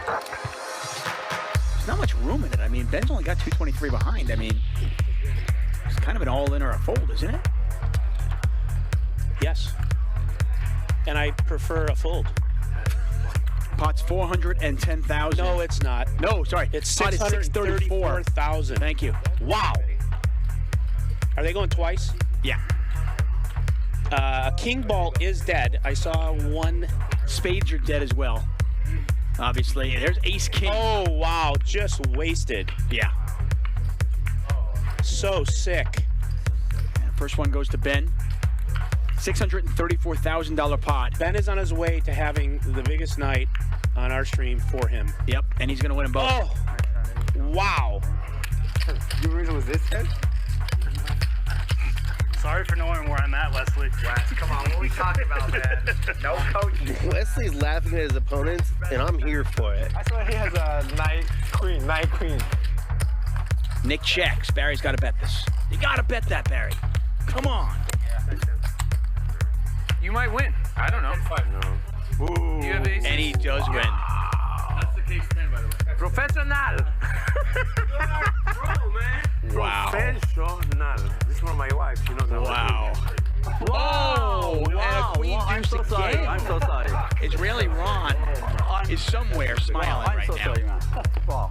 There's not much room in it. I mean, Ben's only got 223 behind. I mean, it's kind of an all-in or a fold, isn't it? Yes. And I prefer a fold. Pot's 410,000. No, it's not. No, sorry. It's pot is 634,000. Thank you. Wow. Are they going twice? Yeah. King ball is dead. I saw one. Spades are dead as well. Obviously. There's ace king. Oh, wow. Just wasted. Yeah. So sick. First one goes to Ben. $634,000 pot. Ben is on his way to having the biggest night on our stream for him. Yep, and he's going to win them both. Oh, wow. Your reason was this head? Sorry for knowing where I'm at, Wesley. Wes, come on, what are we talking about, man? No coaching. Wesley's laughing at his opponents, and I'm here for it. I swear he has a knight queen. Nick checks. Barry's got to bet this. You got to bet that, Barry. Come on. You might win. I don't know. Ooh. You have aces. And he does win. That's the case 10, by the way. Professional. Wow. Professional. This is one of my wives. You know that. Wow. Whoa. And a queen deuce again. I'm so sorry. Israeli Ron is somewhere smiling right now. Wow.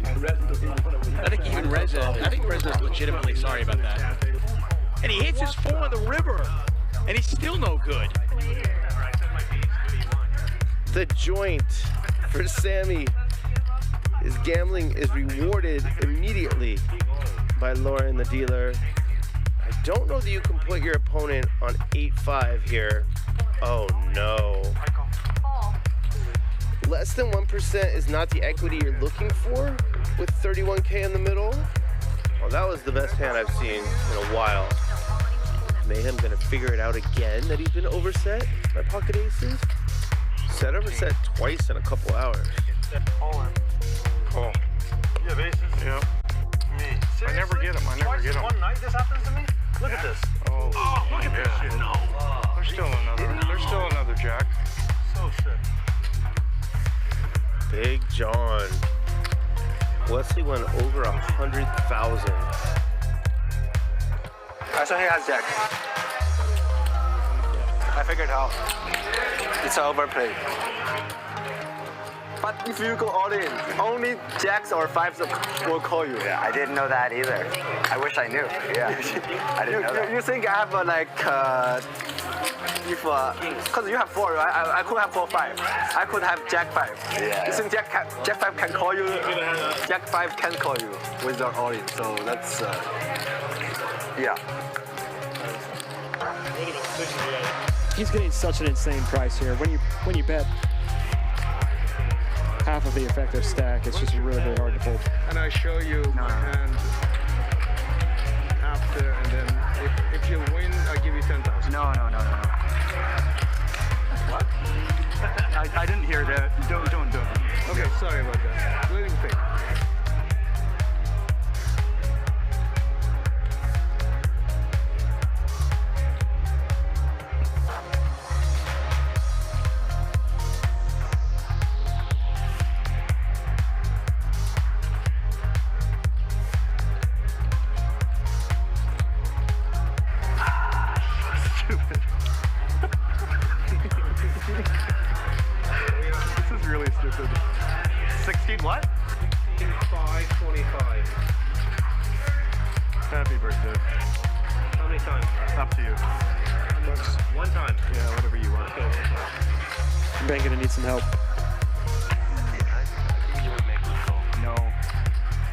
I think even Reza's legitimately sorry about that. And he hits his 4 on the river, and he's still no good. The joint for Sammy. His gambling is rewarded immediately by Lauren, the dealer. I don't know that you can put your opponent on 8-5 here. Oh no. Less than 1% is not the equity you're looking for with 31K in the middle. Well, that was the best hand I've seen in a while. Mayhem gonna figure it out again that he's been overset by pocket aces. Set overset twice in a couple hours. Cool. You have aces? Yeah. Me. Seriously? I never get them. One night this happens to me? Look at this. Oh, look at this shit. No. There's still another jack. So sick. Big John. Wesley went over 100,000. I saw he has jack. I figured out. It's an overplay. But if you go all in, only jacks or fives will call you. Yeah, I didn't know that either. I wish I knew. Yeah, I didn't know that. You think I have because you have 4, right? I could have 4-5. I could have jack 5. Yeah. You think jack 5 can call you? Jack 5 can call you without all in. So that's yeah. He's getting such an insane price here. When you bet half of the effective stack, it's just really, really hard to fold. And I show you my hand after, and then if you win, I give you 10,000. No. What? I didn't hear that. Don't. Okay, sorry about that. What do you think? This is really stupid. 16 what? 525. Happy birthday. How many times? Up to you. One time. Yeah, whatever you want. Ben gonna need some help. No.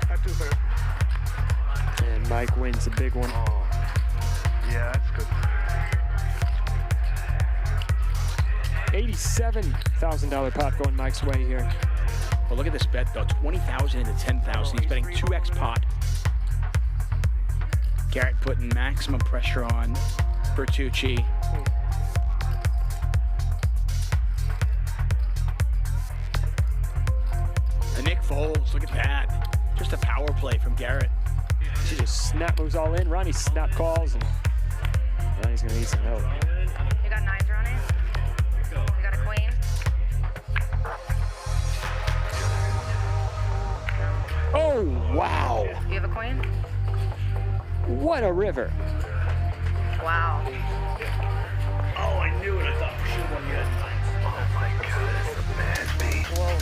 Have to fair. And Mike wins a big one. Oh. Yeah, that's good. $87,000 pot going Mike's way here. Well, look at this bet, though. 20,000 into 10,000. He's betting 2x pot. Garrett putting maximum pressure on Vertucci. And Nick folds. Look at that. Just a power play from Garrett. She just snap moves all in. Ronnie snap calls, and Ronnie's gonna need some help. You got 9s, Ronnie? You got a queen? Wow. You have a coin? What a river. Wow. Oh, I knew it. I thought for sure one yet. Oh my God.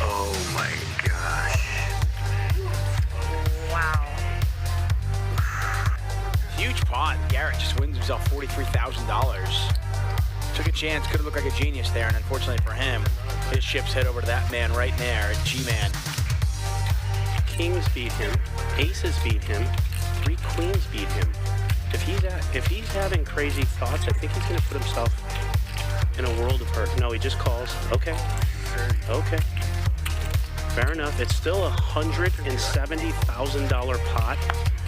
Oh my gosh. Wow. Huge pot. Garrett just wins himself $43,000. Took a chance, could have looked like a genius there, and unfortunately for him, his chips head over to that man right there, G-Man. Kings beat him, aces beat him, 3 queens beat him. If he's having crazy thoughts, I think he's going to put himself in a world of hurt. No, he just calls. Okay. Okay. Fair enough. It's still a $170,000 pot.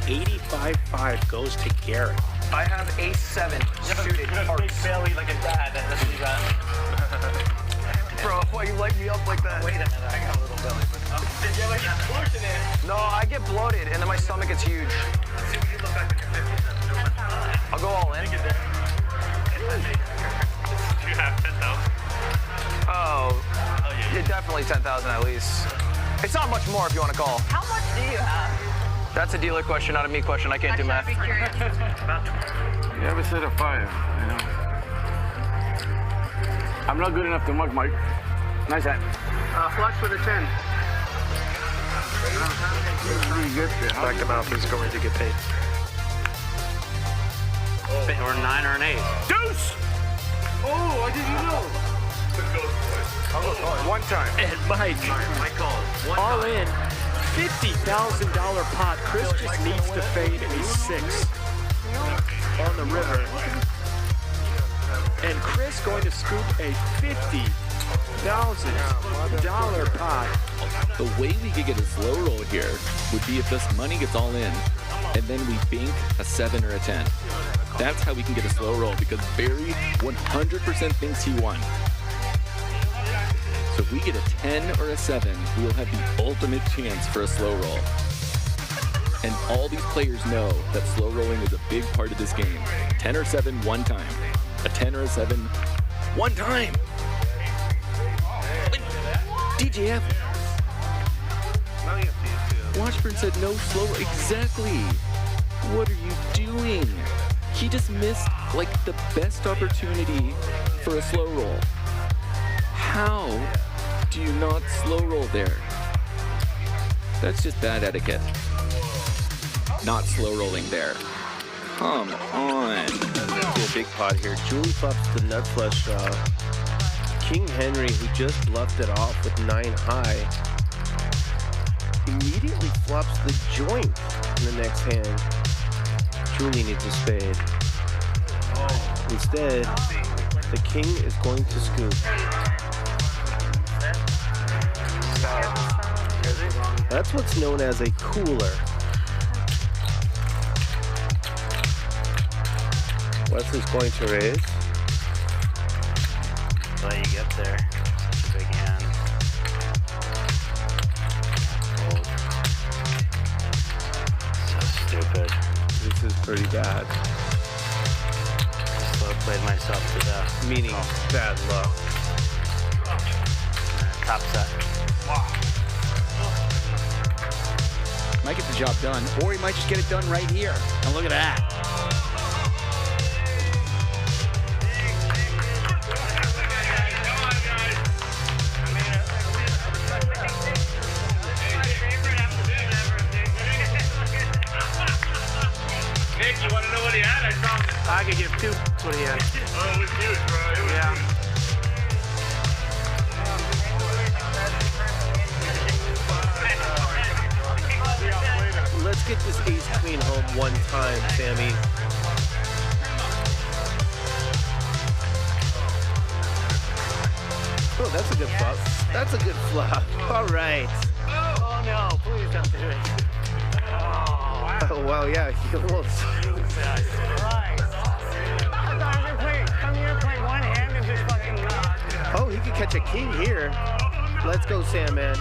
85.5 goes to Gerry. I have ace-7 suited hearts. Belly like a dad. That's what you got. Bro, why you light me up like that? Wait a minute. I got a little belly. Did you ever get bloated in? No, I get bloated and then my stomach gets huge. I'll go all in. You have 10,000. Oh, yeah, definitely 10,000 at least. It's not much more if you want to call. How much do you have? That's a dealer question, not a me question. I can't do math. I'd be curious. You ever set a fire? You know? I'm not good enough to mug, Mike. Nice hat. Flush with a 10. Back him out, he's going to get paid. Or 9 or an 8. Deuce! Oh, I didn't know. One time. And Mike, all in, $50,000 pot. Chris just needs to fade a 6 on the river. And Chris going to scoop a $50,000 pot. The way we could get a slow roll here would be if this money gets all in, and then we bink a 7 or a 10. That's how we can get a slow roll, because Barry 100% thinks he won. So if we get a 10 or a 7, we will have the ultimate chance for a slow roll. And all these players know that slow rolling is a big part of this game. 10 or 7, one time. A 10 or a 7, one time. DJF. Washburn said no slow roll. Exactly. What are you doing? He just missed like the best opportunity for a slow roll. How do you not slow roll there? That's just bad etiquette. Not slow rolling there. Come on. A big pot here. Julie flops the nut flush draw. King Henry, who just bluffed it off with 9 high, immediately flops the joint in the next hand. Julie needs a spade. Instead, the king is going to scoop. That's what's known as a cooler. Wesley's going to raise. But you get there. It's a big hand. Fold. So stupid. This is pretty bad. Slow played myself to death. Meaning bad luck. Top set. Might get the job done, or he might just get it done right here. And look at that. Nick, you want to know what he had? I could give 2 what he had. Oh, it was huge, bro. It was Yeah. Let's get this ace queen home one time, Sammy. Oh, that's a good flop. That's a good flop. All right. Oh no, please don't do it. Oh, wow, yeah, he almost. Come here, play one hand and just fucking Oh, he could catch a king here. Let's go, Sam, man.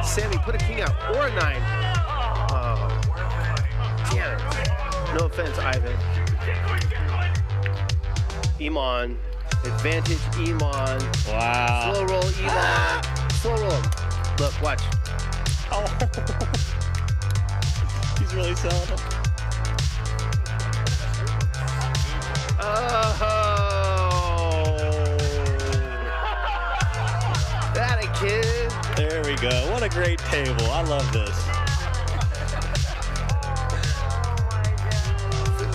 Sammy, put a king out or a 9. Oh, damn it. No offense, Ivan. Iman. Advantage, Iman. Wow. Slow roll, Iman. Slow roll him. Look, watch. Oh. He's really selling them. Oh, that a kid. There we go. What a great table. I love this.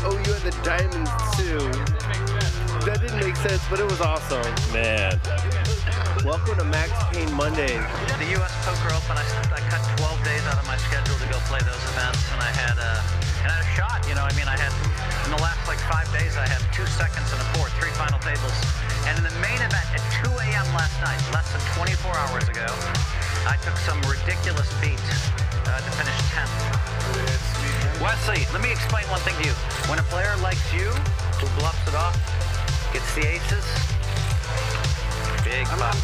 Oh, you had the diamonds too. That didn't make sense, but it was awesome. Man. Welcome to Max Payne Mondays. The U.S. Poker Open, I cut 12 days out of my schedule to go play those events, and I had a shot, you know. I mean, I had, in the last like 5 days, I had 2 seconds and a fourth, 3 final tables. And in the main event at 2 a.m. last night, less than 24 hours ago, I took some ridiculous beat to finish 10th. Wesley, let me explain one thing to you. When a player likes you, who bluffs it off, gets the aces, big bucks.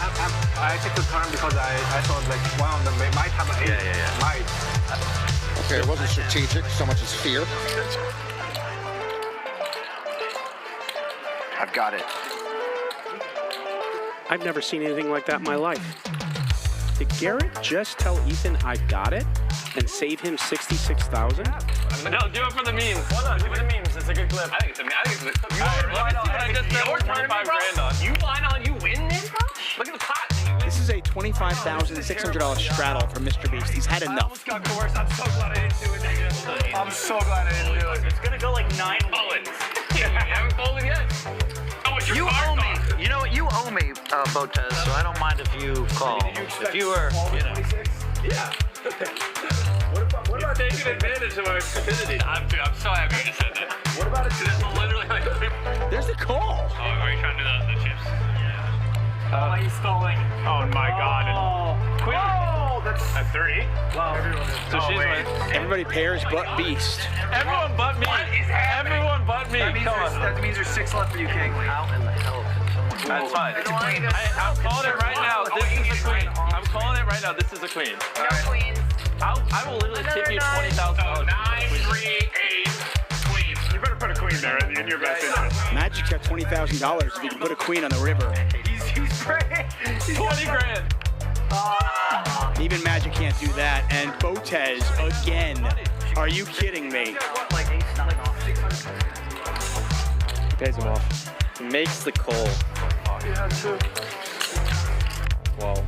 I took the time because I thought like one of them might have an ace. Yeah. Might. Okay, it wasn't strategic so much as fear. I've got it. I've never seen anything like that in my life. Did Garrett just tell Ethan I got it and save him $66,000? No, do it for the memes. Hold on, do it for the memes. It's a good clip. I think it's a good clip. You line on, you win this, bro? Look at the pot. This is a $25,600 straddle for Mr. Beast. He's had enough. Almost got coerced. I'm so glad I didn't do it. I'm so glad I didn't do it. It's gonna go like 9 bullets. You haven't folded yet. You owe me. You know what? You owe me, Botez, so I don't mind if you call. If you were, you know. Yeah. What about taking advantage of our stupidity? I'm so happy you just said that. What about it? This is literally like... There's the call. Oh, are you trying to do the chips? Oh, he's stalling. Oh my god. Queen. Oh, that's 30. Wow. So she's like... Everybody pairs but Beast. Everyone but me. Everyone but me. Come on. That means there's 6 left for you, King. How in the hell could someone... That's fine. I'm calling it right now. This is a queen. I'm calling it right now. This is a queen. No queens. I will literally tip you $20,000. 9, 3, 8, queen. You better put a queen there in your best interest. Magic's got $20,000 if you can put a queen on the river. He's great. 20 grand. Even Magic can't do that. And Botez again. Are you kidding me? Pays him off. Makes the call. Yeah, too. Wow.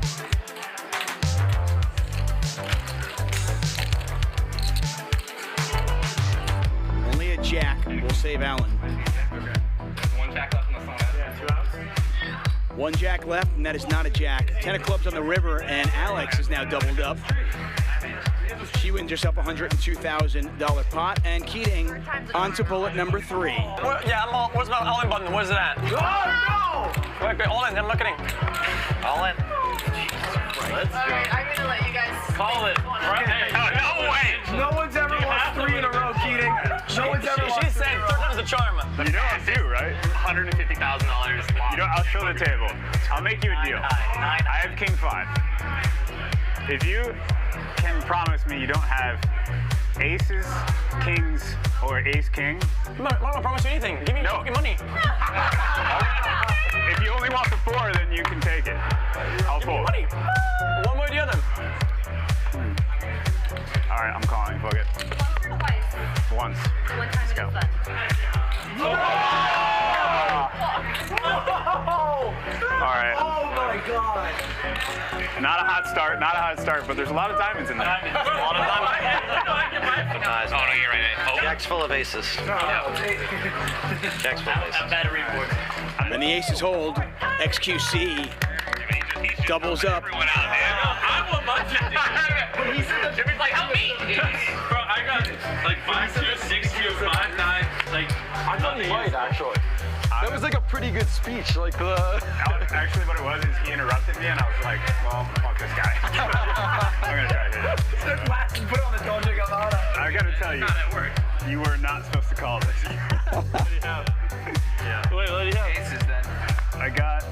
Only a jack will save Allen. Okay. 1 jack left on the phone. Yeah, 2 outs. 1 jack left, and that is not a jack. 10 of clubs on the river, and Alex is now doubled up. She wins herself a $102,000 pot, and Keating on to bullet number 3. Yeah, what's my all-in button? Where's it at? Oh, no! Wait, all in, I'm not kidding. All in. Let's go. Alright, I'm gonna let you guys call it. Right. No way! No one's ever lost 3 in a row, Keating. No one's ever lost. She said third time's a charm. You know I'm due, right? $150,000. You know, I'll show the table. I'll make you a deal. I have King 5. If you can promise me you don't have aces, kings, or ace-king. I'm not gonna promise you anything. Give me fucking money. If you only want the 4, then you can take it. I'll fold. Money. One way or the other. All right, I'm calling. Fuck it. Once. one time in the sun. All right. Oh my god. Not a hot start, but there's a lot of diamonds in there. Oh, no, you're right. Jack's full of aces. Jack's full of aces. Battery board. And the aces hold. XQC doubles up. I want my 50. Jimmy's like, help me. Bro, I got like 5-2, 6-2, 5-9. Like, I thought he might actually. That was like a pretty good speech. Like Actually, what it was is he interrupted me, and I was like, well, fuck this guy. I'm gonna try to hit it. Put it on the Dolce Gabbana. I gotta tell you, you were not supposed to call this. What do you have? Yeah. Wait, what do you have? Aces then. I got...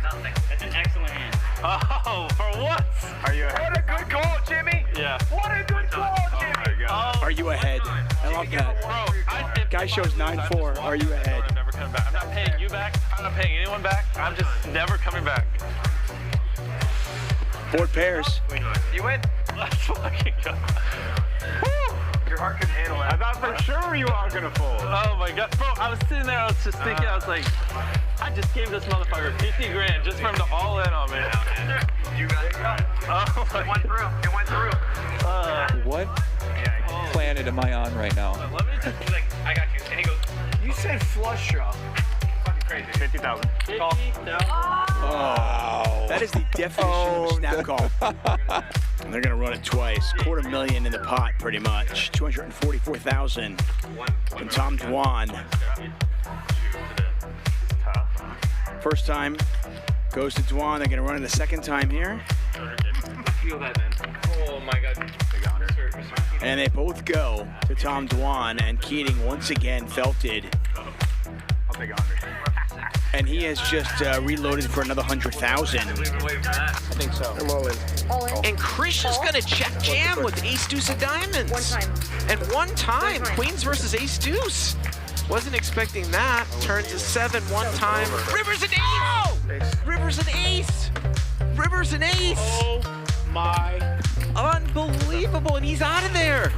Nothing. That's an excellent hand. Oh, for what? Are you ahead? What a good call, Jimmy. Yeah. What a good call, Jimmy. Oh my God. Are you ahead? I love that. Bro, Guy shows 9-4. Are you ahead? I'm never coming back. I'm not paying you back. I'm not paying anyone back. I'm just never coming back. Board pairs. You win. Let's fucking go. Your heart can handle it. I thought for sure you are gonna fold. Oh my god, bro! I was sitting there. I was just thinking. I was like, I just gave this motherfucker 50 grand just for him to all in on me. You got it. Oh my. It went through. It went through. What planet am I on right now? Let me just be like, I got you. And he goes, You said flush draw. fucking crazy. 50,000. Oh. That is the definition of a snap call. And they're gonna run it twice. $250,000 in the pot, pretty much. 244,000 from Tom Dwan. First time goes to Dwan. They're gonna run it the second time here. Feel that, man. Oh my god. And they both go to Tom Dwan, and Keating once again felted. I'll take 100. And he has just reloaded for another 100,000. I think so. I'm all in. And Krish is gonna check jam with ace deuce of diamonds. One time. And one time, queens versus ace deuce. Wasn't expecting that. Turns to 7 one time. River's an ace! River's an ace! River's an ace! Oh my. Unbelievable, and he's out of there.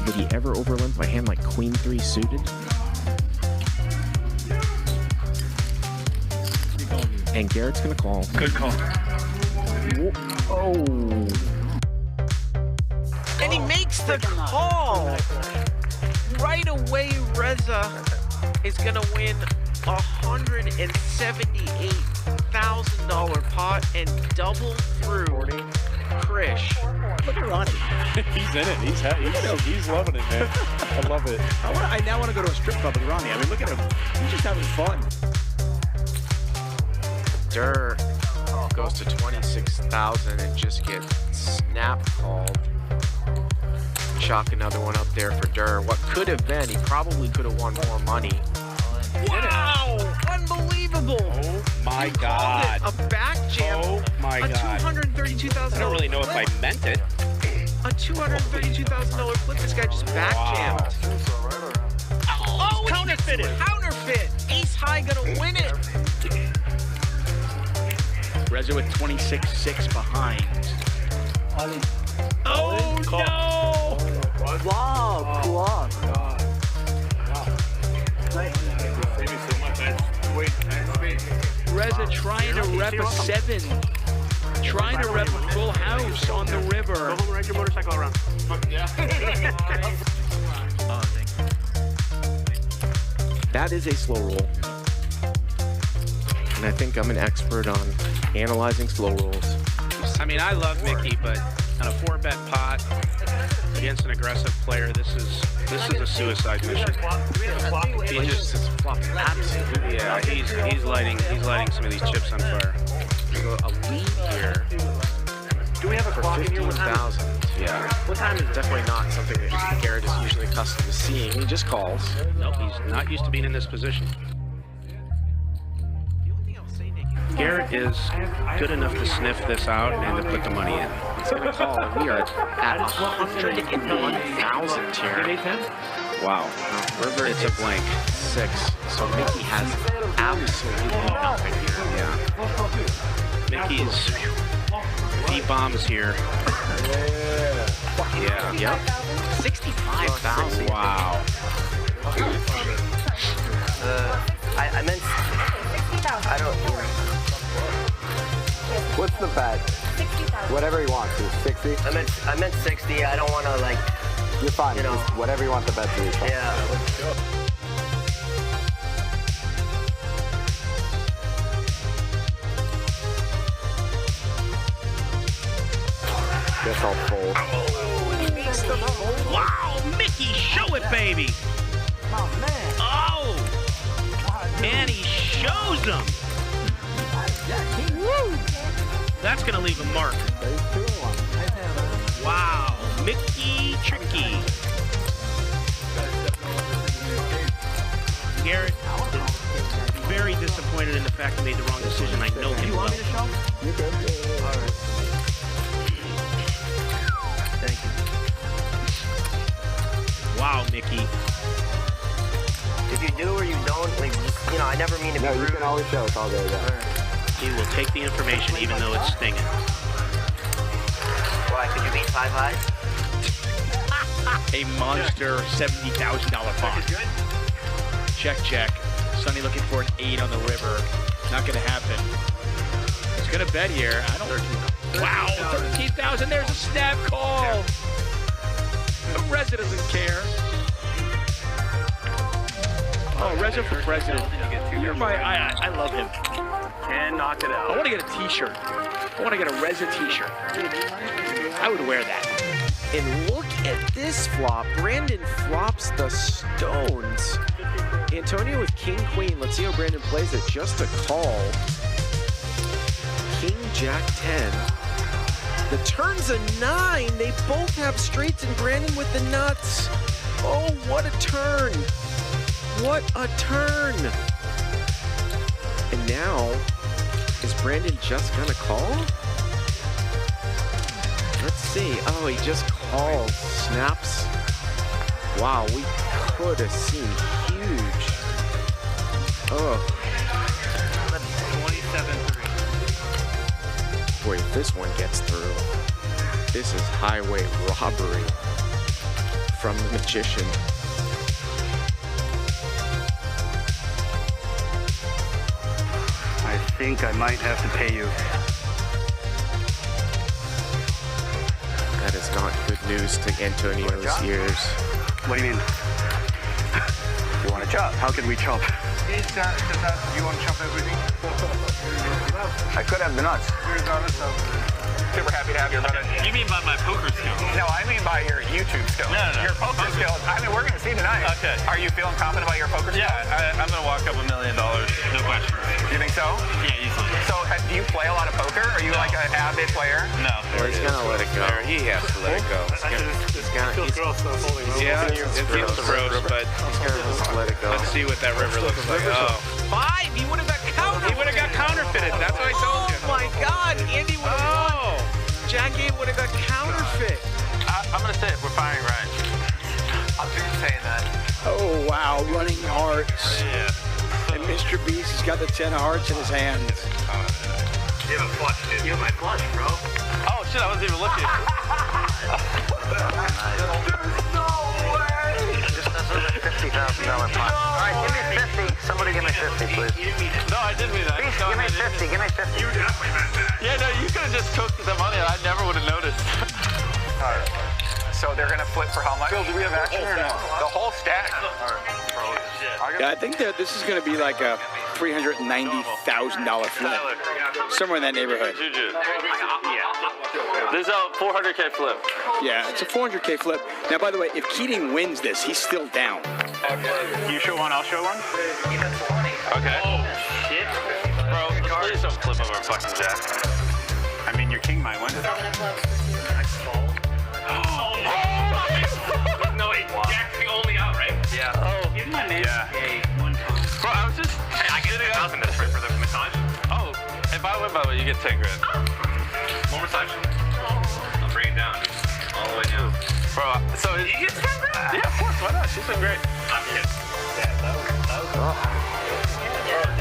Would he ever overlimp a hand like queen 3 suited? And Garrett's gonna call. Good call. Oh. And he makes the call. Right away, Reza is gonna win $178,000 pot and double through Krish. Look at Ronnie. He's in it. He's loving it, man. I love it. I now want to go to a strip club with Ronnie. I mean, look at him. He's just having fun. Durr goes to 26,000 and just gets snap called. Chalk another one up there for Durr. What could have been, he probably could have won more money. Wow! Unbelievable! Oh my god. A back jam. Oh my god. $232,000. I don't really know if I meant it. A $232,000 flip. This guy just back jammed. Oh, counterfeited. Counterfeit. Ace high gonna win it. Reza with 26-6 behind. Oh no! Wow, wow. Reza trying to rep a 7. Trying to rep a full house on the river. Go home and ride your motorcycle around. Yeah. Oh, thank you. That is a slow roll. And I think I'm an expert on analyzing slow rolls. I mean, I love Mickey, but on a 4-bet pot against an aggressive player, this is a suicide mission. He just absolutely, yeah. He's lighting some of these chips on fire. A lead here. Do we have a for clock in here? 15,000? Yeah. What time is it? Definitely not something that Garrett is usually accustomed to seeing. He just calls. Nope, he's not used to being in this position. Garrett is good enough to sniff this out and to put the money in. He's going to call, and we are at 101,000 here. Wow. River It's a blank. 6. So Mickey has absolutely nothing here. Yeah. Mickey's V-bombs here. Yeah. Yep. 65,000. Wow. I meant. I don't. What's the bet? 60,000. Whatever he wants. Is 60? I meant 60. I don't want to like. You're fine. You know. Just whatever you want the bet to be. Yeah. Guess I'll fold. Wow, Mickey, show it, baby. Oh, and he shows them. Woo. That's gonna leave a mark. Wow, Mickey tricky. Garrett is very disappointed in the fact he made the wrong decision. I know him well. You're good. All right. Thank you. Wow, Mickey. If you do or you don't, like, you know, I never mean to be No, rude. you can always show. It's all good. Yeah. He will take the information even though it's stinging. Why? Could you beat 5 high? a monster $70,000 pot. Check. Sonny looking for an 8 on the river. Not gonna happen. He's gonna bet here. I don't. Wow, 13,000. There's a snap call. Reza doesn't care. Oh, Reza for president. You're my. I love him. Can knock it out. I want to get a T-shirt. I want to get a Reza T-shirt. I would wear that. And look at this flop. Brandon flops the stones. Antonio with king, queen. Let's see how Brandon plays it. Just a call. King, jack, 10. The turn's a 9. They both have straights, and Brandon with the nuts. Oh, what a turn. What a turn. And now, is Brandon just gonna call? Let's see. Oh, he just calls. Snaps. Wow, we could have seen huge. Oh. 27-3. Boy, if this one gets through, this is highway robbery from the magician. I think I might have to pay you. That is not good news to Antonio's ears. What do you mean? You want to chop? How can we chop? He's just asked, do you want to chop everything? I could have the nuts. Super happy to have you, brother. You mean by my poker skills? No, I mean by your YouTube skills. No. Your poker skills. I mean, we're going to see tonight. Okay. Are you feeling confident about your poker skills? Yeah, I'm going to walk up $1 million. No question. You think so? Yeah, easily. So, do you play a lot of poker? Are you like an avid player? No. Or he's gonna let it go. He has to let it go. Yeah, it feels gross, but he's gonna just let it go. Let's see what that river looks like. Oh. 5. He would have got counterfeited. He would have got counterfeited. That's what I told you. Oh my God, Andy would have won. Jack 8 would have got counterfeit. I'm going to say it. We're firing right. I've been saying that. Oh, wow. Running hearts. Yeah. And Mr. Beast has got the 10 of hearts in his hand. You have a flush, dude. You have my flush, bro. Oh, shit. I wasn't even looking. There's no way! Just that's a $50,000 pot. All right, give me 50. Somebody give me 50, please. No, I didn't mean that. Please, give me 50. Give me 50. You definitely meant that. Yeah, no, you could have just cooked the money and I never would have noticed. All right. So they're going to flip for how much? Phil, do we have action or no? The whole stack. Yeah, I think that this is going to be like a $390,000 flip. Somewhere in that neighborhood. Juju. This is a 400K flip. Yeah, it's a 400K flip. Now, by the way, if Keating wins this, he's still down. You show one, I'll show one. Okay. Oh, shit. Bro, please don't flip over a fucking jack. I mean, your king might win. No, wait. Jack's the only out, right? Yeah. Oh. Give my man a one time. Bro, I was just... Hey, I get 10,000 this for the massage. Oh, if I win, by the way, you get 10 grand. More massage? I'll bring it down. All the way down. Bro, so... You get 10 grand? Yeah, of course. Why not? She's been great. I'm kidding. Yeah, that was bro,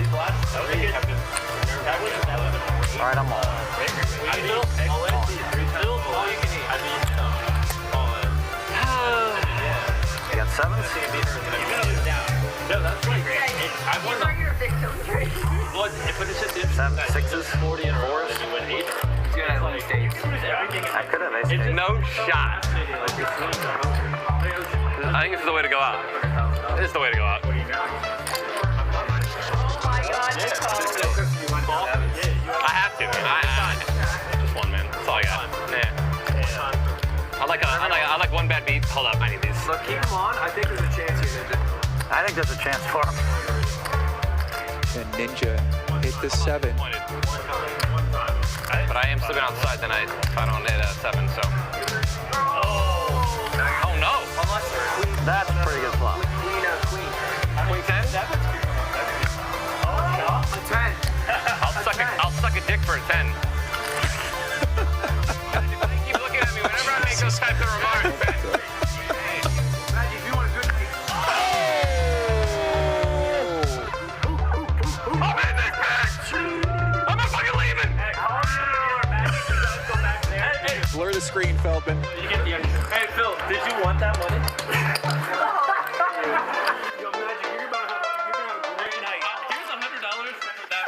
these last... That was All right, I'm all. All you can eat. I mean, You got 7s? no, that's right. I won the... But it's just 7, 6s? 40 and 4s. You win 8. I could have ace. No shot. I think this is the way to go out. This is the way to go out. I have to. Just one, man. That's all I got. Yeah. I like one bad beat. Hold up, I need these. Look, keep them on. I think there's a chance here, Ninja. I think there's a chance for him. And Ninja hit the 7. But I am slipping outside tonight if I don't hit a 7, so. Oh no! That's a pretty good flop. Queen 10? 10. I'll suck a dick for a 10. Keep looking at me whenever I make those types of remarks, man. I'm in this bitch! I'm not fucking leaving! Blur the screen, Feldman. You get the extra. Hey, Phil, did you want that money? Yo, Magic, you're gonna have a great night. Here's $100 for that.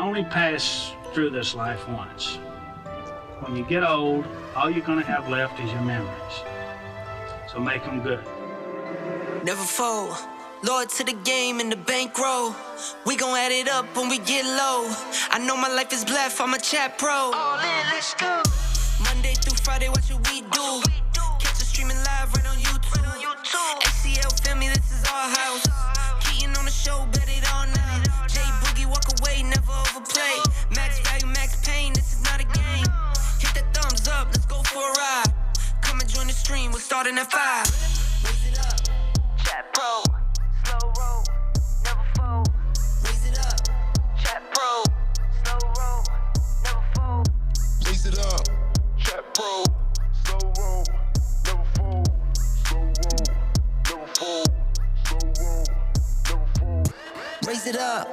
only pass through this life once. When you get old, all you're gonna have left is your memories. So make them good. Never fold. Lord to the game and the bankroll. We gon' add it up when we get low. I know my life is blessed, I'm a chat pro. All in, let's go. Monday through Friday, what should we do? Catch us streaming live right on YouTube. HCL family, this is our house. Keaton on the show, bet it all now. J Boogie, walk away, never overplay. Max value, max pain, this is not a game. Hit that thumbs up, let's go for a ride. Come and join the stream, we're starting at 5. Raise it up, chat pro. Slow roll, never fold. Raise it up, chat pro. Slow roll, never fold. Raise it up, chat pro. Slow roll, never fold. Slow roll, never fold. Slow roll, never fold. Raise it up.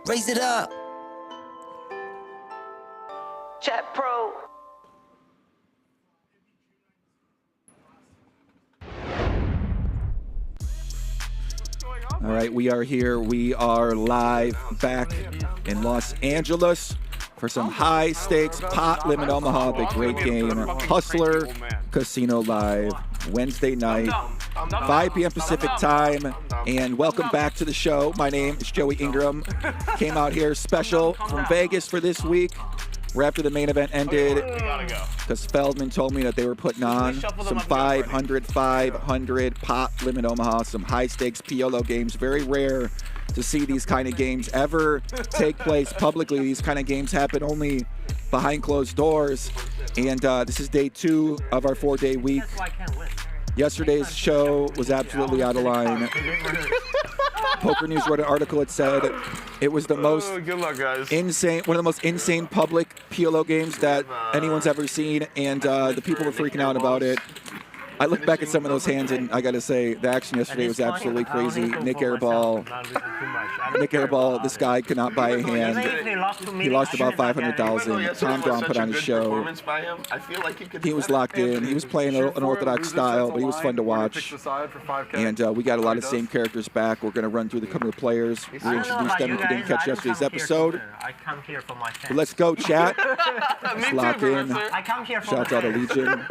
Raise it up. Chat pro. All right, we are here. We are live back in Los Angeles for some high-stakes pot limit Omaha, the great game, Hustler Casino Live, Wednesday night, 5 p.m. Pacific time, and welcome back to the show. My name is Joey Ingram. Came out here special from Vegas for this week. Right after the main event ended, because Feldman told me that they were putting on some 500 pot limit Omaha, some high-stakes PLO games. Very rare to see these kind of games ever take place publicly. These kind of games happen only behind closed doors. And this is day 2 of our 4-day week. Yesterday's show was absolutely out of line. Poker News wrote an article that said it was the most insane, one of the most insane public PLO games that anyone's ever seen, and the people were freaking out about it. I look back at some of those hands, and I got to say, the action yesterday was absolutely crazy. Nik Airball, this guy could not buy a hand. He lost about 500,000. Tom Dwan put on his show. He was locked in. He was playing an unorthodox style, but he was fun to watch. And we got a lot of same characters back. We're going to run through the couple of players, reintroduce them if you didn't catch yesterday's episode. But let's go, chat. Let's lock in. Shout out to Legion.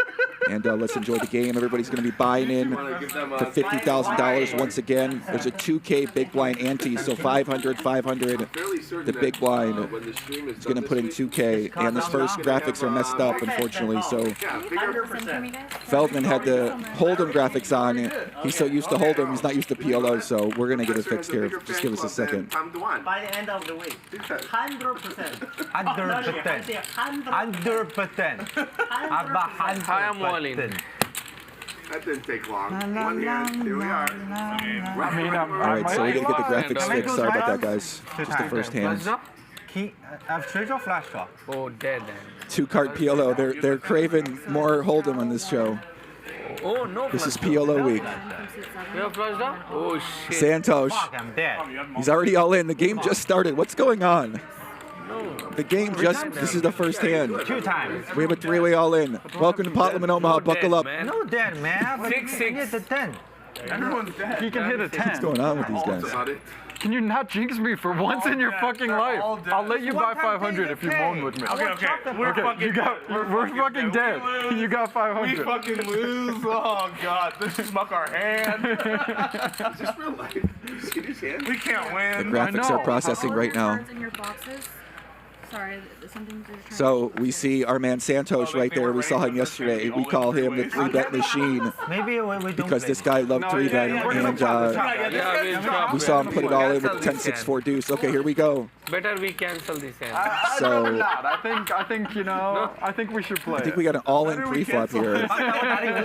And let's enjoy the game. Everybody's going to be buying in for $50,000 once again. There's a 2K big blind ante, so 500. The big blind is going to put in 2K. And this first graphics are messed up, unfortunately. So Feldman had the Hold'em graphics on. He's so used to Hold'em, he's not used to PLO. So we're going to get it fixed here. Just give us a second. By the end of the week, 100%. 100%. That didn't take long. One hand, here we are. All right, so we got to get the graphics fixed. Sorry about that, guys. Just the first hand. Straight or flash draw? Oh, dead. 2-card PLO. They're craving more Hold'em on this show. Oh, no. This is PLO week. Oh, shit. Santhosh. I'm dead. He's already all in. The game just started. What's going on? The game this is the first hand. 2 times. We have a 3-way all in. Welcome to Pot Limit Omaha. Buckle up. No dead, man. 6-6. Hit the 10. Everyone's dead. He can hit a 10. What's going on with these guys? Can you not jinx me for once in your fucking life? I'll let you buy 500 if you moan with me. Okay. We're fucking dead. You got 500. We fucking lose. Oh god, this is muck our hand. Is this real life? See these hands? We can't win. The graphics are processing right now. Sorry, something to So we see our man Santhosh right there. We saw him yesterday. We call him the 3-bet machine because this guy loved 3-bet, and we saw him put it all in with the 10-6-4 deuce. Okay, here we go. Better we cancel this hand. So I think you know. I think we should play. I think we got an all-in pre-flop here.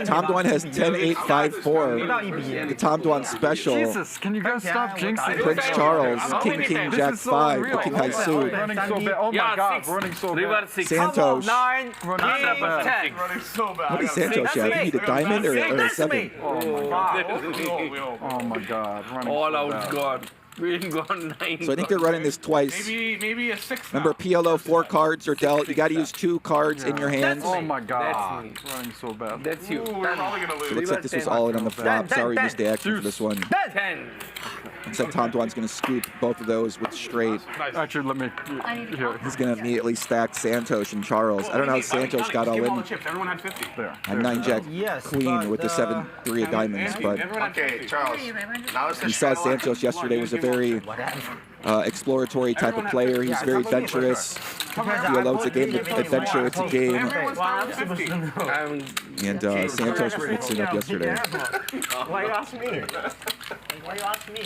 Tom Dwan has 10-8-5-4. The Tom Dwan special. Jesus, can you guys stop jinxing? Prince Charles, King Jack 5, the King High suit. Oh my God, running so bad. Santhosh. 9, Running so bad. What does Santhosh have? You need a diamond or a 7? Oh my God, running All so out bad. gone. We gone 9. So I think they're running this twice. Maybe a 6. Remember, PLO 4 cards are dealt. You got to use 2 cards in your hands. Oh my God, That's me. running so bad. That's you. We're probably gonna lose. It looks like this was all in on the flop. Sorry, missed the action for this one. 10. Looks like Tom Dwan's going to scoop both of those with straight. Actually, let me. Here. He's going to immediately stack Santhosh and Charles. I don't know how Santhosh got all in. Everyone had 50. There. A 9-jack queen with the 7-3 of diamonds, but Okay, Charles. Now it's the we saw Santhosh yesterday was a very exploratory type of player. He's very adventurous. He allows a game to adventure. It's a game. And Santhosh was mixing up yesterday. Why you ask me? Why you ask me?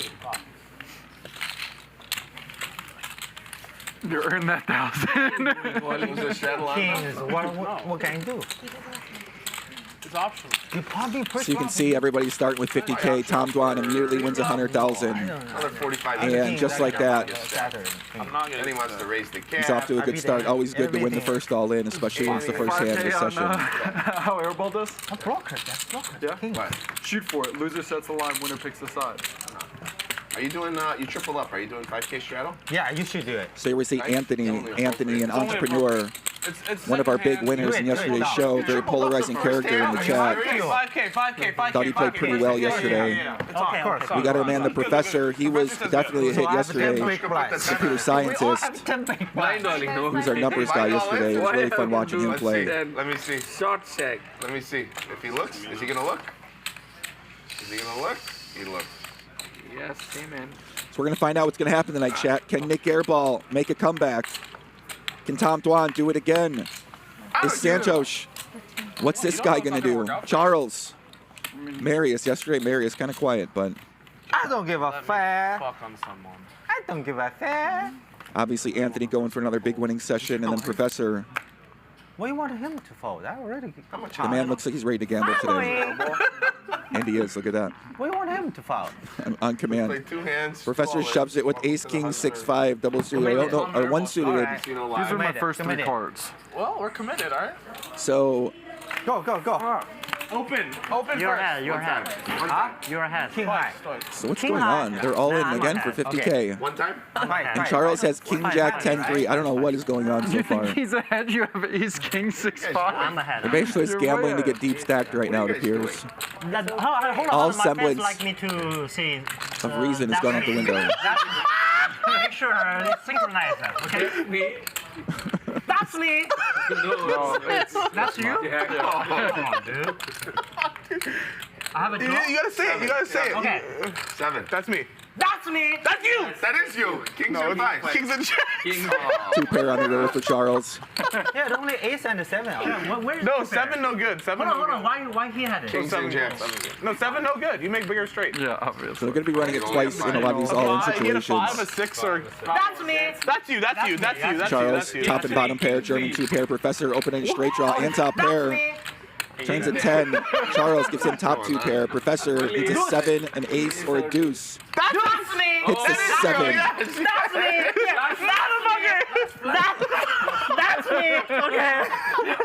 You earned that 1,000. Kings, what can you do? It's optional. You probably So you can see everybody's starting with 50K. Tom Dwan immediately wins 100,000. And just like that, And he wants to raise the he's off to a good start. Always good to win the first all-in, especially when it's the first hand of the session. How airball does? A blocker, that's blocker. Yeah? Shoot for it. Loser sets the line, winner picks the side. Are you doing, you triple up, are you doing 5K straddle? Yeah, you should do it. So here we see Anthony, an entrepreneur, one of our big winners in yesterday's show, very polarizing character in the chat. 5K. Thought he played pretty well yesterday. We got our man, the professor. He was definitely a hit yesterday. Computer scientist. Who's our numbers guy yesterday. It was really fun watching him play. Let me see. Short check. Let me see. If he looks, is he gonna look? Is he gonna look? He looks. Yes, amen. So we're going to find out what's going to happen tonight, chat. Can Nik Airball make a comeback? Can Tom Dwan do it again? Is Santhosh? What's this guy going to do? Charles. Marius. Yesterday, Marius kind of quiet, but I don't give a fuck. Fuck on someone. I don't give a fuck. obviously Anthony going for another big winning session, and then Professor. What do you want him to fold? I already. The man looks like he's ready to gamble today. And he is, look at that. What do you want him to foul? On command. Play 2 hands. Professor shoves it with ace, king, 6-5, double suited. I don't know, or one suited. These are my first 3 cards. Well, we're committed, all right? So. Go. Open your first. hand. Your hand. King high. So what's going on? They're all in again for 50K. One time? And Charles has king, jack, 10-3. I don't know what is going on so far. He's ahead. You have ace, king, 6-5. I'm ahead. They're basically just gambling to get deep stacked right now, it appears. All semblance like me to see, of reason has gone out the window. Make sure it's synchronized, okay? That's me! No, That's you? Yeah. Come on, dude. I have a draw. You gotta say it. You gotta say it. Okay. 7. That's me. That's me! That's you! That is you. Kings and 5. Kings and jacks. 2 pair on the river for Charles. Yeah, only ace and 7. Where's No, the pair? 7 no good. 7 Hold on. Why he had it? Kings and jacks. No, 7 no good. You make bigger straight. Yeah, obviously. So they're going to be running it twice in a lot of these all-in You get a 5, a situations. 6, or... That's me! That's you. Charles, top and bottom pair, German 2 pair. Professor opening straight draw and top pair. Turns at 10. Charles gives him top 2 pair. Professor needs a 7, an ace, or a deuce. That's me! Hits the 7. That's me! That's me! Okay.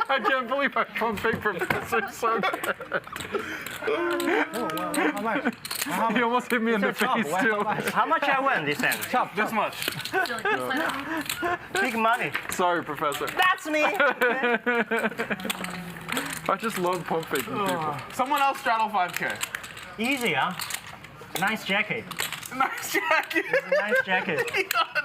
I can't believe I pump fake Professor so good. He almost hit me in the face, too. How much I win this end? Chop. This much. Big money. Sorry, Professor. That's me! I just love pump faking people. Someone else straddle 5K. Easy, huh? Nice jacket. Nice jacket. Nice jacket.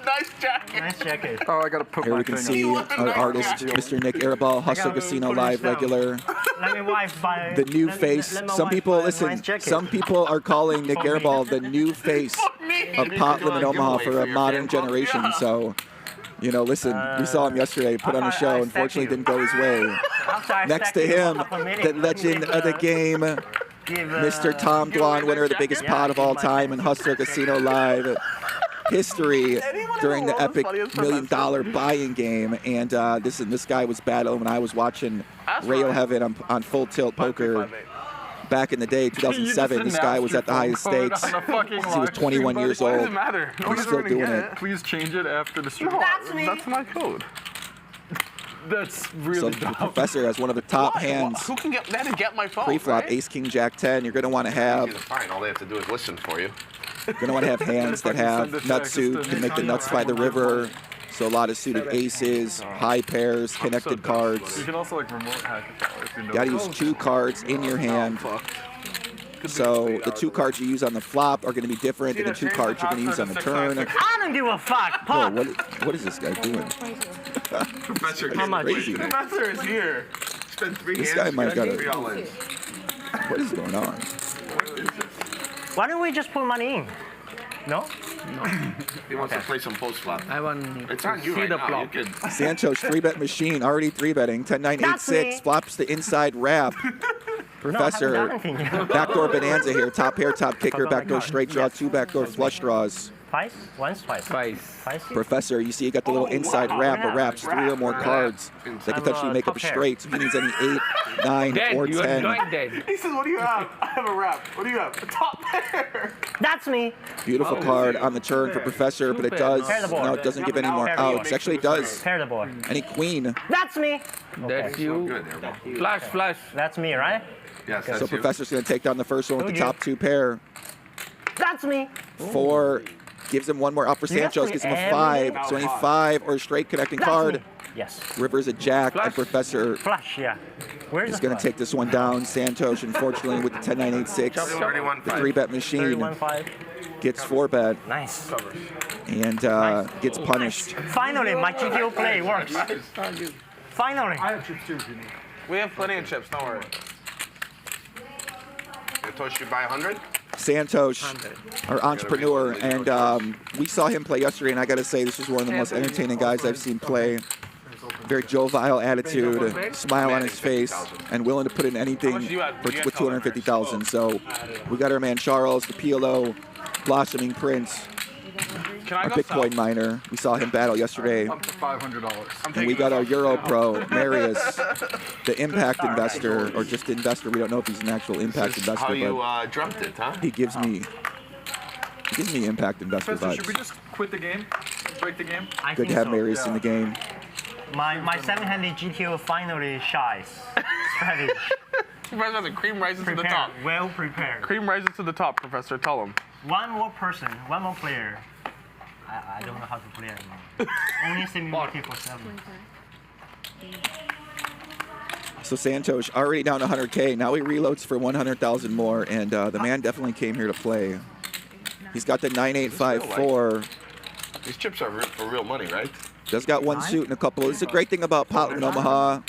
Nice jacket. Nice jacket. Oh, I gotta put Here my we can thing see on. our artist, Mr. Nik Airball, Hustle Casino Live regular. Let me wife buy The new face. Some people, listen, some people are calling Nik Airball the new face of Pot Limit Omaha for a modern generation. So, you know, listen, we saw him yesterday, put on a show, unfortunately didn't go his way. Next to him, the legend of the game, Mr. Tom Dwan, winner of the biggest pot of all time in Hustler Casino Live history during the epic $1 million buy-in game. And this guy was battling when I was watching Rayo Heaven on Full Tilt Poker back in the day, 2007. This guy was at the highest stakes. He was 21 years old. Doesn't matter. He's still doing it. Please change it after the stream. That's me! That's my code. That's So really the dumb. Professor has one of the top hands. Who can get that and get my phone? Pre-flop, right? ace, king, jack, 10. You're going to want to have Fine. All they have to do is listen for you. You're going to want to have hands that have nut suit, can make the nuts by the river. So a lot of suited aces, high pairs, connected cards. You can also like remote hack it if you know. Got to use 2 cards in your hand. So the 2 cards you use on the flop are going to be different than the 2 cards you're going to use on the turn. I don't give a fuck. Oh, what is this guy doing? Professor, how much? Crazy. Professor is here. Spend 3 This hands. guy might got three all in. What is going on? Why don't we just put money in? No? He wants to play some post flop. I want It's on you right now. You could. Santhosh 3-bet machine already 3-betting 10-9-8-6 flops the inside wrap. Professor backdoor bonanza here. Top pair, top kicker, backdoor straight draw, 2 backdoor flush draws. Twice? Once, twice. Twice. Professor, you see you got the little inside wrap, but wraps 3 or more cards that can potentially make up a straight. So he needs any 8, 9, or 10. He says, what do you have? I have a wrap. What do you have? A top pair. That's me. Beautiful card on the turn for Professor, but it does, no, it doesn't give any more outs. Actually, it does. Pair the board. Any queen. That's me. That's you. Flash. That's me, right? Yes, So Professor's going to take down the first one with the top 2 pair. That's me. 4 gives him 1 more up for Santhosh, gives him a 5. So any 5 or a straight connecting card. Yes. River's a jack, and Professor Flush, yeah. Where's is going to take this one down. Santhosh, unfortunately, with the 10-9-8-6, the 3-bet machine gets 4-bet. Nice. And gets punished. Finally, my GTO play works. Finally. I have chips too if you need. We have plenty of chips. Don't worry. Santhosh, you buy 100? Santhosh, our entrepreneur, and we saw him play yesterday, and I got to say, this was one of the most entertaining guys I've seen play. Very jovial attitude, smile on his face, and willing to put in anything with 250,000. So we got our man Charles, the PLO, blossoming prince, our Bitcoin miner. We saw him battle yesterday. Up to $500. And we got our Euro Pro, Marius, the impact investor, or just investor. We don't know if he's an actual impact investor, How you but dreamt it, huh? he gives me impact investor Professor, vibes. should we just quit the game? Break the game? Good to have Marius in the game. My 7-handed GTO finally shines. Strategy. Professor, cream rises to the top. Well prepared. Cream rises to the top, Professor. Tell him. One more person, one more player. I don't know how to play anymore. Only semi-multi for 7. So Santhosh already down 100K. Now he reloads for 100,000 more, and the man definitely came here to play. He's got the 9854. These chips are for real money, right? Does got 1 suit and a couple. It's a great thing about Potluck and Omaha,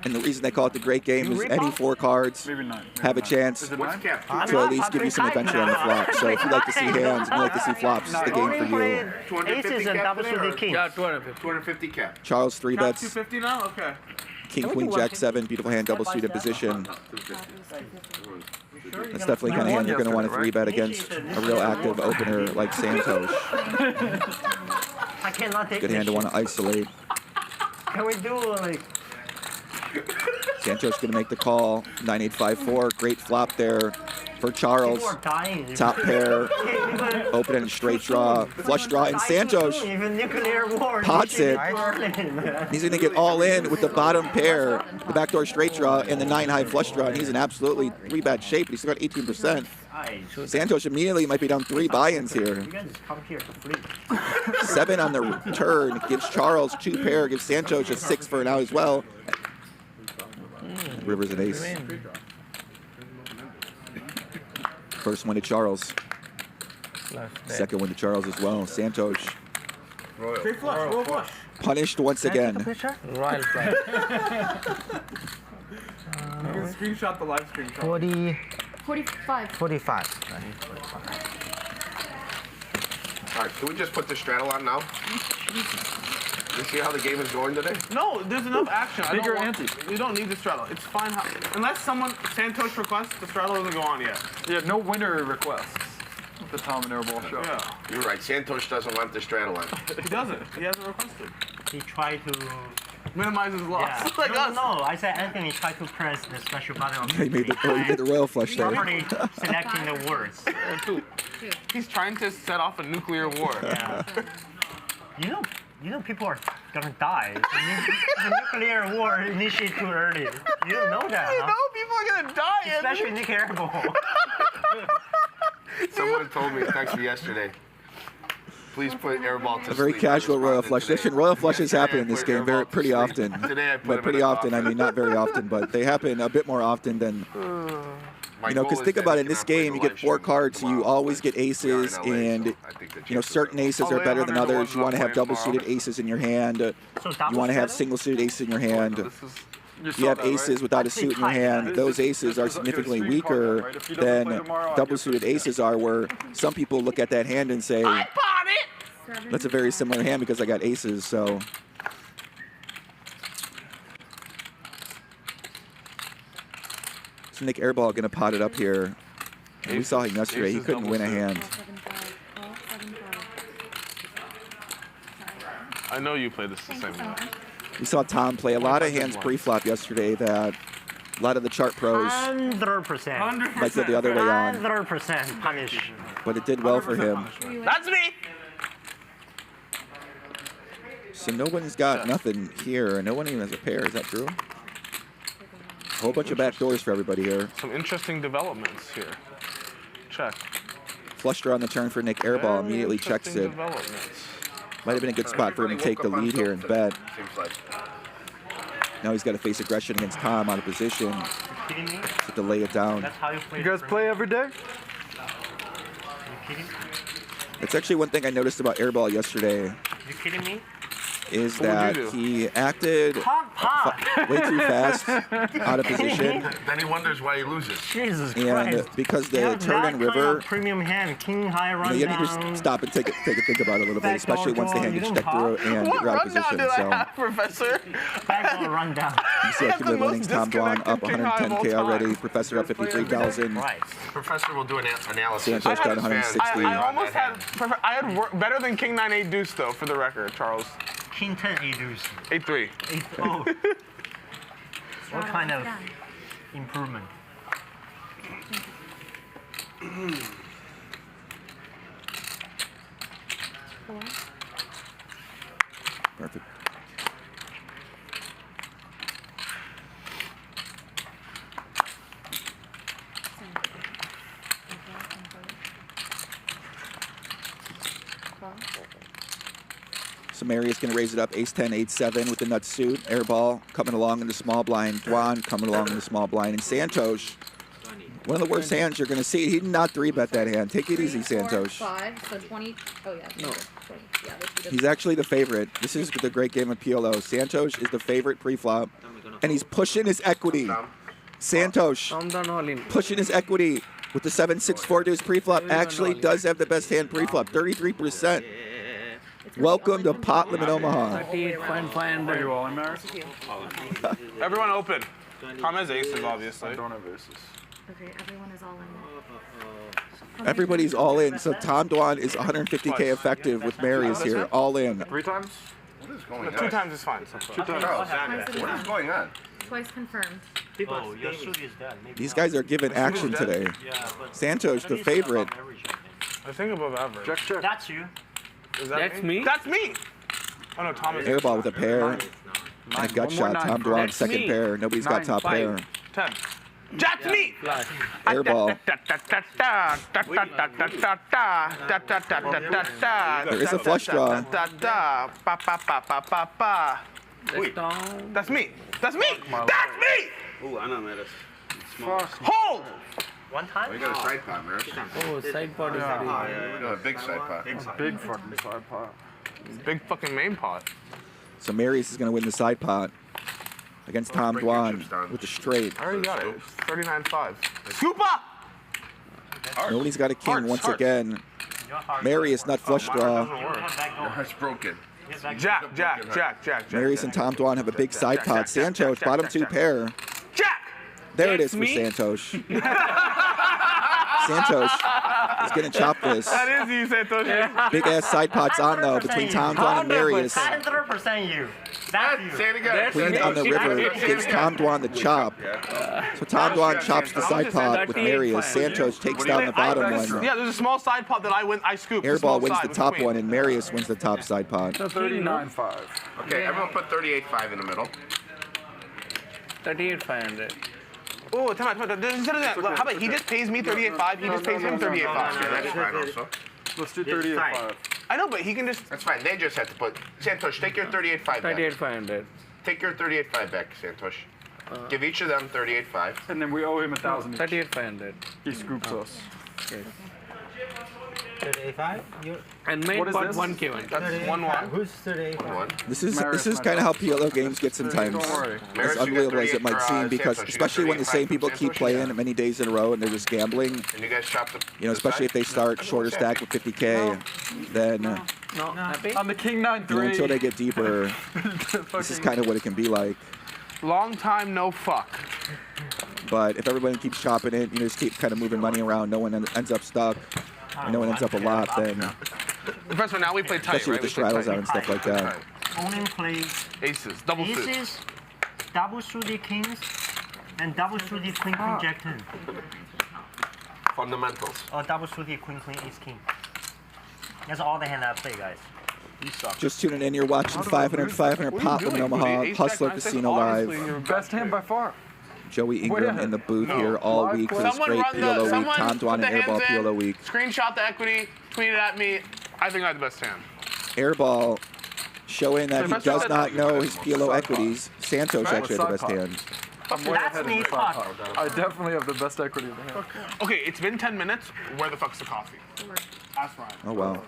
and the reason they call it the great game is any 4 cards have a chance to at least give you some adventure on the flop. So if you like to see hands and you like to see flops, it's the game for you. Aces and double suited kings. Yeah, 250. 250 cap. Charles 3 bets. 250 now? Okay. King, Queen, Jack 7, beautiful hand, double suited position. That's definitely kind of hand you're going to want to 3-bet against a real active opener like Santhosh. I cannot take Good hand to want to isolate. Can we do like... Santhosh going to make the call. 9854, great flop there for Charles. Top pair, open and straight draw, flush draw, and Santhosh pots it. He's going to get all in with the bottom pair, the backdoor straight draw, and the 9-high flush draw, and he's in absolutely 3-bad shape, but he's got 18%. Santhosh immediately might be down 3 buy-ins here. 7 on the return gives Charles 2 pair, gives Santhosh a 6 for an out as well. River's an ace. First one to Charles. Second one to Charles as well. Santhosh punished once again. Royal flush. You can screenshot the live stream. 45. 45. All right, can we just put the straddle on now? You see how the game is going today? No, there's enough action. Bigger ante. You don't need the straddle. It's fine. Unless someone, Santhosh requests, the straddle doesn't go on yet. Yeah, no winner requests. The Tom and Airball show. Yeah. You're right. Santhosh doesn't want the straddle on. He doesn't. He hasn't requested. He tried to... minimize his loss. Yeah. Like us. No, I said Anthony tried to press the special button on He made the royal flush there. properly selecting the words. He's trying to set off a nuclear war. Yeah. You know people are gonna die. The nuclear war initiated too early. You don't know that, I know people are gonna die. Especially Nik Airball. Someone told me, text me yesterday. Please put Airball to A very sleep. casual royal flush. Listen, royal flushes happen in this game pretty often. Today I put But him pretty in a often, I coffin. mean not very often, but they happen a bit more often than You know, because think about it, in this game, you get 4 cards, so you always get aces, and, you know, certain aces are better than others. You want to have double-suited aces in your hand. You want to have single-suited aces in your hand. You have aces without a suit in your hand. Those aces are significantly weaker than double-suited aces are, where some people look at that hand and say, that's a very similar hand because I got aces, so. So Nik Airball going to pot it up here. And we saw him yesterday. He couldn't win a hand. I know you play this the same way. We saw Tom play a lot of hands pre-flop yesterday that a lot of the chart pros 100%. might go the other way on. 100% punish. But it did well for him. That's me. So no one's got nothing here. No one even has a pair. Is that true? A whole bunch of back doors for everybody here. Some interesting developments here. Check. Flush draw on the turn for Nik Airball. Immediately checks it. Might have been a good spot for him to take the lead here and bet. Now he's got to face aggression against Tom out of position to lay it down. You guys play every day? That's actually one thing I noticed about Airball yesterday. You kidding me? Is that he acted way too fast out of position. Then he wonders why he loses. Jesus and Christ. Because the turn and river, Premium hand, king high run you need to stop and take a think about it a little bit, especially once the hand gets checked through and you're out of position. So, Professor? Backdoor rundown. you see Cumulative Winnings Tom Dwan up 110K already. Professor up 53,000. Professor will do an analysis. Santos got 160. I almost had, I had better than King 9-8 deuce though, for the record, Charles. King 10 8 deuce. 8-3. 8 oh. What kind of improvement? Perfect. So Marius going to raise it up, ace-10, ace-7 with the nut suit. Airball coming along in the small blind. Dwan coming along in the small blind. And Santhosh, one of the worst hands you're going to see. He did not 3-bet that hand. Take it easy, Santhosh. 5, so 20. Oh, yeah. No. 20. Yeah, He's actually the favorite. This is the great game of PLO. Santhosh is the favorite pre-flop, and he's pushing his equity. Santhosh pushing his equity with the 7-6-4 deuce pre-flop. Actually does have the best hand pre-flop, 33%. Welcome to Pot Limit Omaha. Are you all in, Marius? Everyone open. Tom has aces, obviously. I don't have aces. Okay, everyone is all in. Everybody's all in. So Tom Dwan is 150K effective with Marius here, all in. 3 times? What is going on? 2 times is fine. 2 times. What is going on? Twice confirmed. Oh, your suit is dead. These guys are giving action today. Santhosh, the favorite. I think above average. Check, check. That's you. Is that me? That's me! Oh no, Tom is Airball with a pair. And a gut shot. Tom Dwan, second pair. Nobody's got top pair. 10. That's me! Airball. There is a flush draw. Wait, that's me! That's me! That's me! Oh, I know, Marius. Hold! One time? Oh, you got a side pot, Marius. Oh, side pot is a big side pot. Big fucking side pot. Big fucking main pot. So Marius is going to win the side pot against Tom Dwan with the straight. I already got it. 39-5. Scoop up! Nobody's got a king once again. Marius nut flush draw. Your heart's broken. Jack. Marius and Tom Dwan have a big side pot. Santhosh, bottom 2 pair. There it is for Santhosh. Santhosh is going to chop this. That is you, Santhosh. Big ass side pots on though between Tom Dwan and Marius. 100% you. That's you. Say it again. Queen on the river gives Tom Dwan the chop. So Tom Dwan chops the side pot with Marius. Santhosh takes down the bottom one. Yeah, there's a small side pot that I scoop. Airball wins the top one and Marius wins the top side pot. 39-5. Okay, everyone put 38-5 in the middle. 38,500. Oh, time out. How about he just pays me 38.5? He just pays him 38.5. Yeah, that's fine also. Let's do 38.5. I know, but he can just. That's fine. They just have to put. Santhosh, take your 38.5 back. 38,500. Take your 38.5 back, Santhosh. Give each of them 38.5. And then we owe him 1,000. 38,500. He scoops us. Yes. 38.5? And made What is but this? 1K one. That's 1-1. Who's 38.5? This is kind of how PLO games get sometimes. As unbelievable as it might seem, because especially when the same people keep playing many days in a row and they're just gambling. And you guys chop the. You know, especially if they start shorter stack with 50K, then No, happy? On the King 9-3. you know, until they get deeper, this is kind of what it can be like. Long time no fuck. But if everybody keeps chopping it, you know, just keep kind of moving money around, no one ends up stuck, and no one ends up a lot, then Professor, now we play tight, especially right? with the straddles out and stuff like that. Only play Aces, double suit. aces, double suited kings, and double suited queen queen jack 10. Fundamentals. Or double suited queen queen ace king. That's all the hand I play, guys. You suck. Just tuning in, you're watching 500 pop from Omaha, Hustler Casino Live. Your best hand by far. Joey Ingram in the booth here all week for this great PLO week. Tom Dwan and Airball PLO week. Screenshot the equity, tweet it at me. I think I have the best hand. Airball showing that he does not know his PLO equities. Santhosh actually had the best hand. I'm way ahead of the side pot. I definitely have the best equity of the hand. Okay, it's been 10 minutes. Where the fuck's the coffee? Ask Ryan. Oh, wow.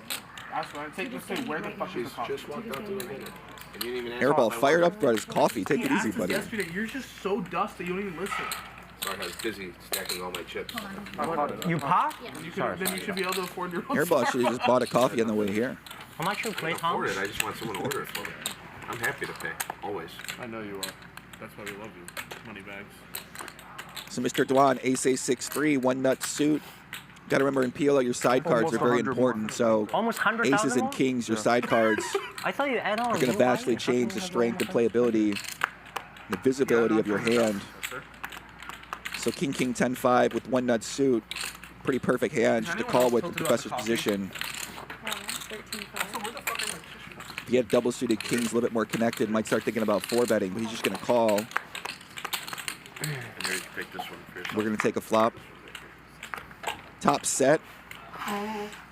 Ask Ryan. Just say, where the fuck is the coffee? Just walked out to the minute. And you didn't even Airball fired up about his coffee. Take it easy, buddy. Yesterday, you're just so dusty, you don't even listen. Sorry, I was busy stacking all my chips. You pop? Then you should be able to afford your own. Airball should have just bought a coffee on the way here. How much you play, I Tom? afford it. I just want someone to order it for me. I'm happy to pay, always. I know you are. That's why we love you. Money bags. So Mr. Dwan, ace 6-3, one nut suit. Got to remember in PLO, your side cards are very important. So Almost 100,000 aces and more? kings, your side cards I thought you add on. are going to vastly change the strength and playability, the visibility of your hand. So king, 10-5 with one nut suit, pretty perfect hand just to call with the professor's position. If you have double suited kings, a little bit more connected, might start thinking about 4-betting, but he's just going to call. And there you can pick this one for yourself. We're going to take a flop. Top set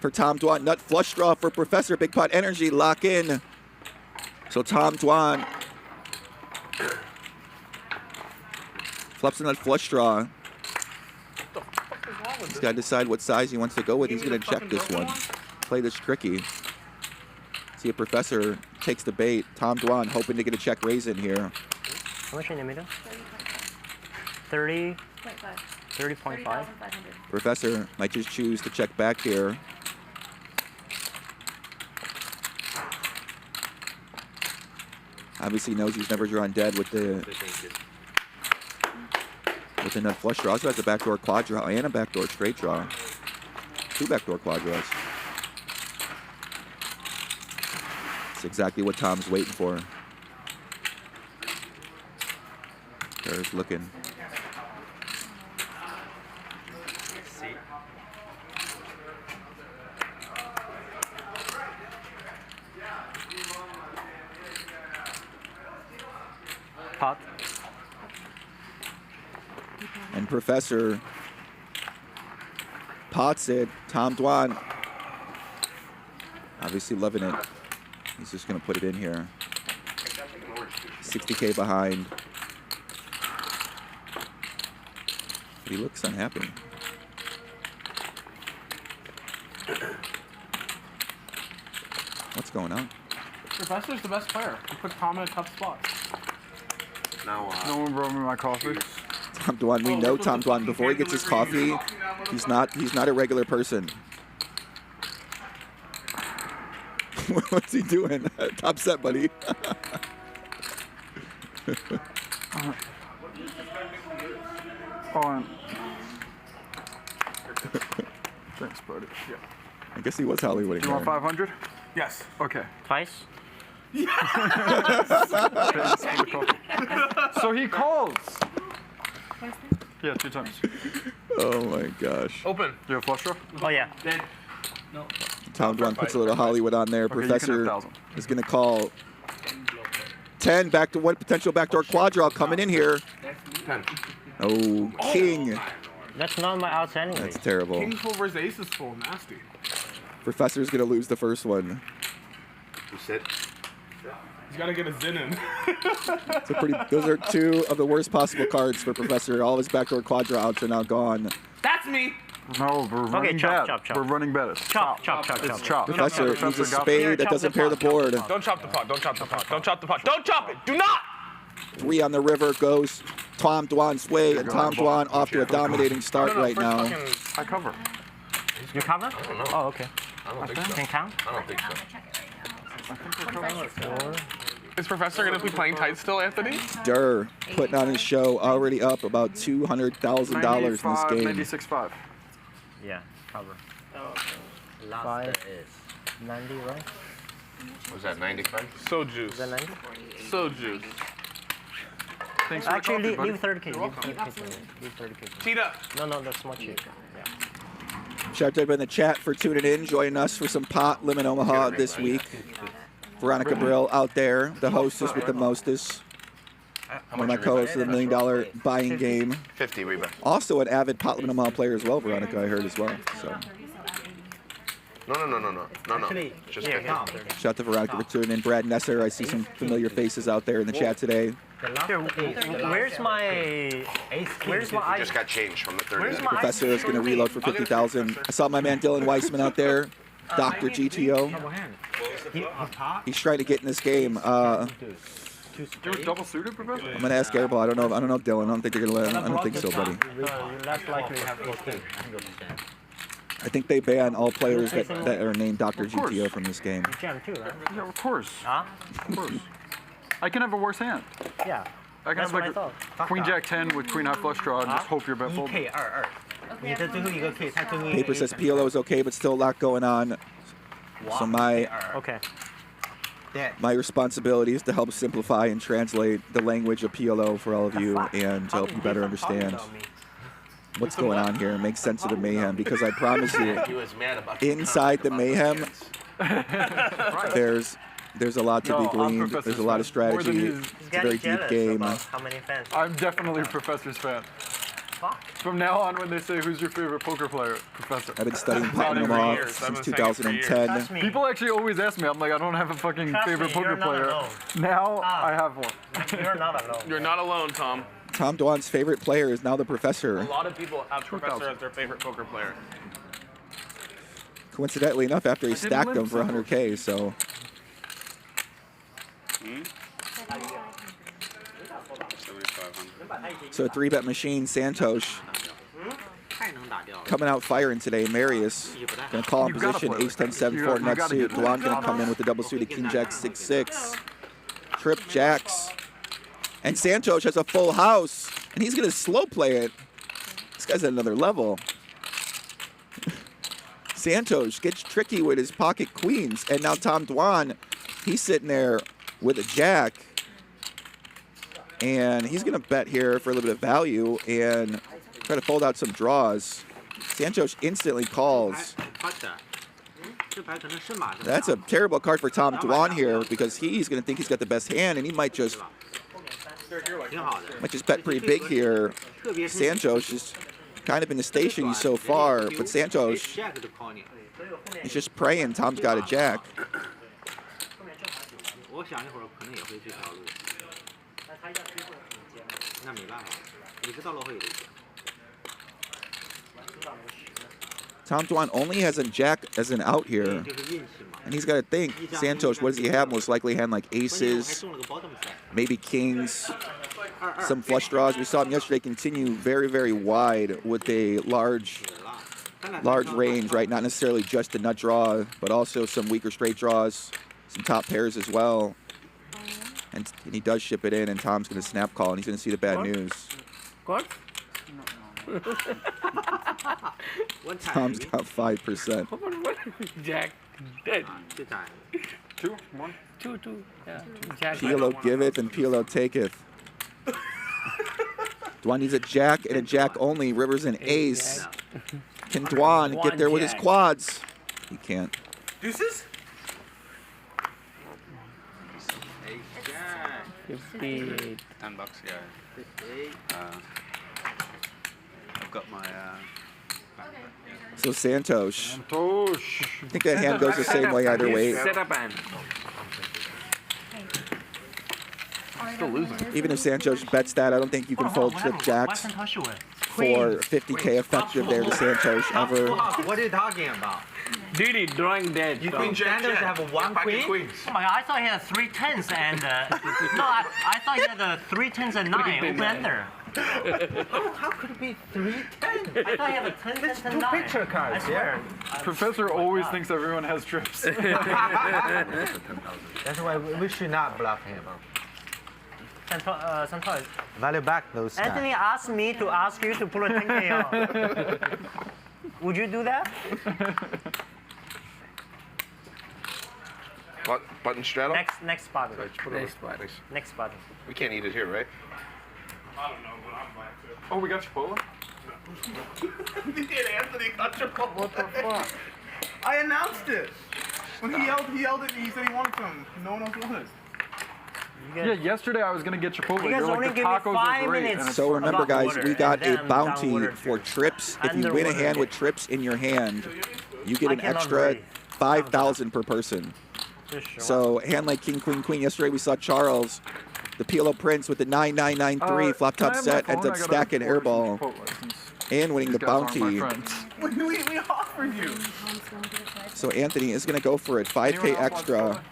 for Tom Dwan. Nut flush draw for Professor. Big pot energy. Lock in. So Tom Dwan flops a nut flush draw. He's got to decide what size he wants to go with. He's going to check this one. Play this tricky. See if Professor takes the bait. Tom Dwan hoping to get a check raise in here. How much in the middle? 30. 30.5. Professor might just choose to check back here. Obviously knows he's never drawn dead with the nut flush draw. Also has a backdoor quad draw and a backdoor straight draw. 2 backdoor quad draws. That's exactly what Tom's waiting for. There's looking. Pot. And Professor pots it. Tom Dwan obviously loving it. He's just going to put it in here. 60K behind. But he looks unhappy. What's going on? Professor's the best player. He put Tom in a tough spot. Now, No one brought me my coffee. Tom Dwan, we know Tom Dwan. Before he gets his coffee, he's not a regular person. What's he doing? Top set, buddy. On. Thanks, buddy. Yeah. I guess he was Hollywood. Do you want 500? Yes. Okay. Twice? So he calls. Yeah, 2 times. Oh my gosh. Open. You have flush draw? Oh, yeah. Dead. No. Tom Dwan puts a little Hollywood on there. Okay, Professor is going to call 10 back to one potential backdoor quad draw coming in here. 10. Oh, king. That's not my outs anyway. That's terrible. King's full versus ace is full. Nasty. Professor's going to lose the first one. You sit. He's got to get a Zen in. Those are two of the worst possible cards for Professor. All of his backdoor quadra outs are now gone. That's me. No, we're running bad. We're running bad. Chop. It's chop. Professor needs a spade that doesn't pair the board. Don't chop the pot. Don't chop the pot. Don't chop the pot. Don't chop it. Do not. 3 on the river goes Tom Dwan's way, and Tom Dwan off to a dominating start right now. I cover. You cover? Oh, okay. I don't think so. Can count? I don't think so. Is Professor going to be playing tight still, Anthony? Durr putting on his show, already up about $200,000 in this game. 96.5. Yeah, cover. 5 90, right? Was that 95? So juice. Is that 90? So juice. Thanks for Actually, the coffee, leave 30K. Leave 30K. Teed up. No, that's much cheaper. Yeah. Shout out to everybody in the chat for tuning in, joining us for some pot Limit Omaha this week. Veronica Brill out there, the hostess with the mostest. One of my co-hosts of the $1 Million Buying Game. 50 rebound. Also an avid pot Limit Omaha player as well, Veronica, I heard as well. So. No. Just yeah, shout out to Veronica for tuning in. Brad Nesser, I see some familiar faces out there in the chat today. Where's my ace? Where's my just got changed from the 30. Professor is going to reload for 50,000. I saw my man Dylan Weissman out there, Dr. GTO. He's trying to get in this game. You're double suited, Professor? I'm going to ask Airball. I don't know, Dylan. I don't think they're going to let him. I don't think so, buddy. Less likely have ace king. I think they ban all players that are named Dr. GTO from this game. Jam too, right? Yeah, of course. Huh? Of course. I can have a worse hand. Yeah. I can have like a Queen Jack 10 with Queen High flush draw and just hope your bet folds. Paper says PLO is okay, but still a lot going on. So my responsibility is to help simplify and translate the language of PLO for all of you and to help you better understand what's going on here and make sense of the mayhem, because I promise you, inside the mayhem, there's a lot to be gleaned. There's a lot of strategy. It's a very deep game. I'm definitely a Professor's fan. From now on, when they say who's your favorite poker player, Professor. I've been studying platinum off since 2010. People actually always ask me. I'm like, I don't have a fucking favorite poker player. Now I have one. You're not alone. You're not alone, Tom. Tom Dwan's favorite player is now the Professor. A lot of people have Professor as their favorite poker player. Coincidentally enough, after he stacked them for 100K, so. So a 3-bet machine, Santhosh, coming out firing today. Marius going to call in position, ace 10 7 4 nut suit. Dwan going to come in with the double suited king jack 6 6. Trip jacks. And Santhosh has a full house, and he's going to slow play it. This guy's at another level. Santhosh gets tricky with his pocket queens, and now Tom Dwan, he's sitting there with a jack, and he's going to bet here for a little bit of value and try to fold out some draws. Santhosh instantly calls. That's a terrible card for Tom Dwan here, because he's going to think he's got the best hand, and he might just bet pretty big here. Santhosh is kind of in the station so far, but Santhosh, he's just praying Tom's got a jack. Tom Dwan only has a jack as an out here, and he's got to think, Santhosh, what does he have? Most likely hand like aces, maybe kings, some flush draws. We saw him yesterday continue very, very wide with a large range, right? Not necessarily just a nut draw, but also some weaker straight draws, some top pairs as well. And he does ship it in, and Tom's going to snap call, and he's going to see the bad news. Tom's got 5%. Jack dead. 2, 1. 2. Yeah. PLO giveth and PLO taketh. Dwan needs a jack and a jack only. River's an ace. Can Dwan get there with his quads? He can't. Deuces? 58. $10, yeah. I've got my. So Santhosh. I think that hand goes the same way either way. Still losing. Even if Santhosh bets that, I don't think you can fold trip jacks for 50K effective there to Santhosh ever. What are you talking about? Didi, drawing dead. You think Santhosh have a one queen? Queens. Oh my God, I thought he had 3 10s and no, I thought he had 3 10s and 9 open ender. How could it be 3 10s? I thought he had a 10 10 and 9. Picture cards. I swear. Professor always thinks everyone has trips. That's why we should not bluff him. Santhosh. Value back those guys. Anthony asked me to ask you to pull a 10K out. Would you do that? What, button straddle? Next button. Next button. We can't eat it here, right? I don't know, but I'm black too. Oh, we got Chipotle? We did. Anthony got Chipotle. What the fuck? I announced it. When he yelled at me, he said he wanted some. No one else wanted. Yeah, yesterday I was gonna get Chipotle. You guys They're only like, the give me tacos 5 are great. minutes. And it's So remember, guys, we got a Then bounty downwater for too. trips. If you win a hand with trips in your hand, you get I an cannot extra breathe. 5,000 per person. So hand like king, queen, queen. Yesterday we saw Charles, the PLO Prince with the 9-9-9-3 flop can I top have my set, phone? ends up I gotta stacking order some airball Chipotle since and winning the these guys aren't my bounty. friends. We offered you. So Anthony is going to go for it, 5K extra.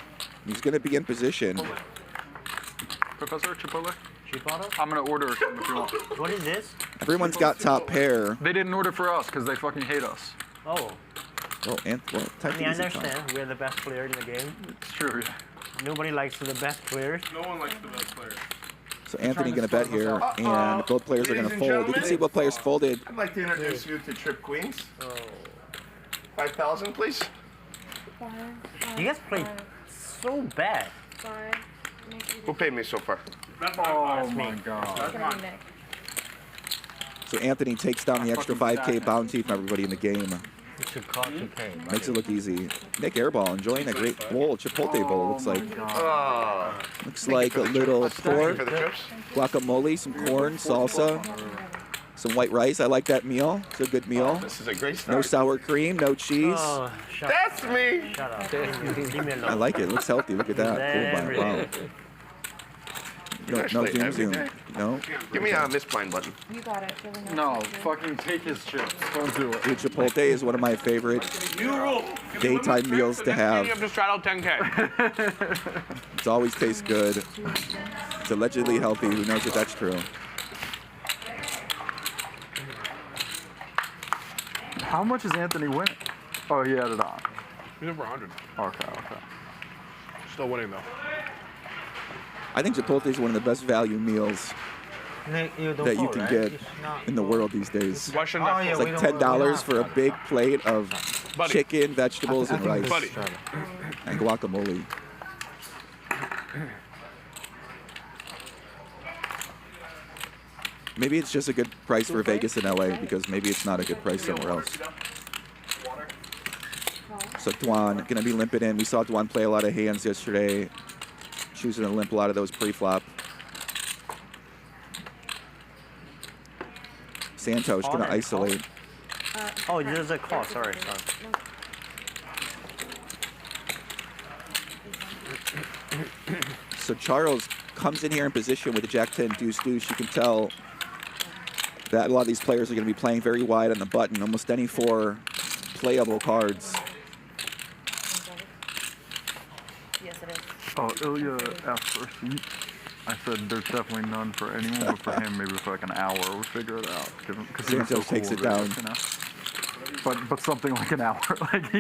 He's going to be in position. Professor Chipotle? Chipotle? I'm gonna order some if you want. What is this? Everyone's got top pair. They didn't order for us because they fucking hate us. Oh. Well, I type mean, I easy time. understand. We're the best player in the game. It's true. Nobody likes the best players. No one likes the best players. So Anthony going to bet here, and both players are going to Ladies and fold. You can see both players folded. I'd like to introduce you to Trip Queens. 5,000, please. You guys play so bad. Who paid me so far? Oh my god. So Anthony takes down the extra 5K bounty from everybody in the game. It should cost 2K. Makes it look easy. Nik Airball enjoying a great bowl, Chipotle bowl. Looks like a little pork, guacamole, some corn, salsa, some white rice. I like that meal. It's a good meal. This is a great start. No sour cream, no cheese. Oh, That's me. Shut up. Leave me alone. I like it. It looks healthy. Look at that. Oh, wow. No zoom zoom. No. Give me this blind button. You got it. No, fucking take his chips. Don't do it. Dude, Chipotle is one of my favorite daytime meals to have. You have to straddle 10K. It always tastes good. It's allegedly healthy. Who knows if that's true? How much is Anthony winning? Oh, he had it on. He's over 100. Okay. Still winning though. I think Chipotle is one of the best value meals that you can get in the world these days. Why shouldn't I It's fold? like $10 for a big plate of chicken, vegetables, and rice, and guacamole. Maybe it's just a good price for Vegas and LA because maybe it's not a good price somewhere else. So Dwan gonna be limping in. We saw Dwan play a lot of hands yesterday, choosing to limp a lot of those pre-flop. Santhosh gonna isolate. Oh, there's a call. Sorry. So Charles comes in here in position with the Jack-10 deuce-deuce. You can tell that a lot of these players are going to be playing very wide on the button. Almost any 4 playable cards. Yes, it is. Oh, Ilya asked for a seat. I said there's definitely none for anyone, but for him, maybe for like an hour, we'll figure it out. Because Santhosh takes it down. You know? But something like an hour. Like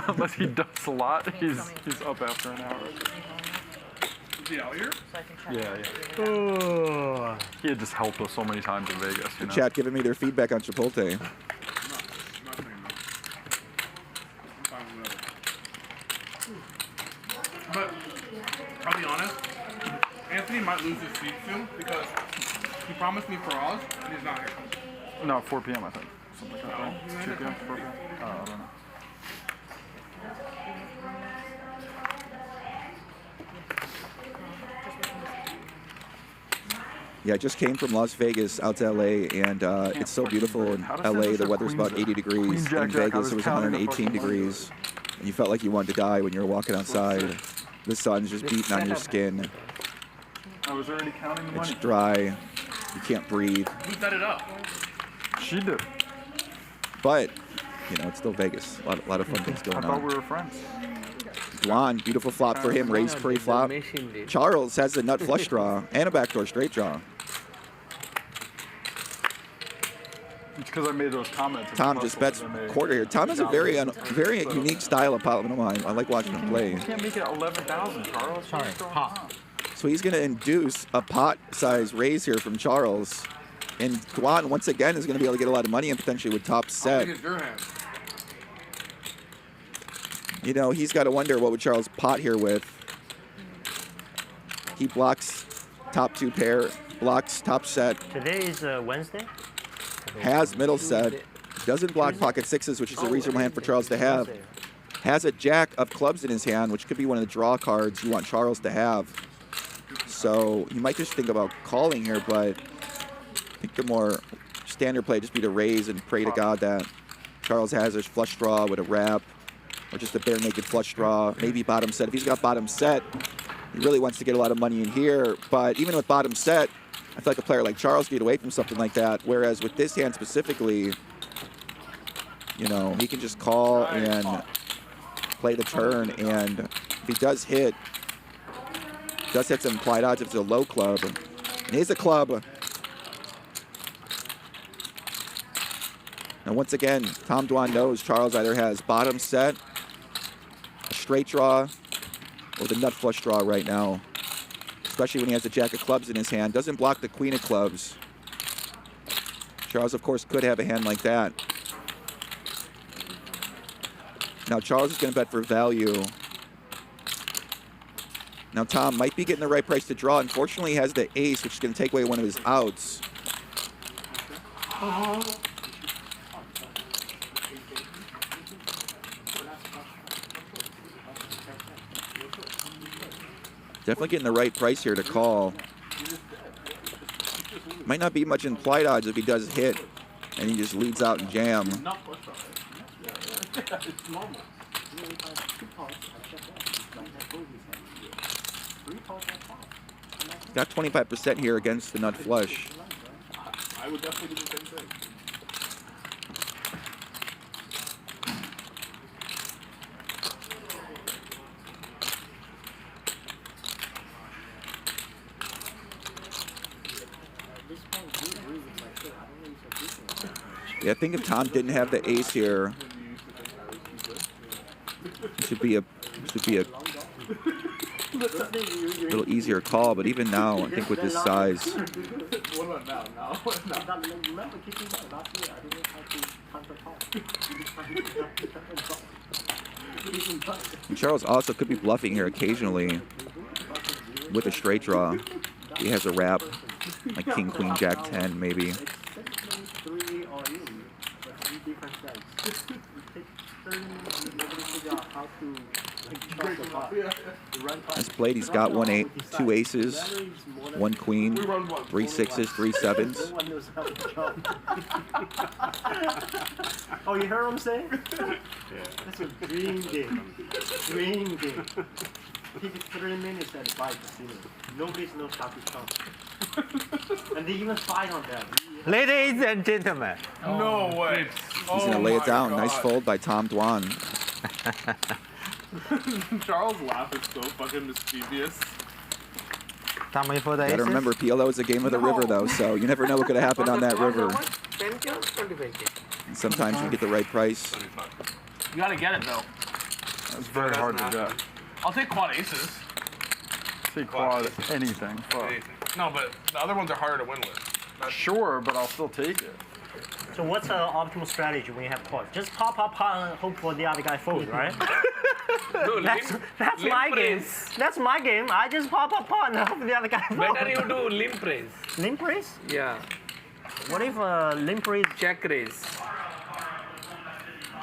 unless he does a lot, he's up after an hour. Is he out here? Yeah. He had just helped us so many times in Vegas. The chat giving me their feedback on Chipotle. But I'll be honest, Anthony might lose his seat soon because he promised me for Oz and he's not here. No, 4 p.m. I think. Something like that. Right? 2 p.m. 4 p.m. I don't know. Yeah, I just came from Las Vegas out to LA, and it's so beautiful in LA. The weather's about 80 degrees. In Vegas, it was 118 degrees. And you felt like you wanted to die when you were walking outside. The sun's just beating on your skin. I was already counting the money. It's dry. You can't breathe. Who set it up? She did. But, you know, it's still Vegas. A lot of fun things going on. I thought we were friends. Dwan, beautiful flop for him. Raise pre-flop. Charles has the nut flush draw and a backdoor straight draw. It's because I made those comments. Tom just bets quarter here. Tom has a very unique style of pot. I like watching him play. You can't make it 11,000, Charles. Sorry, pot. So he's going to induce a pot size raise here from Charles. And Dwan, once again, is going to be able to get a lot of money and potentially with top set. You know, he's got to wonder what would Charles pot here with. He blocks top two pair, blocks top set. Today is Wednesday? Has middle set. Doesn't block pocket sixes, which is a reasonable hand for Charles to have. Has a jack of clubs in his hand, which could be one of the draw cards you want Charles to have. So you might just think about calling here, but I think the more standard play just be to raise and pray to God that Charles has a flush draw with a wrap or just a bare naked flush draw, maybe bottom set. If he's got bottom set, he really wants to get a lot of money in here. But even with bottom set, I feel like a player like Charles get away from something like that. Whereas with this hand specifically, you know, he can just call and play the turn. And if he does hit some implied odds if it's a low club. And here's a club. Now once again, Tom Dwan knows Charles either has bottom set, a straight draw, or the nut flush draw right now. Especially when he has a jack of clubs in his hand. Doesn't block the queen of clubs. Charles, of course, could have a hand like that. Now Charles is going to bet for value. Now Tom might be getting the right price to draw. Unfortunately, he has the ace, which is going to take away one of his outs. Definitely getting the right price here to call. Might not be much implied odds if he does hit and he just leads out and jam. Got 25% here against the nut flush. I would definitely do the same thing. Yeah, I think if Tom didn't have the ace here, it should be a little easier call. But even now, I think with this size, What about now? and Charles also could be bluffing here occasionally with a straight draw. He has a wrap, like king, queen, jack, 10 maybe. This played, he's got 2 aces, 1 queen, 3 sixes, 3 sevens. Oh, you heard what I'm saying? That's a dream game. Dream game. Take it 3 minutes and buy casino. Nobody knows how to count. And they even fight on that. Ladies and gentlemen. No way. He's going to lay it down. Nice fold by Tom Dwan. Charles' laugh is so fucking mischievous. Tommy for the Gotta remember, PLO is a game of the river, though, so you never know what could happen on that river. And sometimes you get the right price. You gotta get it, though. It's very hard to get. I'll take quad aces. Say quad anything. Fuck. No, but the other ones are harder to win with. Sure, but I'll still take it. So what's the optimal strategy when you have cards? Just pop, and hope for the other guy folds, right? No, that's my game. That's my game. I just pop, and hope the other guy folds. Better you do limp raise. Limp raise? Yeah. What if limp raise? Check raise.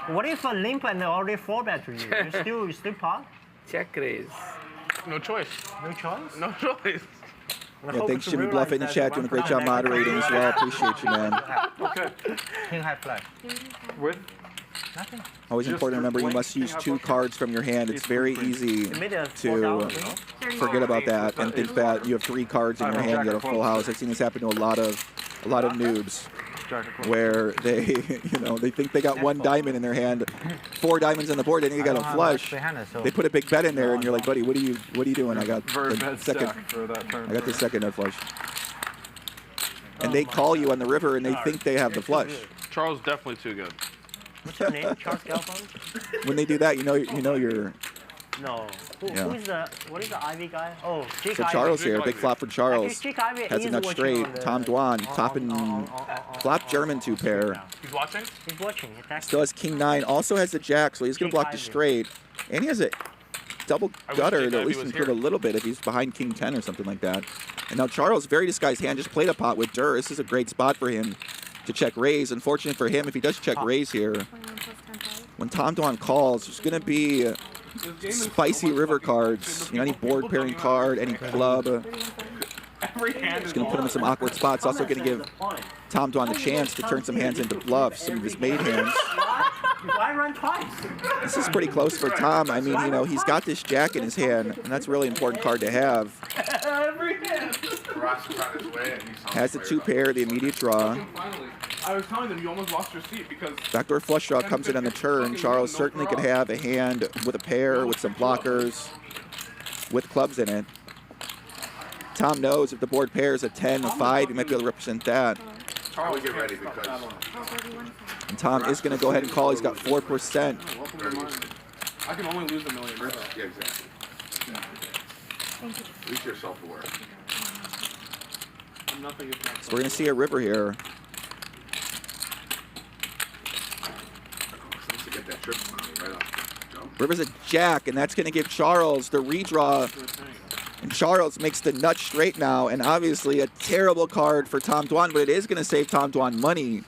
What if a limp and they already fall back to you? You still pop? Check raise. No choice. No choice? No choice. Yeah, thanks Jimmy Bluff in the chat, doing a great job moderating as well. Appreciate you, man. Okay. King high flag. With? Always important to remember you must use 2 cards from your hand. It's very easy to forget about that and think that you have 3 cards in your hand, you got a full house. I've seen this happen to a lot of noobs where they, they think they got 1 diamond in their hand, 4 diamonds on the board, and they got a flush. They put a big bet in there, and you're like, buddy, what are you doing? I got the second nut flush. And they call you on the river, and they think they have the flush. Charles definitely too good. What's your name? Charles Galfond? When they do that, you know you're. No. Yeah. What is the Ivy guy? Oh, Jake So Ivy. Charles here, big flop for Charles. Has a nut straight. Tom Dwan, top and flop German 2 pair. He's watching? He's watching. Still has King 9. Also has the Jack, so he's going to block the straight. And he has a double gutter to at least include a little bit if he's behind King 10 or something like that. And now Charles, very disguised hand, just played a pot with Dur. This is a great spot for him to check raise. Unfortunate for him, if he does check raise here, when Tom Dwan calls, there's going to be spicy river cards. Any board pairing card, any club. It's going to put him in some awkward spots. Also going to give Tom Dwan the chance to turn some hands into bluffs, some of his made hands. Why run twice? This is pretty close for Tom. I mean, he's got this Jack in his hand, and that's a really important card to have. Has the 2 pair, the immediate draw. I was telling them you almost lost your seat because Backdoor flush draw comes in on the turn. Charles certainly could have a hand with a pair, with some blockers, with clubs in it. Tom knows if the board pairs a 10, a 5, he might be able to represent that. Charles, get ready because. And Tom is going to go ahead and call. He's got 4%. I can only lose $1 million. Yeah, exactly. At least you're self-aware. So we're going to see a river here. River's a Jack, and that's going to give Charles the redraw. And Charles makes the nut straight now, and obviously a terrible card for Tom Dwan, but it is going to save Tom Dwan money.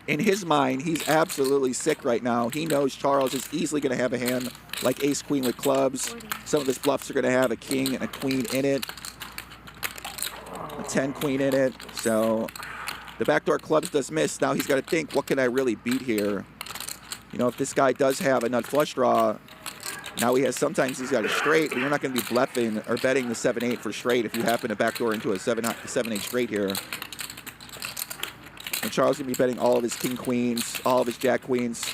In his mind, he's absolutely sick right now. He knows Charles is easily going to have a hand like ace-queen with clubs. Some of his bluffs are going to have a king and a queen in it. A 10-queen in it. So the backdoor clubs does miss. Now he's got to think, what can I really beat here? If this guy does have a nut flush draw, now sometimes he's got a straight, but you're not going to be bluffing or betting the 7-8 for straight if you happen to backdoor into a 7-8 straight here. And Charles going to be betting all of his king queens, all of his jack queens.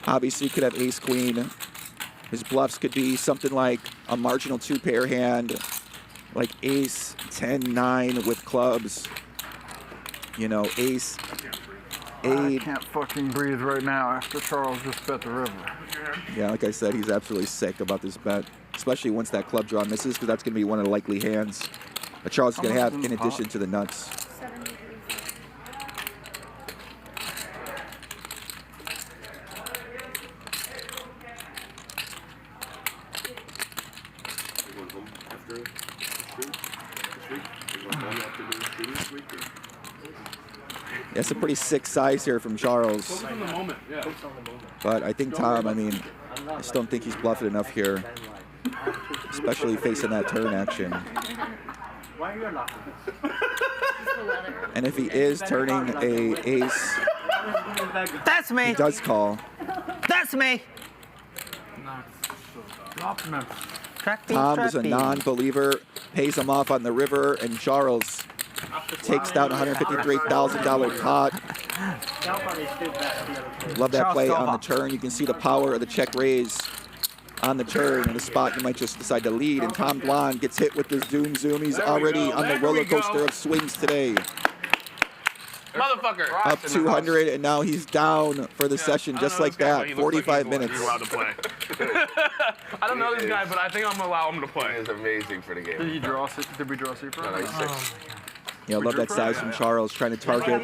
Obviously, he could have ace queen. His bluffs could be something like a marginal 2-pair hand, like ace 10-9 with clubs. Ace 8. I can't fucking breathe right now after Charles just bet the river. Yeah, like I said, he's absolutely sick about this bet, especially once that club draw misses, because that's going to be one of the likely hands that Charles is going to have in addition to the nuts. That's a pretty sick size here from Charles. But I think Tom, I just don't think he's bluffed enough here, especially facing that turn action. And if he is turning a ace, that's me. He does call. That's me. Tom was a non-believer, pays him off on the river, and Charles takes down $153,000 pot. Love that play on the turn. You can see the power of the check raise on the turn. In the spot you might just decide to lead. And Tom Dwan gets hit with this zoom zoom. He's already on the roller coaster of swings today. Motherfucker. Up 200, and now he's down for the session just like that. 45 minutes. You're allowed to play. I don't know this guy, but I think I'm going to allow him to play. It's amazing for the game. Did we draw super? Yeah, I love that size from Charles, trying to target.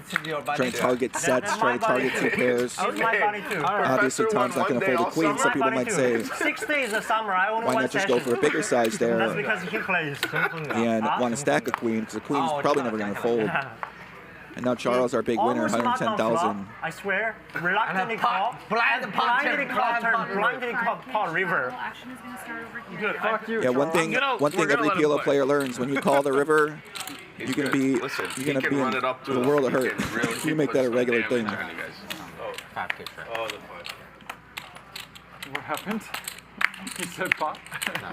Trying to target sets, trying to target 2 pairs. Obviously, Tom's not going to fold a queen. Some people might say, 60 is a samurai. why not just go for a bigger size there? That's because he plays. And want to stack a queen, because a queen's probably never going to fold. And now Charles, our big winner, 110,000. I swear. Reluctantly call. Blindly call river. Action is gonna start over here. Fuck you. Yeah, one thing every PLO player learns: when you call the river, you're gonna be in the world of hurt. You make that a regular thing. What happened? He said pot? No.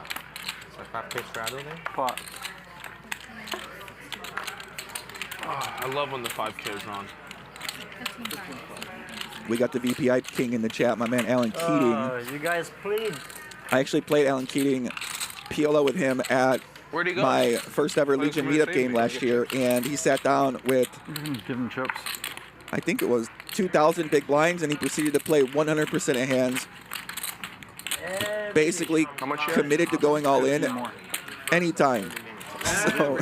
So 5K straddle there? Pot. I love when the 5K is on. We got the VPI king in the chat, my man Alan Keating. You guys played. I actually played Alan Keating PLO with him at Where'd he go? my first ever Legion meetup game last year, and he sat down with, Give him chips. I think it was 2,000 big blinds, and he proceeded to play 100% of hands. Basically committed to going all in anytime. So,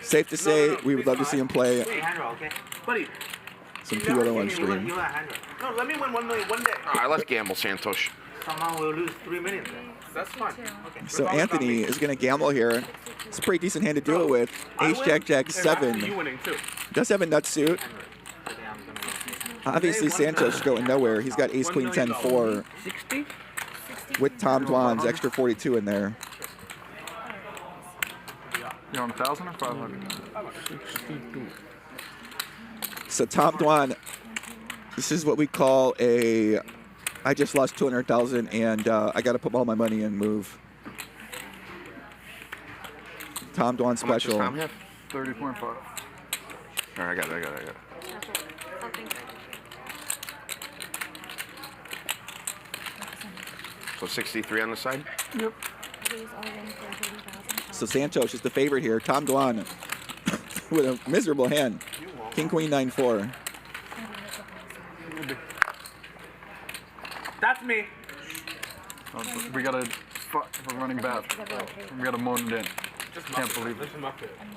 safe to say, we would love to see him play some PLO on stream. No, let me win 1 million one day. All right, let's gamble, Santhosh. Somehow we'll lose 3 minutes. That's fine. Okay. So Anthony is going to gamble here. It's a pretty decent hand to do it with. Ace, Jack, Jack, 7. You winning too. Does have a nut suit. Obviously, Santhosh going nowhere. He's got Ace, Queen, 10, 4 with Tom Dwan's extra 42 in there. You want 1,000 or 500? 62. So Tom Dwan, this is what we call a, I just lost 200,000 and I got to put all my money in move. Tom Dwan special. How much does Tom have? 30.5. All right, I got it. So 63 on the side? Yep. So Santhosh is the favorite here. Tom Dwan with a miserable hand. King, Queen, 9, 4. That's me. Oh, we gotta, we're running bad. We gotta moan it in. Can't believe it.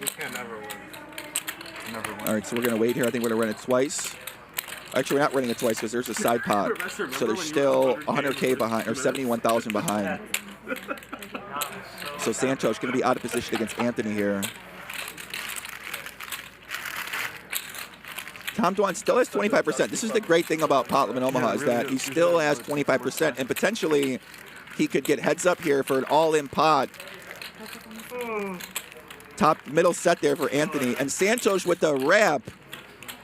You can never win. Never win. All right, so we're going to wait here. I think we're going to run it twice. Actually, we're not running it twice because there's a side pot. So there's still 100K behind, or 71,000 behind. So Santhosh going to be out of position against Anthony here. Tom Dwan still has 25%. This is the great thing about Potlam Omaha is that he still has 25%, and potentially he could get heads up here for an all-in pot. Top middle set there for Anthony, and Santhosh with the wrap.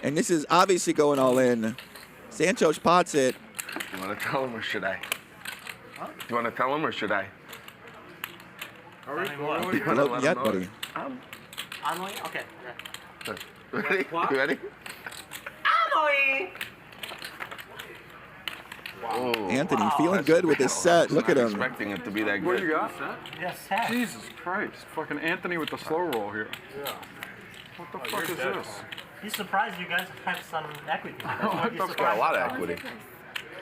And this is obviously going all in. Santhosh pots it. You want to tell him or should I? You want to tell him or should I? Hello, yet, buddy. Okay. Ready? You ready? Whoa. Anthony feeling good with his set. Look at him. Expecting it to be that good. What do you got? Yes, Jesus Christ. Fucking Anthony with the slow roll here. Yeah. What the fuck is this? He's surprised you guys have some equity. He's got a lot of equity.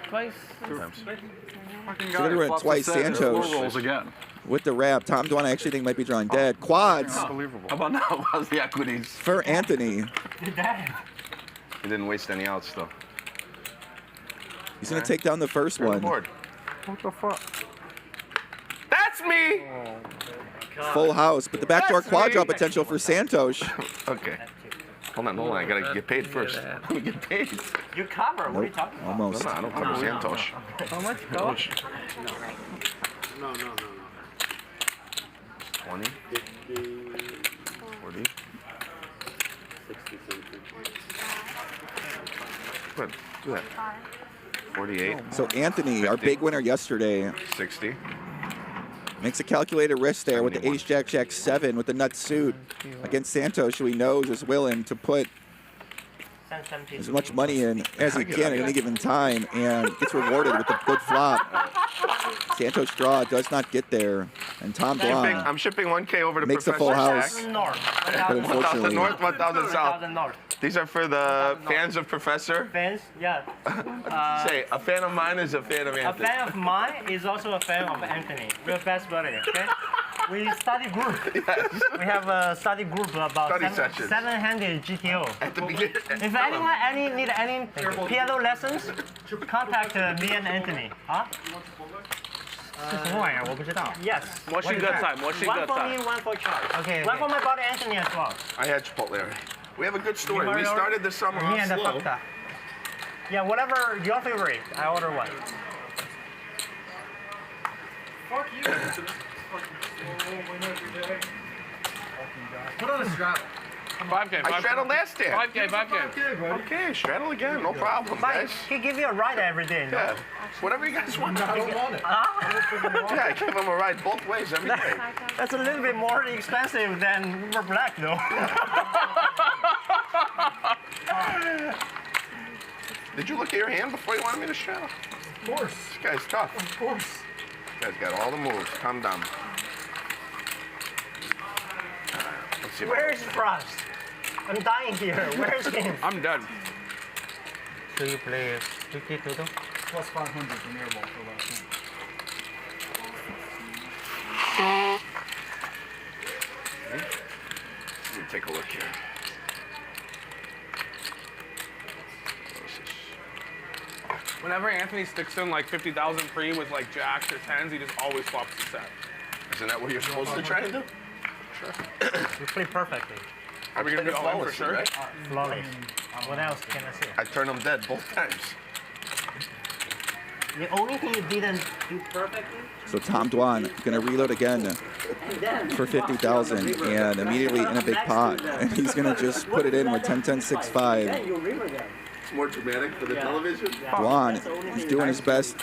Twice. Fucking So they're running twice. Santhosh Santhosh with the wrap. Tom Dwan I actually think might be drawing dead. Quads Unbelievable. How about now? How's the equities? for Anthony. He didn't waste any outs though. He's going to take down the first one. What the fuck? That's me! Full house, but the backdoor quad draw potential for Santhosh. Okay. Hold on. I gotta get paid first. Let me get paid. You cover. What are you talking about? Almost. No, I don't cover Santhosh. How much? No. 20? 40? 60 something. Good. Do that. 48. So Anthony, our big winner yesterday, 60. makes a calculated risk there with the Ace Jack Jack 7 with the nut suit against Santhosh, who he knows is willing to put as much money in as he can at any given time, and gets rewarded with a good flop. Santhosh draw does not get there, and Tom Dwan I'm shipping 1K over to makes a Professor full house. Jack. But 1,000 unfortunately, north, 1,000 south. These are for the fans of Professor. Fans, yeah. Say, a fan of mine is a fan of A Anthony. fan of mine is also a fan of Anthony. We're best buddies, okay? We study group. Yes. We have a study group about Study sessions. 700 GTO. At the beginning. If anyone need any PLO lessons, contact me and Anthony. Huh? Yes. What's your gut time? What's your One gut for time? me, one for Charles. Okay. One for my brother Anthony as well. I had Chipotle already. We have a good story. We started the summer Me off and the slow. Fakta. Yeah, whatever your favorite. I order one. Fuck you. Put on a straddle. 5K. I straddled last day. 5K. Okay, straddle again. No problem, guys. He give you a ride every day. No? Yeah. Whatever you guys want. I don't want it. Yeah, I give him a ride both ways every day. That's a little bit more expensive than River Black, though. Did you look at your hand before you wanted me to straddle? Of course. This guy's tough. Of course. This guy's got all the moves. Calm down. Let's see if I- Where's Frost? I'm dying here. Where's him? I'm dead. So you play 50 to them? Plus 500 from Airball for last night. Let me take a look here. Whenever Anthony sticks in like 50,000 pre with like jacks or tens, he just always swaps the set. Isn't that what you're supposed to try and do? Sure. You play perfectly. Are we gonna be all in for sure? Right? Flawless. What else can I say? I turned him dead both times. The only thing you didn't do perfectly. So Tom Dwan gonna reload again for 50,000 and immediately in a big pot, and he's gonna just put it in with 10-10-6-5. It's more dramatic for the television. Dwan, he's doing his best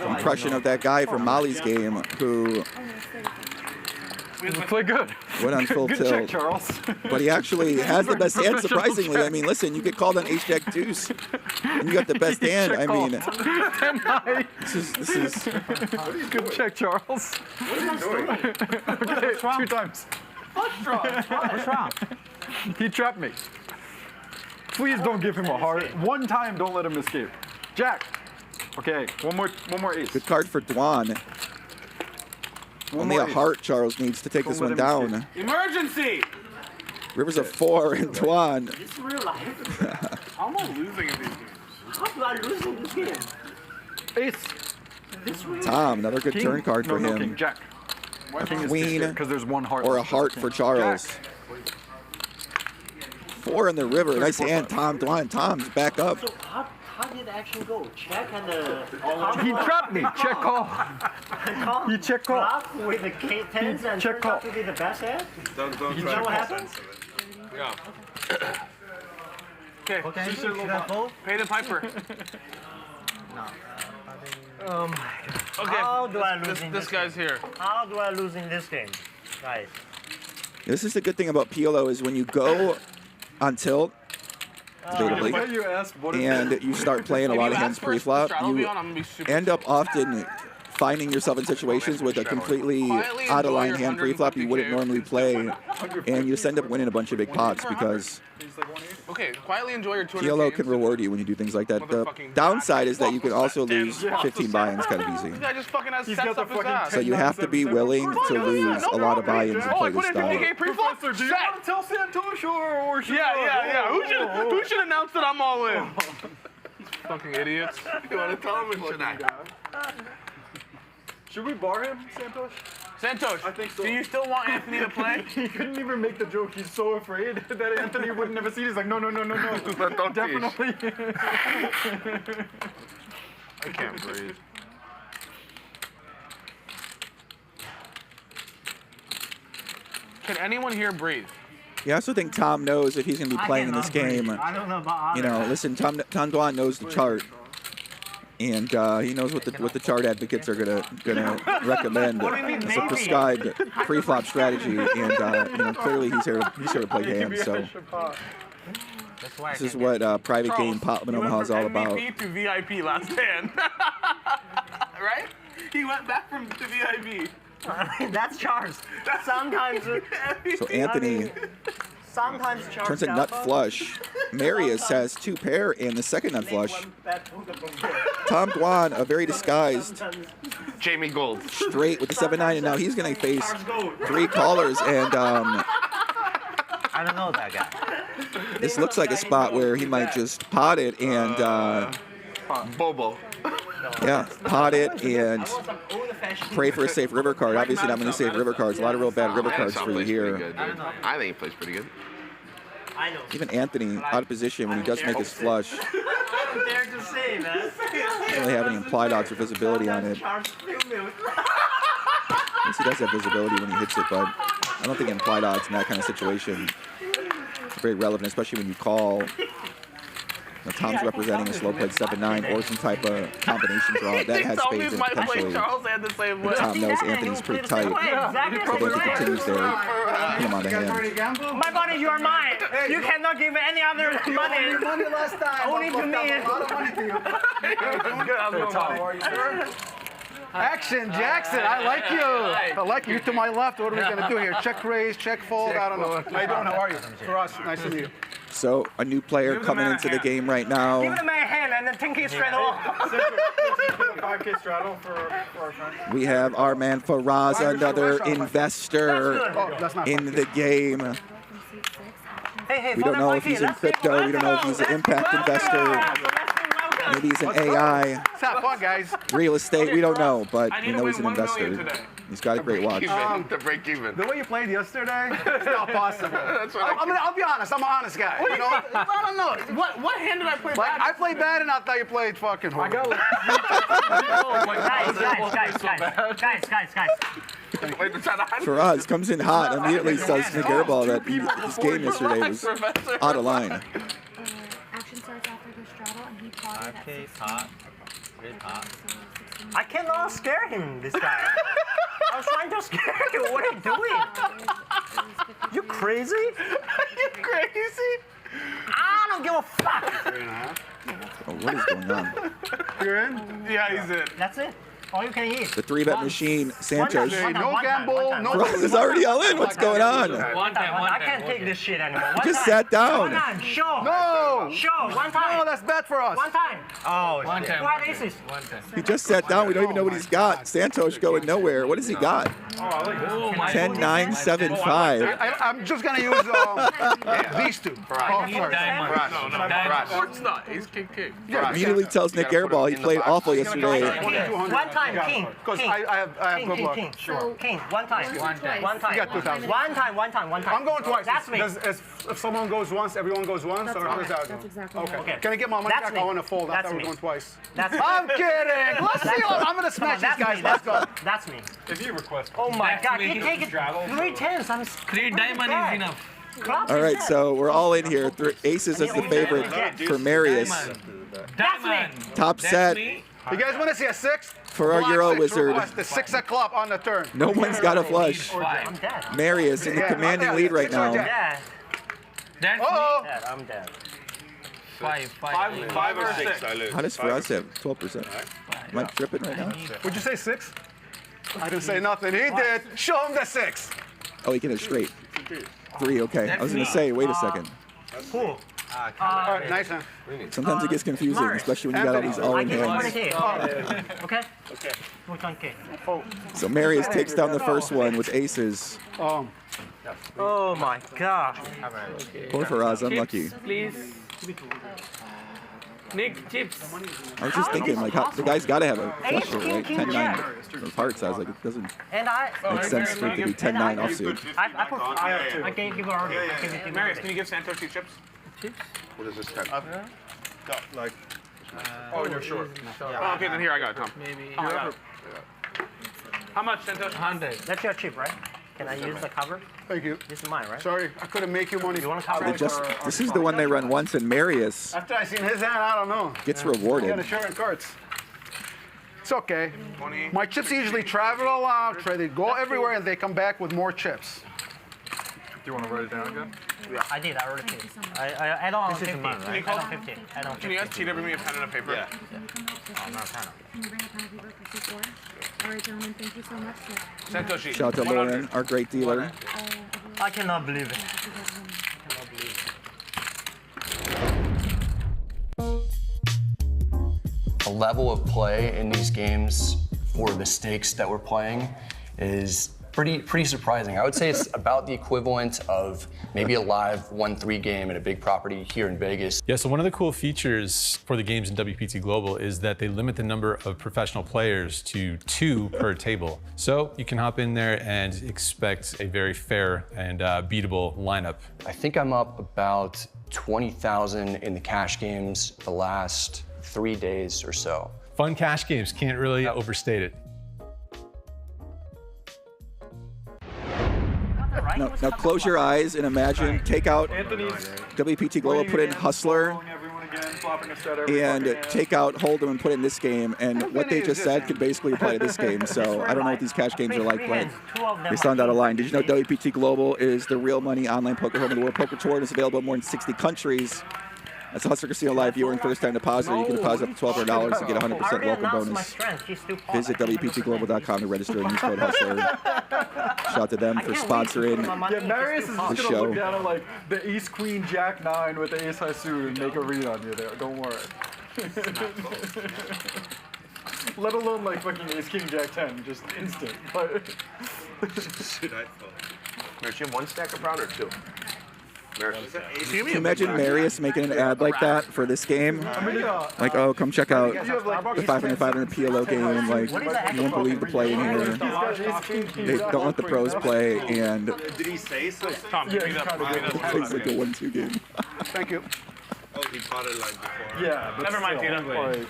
impression of that guy from Molly's game who play good. went on full Good tilt. check, Charles. But he actually has the best hand, surprisingly. I mean, listen, you get called on ace-jack deuce, and you got the best hand. I mean, this is Good check, Charles. What are you doing? Okay, 2 times. What's wrong? He trapped me. Please don't give him a heart. One time, don't let him escape. Jack. Okay, one more ace. good card for Dwan. Only a heart Charles needs to take this one down. Emergency! River's a 4 and Dwan. It's real life. How am I losing in these games? How do I losing this game? Ace. This real Tom, another good King. turn card for No, him. King. Jack. King Queen because there's one heart. or a heart for Charles. Jack. 4 in the river. Nice hand, Tom Dwan. Tom's back up. So how did the action go? Check and the. He trapped me. Check call. He check call. Flop with the K10s and Check turns out to be the best hand? Don't You know what happens? Yeah. Okay. Okay, should I fold? Pay the piper. No. Oh my god. Okay. How do I lose in this guy's here. How do I lose in this game? Guys. This is the good thing about PLO is when you go on tilt, debatably, and you start playing a lot of hands pre-flop, you end up often finding yourself in situations with a completely out-of-line hand pre-flop you wouldn't normally play, and you just end up winning a bunch of big pots because Okay, quietly enjoy your 200 PLO games. can reward you when you do things like that. The downside is that you can also lose 15 buy-ins kind of easy. This guy just fucking has sets up his ass. So you have to be willing to lose a lot of buy-ins and play this style. 50K pre-flop? Do you want to tell Santhosh or should Yeah. Who should announce that I'm all in? Fucking idiots. You want to tell him or should I? Should we bar him, Santhosh? Santosh, I think so. do you still want Anthony to play? He couldn't even make the joke. He's so afraid that Anthony would never see it. He's like, no. Don't Definitely. I can't breathe. Can anyone here breathe? Yeah, I also think Tom knows if he's going to be playing in this game. I don't know about You know, listen, Tom Dwan knows the chart, and he knows what the chart advocates are gonna recommend as a prescribed pre-flop strategy, and you know, clearly he's here to play hands. So this is what private game Potman Omaha is all about. MVP to VIP last hand. Right? He went back from to VIP. That's Charles. Sometimes. So Anthony Sometimes Charles turns a nut flush. Marius has 2 pair and the second nut flush. Tom Dwan, a very disguised Jamie Gold, straight with the 7-9, and now he's going to face 3 callers, and I don't know that guy. this looks like a spot where he might just pot it and Bobo. Yeah, pot it and pray for a safe river card. Obviously not many safe river cards. A lot of real bad river cards for you here. I think he plays pretty good. Even Anthony out of position when he does make his flush. I don't dare to say, man. Doesn't really have any implied odds or visibility on it. I guess he does have visibility when he hits it, but I don't think implied odds in that kind of situation is very relevant, especially when you call. Tom's representing a slow played 7-9 or some type of combination draw that has spades in potentially. But Tom knows Anthony's pretty tight. So if Anthony continues there, put him on the hand. My money, you are mine. You cannot give any other money. Money last time. Only to me. Action, Jackson, I like you. I like you to my left. What are we going to do here? Check raise, check fold, I don't know. How you doing? How are you? Firas, nice to meet you. So a new player coming into the game right now. Give him a hand and then 10K straight off. 5K straddle for our friend. We have our man Firas, another investor in the game. We don't know if he's in crypto. We don't know if he's an impact investor. Maybe he's an AI. Let's have fun, guys. Real estate, we don't know, but we know he's an investor. He's got a great watch. To break even. The way you played yesterday, it's not possible. That's what I'll be honest. I'm an honest guy. You know, I don't know. What hand did I play bad? I played bad, and I thought you played fucking horrible. Firas comes in hot, immediately tells Nik Airball that his game yesterday was out of line. Action starts after the straddle, and he potted at 6. I cannot scare him, this guy. I was trying to scare you. What are you doing? You crazy? You crazy? I don't give a fuck. 3.5. Oh, what is going on? You're in? Yeah, he's in. That's it. All you can eat. The 3-bet machine, Santhosh. No gamble, no. Firas is already all in. What's going on? I can't take this shit anymore. He just sat down. One time, show. No. Show. One time. No, that's bad for us. One time. Oh, One time. What aces? He just sat down. We don't even know what he's got. Santhosh going nowhere. What has he got? 10, 9, 7, 5. I'm just going to use these two. It's not. Ace, king, king. Immediately tells Nik Airball he played awful yesterday. One time, king. Because I have good luck. King. Sure. King. One time. One time. You got 2,000. One time. I'm going twice. That's me. If someone goes once, everyone goes once? That's or how does that go? That's exactly Okay. Can I get my money back? I want to fold. I thought we were going twice. That's me. I'm kidding. Let's see. I'm going to smash these guys. Let's go. That's me. If you request. Oh my God. Keep taking 3 tens. I'm 3 diamond is enough. All right, so we're all in here. Aces is the favorite for Marius. Diamond. Top set. You guys want to see a 6? For our Euro Wizard. The 6 o'clock on the turn. No one's got a flush. I'm dead. Marius in the commanding lead right now. Dead. That's me. Dead. I'm dead. 5 or 6. How does Firas have 12%? Am I tripping right now? Would you say 6? I didn't say nothing. He did. Show him the 6. Oh, he can have straight. 3, okay. I was going to say, wait a second. Cool. All right, nice one. Sometimes it gets confusing, especially when you got all these all-in hands. Okay? Okay. So Marius takes down the first one with aces. Oh my God. Poor Firas, unlucky. Please. Nik, chips. I was just thinking, like, the guy's got to have a flush here, right? 10-9 of hearts. I was like, it doesn't make sense for it to be 10-9 offsuit. I gave you already. Marius, can you give Santhosh 2 chips? What is this 10? Like, oh, you're short. Oh, okay, then here I got it, Tom. Maybe. How much, Santhosh? 100. That's your chip, right? Can I use the cover? Thank you. This is mine, right? Sorry, I couldn't make you money. You want to cover? This is the one they run once, and Marius After I seen his hand, I don't know. gets I got rewarded. insurance cards. It's okay. My chips usually travel a lot, they go everywhere, and they come back with more chips. Do you want to write it down again? I did. I already did. I add on 50. Can you Add on 50. Add on 50. Can you ask Cheetah bring me a pen and a paper? Yeah. Oh, not a pen. Can you bring a pen and paper for C4? All right, gentlemen, thank you so much. Santhoshi. Shout out to Lauren, our great dealer. I cannot believe it. The level of play in these games, or the stakes that we're playing, is pretty surprising. I would say it's about the equivalent of maybe a live 1-3 game at a big property here in Vegas. Yeah, so one of the cool features for the games in WPT Global is that they limit the number of professional players to 2 per table. So you can hop in there and expect a very fair and beatable lineup. I think I'm up about 20,000 in the cash games the last 3 days or so. Fun cash games, can't really overstate it. Now close your eyes and imagine, take out WPT Global, put in Hustler, and take out Hold'em and put in this game. And what they just said could basically apply to this game. So I don't know what these cash games are like, but they sound out of line. Did you know WPT Global is the real money online poker home of the World Poker Tour and is available in more than 60 countries? As a Hustler Casino Live viewer and first-time depositor, you can deposit up to $1,200 and get a 100% welcome bonus. Visit WPTGlobal.com to register and use code Hustler. Shout out to them for sponsoring Marius is the just show. gonna look down at like the Ace Queen Jack 9 with the Ace High suit and make a read on you there. Don't worry. Let alone like fucking Ace King Jack 10, just instant. Should I fall? Marius, you have 1 stack of brown or 2? Can you imagine Marius making an ad like that for this game? Like, oh, come check out the 500 PLO game. Like, you won't believe the play in here. They don't let the pros play, and Did he say so? Tom, it's like a 1-2 game. Thank you. Oh, he fought it like before. Yeah, but Never mind, still, Tina. like,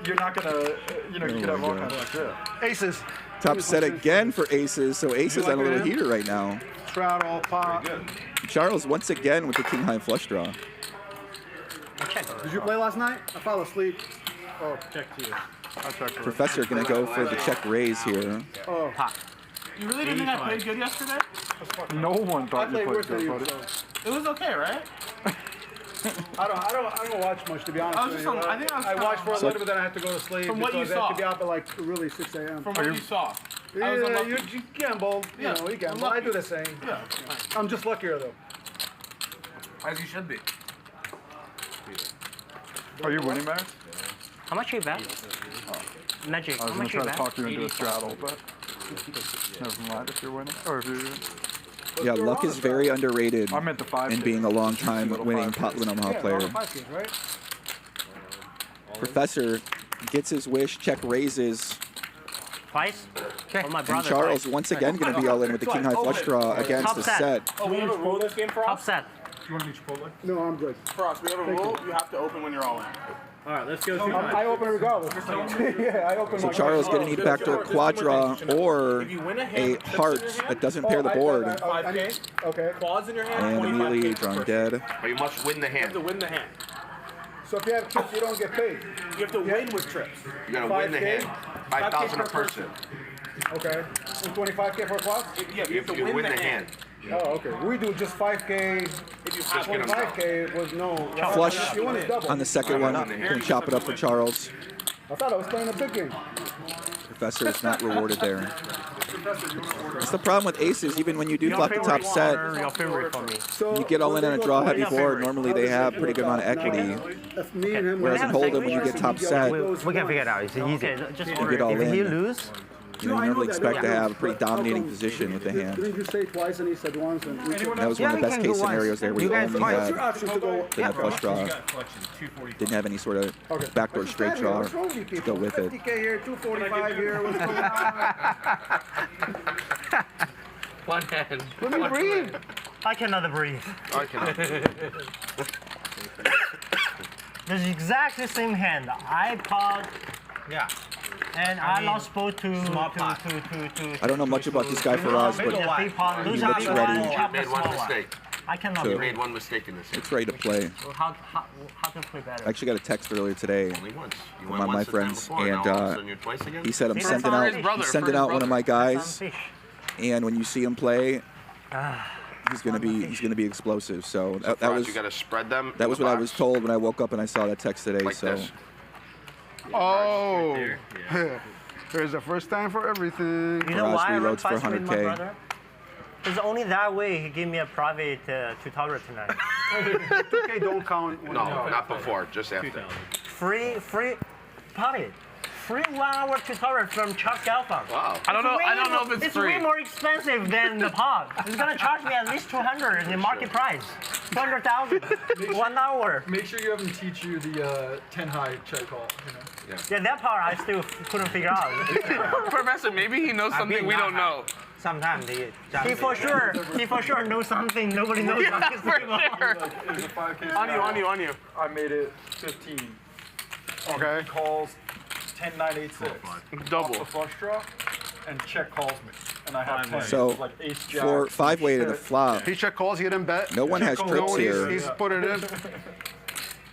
you're not gonna, you know, you could have all kinds of shit. Aces. Top set again for Aces, so Aces on a little heater right now. Trout all pot. Charles once again with the king high flush draw. Did you play last night? I fell asleep. Oh, check to you. I'll check for Professor gonna go for the check raise here. Oh. You really didn't think I played good yesterday? No one thought you played good, buddy. It was okay, right? I don't watch much, to be honest with you. I watched for a little bit, then I had to go to sleep. From what you because I saw. had to be up at like really 6 a.m. From what you saw. Yeah, I was unlucky. you gamble. You know, you gamble. I do the same. Yeah. I'm just luckier though. As you should be. Are you winning, Marius? How much are you bet? Magic, I was how gonna much are try you to bet? talk you into a straddle, but never mind if you're winning. Or if you're Yeah, luck is very underrated I meant the 5 in being a long-time winning Omaha player. Right? Professor gets his wish, check raises. Twice? Okay. Oh, my And brother. Charles once again going to be all in with the king high flush draw against Top the set. set. Oh, we have a rule in this game for us? Upset. You want to be Chipotle? No, I'm good. For us, we have a rule. You have to open when you're all in. All right, let's go. I open regardless. Yeah, I open. So Charles going to need backdoor quad draw or a heart that doesn't pair the board. 5K. Okay. Quads in your hand. And 25K immediately per drawn person. dead. But you must win the You have hand. to win the hand. So if you have trips, you don't get paid. You have to win with trips. You gotta win the 5K? hand. 5,000 a person. Okay. And 25K for a class? Yeah, you have to You win win the hand. Oh, okay. We do just 5K. If you have 25K with no. Flush You want is double. on the second one. Can chop it up for Charles. I thought I was playing a big game. Professor is not rewarded there. That's the problem with aces. Even when you do flop the top set, Your favorite for me. you get all in on a draw heavy board. Normally they have pretty good amount of equity. If me and him Whereas in Hold'em, when you get top set, We can figure it out. It's easy. Just you get all if he in. lose, You know, you normally expect to have a pretty dominating position with the hand. Didn't you say twice and he said once? And That was one of the best case scenarios there, where you only had the net flush draw. Didn't have any sort of backdoor straight draw to go with it. 50K here, 245 here. What's going on? One hand. Let me breathe. I cannot breathe. I cannot. There's exactly the same hand. I pot. Yeah. And I lost both to I don't know much about this guy Firas, but he looks ready. You made one mistake. I cannot. You made one mistake in this. Looks ready to play. How to play better? I actually got a text earlier today Only once. You from won one of my once the time friends, before, now all of a and sudden you're twice again? he said I'm See, sending that's out his brother, he's sending out one of my guys, Some fish. and when you see him play, he's gonna be explosive. So that was you got to spread them. that in was the what I box was told when I woke up and I saw that text today. like So this. Oh. There's a first time for everything. You know Firas why I run reloads for fast with my 100K. brother? It's only that way he gave me a private tutorial tonight. 2K don't count. No, not before, just after. Free, party. free 1 hour tutorial from Chuck Galfond. Wow. I don't know if it's free. It's way more expensive than the pod. It's gonna charge me at least 200 in the market price. 200,000. 1 hour. Make sure you have him teach you the 10 high check call. You know? Yeah, that part I still couldn't figure out. Professor, maybe he knows something we don't know. Sometimes he for sure knows something nobody knows. Yeah, for sure. On you. I made it 15. Okay. He calls 10, 9, 8, 6. Double. Off the flush draw, and check calls me. And I have 10. So, like ace, jack, for 5-way to the flop, He check calls, he didn't bet. no one has trips here. He's put it in.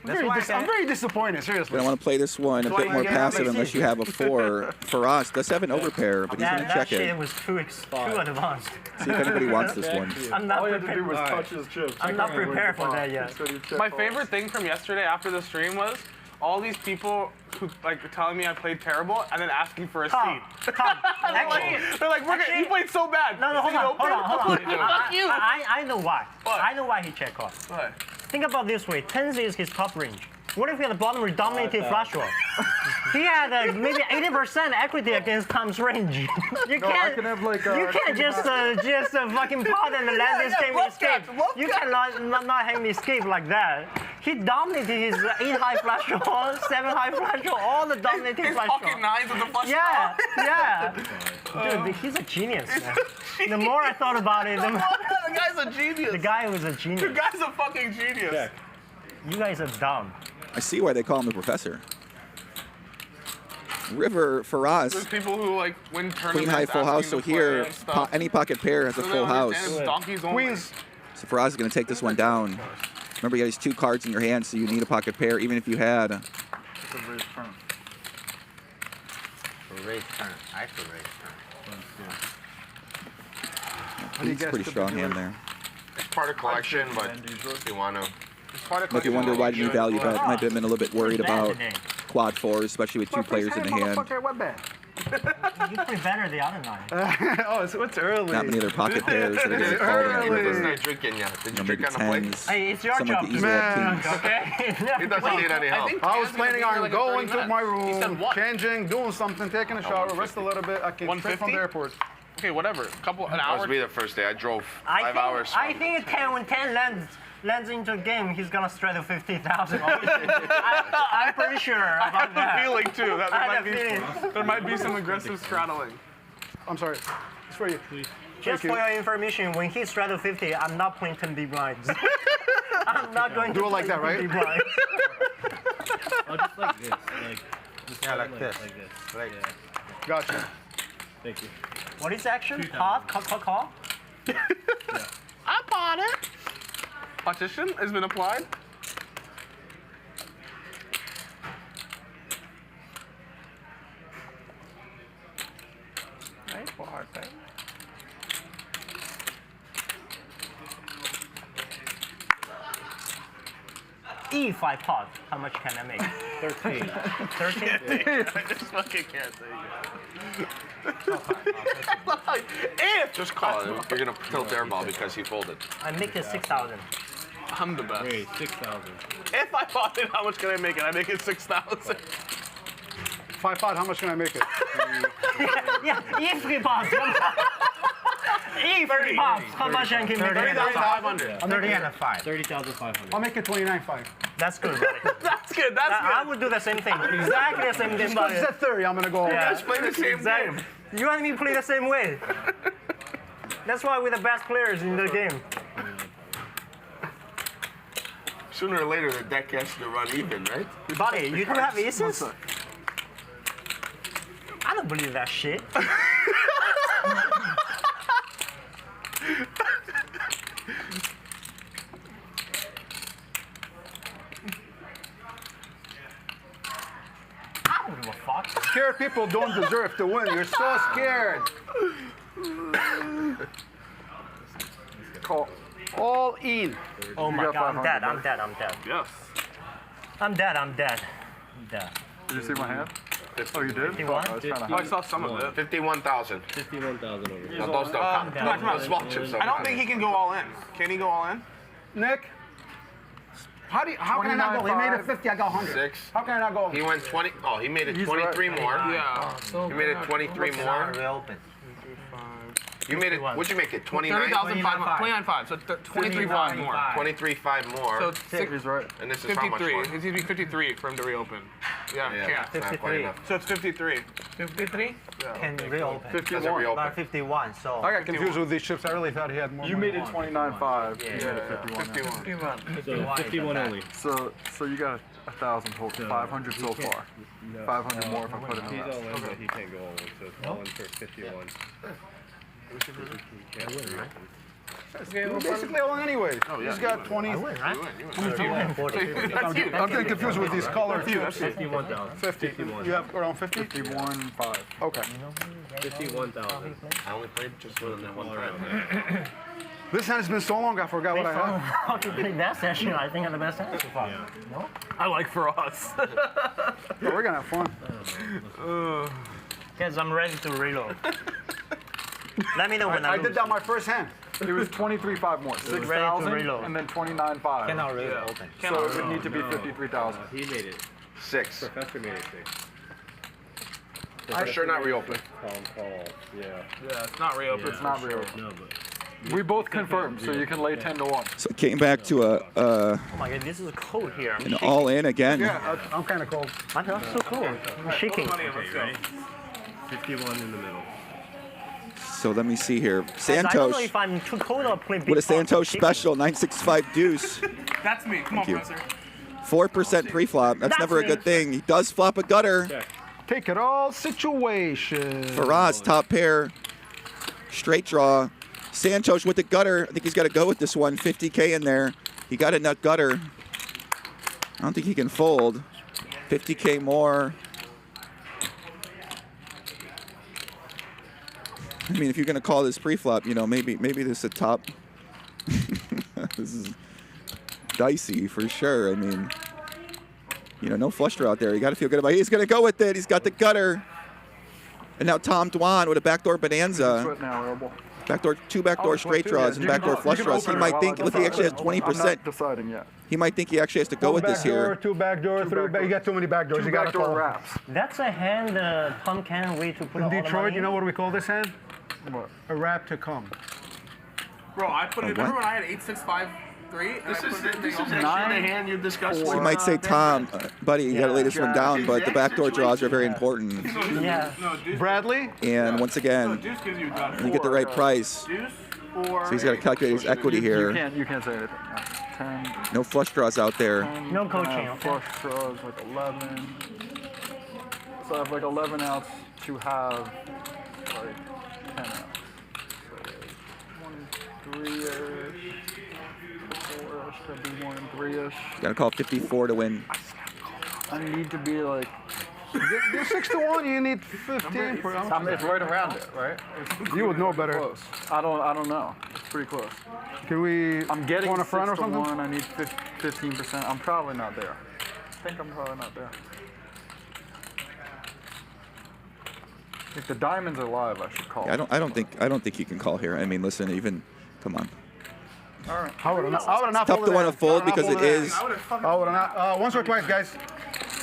I'm very disappointed, seriously. I want to play this one a bit more passive unless you have a 4. Firas does have an overpair, but he's going to check That it. shit was too advanced. See if anybody wants this one. I'm not All you had to prepared. do was touch his chips. I'm not prepared for that yet. My favorite thing from yesterday after the stream was all these people who like were telling me I played terrible and then asking for a seat. They're like, you played so bad. No, hold on. Fuck you. I know why. What? I know why he checked off. What? Think about this way. 10s is his top range. What if he had a bottom dominated flush draw? He had maybe 80% equity against Tom's range. You can't just fucking pot and land this game and escape. You cannot not have me escape like that. He dominated his 8 high flush draw, 7 high flush draw, all the dominating flush draw. Pocket 9s with the flush draw. Yeah. Dude, he's a genius. Man. The more I thought about it, the guy's a genius. The guy was a genius. The guy's a fucking genius. Yeah. You guys are dumb. I see why they call him the professor. River, Firas. There's people who like win tournaments. Queen high full house, so here, any pocket pair has a full house. Queens. So Firas is going to take this one down. Remember, you got these 2 cards in your hand, so you need a pocket pair, even if you had. For raise turn. I for raise turn. It's a pretty strong hand there. It's part of collection, but you want to. If you wonder why didn't you value bet, might have been a little bit worried about quad 4s, especially with 2 players in the hand. You play better the other night. Oh, so it's early. Not many other pocket pairs that are going to call on the river. Not drinking yet. Did you Maybe drink on the plate? 10s. Hey, it's your Some job of the to easy kings. okay? He doesn't need any help. I was planning on going to my room, changing, doing something, taking a shower, rest a little bit. I came straight from the airport. Okay, whatever. An That hour. was me the first day. I drove 5 hours. I think 10 when 10 lands into a game, he's gonna straddle 50,000. I'm pretty sure about that. I have a feeling too. That I had a feeling. there might be some aggressive straddling. I'm sorry. It's for you. Just for your information, when he straddle 50, I'm not playing 10 big blinds. I'm not going to do it like that, right? Big blinds. Oh, just like this. Like this. Like this. Gotcha. Thank you. What is action? Pot? Call? I bought it. Partition has been applied. Right, for hard thing. If I pot, how much can I make? 13. 13? I just fucking can't say If! Just call it. You're going to tilt airball because he folded. I make it 6,000. I'm the best. Wait, 6,000. If I bought it, how much can I make it? I make it 6,000. 5 pot, how much can I make it? yeah, if he pots. If he pots, how much I can make it? 30,500. 30,500. I'll make it 29.5. That's good, buddy. That's good. That's good. I would do the same thing. Exactly the same thing, buddy. It's at 30, I'm gonna go. Yeah. Let's play the same game. You and me play the same way. That's why we're the best players in the game. Sooner or later, the deck has to run even, right? Buddy, you do have aces? I don't believe that shit. I don't give a fuck. Scared people don't deserve to win. You're so scared. Call. All in. Oh my god, I'm dead. Yes. I'm dead. Did you see my hand? Oh, you did? 51? I saw some of it. 51,000. 51,000 over here. No, those don't count. Come on. Those small chips don't I don't count. think he can go all in. Can he go all in? Nick, How can I not go? He made it 50, I got 100. 6. How can I not go? He went 20. Oh, he made it 23 more. Yeah. He made it 23 more. You made it. What'd you make it? 29. 29.5. So 23.5 more. 23.5 more. So it's right. And this is how much 53. more? It needs to be 53 for him to reopen. Yeah. That's not quite enough. So it's 53. 53? Can reopen. 51. Doesn't reopen. About 51, so. I got confused with these chips. I really thought he had more. You made it 29.5. Yeah. 51. 51 only. So you got 1,000 total. 500 so far. 500 more if I put in He's the rest. all in, but he can't go all in. So it's all in for 51. We're basically all in anyway. He's got 20. I win, right? I'm getting confused with these color chips. 51,000. 50. You have around 50? 51.5. Okay. 51,000. I only played just more than that one time. This hand has been so long, I forgot what I had. How to play that session? I think I'm the best hand so far. No? I like Firas. Oh, we're gonna have fun. Guys, I'm ready to reload. Let me know when I did that my first hand. It was 23.5 more. 6,000 and then 29.5. Cannot reopen. So it would need to be 53,000. He made it. 6. Professor made it 6. For sure not reopen. Yeah. Yeah, it's not reopen. It's not reopen. No, but. We both confirmed, so you can lay 10 to 1. So it came back to Oh my god, this is cold here. an all-in again. Yeah, I'm kind of cold. I'm so cold. I'm shaking. 51 in the middle. So let me see here. I don't know Santhosh if I'm too cold or playing big with a pot. Santhosh special, 965 deuce. That's me. Come on, you. Professor. 4% pre-flop. That's never a good thing. He does flop a gutter. Take it all situation. Firas, top pair. Straight draw. Santhosh with the gutter. I think he's got to go with this one. 50K in there. He got a nut gutter. I don't think he can fold. 50K more. I mean, if you're going to call this pre-flop, you know, maybe this is a top. This is dicey for sure. I mean, you know, no flush draw out there. You got to feel good about it. He's going to go with it. He's got the gutter. And now Tom Dwan with a backdoor bonanza. Two backdoor straight draws and backdoor flush draws. He might think, if he actually has 20%, I'm not deciding yet. he might think he actually has to go with this here. Two backdoor, three back. You got too many backdoors. You got to call wraps. That's a hand Tom can wait to put In all the Detroit, money you know what we call this hand? What? A wrap to come. Bro, I put it. Remember when I had 8-6-5-3? This is actually the 9 hand you discussed. So you might say, Tom, buddy, you got to lay this one down, but the backdoor draws are very important. Yeah. Bradley? And once again, when you get the right price, so he's got to calculate his equity here. You can't say anything. 10. No flush draws out there. No coaching. Flush draws like 11. So I have like 11 outs to have like 10 outs. So 1 3-ish, 4-ish, could be 1 3-ish. Got to call 54 to win. I need to be like. You're 6 to 1. You need 15. It's right around it, right? You would know better. Close. I don't know. It's pretty close. Can we? I'm getting on a front or 6 to something? 1. I need 15%. I'm probably not there. I think I'm probably not there. If the diamonds are live, I should call. I don't think you can call here. I mean, listen, even come on. All right. I would have not Tough to want to fold because it is. I would have not. Once or twice, guys.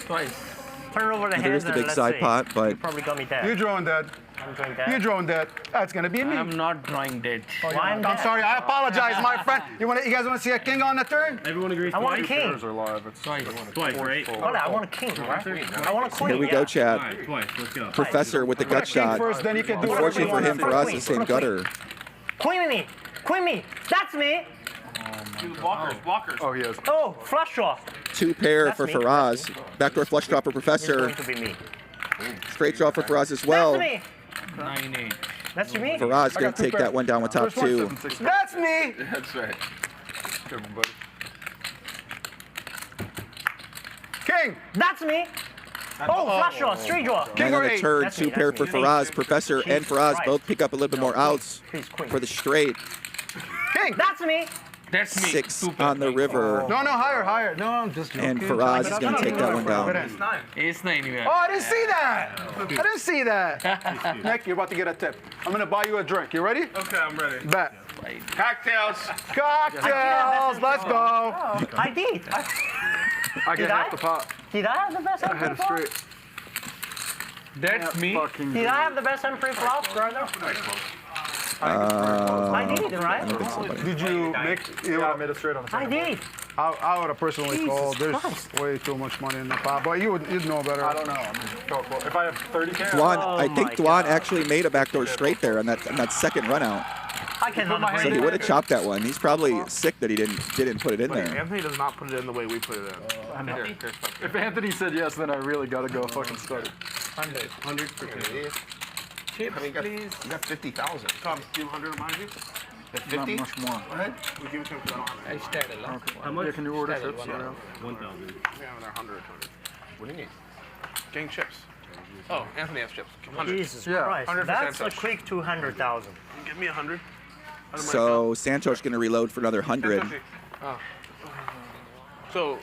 Twice. Turn over the There is hands the big side pot, but you probably got me dead. You drawing dead. I'm drawing dead. You drawing dead. That's gonna be me. I'm not drawing dead. I'm sorry. I apologize, my friend. You guys want to see a king on the turn? Everyone agrees. I want a king. Are live. It's Twice, right? Hold on, I want a king, right? I want a queen. here we go, All Chad. right, twice. Let's go. Professor with the gut shot. First, then you can do Unfortunately for him, for us, the same gutter. Queen me! Queen me! That's me! Blockers. Oh, he has. Oh, flush draw. 2 pair That's for me. Firas. Backdoor flush draw for It's Professor. going to be me. Straight draw for Firas as well. That's me! 9-8. That's me? Firas going to take that one down with top 2. That's me. That's right. Everybody. King. That's me! Oh, flush draw, straight draw. And on the turn, That's 2 me, pair that's for me. Firas. Professor and Jesus Firas Christ. both pick up a little bit more outs Please, queen. for the straight. King. That's me! That's me. 6 on the river. No, higher, higher. No, I'm just joking. And Firas is going to take that one down. It's 9. Oh, I didn't see that. I didn't see that. Nick, you're about to get a tip. I'm going to buy you a drink. You ready? Okay, I'm ready. Bet. Cocktails. Cocktails. Let's go. Oh, I did. I get half the pot. Did I have the best I had it straight. That's me. Did I have the best M3 flop, brother? I did, right? I don't think so, buddy. Did you make? Yeah, I made it straight on the I did. I would have personally Jesus called. There's Christ. way too much money in the pot, but you'd know better. I don't know. I mean, if I have 30K. Dwan, Oh I think my Dwan God. actually made a backdoor straight there on that second run out. I cannot So he believe would have chopped that one. He's probably sick that he didn't put it in Like, there. Anthony does not put it in the way we put it in. I know. If Anthony said yes, then I really got to go fucking start it. 100 for idiot. Chips, I mean, please. you got 50,000. Tom, do you have 100 of mine, dude? Got Not 50? much more. Go ahead. We give it to him because I don't have it. I started last How much? Yeah, can you order Started chips? 1 Yeah. round. 1,000. We have another 100. What do you need? Gang chips. Oh, Anthony has chips. 100. Jesus Yeah. Christ. 100 for That's a Santhosh. quick 200,000. Give me 100. So Santhosh going to reload for another 100. Oh. So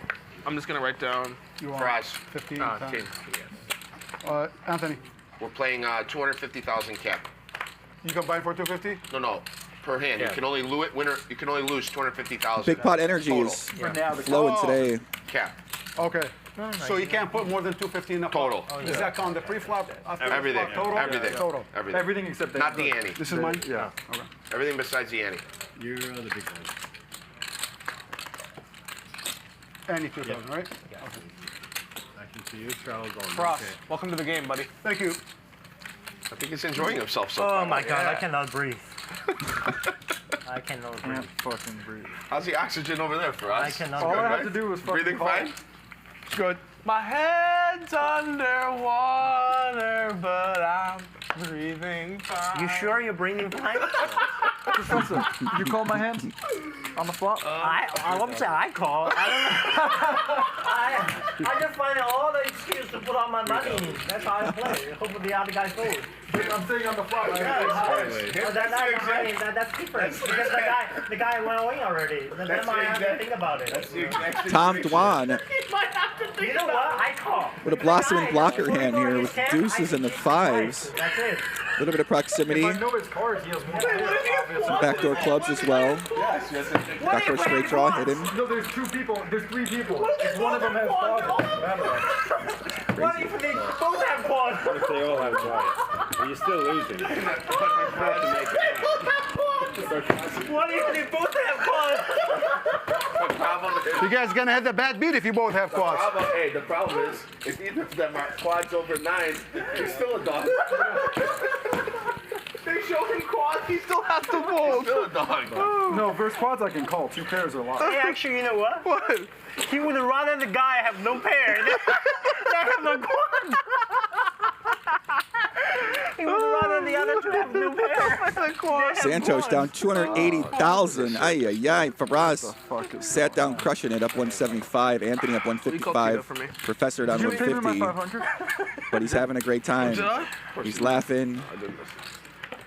I'm just gonna write down. You want Fries. 15. Tim. Anthony, We're playing 250,000 cap. you can buy it for 250. No. Per hand. Yeah. You can only lose 250,000. Big pot energy is flowing today. Cap. Okay. So you can't put more than 250 in the pot. Total. Does that count the pre-flop? after the Everything. flop, total? Everything. Total. Everything. Everything except that. Not the ante. This is mine? Yeah. Okay. Everything besides the ante. You're the big guy. Any 2,000, right? Action to you, Charles. Frost, welcome to the game, buddy. Thank you. I think he's enjoying himself so far. Oh my God, I cannot breathe. I cannot breathe. Can't fucking breathe. How's the oxygen over there for us? I cannot All breathe. I have to do is fucking Breathing call. fine? It's good. My head's underwater, but I'm breathing fine. You sure you're breathing fine? Professor, you call my hands on the flop? I won't say I call. I don't know. I just find all the excuse to put all my money in. That's how I play. Hopefully the other guy folds. I'm saying on the flop. That's different. Because the guy went away already. Then I have to think about it. Tom Dwan You know what? I call. with a blossoming blocker hand here with deuces and the fives. That's it. A little bit of proximity. If I know his cards, he has more. Some backdoor clubs as well. Backdoor straight draw hidden. No, there's 2 people. There's 3 people. If one of them has quads, it doesn't matter. What if they both have quads? What if they all have quiet? Well, you're still losing. What if they both have quads? You guys gonna have the bad beat if you both have quads. The problem is, if either of them are quads over 9, he's still a dog. They show him quads, he still has to fold. Still a dog. No, versus quads I can call. 2 pairs are locked. Hey, actually, you know what? What? He would rather the guy have no pair than have no quad. He would rather the other 2 have no pair. Santhosh down 280,000. Ay, ay, ay. Firas sat down crushing it, up 175. Anthony up 155. Professor down Did you pay me my 150. 500? But he's having a great time. Did I? He's laughing.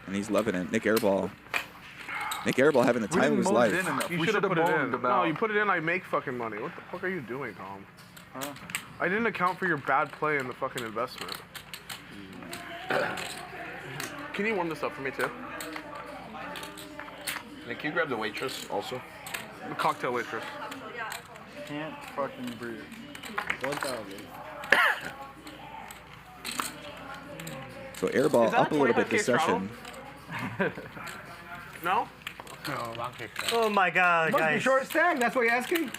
And he's loving it. Nik Airball. Nik Airball having the We time of didn't his mold life. it in enough. You We should have should have put it in. moaned No, about. you put it in, I make fucking money. What the fuck are you doing, Tom? I didn't account for your bad play in the fucking investment. Can you warm this up for me too? Nick, can you grab the waitress also? The cocktail waitress. Can't fucking breathe. 1,000. So Airball Is that up a little bit 25K this session. No? Oh my God, Must be guys. short stack. That's what you're asking.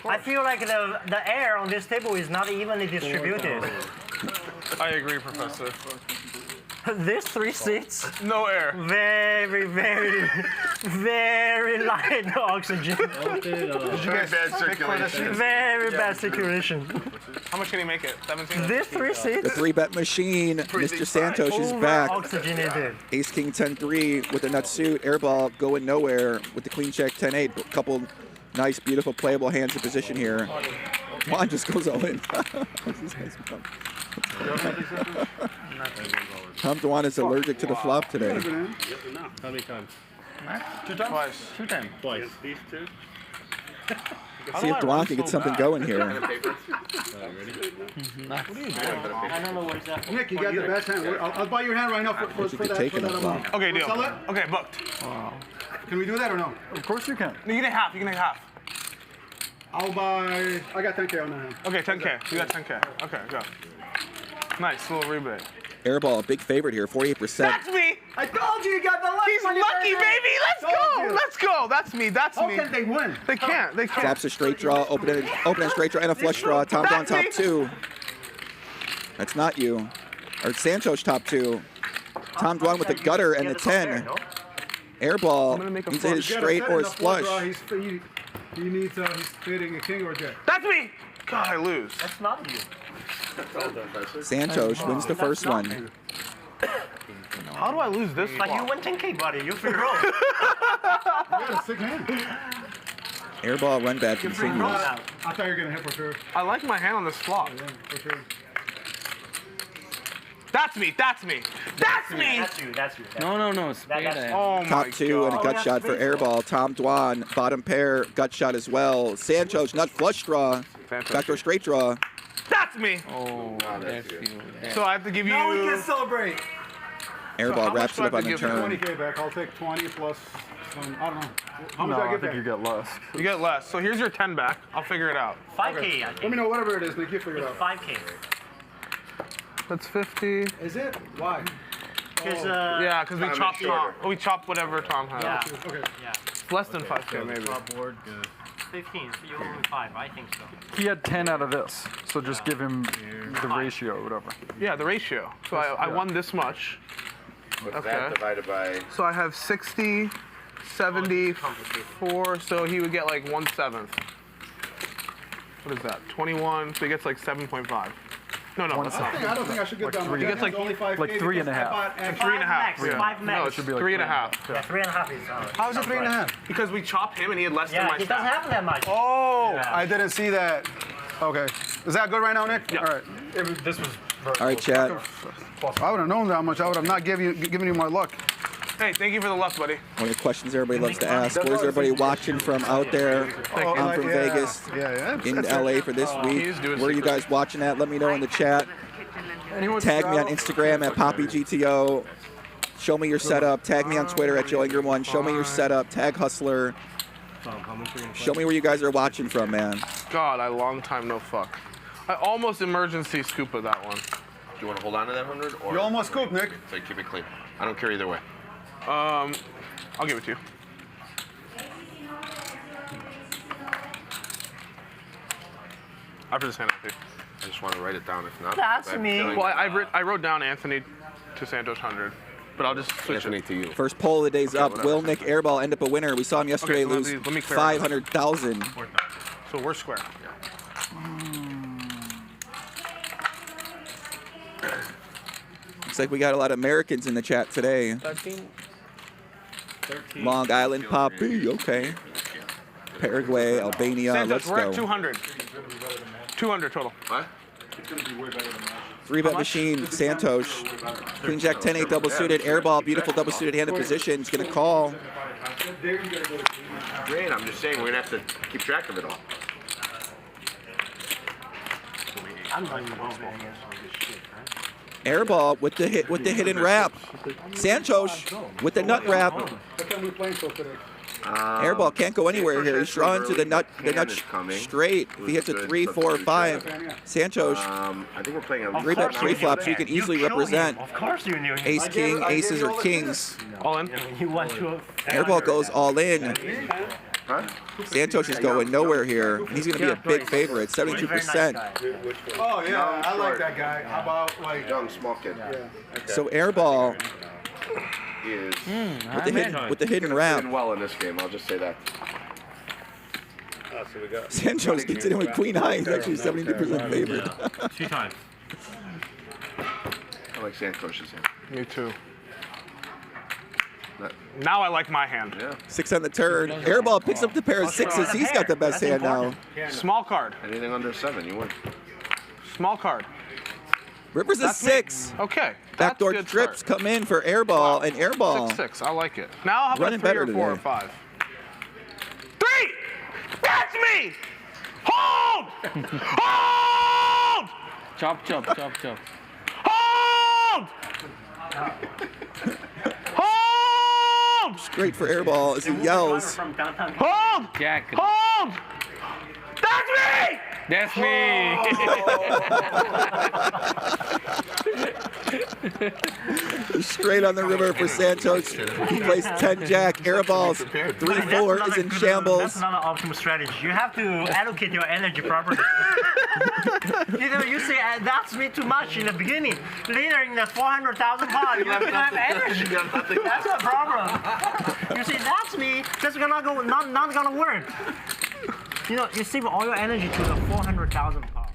I feel like the air on this table is not evenly distributed. I agree, Professor. This 3 seats, No air. very, very, very light oxygen. Very bad circulation. Very bad circulation. How much can he make it? 17? This 3 The seats, 3-bet machine, Mr. Santhosh is over back. oxygenated. Ace King 10-3 with a nut suit. Airball going nowhere with the queen check 10-8. A couple nice, beautiful, playable hands in position here. Juan just goes all in. Tom Dwan is allergic to the flop today. How many times? Two times? Twice. Two times. Twice. These two. See if Dwan can get something going here. I don't know what exactly. Nick, you got the best hand. I'll buy your hand right now for that. Amount. Okay, deal. Sell it? Okay, booked. Can we do that or no? Of course you can. You can take half. You can take half. I'll buy. I got 10K on that hand. Okay, 10K. You got 10K. Okay, go. Nice little rebate. Airball, a big favorite here, 48%. That's me. I told you got the luck. He's lucky, baby. Let's go. Let's go. That's me. That's me. How can they win? They can't. They can't. Flaps a straight draw, open and straight draw, and a flush draw. Tom Dwan top 2. That's not you. Or Santhosh top 2. Tom Dwan with the gutter and the 10. Airball needs to hit his straight or his flush. He needs, he's hitting a king or a jack. That's me. God, I lose. That's not you. Santhosh wins the first one. How do I lose this? Like you win 10K, buddy. You figure out. You got a sick hand. Airball run back continues. I thought you were going to hit for sure. I like my hand on this flop. Yeah, for sure. That's me. That's me. That's me. That's you. That's you. No. Spade. Oh my Top 2 and a gut shot for Airball. Tom Dwan, bottom pair, gut shot as well. Santhosh, nut flush draw. Backdoor straight draw. That's me. Oh, that's you. So I have to give you. Now we can celebrate. Airball wraps it up on the turn. 20K back. I'll take 20 plus some. I don't know. How much No, do I I get think back? you get less. You get less. So here's your 10 back. I'll figure it out. 5K. Okay. I think. Let me know whatever it is, Nick. You figure it out. 5K. That's 50. Is it? Why? Because Yeah, because we chopped Tom. We chopped whatever Tom had. Yeah. Okay. Yeah. It's less than 5K maybe. Board. 15. So you're only 5. I think so. He had 10 out of this, so just give him the ratio or whatever. Yeah, the ratio. So I won this much. What's Okay. that divided by? So I have 60, 74. So he would get like 1/7. What is that? 21. So he gets like 7.5. No, that's not. I don't think I should get down. He gets like only 5K. like 3.5. 3.5. Max. 5 max. No, it should be like 3.5. Yeah, 3.5 is. How is it 3.5? Because we chopped him and he had less than Yeah, my he doesn't stack. have that much. Oh, Yeah. I didn't see that. Okay. Is that good right now, Nick? Yeah. All right. This was. All right, chat. I would have known that much. I would have not given you my luck. Hey, thank you for the luck, buddy. One of the questions everybody loves to ask. Where's everybody watching from out there? I'm from Vegas, in LA for this week. Where are you guys watching at? Let me know in the chat. Tag me on Instagram at PoppyGTO. Show me your setup. Tag me on Twitter at JoeIngram1. Show me your setup. Tag Hustler. Show me where you guys are watching from, man. God, I long time no fuck. I almost emergency scupa that one. Do you want to hold on to that 100? Or You almost scooped, Nick. So keep it clean. I don't care either way. I'll give it to you. After this hand, I just want to write it down. If not, That's me. Well, I wrote down Anthony to Santhosh 100, but I'll just switch Anthony it to you. First poll of the day's up. Will Nik Airball end up a winner? We saw him yesterday lose let me clear 500,000. So we're square. Looks like we got a lot of Americans in the chat today. 13. Long Island Poppy, okay. Paraguay, Albania, Santhosh, let's we're go. at 200. 200 total. What? 3-bet machine, Santhosh. Queen Jack 10-8 double suited, airball, beautiful double suited hand in position. He's gonna call. Great. I'm just saying we're gonna have to keep track of it all. I'm not even going to Airball with the hidden wrap. Santhosh with the nut wrap. Airball can't go anywhere here. He's drawn to the nut straight. If he hits a 3, 4, 5, Santhosh. I think we're playing a 3-bet pre-flop, so you can easily represent Of course you knew. ace, king, aces, or kings. All in. You went to a. Airball goes all in. Santhosh is going nowhere here, and he's going to be a big favorite, 72%. Oh yeah, I like that guy. How about like young small kid? Yeah. So Airball Is with the hidden wrap. doing well in this game. I'll just say that. So we got Santhosh gets it in with queen high. He's actually 72% favorite. 2 times. I like Santhosh's hand. Me too. Now I like my hand. Yeah. 6 on the turn. Airball picks up the pair of 6s. He's got the best hand now. Small card. Anything under 7, you win. Small card. River's a 6. Okay. Backdoor trips come in for Airball and Airball. 6-6. I like it. Now I'll have Running a 3 or better 4 or today. 5. 3! That's me! Hold! Hold! Chop, chop, chop, chop. Hold! Hold! It's great for Airball as he yells. Hold! Jack. Hold! That's me! That's me. Straight on the river for Santos. He plays 10 Jack. Airballs 3-4 is in shambles. That's not an optimal strategy. You have to allocate your energy properly. You say that's me too much in the beginning. Later in the 400,000 pot, you don't have energy. That's a problem. You say that's me. That's not gonna work. You save all your energy to the 400,000 pot.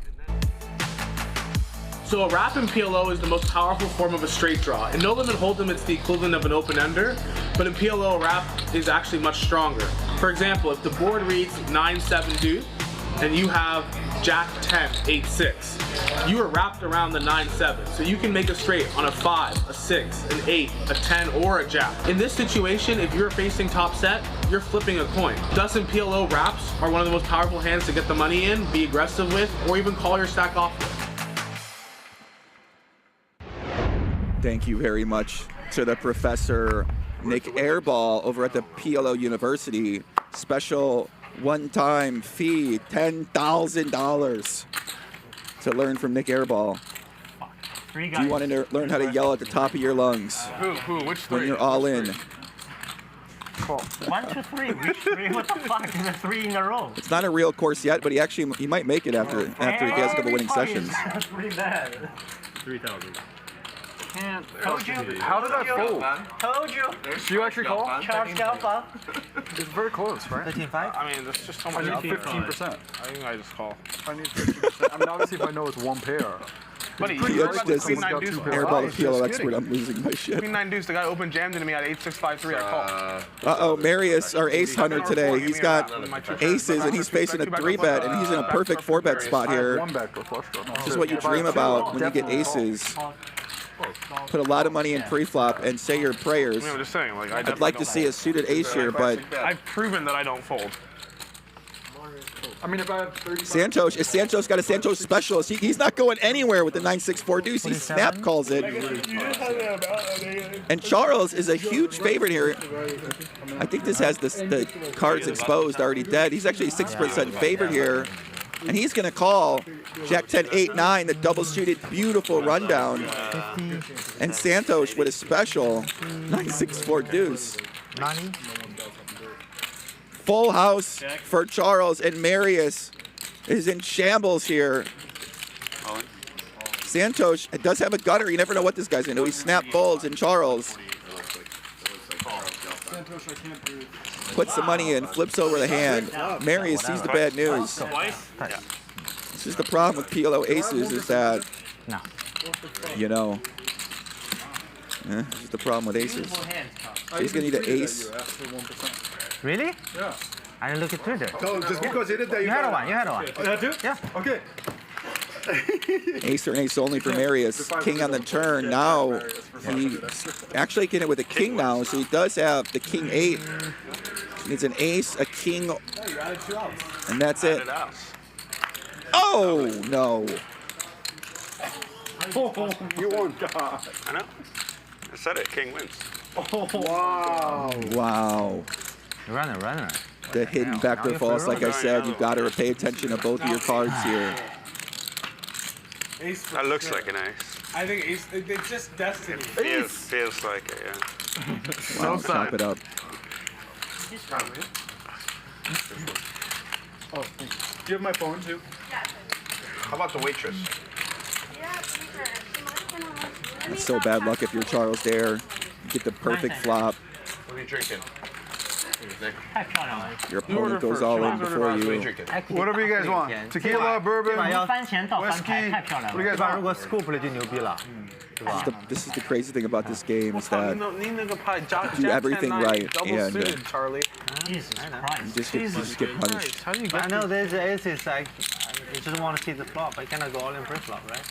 So a wrap in PLO is the most powerful form of a straight draw. In no limit hold'em, it's the equivalent of an open-ender, but in PLO, a wrap is actually much stronger. For example, if the board reads 9-7 deuce, and you have Jack 10, 8-6, you are wrapped around the 9-7, so you can make a straight on a 5, a 6, an 8, a 10, or a Jack. In this situation, if you're facing top set, you're flipping a coin. Thus, in PLO, wraps are one of the most powerful hands to get the money in, be aggressive with, or even call your stack off with. Thank you very much to the Professor Nik Airball over at the PLO University. Special one-time fee, $10,000 to learn from Nik Airball. Do you want to learn how to yell at the top of your lungs Which 3? when you're all in? Cool. 1, 2, 3. Which 3? What the fuck is a 3 in a row? It's not a real course yet, but he might make it after he has a couple winning sessions. That's pretty bad. 3,000. Told you. How did that fold? Told you. Did you actually call? Charge Alpha. It's very close, right? 13.5? I mean, there's just so much. I need 15%. I think I just call. I need 15%. I mean, obviously, if I know it's one pair. Buddy, This you is Airball the PLO expert. I'm losing my shit. Queen 9 deuce, the guy open jammed into me at 8-6-5-3. I call. Uh-oh, Marius, our ace hunter today. He's got aces, and he's facing a 3-bet, and he's in a perfect 4-bet spot here. This is what you dream about when you get aces. Put a lot of money in pre-flop and say your prayers. I'm just saying, like, I'd like to see a suited ace here, but I've proven that I don't fold. I mean, if I have 30. Santosh got a Santosh specialist. He's not going anywhere with the 9-6-4 deuce. He snap calls it. And Charles is a huge favorite here. I think this has the cards exposed, already dead. He's actually a 6% favorite here. And he's going to call Jack 10, 8, 9, the double suited, beautiful rundown. And Santhosh with a special 9-6-4 deuce. Full house for Charles, and Marius is in shambles here. Santhosh does have a gutter. You never know what this guy's going to do. He snap folds, and Charles puts the money in, flips over the hand. Marius sees the bad news. This is the problem with PLO aces, is that, this is the problem with aces. He's going to need an ace. Really? Yeah. I didn't look at Twitter. So just because you did that, you had one. You had one. Oh, that too? Yeah. Okay. Ace or an ace only for Marius. King on the turn. Now he actually getting it with a king now, so he does have the king 8. He needs an ace, a king, and that's it. Oh no! You won. I know. I said it. King wins. Oh, wow. Wow. Runner. The hidden backdoor false, like I said, you got to pay attention to both of your cards here. Ace. That looks like an ace. I think ace. It's just destiny. Feels like it, yeah. Wow, chop it up. Oh, do you have my phone too? How about the waitress? That's so bad luck if you're Charles there. You get the perfect flop. What are you drinking? Your opponent goes all in before you. Whatever you guys want. Tequila, bourbon, whiskey. What do you guys want? This is the crazy thing about this game, is that you do Jack everything 10-9, right, double and suited, Charlie. Jesus Christ. you just get punished. How do you I know there's aces. You just want to see the flop. I cannot go all in pre-flop, right?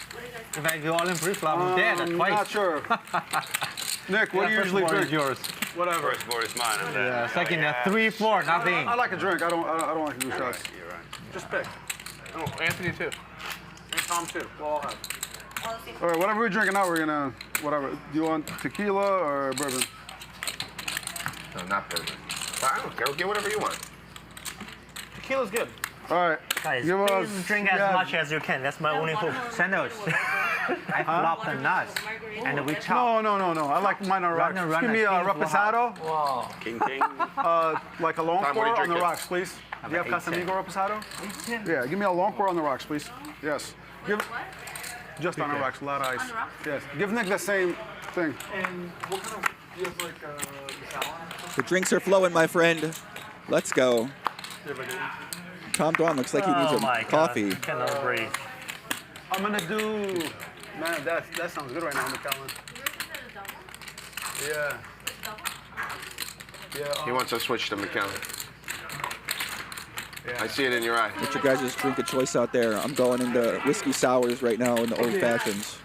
If I go all in pre-flop, I'm dead twice. Not sure. Nick, what do you usually drink? Yours. Whatever. First board is mine. I'm dead. Yeah, second, 3-4, nothing. I like a drink. I don't like to do shots. You're right. Just pick. Oh, Anthony too. And Tom too. We'll all have. All right, whatever we're drinking now, we're gonna whatever. Do you want tequila or bourbon? No, not bourbon. But I don't care. Get whatever you want. Tequila's good. All right. Guys, give us, please drink as much as you can. That's my only hope. Santhosh. I flop the nuts, and we chop. No. I like mine on rocks. Run, Just give me a reposado. Wow. King. Like a long Tom, what pour are you on the drinking? rocks, please. Do you have Casamigo reposado? Yeah, give me a long pour on the rocks, please. Yes. Just on the rocks, a lot of ice. Yes. Give Nick the same thing. And what kind of, do you have like the salad? The drinks are flowing, my friend. Let's go. Tom Dwan looks like he needs a coffee. Cannot breathe. I'm gonna do. Man, that sounds good right now, McAllen. Yeah. Yeah. He wants to switch to McAllen. I see it in your eye. What's your guys' drink of choice out there? I'm going into whiskey sours right now in the old fashions.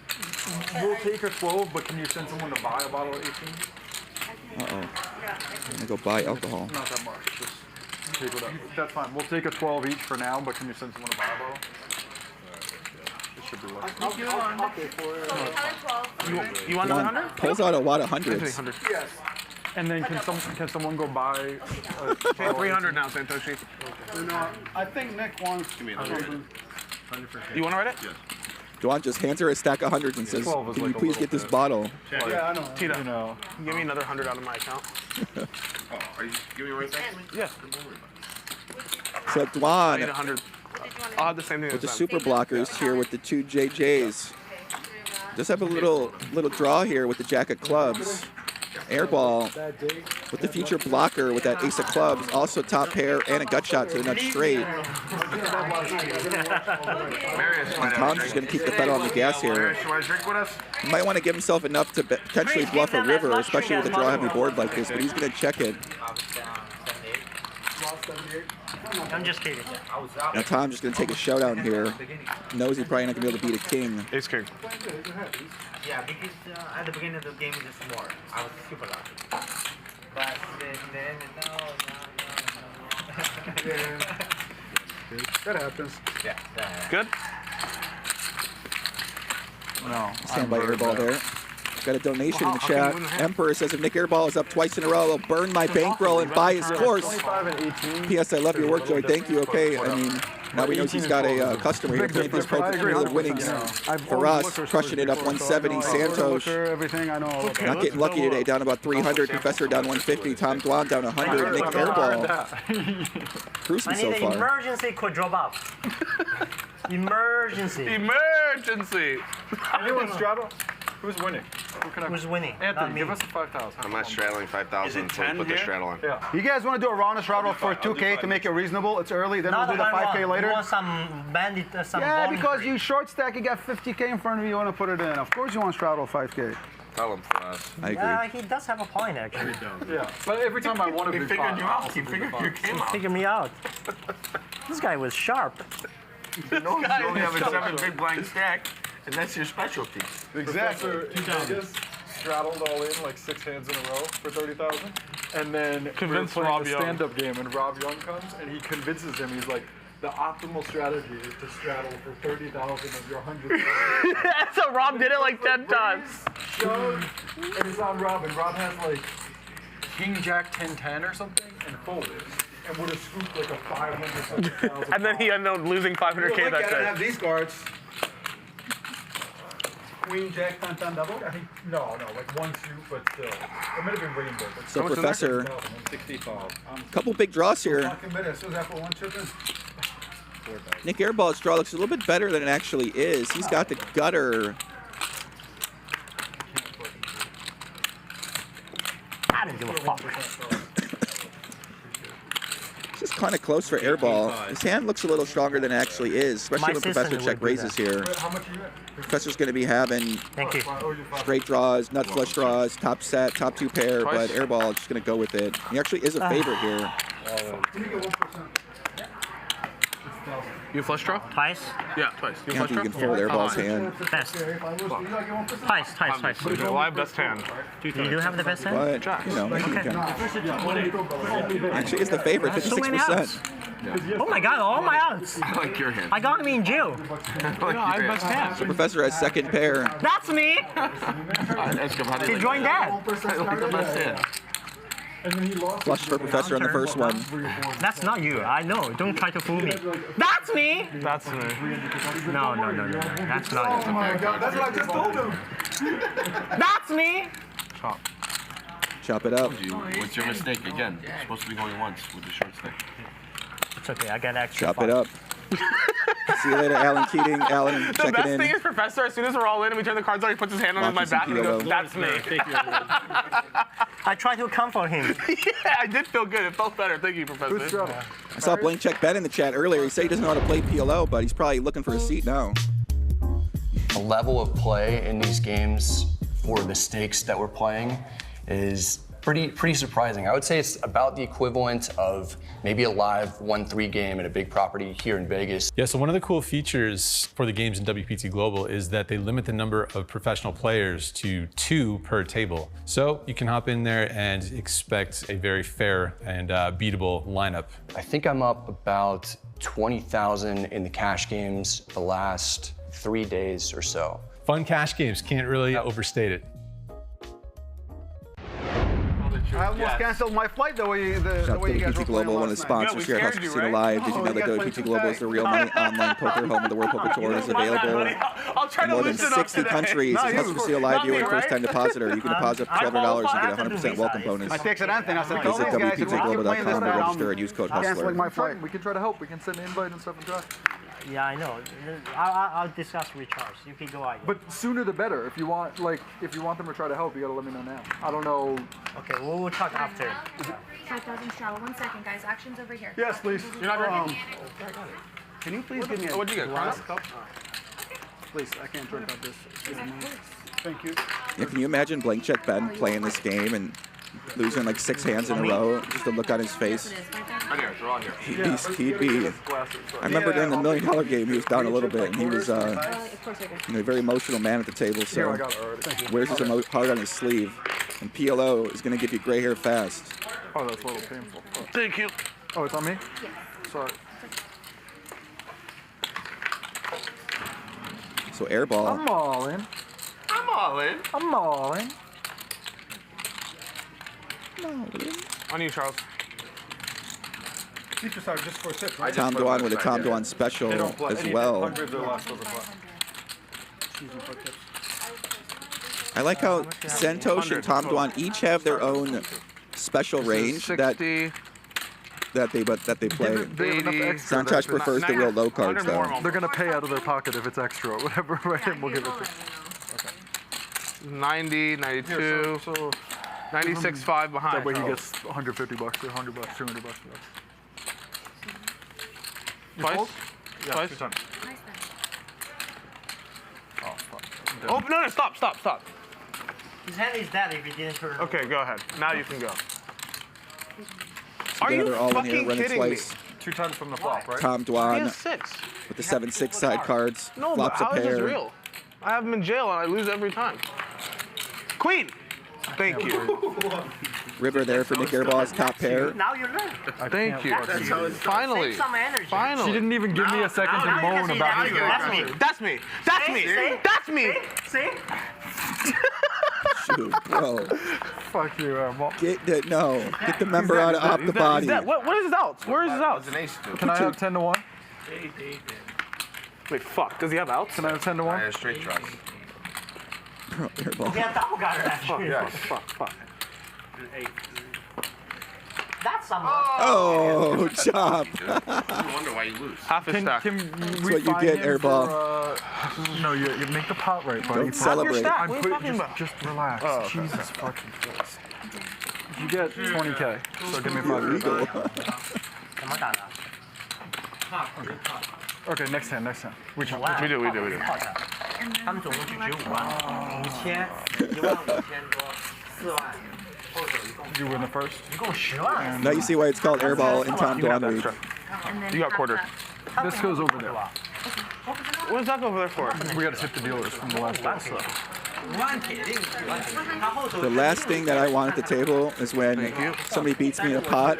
We'll take a 12, but can you send someone to buy a bottle of 18? Uh-oh. I'm gonna go buy alcohol. Not that much. Just take whatever. That's fine. We'll take a 12 each for now, but can you send someone to buy a bottle? It should be less. I'll pay for it. You want another 100? Pulls out a lot of hundreds. Yes. And then can someone go buy? 300 now, Santhosh. No, I think Nick wants. Give me another. You want to write it? Yes. Dwan just hands her a stack of hundreds and says, "Can you please get this bottle?" Yeah, I know. Tita, give me another 100 out of my account. Are you giving me right back? Yes. So I need Dwan 100. I'll have the same thing with the this super blockers here with the 2 JJs. Just have a little draw here with the jack of clubs. Airball with the future blocker with that ace of clubs, also top pair and a gut shot to the nut straight. And Tom's just going to keep the pedal on the gas here. Marius, you want to drink with us? He might want to give himself enough to potentially bluff a river, especially with a draw heavy board like this, but he's going to check it. I'm just kidding. Now Tom's just going to take a showdown here. Knows he's probably not going to be able to beat a king. Ace king. Yeah, because at the beginning of the game, just more. I was super lucky. But then no. That happens. Yeah. Good? No. Stand by Airball there. Got a donation in the chat. Emperor says if Nik Airball is up twice in a row, I'll burn my bankroll and buy his course. P.S. I love your work, Joey. Thank you. Okay, I mean, now we know he's got a customer here playing this code for Cumulative Winnings. Firas crushing it up 170. Santhosh not getting lucky today, down about 300. Professor down 150. Tom Dwan down 100. Nik Airball cruising so far. Emergency could drop up. Emergency. Emergency. Anyone straddle? Who's winning? Who's winning? Anthony, give us a 5,000. I'm not straddling 5,000 until we put the straddle on. Yeah. You guys want to do a round of straddle for 2K to make it reasonable? It's early, then we'll do the 5K later. You want some bandit, some Yeah, volume. because you short stack, you got 50K in front of you, you want to put it in. Of course you want straddle 5K. Tell him for us. I agree. Yeah, he does have a point, actually. Yeah, but every time I want to be figured you out. He figured your game out. Figure me out. This guy was sharp. You know you only have a 7 big blind stack, and that's your specialty. Exactly. Vegas straddled all in like 6 hands in a row for 30,000, and then Convince we're playing Rob a Young. stand-up game, and Rob Young comes and he convinces him. He's like, the optimal strategy is to straddle for 30,000 of your 100,000. So Rob did it like 10 times. Showed, and it's on Rob, and Rob has like King Jack 10-10 or something, and folded. And would have scooped like a 500,000. And then he ended up losing 500K that I don't day. have these cards. Queen, Jack, 10-10 double? I think, no, like 1 suit, but still. It might have been rainbow. But So Professor, 165. couple big draws here. Nik Airball's draw looks a little bit better than it actually is. He's got the gutter. I don't give a fuck. This is kind of close for Airball. His hand looks a little stronger than it actually is, especially when Professor check raises here. Professor's going to be having straight draws, nut flush draws, top set, top 2 pair, but Airball is just going to go with it. He actually is a favorite here. You flush draw? Twice? Yeah, twice. You Yeah, flush you draw? can fold Airball's hand. Best. Twice. Well, I have best hand. You do have the best hand? But, you know, you can. Actually, it's the favorite, So many 56%. outs. Oh my god, all my outs. I like your hand. I got him in jail. I have best hand. So Professor has second pair. That's me. He joined that. I like the best hand. Flush for Professor on the first one. That's not you. I know. Don't try to fool me. That's me. That's me. No. That's not you. Oh my god, that's what I just told him. That's me. Chop. Chop it up. What's your mistake again? You're supposed to be going once with the short stick. It's okay. I got extra. Chop it up. See you later, Alan Keating. Alan, The checking best in. thing is Professor, as soon as we're all in and we turn the cards on, he puts his hand on my Watching back and he some goes, that's me. I tried to comfort him. Yeah, I did feel good. It felt better. Thank you, Professor. I saw Blank Check Ben in the chat earlier. He said he doesn't know how to play PLO, but he's probably looking for a seat now. The level of play in these games for the stakes that we're playing is pretty surprising. I would say it's about the equivalent of maybe a live 1-3 game at a big property here in Vegas. Yeah, so one of the cool features for the games in WPT Global is that they limit the number of professional players to 2 per table. So you can hop in there and expect a very fair and beatable lineup. I think I'm up about 20,000 in the cash games the last 3 days or so. Fun cash games, can't really overstate it. I almost canceled my flight the way you guys Shout out to were WPT playing Global, one of the last night. sponsors here at House Casino Live. Did you know that WPT Global is the real money online poker home of the World Poker Tour is available I'll try in to more than loosen up 60 today. countries. As House Casino Live Not me, viewer, first time depositor. You can deposit up to $12 and get a 100% welcome bonus. I texted Anthony. I said, tell Visit these guys if we keep playing this WPTglobal.com to night, register and use code I'm canceling HUSTLER. my flight. We can try to help. We can send an invite and stuff and try. Yeah, I know. I'll discuss recharge. You can go out. But sooner the better. If you want, if you want them to try to help, you gotta let me know now. I don't know. Okay, we'll talk after. 5,000 straddle. 1 second, guys. Action's over here. Yes, please. You're not ready? Can you please give me a What'd you get, glass Crown? cup? Please, I can't drink out this. Thank you. Yeah, can you imagine Blank Check Ben playing this game and losing like 6 hands in a row? Just the look on his face. He'd be. I remember during the $1 million game, he was down a little bit, and he was a very emotional man at the table. So wears his heart on his sleeve. And PLO is going to give you gray hair fast. Oh, that's a little painful. Oh. Thank you. Oh, it's on me? Sorry. So Airball. I'm all in. I'm all in. I'm all in. On you, Charles. Superstar just for a sip, right? Tom Dwan with a Tom Dwan special as well. I like how Santhosh and Tom Dwan each have their own special range that they play. Santhosh prefers the real low cards though. They're gonna pay out of their pocket if it's extra or whatever, right? And we'll give it to. 90, 92, 96.5 behind. That way he gets $150 or $100, $200 bucks. Twice? Yeah, Twice? 2 times. Oh, fuck. Oh, no, stop. His hand is dead if he didn't turn. Okay, go ahead. Now you can go. Are you fucking kidding me? 2 times from the flop, right? Tom Dwan with the 7-6 side cards. No, flops but how a is this pair. real? I have him in jail and I lose every time. Queen! Thank you. River there for Nik Airball's top pair. Now you learn. Thank you. Finally. Save some energy. Finally. She didn't even give me a second to moan about it. That's me. That's me. That's me. See? Shoot, bro. Fuck you, Airball. Get the member out off the body. What is his outs? Where is his outs? Can I have 10 to 1? Wait, fuck. Does he have outs? Can I have 10 to 1? I have straight trust. Airball. Yeah, double gutter actually. Fuck. That's some. Oh, chop. You wonder why you lose. Half his stack. Can That's we what you find get, him Airball. For, no, you make the pot right, buddy. Don't celebrate. What are you talking about? Just relax. Oh, okay. Jesus fucking Christ. You get 20K, so give me 5. Okay, next hand. Which one? We do. 他们总共就只有5万，5000、15000多，4万，后手一共。 You win the first. 一共10万。 Now you see why it's called Airball in Tom Dwan Week. You got quarter. This goes over there. What's that over there for? We gotta hit the dealers from the last day. The last thing that I want at the table is when somebody beats me in a pot,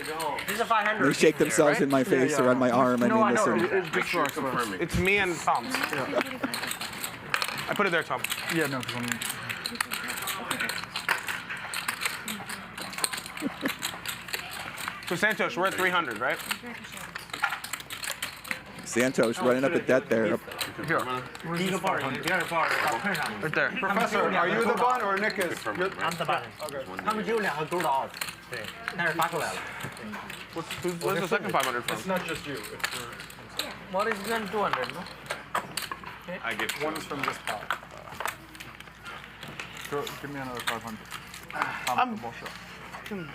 they shake themselves in my face or on my arm. I mean, listen. It's me and Tom. I put it there, Tom. Yeah, no, because I'm... So Santhosh, we're at 300, right? Santhosh running up a debt there. Here. Right there. Professor, are you the bun or Nick is? I'm the bun. Where's the second 500 from? It's not just you. It's for... What is then 200, no? I give one is from this pot. Give me another 500. I'm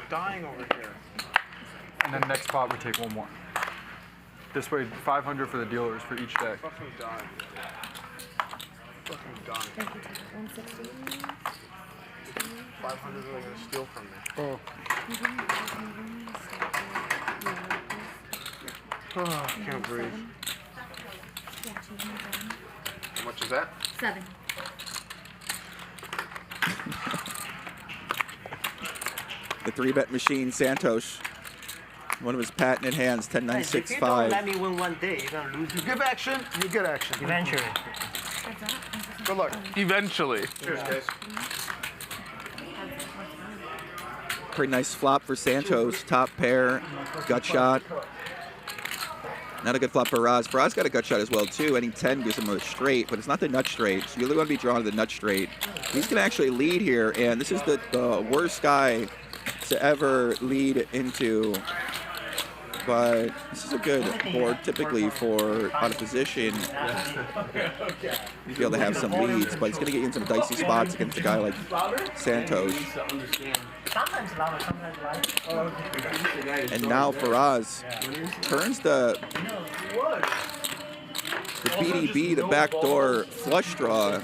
dying over here. And then next pot we take one more. This way, 500 for the dealers for each deck. Fucking dying. Fucking dying. 500 is really gonna steal from me. Oh. Oh, I can't breathe. How much is that? 7. The 3-bet machine, Santhosh. One of his patented hands, 10, 9, 6, 5. If you don't let me win one day, you're gonna lose. You give action, you get action. Eventually. Good luck. Eventually. Cheers, guys. Pretty nice flop for Santhosh. Top pair, gut shot. Not a good flop for Raz. Raz got a gut shot as well, too. Any 10 gives him a straight, but it's not the nut straight. So you really want to be drawn to the nut straight. He's going to actually lead here, and this is the worst guy to ever lead into. But this is a good board typically for out of position. You be able to have some leads, but it's going to get you in some dicey spots against a guy like Santhosh. And now Firas turns the BDB, the backdoor flush draw.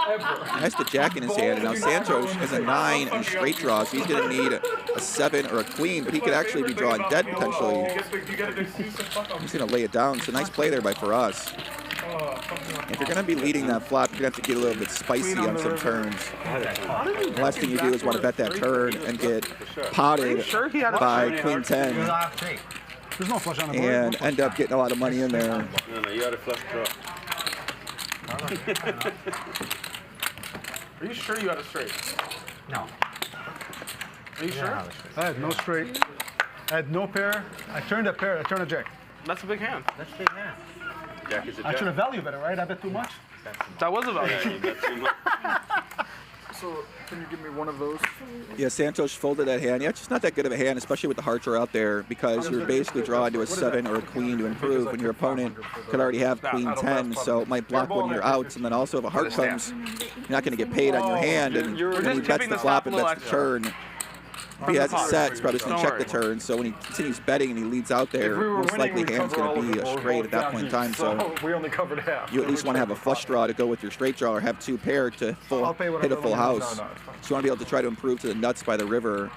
Has the jack in his hand, and now Santhosh has a 9 and straight draw, so he's going to need a 7 or a queen, but he could actually be drawing dead potentially. He's going to lay it down. So nice play there by Firas. If you're going to be leading that flop, you're going to have to get a little bit spicy on some turns. The last thing you do is want to bet that turn and get potted by queen 10. There's no flush on the board. And end up getting a lot of money in there. No, you had a flush draw. Are you sure you had a straight? No. Are you sure? I had no straight. I had no pair. I turned a pair. I turned a jack. That's a big hand. That's a big hand. Jack is a I jack. should have value better, right? I bet too much. That was a value. You bet too much. So, can you give me one of those? Yeah, Santhosh folded that hand. Yeah, it's just not that good of a hand, especially with the heart draw out there, because you're basically drawing to a 7 or a queen to improve when your opponent could already have queen 10, so it might block one of your outs. And then also if a heart comes, you're not going to get paid on your hand, and when he bets the flop and bets the turn, if he has it set, he's probably just going to check the turn. So when he continues betting and he leads out there, most likely hand's going to be a straight at that point in time. So we only covered half. you at least want to have a flush draw to go with your straight draw, or have 2 pair to hit a full house. So you want to be able to try to improve to the nuts by the river,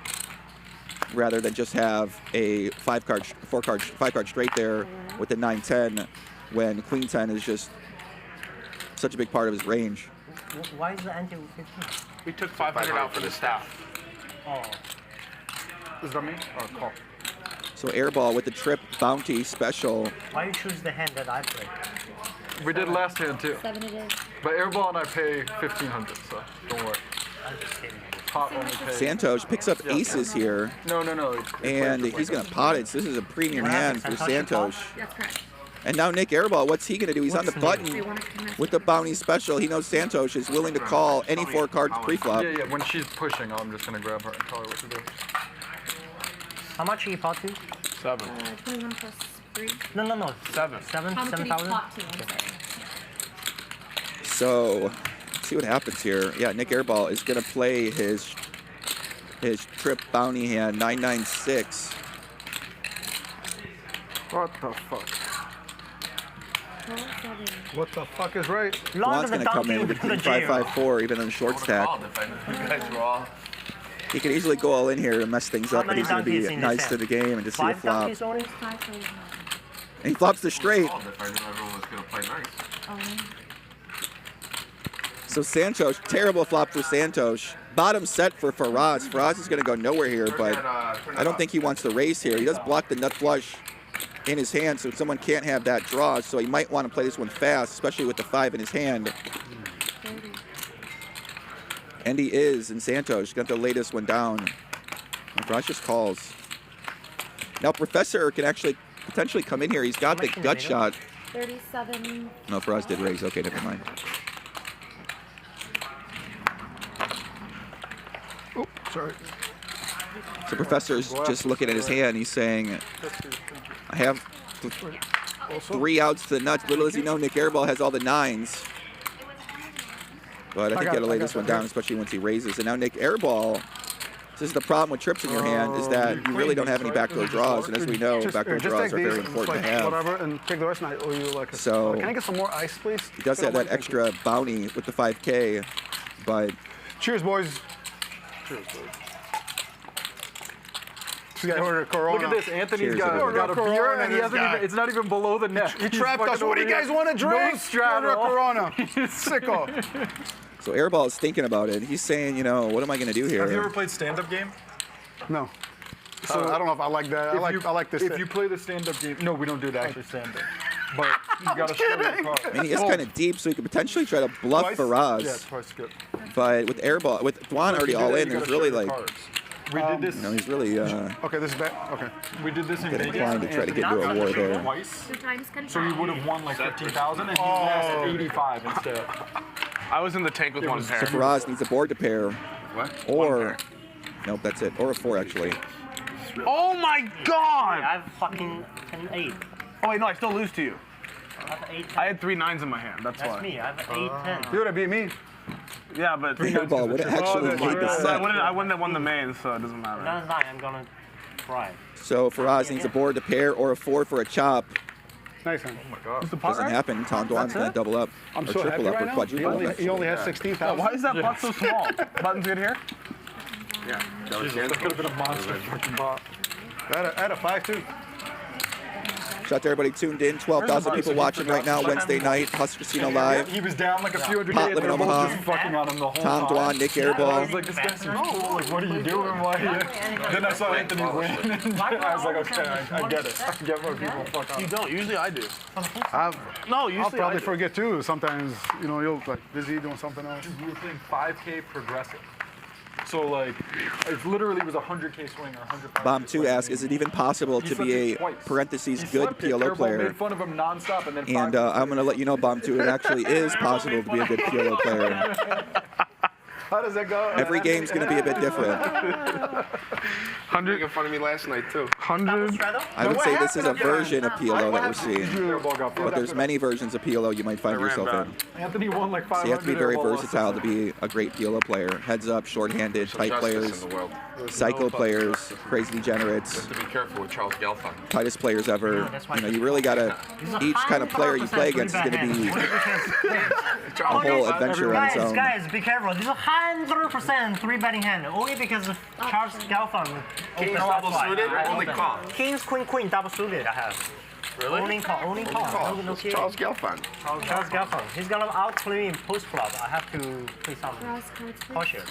rather than just have a 5-card straight there with the 9-10, when queen 10 is just such a big part of his range. Why is the ante 15? We took 500 out for the staff. Oh. Is that me? Or call? So Airball with the trip bounty special. Why you choose the hand that I play? We did last hand too. 7 it is. But Airball and I pay 1,500, so don't worry. Pot only pays. Santhosh picks up aces here. No. And he's going to pot it. So this is a premium hand for Santhosh. That's correct. And now Nik Airball, what's he going to do? He's on the button with the bounty special. He knows Santhosh is willing to call any 4 cards pre-flop. Yeah. When she's pushing, I'm just going to grab her and tell her what to do. How much are you pot to? 7. 21 plus 3. No. 7. 7? How much did he 7,000? pot to? I'm sorry. So let's see what happens here. Yeah, Nik Airball is going to play his trip bounty hand, 996. What the fuck? What the fuck is right? Dwan's going to come in with a 5-5-4, even on the short stack. He could easily go all in here and mess things up, but he's going to be nice to the game and just see a flop. And he flops the straight. If I knew everyone was going to play nice. So Santhosh, terrible flop for Santhosh. Bottom set for Firas. Firas is going to go nowhere here, but I don't think he wants to raise here. He does block the nut flush in his hand, so someone can't have that draw. So he might want to play this one fast, especially with the 5 in his hand. And he is, and Santhosh got the latest one down. And Firas just calls. Now Professor can actually potentially come in here. He's got the gut shot. 37. No, Firas did raise. Okay, never mind. Oh, sorry. So Professor's just looking at his hand. He's saying, I have 3 outs to the nuts. Little does he know, Nik Airball has all the 9s. But I think you got to lay this one down, especially once he raises. And now Nik Airball, this is the problem with trips in your hand, is that you really don't have any backdoor draws. And as we know, backdoor draws are very important to have. Whatever, and take the rest, and I owe you like So can I get some more ice, please? He does have that extra bounty with the 5K, but... Cheers, boys. Cheers, boys. This guy ordered a Corona. Look at this. Anthony's Cheers, got a Corona, beer, and he this hasn't guy. even, it's not even below the neck. He trapped us. What do you guys want to drink? No straddle. Order a Corona. Sicko. So Airball is thinking about it. He's saying, you know, what am I going to do here? Have you ever played stand-up game? No. So I don't know if I like that. I like this. If you play the stand-up game, no, we don't do the actual stand-up. But you got to show your card. I mean, he is kind of deep, so he could potentially try to bluff Firas. Yeah, twice skip. But with Airball, with Dwan already all in, there's really like... We did this. You know, he's really okay, this is bad. Okay. We did this in getting Vegas. inclined to try to get into a war there. Twice. So you would have won like 15,000 and you lost 85 instead. I was in the tank with one pair. So Firas needs a board to pair. What? Or... Nope, that's it. Or a 4, actually. Oh my god! I have fucking an 8. Oh wait, no, I still lose to you. I have 8. I had 3 9s in my hand, that's why. That's me, I have 8 10. You would have beat me. Yeah, but... Airball would have actually made the set. I wouldn't have won the main, so it doesn't matter. That's 9, I'm gonna try. So Firas needs a board to pair or a 4 for a chop. Nice one. Oh my god. Doesn't happen. Tom Dwan's going to double up. I'm or so triple happy up right or now. quadruple up. He only has 16,000. Why is that pot so small? Button's good here? Yeah. That was That could have been a monster fucking bot. I had a 5 too. Shout out to everybody tuned in. 12,000 people watching right now, Wednesday night. Husker Casino Live. He was down like a few hundred Pot K, Live in and they're both Omaha. just fucking on him the whole Tom time. Dwan, Nik I was Airball. like, this guy's so cool. Like, what are you doing? Why? Then I saw Anthony win. And I was like, okay, I get it. I get why people fuck up. You don't. Usually I do. No, I'll usually probably I do. forget too. Sometimes, you know, you'll like busy doing something else. We were playing 5K progressive. So like, it literally was a 100K swing or 105K Bomb 2 swing. asks, is it even possible to be a parentheses good PLO player? Made fun of him nonstop, and then And I'm going to let you know, Bomb 2, it actually is possible to be a good PLO player. How does that go? Every game's going to be a bit different. 100 making fun of me last night too. 100. I would say this is a version of PLO that we're seeing. But there's many versions of PLO you might find yourself in. Anthony won like 500. So you have to be very versatile to be a great PLO player. Heads up, short-handed, tight players, psycho players, crazy degenerates, You have to be careful with Charles Gelfand. tightest players ever. You know, you really got to, each kind of player you play against is going to be a whole adventure on its own. Guys, be careful. This is 100% 3-betting hand. Only because of Charles Gelfand. Kings double suited, only call. Kings, queen, double suited I have. Really? Only call. No kidding. Charles Gelfand. Charles Gelfand. He's gonna outplay me in post flop. I have to play some cautious.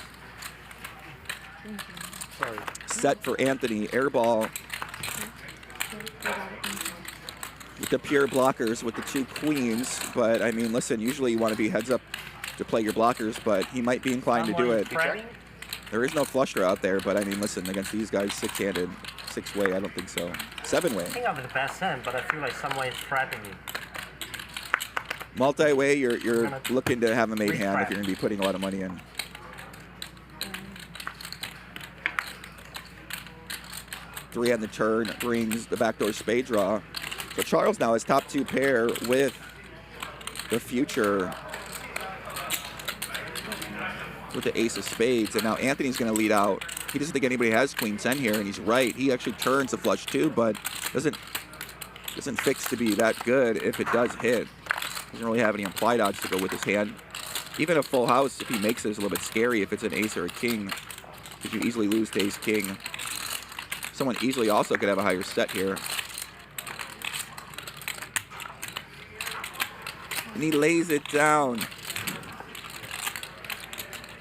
Sorry. Set for Anthony. Airball with the pure blockers with the 2 queens. But I mean, listen, usually you want to be heads up to play your blockers, but he might be inclined to do it. There is no flush draw out there, but I mean, listen, against these guys, 6-handed, 6-way, I don't think so. 7-way. I think I'm the best hand, but I feel like someone is trapping me. Multi-way, you're looking to have a made hand if you're going to be putting a lot of money in. Three on the turn brings the backdoor spade draw. So Charles now has top 2 pair with the future with the ace of spades, and now Anthony's going to lead out. He doesn't think anybody has queen 10 here, and he's right. He actually turns the flush too, but doesn't fix to be that good if it does hit. Doesn't really have any implied odds to go with his hand. Even a full house, if he makes it, is a little bit scary if it's an ace or a king, because you easily lose to ace king. Someone easily also could have a higher set here. And he lays it down.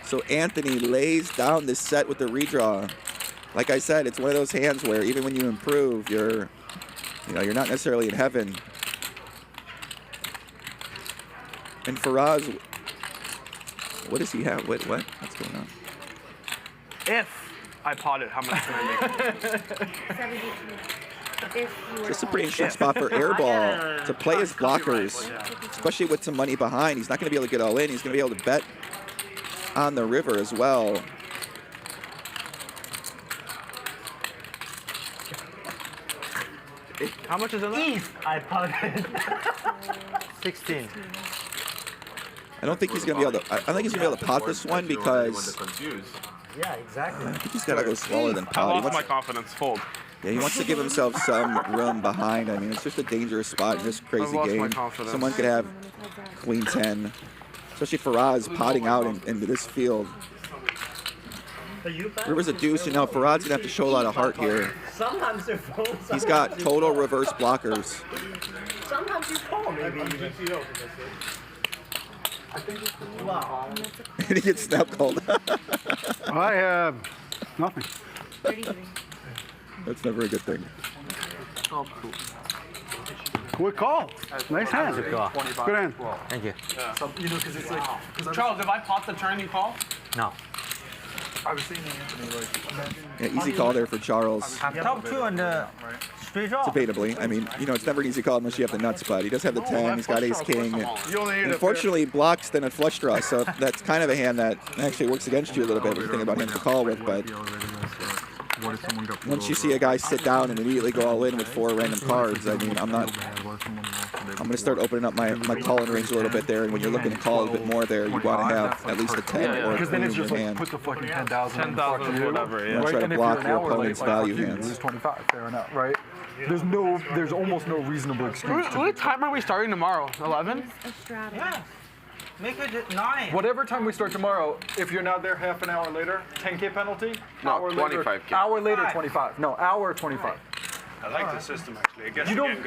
So Anthony lays down this set with the redraw. Like I said, it's one of those hands where even when you improve, you're not necessarily in heaven. And Firas, what does he have? What's going on? If I pot it, how much can I make? Just a pretty interesting spot for Airball to play his blockers, especially with some money behind. He's not going to be able to get all in. He's going to be able to bet on the river as well. How much is it? If I pot it. 16. I don't think he's going to be able to. I think he's going to be able to pot this one because. Yeah, exactly. I think he's got to go smaller than pot. I lost my confidence. Fold. Yeah, he wants to give himself some room behind. I mean, it's just a dangerous spot in this crazy game. Someone could have queen 10, especially Firas potting out into this field. River's a deuce, and now Firas gonna have to show a lot of heart here. Sometimes they're full. He's got total reverse blockers. Sometimes you call maybe. Wow. And he gets snap called. I have nothing. That's never a good thing. Good call. Nice hand. Good hand. Thank you. So, because it's like, Charles, if I pot the turn, you call? No. I was seeing Anthony Yeah, easy call there for Charles. Top 2 on the straight draw. Debatably. I mean, it's never an easy call unless you have the nuts, but he does have the 10. He's got ace king. Unfortunately, he blocks then a flush draw, so that's kind of a hand that actually works against you a little bit when you think about him to call with. But once you see a guy sit down and immediately go all in with 4 random cards, I mean, I'm going to start opening up my calling range a little bit there. And when you're looking to call a bit more there, you want to have at least a 10 or a queen in your hand. Put the fucking 10,000 whatever, yeah. Try to block your opponent's value hands. Lose 25, fair enough, right? There's almost no reasonable excuse. What time are we starting tomorrow? 11? Yeah. Make it 9. Whatever time we start tomorrow, if you're not there half an hour later, 10K penalty? No, hour 25K. Hour later, 25. No, hour 25. I like the system, actually. I guess You don't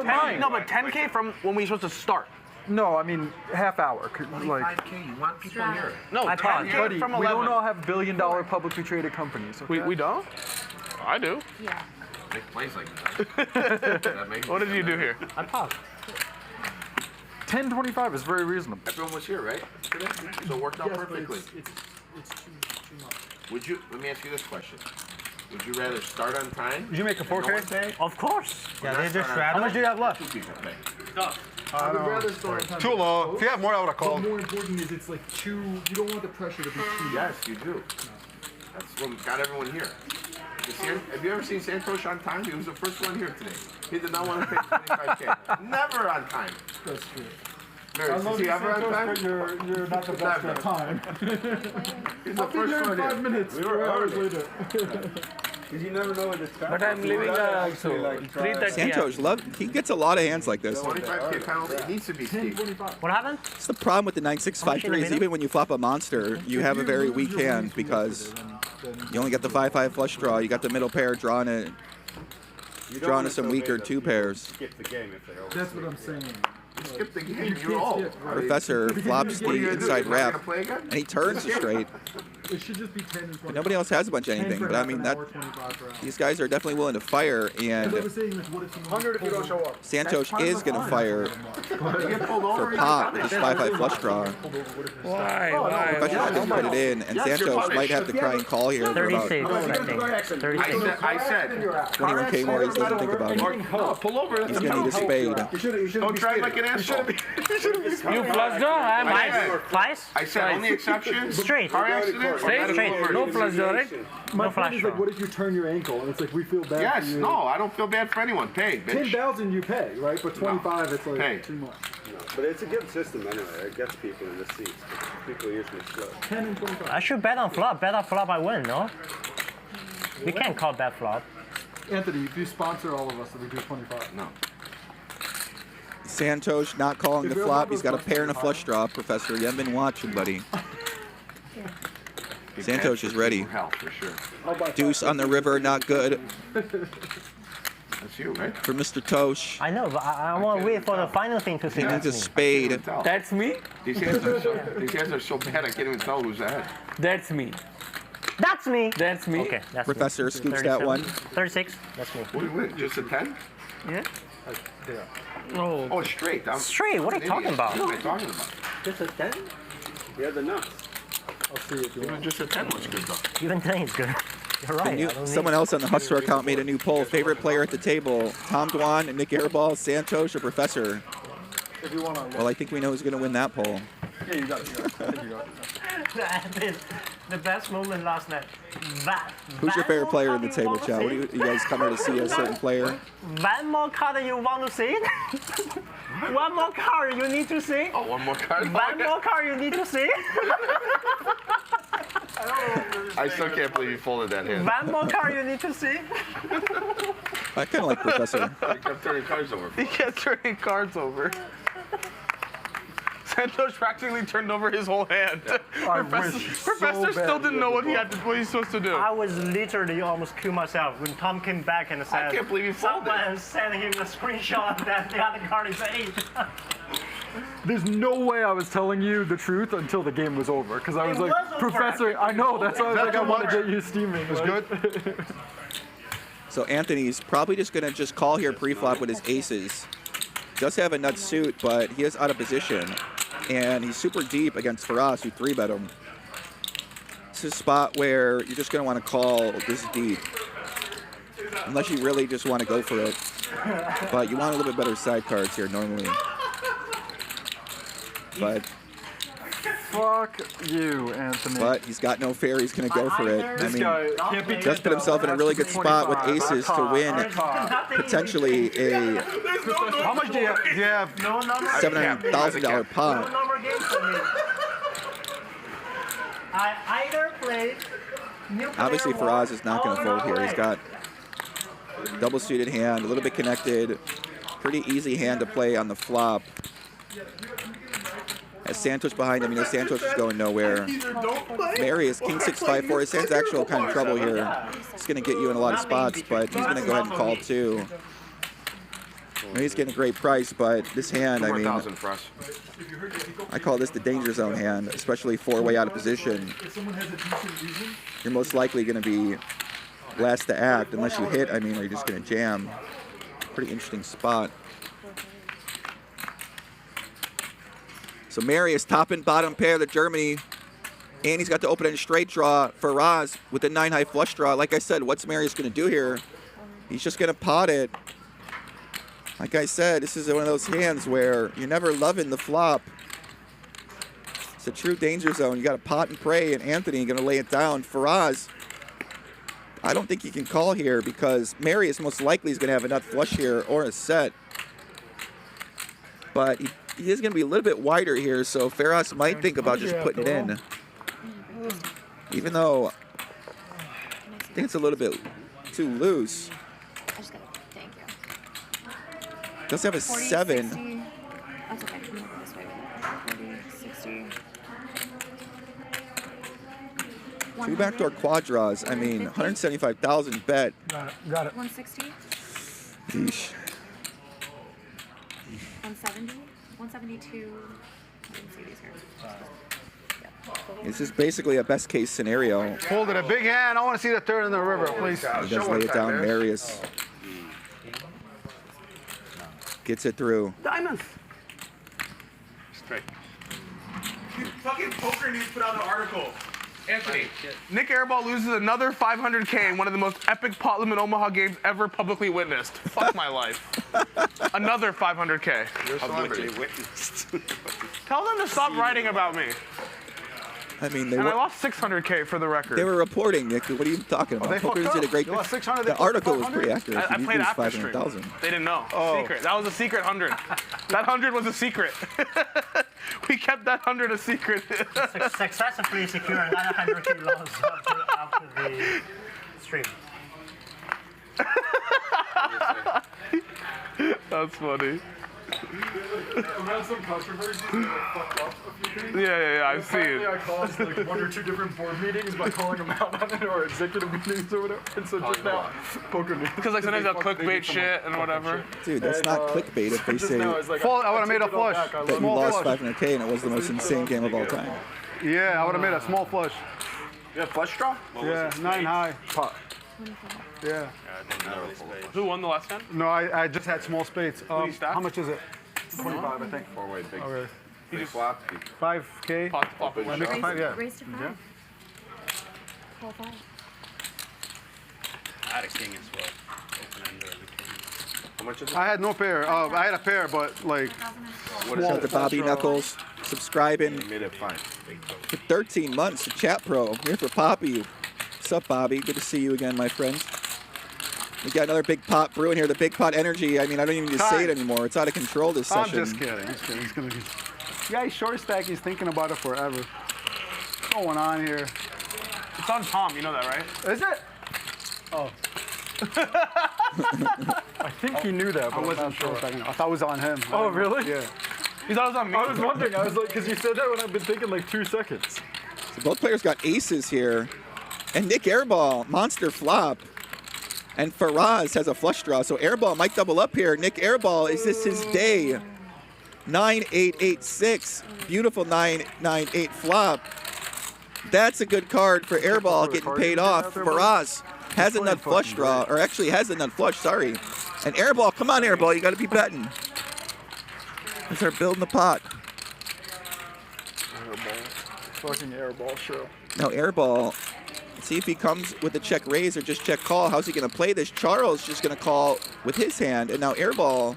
mind. No, but 10K from when we supposed to start. No, I mean half hour. Like 5K, you want people here. No, 10K buddy, from we 11. don't all have billion-dollar publicly traded companies. Okay? We don't? I do. Yeah. Make plays like that. What did you do here? I popped. 10.25 is very reasonable. Everyone was here, right? Today? So it worked out perfectly. It's too much. Let me ask you this question. Would you rather start on time? Did you make a 4K? Of course. Yeah, they just rather. How much do you have left? 2 people pay. I would rather start on time. Too low. If you have more, I would have But called. more important is it's like too. You don't want the pressure to be too. Yes, you do. That's what got everyone here. Have you ever seen Santhosh on time? He was the first one here today. He did not want to pay 25K. Never on time. That's true. Marius, is he ever on time? But you're not the best at time. He's the I'll be first there in one 5 here. minutes. We 4 were hours early. later. Because you never know when it's coming. But I'm leaving also. 3:30. Santosh, he gets a lot of hands like this. 25K penalty. It needs to be steep. What happened? It's the problem with the 9-6-5-3 is even when you flop a monster, you have a very weak hand because you only got the 5-5 flush draw. You got the middle pair drawn to some weaker 2 pairs. Skip the game if they over. That's what I'm saying. Skip the game. You're old. Professor flops the inside wrap, and he turns straight. It should just be 10 and 25. Nobody else has a bunch of anything, but I mean these guys are definitely willing to fire, and Santosh is going to fire for pot with this 5-5 flush draw. Why? Professor just put it in, and Santosh might have to try and call here for about I said 21K more. He doesn't think about it. pull over. He's going to need a spade. Don't try like an asshole. You flush draw, I'm Twice? I said only exception. Straight. Car accident. Straight. No flush draw, right? My friend is like, what if you turn your ankle? And it's like, we feel bad Yes, for you. no, I don't feel bad for anyone. Pay, bitch. 10,000 you pay, right? But 25, it's like Pay. too much. But it's a good system anyway. It gets people in the seats. People usually slow. 10 and 25. I should bet on flop. Bet on flop, I win, no? We can't call bet flop. Anthony, if you sponsor all of us, then we do 25. No. Santosh not calling the flop. He's got a pair and a flush draw, Professor. You haven't been watching, buddy. Santosh is ready. Hell, for sure. Deuce on the river, not good. That's you, right? For Mr. Tosh. I know, but I want to wait for the final thing to see. He needs a spade. That's me? These hands are so bad I can't even tell who's ahead. That's me. That's me. That's me. Okay, that's Professor me. scoops that one. 36. That's me. What do you win? Just a 10? Yeah. Oh, straight. Straight? What are you talking about? What are you talking about? Just a 10? Yeah, the nuts. I'll see if you Even just a 10 was good, though. Even 10 is good. You're right. Someone else on the Hustler account made a new poll. Favorite player at the table, Tom Dwan, Nik Airball, Santhosh, or Professor? If you want to. Well, I think we know who's going to win that poll. Yeah, you got it. I think you got it. The best moment last night. Who's your favorite player in the table, chat? What do you guys come here to see a certain player? One more card you want to see? One more card you need to see? Oh, one more card? One more card you need to see? I still can't believe you folded that hand. One more card you need to see? I kind of like Professor. He kept turning cards over. He kept turning cards over. Santhosh practically turned over his whole hand. Professor still didn't know what he's supposed to do. I was literally almost killed myself when Tom came back and said, I can't believe you folded. Someone sent him a screenshot that the other card is 8. There's no way I was telling you the truth until the game was over. Because I was like, Professor, I know. That's why I was like, I want to get you steaming. It was good. So Anthony's probably just going to call here pre-flop with his aces. Does have a nut suit, but he is out of position. And he's super deep against Firas, who 3-bet him. It's a spot where you're just going to want to call this deep. Unless you really just want to go for it. But you want a little bit better side cards here normally. But fuck you, Anthony. But he's got no fair. He's going to go for it. This guy can't be just put himself in a really good spot with aces to win potentially a How much do you have? $700,000 pot. I either play Obviously, Firas is not going to fold here. He's got double suited hand, a little bit connected, pretty easy hand to play on the flop. As Santhosh behind him, you know Santhosh is going nowhere. Marius, King 6-5-4. His hand's actual kind of trouble here. It's going to get you in a lot of spots, but he's going to go ahead and call too. I mean, he's getting a great price, but this hand, I mean, I call this the danger zone hand, especially 4-way out of position. You're most likely going to be last to act unless you hit, I mean, or you're just going to jam. Pretty interesting spot. So Marius, top and bottom pair, the Germany, and he's got the open-ended straight draw for Firas with the 9-high flush draw. Like I said, what's Marius going to do here? He's just going to pot it. Like I said, this is one of those hands where you're never loving the flop. It's a true danger zone. You got to pot and pray, and Anthony going to lay it down. Firas, I don't think he can call here because Marius most likely is going to have a nut flush here or a set. But he is going to be a little bit wider here, so Firas might think about just putting it in. Even though I think it's a little bit too loose. Does have a 7. 60. That's okay. I'm going this way. 40, 60. 2 backdoor quad draws. I mean, 175,000 bet. Got it. 160. Yeesh. 170. 172. I didn't see these here. This is basically a best case scenario. Folded a big hand. I want to see the third in the river, please. He does lay it down, Marius. Gets it through. Diamonds. Straight. Fucking poker news put out an article. Anthony, Nik Airball loses another 500K in one of the most epic pot limit Omaha games ever publicly witnessed. Fuck my life. Another 500K. Publicly witnessed. Tell them to stop writing about me. I mean, I lost 600K for the record. They were reporting, Nick. What are you talking about? Poker did a great job. The article was pretty accurate. I played after stream. 500,000. They didn't know. Secret. That was a secret 100. That 100 was a secret. We kept that 100 a secret. Successfully secured 900K loss after the stream. That's funny. Around some controversy, fucked up a few things. Yeah, I've seen it. I caused like 1 or 2 different board meetings by calling them out on it, or executive meetings or whatever. And so just now, poker news. Because like sometimes they'll clickbait shit and whatever. Dude, that's not clickbait if they say I would have made a flush. that you lost 500K and it was the most insane game of all time. Yeah, I would have made a small flush. You have flush draw? Yeah, 9 high. Pot. Yeah. Who won the last 10? No, I just had small spades. you stacked? How much is it? 25, I think. 4-way big. Okay. Big flop. 5K. Open I make shot. 5, yeah. Raise to 5. Yeah. Call 5. I had a king as well. Open ender and a king. How much is it? I had no pair. I had a pair, but like. Shout out to Bobby Knuckles, subscribing Made it fine. for 13 months to Chat Pro. Here for Poppy. What's up, Bobby? Good to see you again, my friend. We got another big pot brewing here. The big pot energy. I mean, I don't even need to say it anymore. It's out of control this session. I'm just kidding. He's gonna be. Yeah, he's short stack. He's thinking about it forever. What's going on here? It's on Tom, you know that, right? Is it? Oh. I think he knew that, but I wasn't sure. I thought it was on him. Oh, really? Yeah. You thought it was on me? I was wondering. I was like, because you said that when I've been thinking like 2 seconds. So both players got aces here. And Nik Airball, monster flop. And Firas has a flush draw. So Airball might double up here. Nik Airball, is this his day? 9-8-8-6. Beautiful 9-9-8 flop. That's a good card for Airball getting paid off. Firas has a nut flush draw, or actually has a nut flush, sorry. And Airball, come on Airball, you gotta be betting. Let's start building the pot. Fucking Airball show. Now Airball, see if he comes with a check raise or just check call. How's he gonna play this? Charles just gonna call with his hand, and now Airball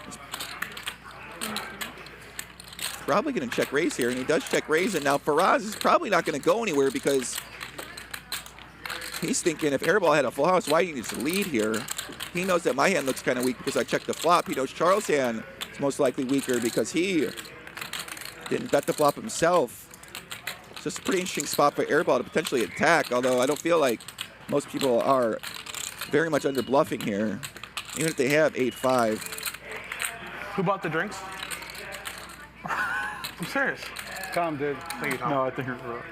is probably gonna check raise here, and he does check raise, and now Firas is probably not gonna go anywhere because he's thinking if Airball had a full house, why do you need to lead here? He knows that my hand looks kind of weak because I checked the flop. He knows Charles' hand is most likely weaker because he didn't bet the flop himself. So it's a pretty interesting spot for Airball to potentially attack, although I don't feel like most people are very much under bluffing here, even if they have 8-5. Who bought the drinks? I'm serious. Tom did. Thank you, Tom. No, I think it's wrong.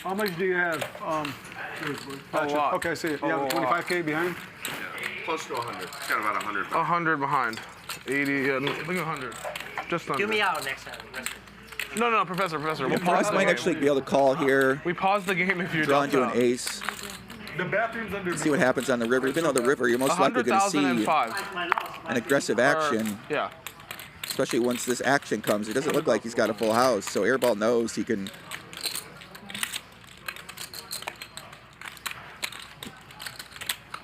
How much do you have? A lot. Okay, I see it. You have 25K behind? Yeah. Close to 100. It's got about 100. 100 behind. 80, yeah, look at 100. Just under. Do me out next time. No, Professor. We'll Firas might actually be able to call here. We pause the game if you're draw into an ace. The bathroom's under. See what happens on the river. Even though the river, you're most likely going to see an aggressive action. Yeah. Especially once this action comes. It doesn't look like he's got a full house, so Airball knows he can.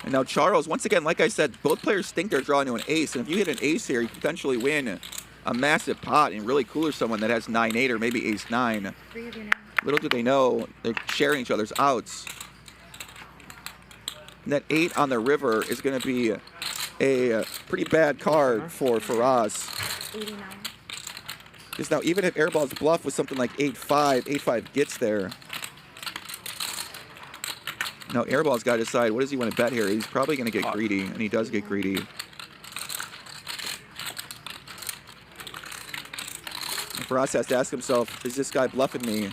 And now Charles, once again, like I said, both players think they're drawing to an ace, and if you hit an ace here, you can potentially win a massive pot and really cooler someone that has 9-8 or maybe ace-9. Little do they know, they're sharing each other's outs. And that 8 on the river is going to be a pretty bad card for Firas. Because now even if Airball's bluff was something like 8-5, 8-5 gets there. Now Airball's got to decide what does he want to bet here. He's probably going to get greedy, and he does get greedy. And Firas has to ask himself, is this guy bluffing me?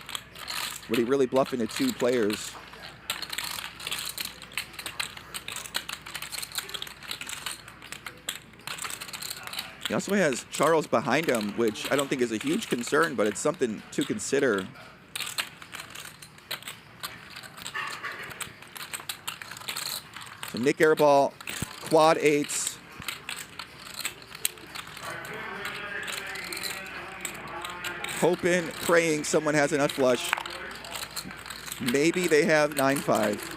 Would he really bluff into 2 players? He also has Charles behind him, which I don't think is a huge concern, but it's something to consider. So Nik Airball, quad 8s. Hoping, praying someone has a nut flush. Maybe they have 9-5.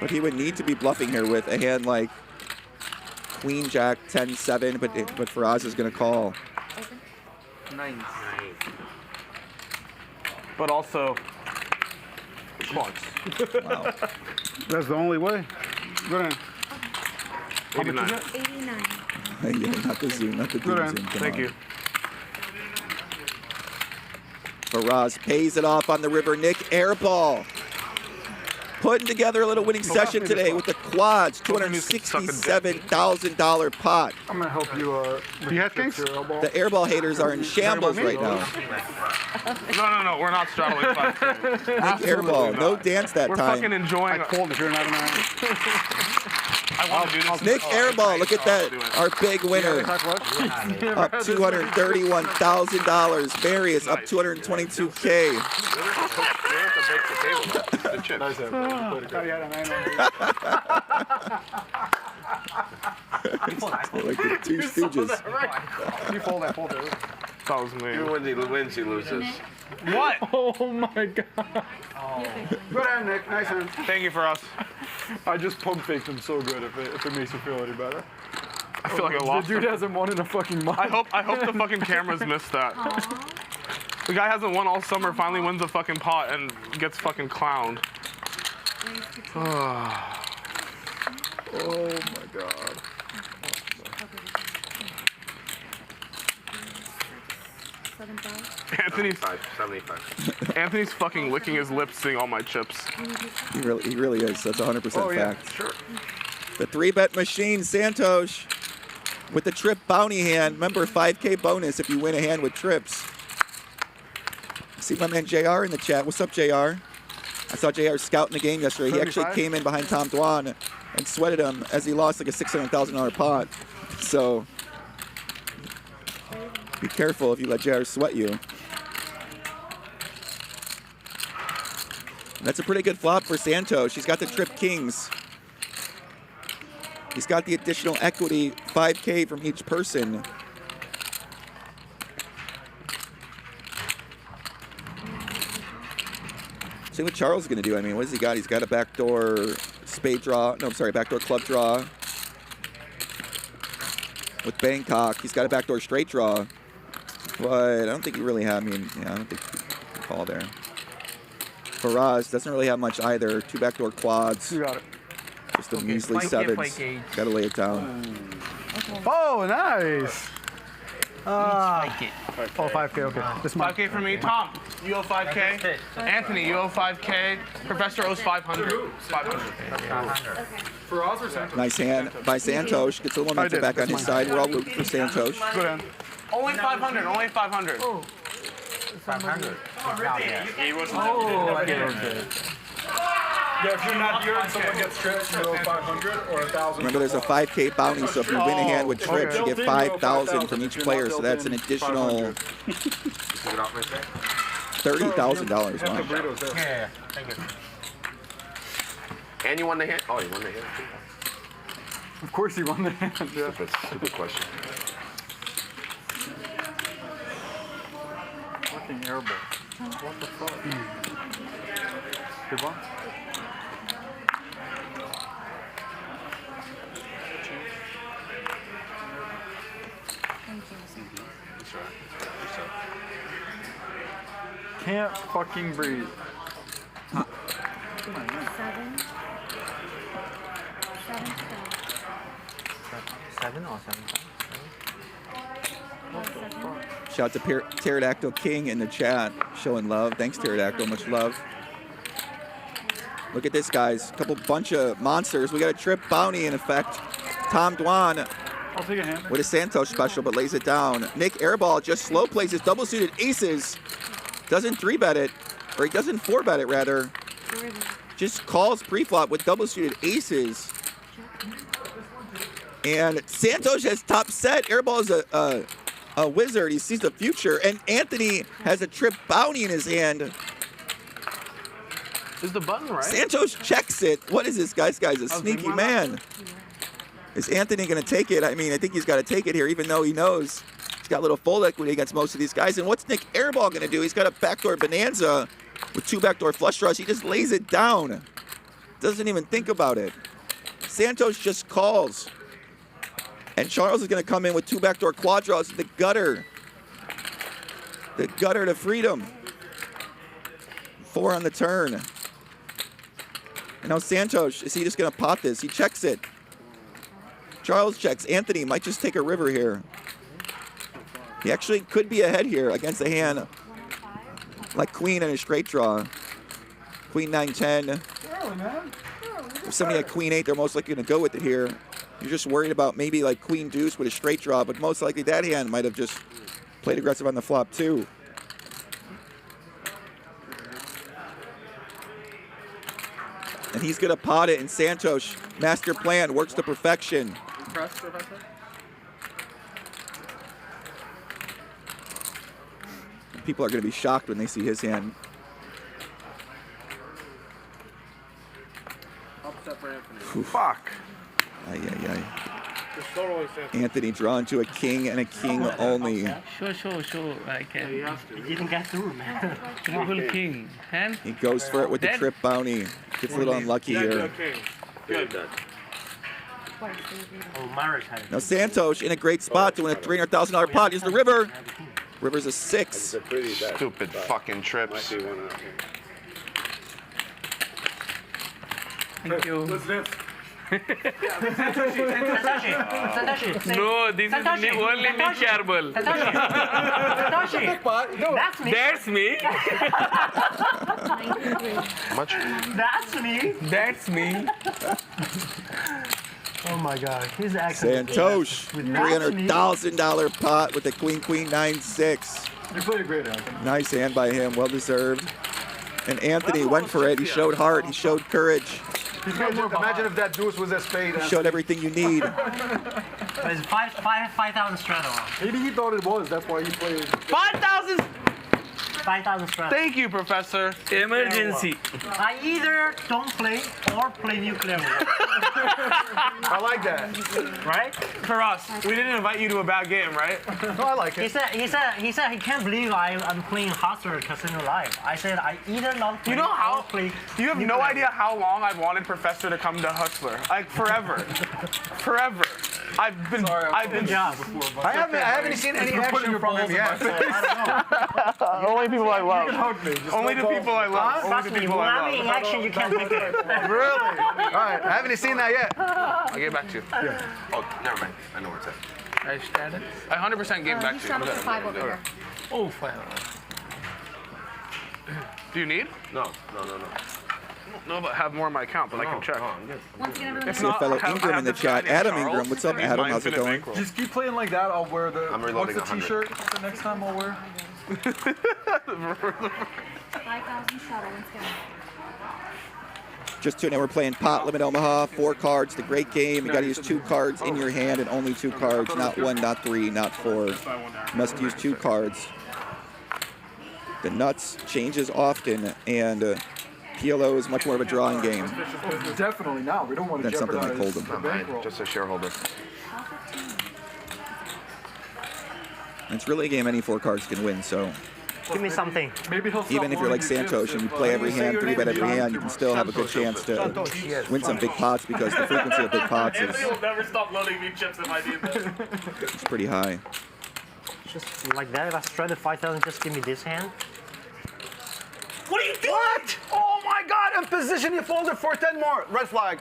But he would need to be bluffing here with a hand like Queen Jack 10-7, but Firas is going to call. Nice. But also, quads. Wow. That's the only way. Go ahead. How much is it? 89. Yeah, not the zoom, not the Good zoom. Thank you. Firas pays it off on the river. Nik Airball putting together a little winning session today with the quads, $267,000 pot. I'm gonna help you. You had kings? The airball haters are in shambles right now. No, we're not straddling 5K. Nik Airball, no dance that We're time. fucking enjoying. I called if you're not I want to do this. Nik Airball, look at that, our big winner. Up $231,000. Marius up $222K. Like the Two Stooges. You fold that. That was me. Even when he wins, he loses. What? Oh my god. Good hand, Nick. Nice hand. Thank you for us. I just pump faked him so good if it makes you feel any better. I feel like I lost. The dude hasn't won in a fucking month. I hope the fucking cameras missed that. The guy hasn't won all summer, finally wins a fucking pot and gets fucking clowned. Oh my god. Anthony's fucking licking his lips seeing all my chips. He really is. That's 100% yeah, fact. sure. The 3-bet machine, Santhosh, with the trip bounty hand. Remember, 5K bonus if you win a hand with trips. See my man JR in the chat. What's up, JR? I saw JR scouting the game yesterday. He actually came in behind Tom Dwan and sweated him as he lost like a $600,000 pot. So be careful if you let JR sweat you. That's a pretty good flop for Santhosh. He's got the trip kings. He's got the additional equity, 5K from each person. See what Charles is going to do. I mean, what has he got? He's got a backdoor spade draw. No, I'm sorry, backdoor club draw. With Bangkok, he's got a backdoor straight draw. But I don't think he really had, I don't think he can call there. Firas doesn't really have much either. 2 backdoor quads. You got it. Just a measly 7s. Got to lay it down. Oh, nice. Oh, 5K, okay. This 5K for me. Tom, you owe 5K. Anthony, you owe 5K. Professor owes 500. 500. For us or Santhosh? Nice hand by Santhosh. Gets a little momentum back on his side. We're all rooting for Santhosh. Good hand. Only 500. Only 500. 500. Oh, okay. Yeah, if you're not here and someone gets trips, you owe 500 or 1,000. Remember, there's a 5K bounty, so if you win a hand with trips, you get 5,000 from each player, so that's an additional $30,000. Wow. Yeah, thank you. And you won the hand? Oh, you won the hand too. Of course he won the hand. Yeah. Stupid question. Fucking airball. What the fuck? Good one? Can't fucking breathe. 7. 7 or 7? Shout out to Pterodactyl King in the chat, showing love. Thanks, Pterodactyl, much love. Look at this, guys. Bunch of monsters. We got a trip bounty in effect. Tom Dwan I'll take a hand. with a Santhosh special, but lays it down. Nik Airball just slow plays his double-suited aces. Doesn't 3-bet it, or he doesn't 4-bet it, rather. Just calls pre-flop with double-suited aces. And Santhosh has top set. Airball is a wizard. He sees the future. And Anthony has a trip bounty in his hand. Is the button right? Santhosh checks it. What is this guy's a sneaky man. Is Anthony going to take it? I mean, I think he's got to take it here, even though he knows he's got little fold equity against most of these guys. And what's Nik Airball going to do? He's got a backdoor bonanza with 2 backdoor flush draws. He just lays it down. Doesn't even think about it. Santhosh just calls. And Charles is going to come in with 2 backdoor quad draws. The gutter. The gutter to freedom. 4 on the turn. And now Santhosh, is he just going to pot this? He checks it. Charles checks. Anthony might just take a river here. He actually could be ahead here against a hand Like queen and a straight draw. Queen 9-10. Early, man. If somebody had queen 8, they're most likely going to go with it here. You're just worried about maybe like queen deuce with a straight draw, but most likely that hand might have just played aggressive on the flop too. And he's going to pot it, and Santhosh, master plan, works to perfection. Impressed, Professor? People are going to be shocked when they see his hand. Upset for Anthony. Fuck. Ay, ay, ay. Just totally Santhosh. Anthony drawn to a king and a king only. Sure. I can. Yeah, you have to. You didn't get through, man. Triple king. Hand. He goes for it with the Dead. trip bounty. Gets a little unlucky Yeah, here. okay. Good. Oh, Marius had it. Now Santhosh in a great spot to win a $300,000 pot. Here's the river. River's a 6. Stupid fucking trips. Thank you. What's this? No, this is only Nik Airball. That's me. That's me. Much? That's me. That's me. Oh my God, he's excellent. Santhosh, $300,000 pot with the queen 9-6. You played a great hand. Nice hand by him, well deserved. And Anthony went for it. He showed heart. He showed courage. Imagine if that deuce was a spade. He showed everything you need. It's 5,000 straight on. Maybe he thought it was. That's why he played. 5,000. 5,000 straight. Thank you, Professor. Emergency. I either don't play or play nuclear. I like that. Right? For us, we didn't invite you to a bad game, right? No, I like He it. said he can't believe I'm playing Hustler Casino Live. I said I either not play You know how? or play. You have no idea how long I've wanted Professor to come to Hustler. Like forever, forever. I've been. Good job. I haven't seen any action from him yet. Only people I love. Only the people I love. Only Trust the me, people when I I'm in love. action, you can't take it. Really? All right, I haven't seen that yet. I'll get back to you. Oh, never mind. I know where it's at. I started. I 100% gave back You to shot you. up to 5 over here. Oh, fine. Do you need? No. No, but have more in my account, but I can check. Once again, everyone. If See a not, fellow I have Ingram in the this chat. guy named Adam Charles. Ingram. What's up, He's Adam? my How's it infinite going? bankroll. Just keep playing like that. I'll wear the. I'm What's reloading the 100. T-shirt the next time I'll wear? 5,000 shuttle once again. Just tuning in, we're playing Pot Limit Omaha. 4 cards, the great game. You got to use 2 cards in your hand and only 2 cards, not 1, not 3, not 4. You must use 2 cards. The nuts changes often, and PLO is much more of a drawing game Definitely now. We don't want to than something like jeopardize Hold'em. the bankroll. Just a shareholder. It's really a game any 4 cards can win, so Give me something. Maybe he'll even if you're like Santhosh and you play every hand, 3-bet every hand, you can still have a good chance to win some big pots because the frequency of big pots is Anthony will never stop loading me chips if I need them. it's pretty high. Just like that, if I stranded 5,000, just give me this hand. What are you doing? What? Oh my God! In position, you folded for 10 more. Red flag.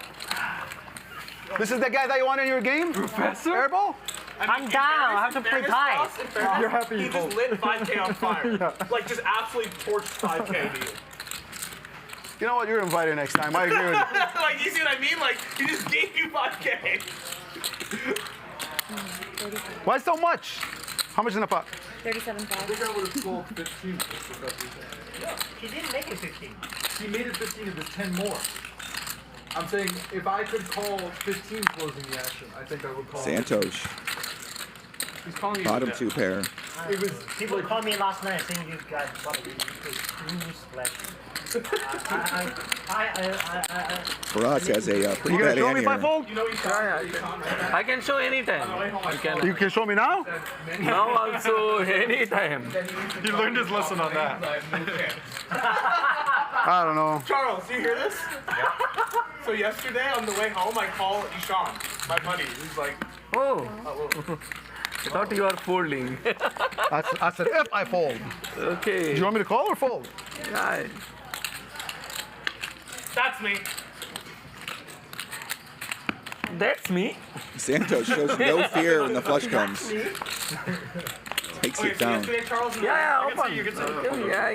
This is the guy that you want in your game? Professor? Airball? I'm down. I have to play tight. You're happy He you just folded. lit 5K on fire. Like just absolutely torched 5K to you. You know what? You're invited next time. I agree with you. Like you see what I mean? Like he just gave you 5K. Why so much? How much in the pot? 37,000. I think I would have sold 15. He didn't make it 15. He made it 15 if it's 10 more. I'm saying if I could call 15 closing the action, I think I would call Santhosh, He's calling you bottom shit. 2 pair. It was People called me last night saying you got what it is splash. Firas has a pretty You gonna bad show hand me if I here. fold? You know he's I can show anytime. You can show me now? Now also anytime. he learned his lesson on that. I don't know. Charles, do you hear this? So yesterday on the way home, I call Shaun, my buddy. He's like, Oh, I thought you are folding. I said if I fold. Okay. Do you want me to call or fold? Yeah. that's me. That's me. Santhosh shows no fear when the flush comes. Takes it down. Yeah, open. Yeah,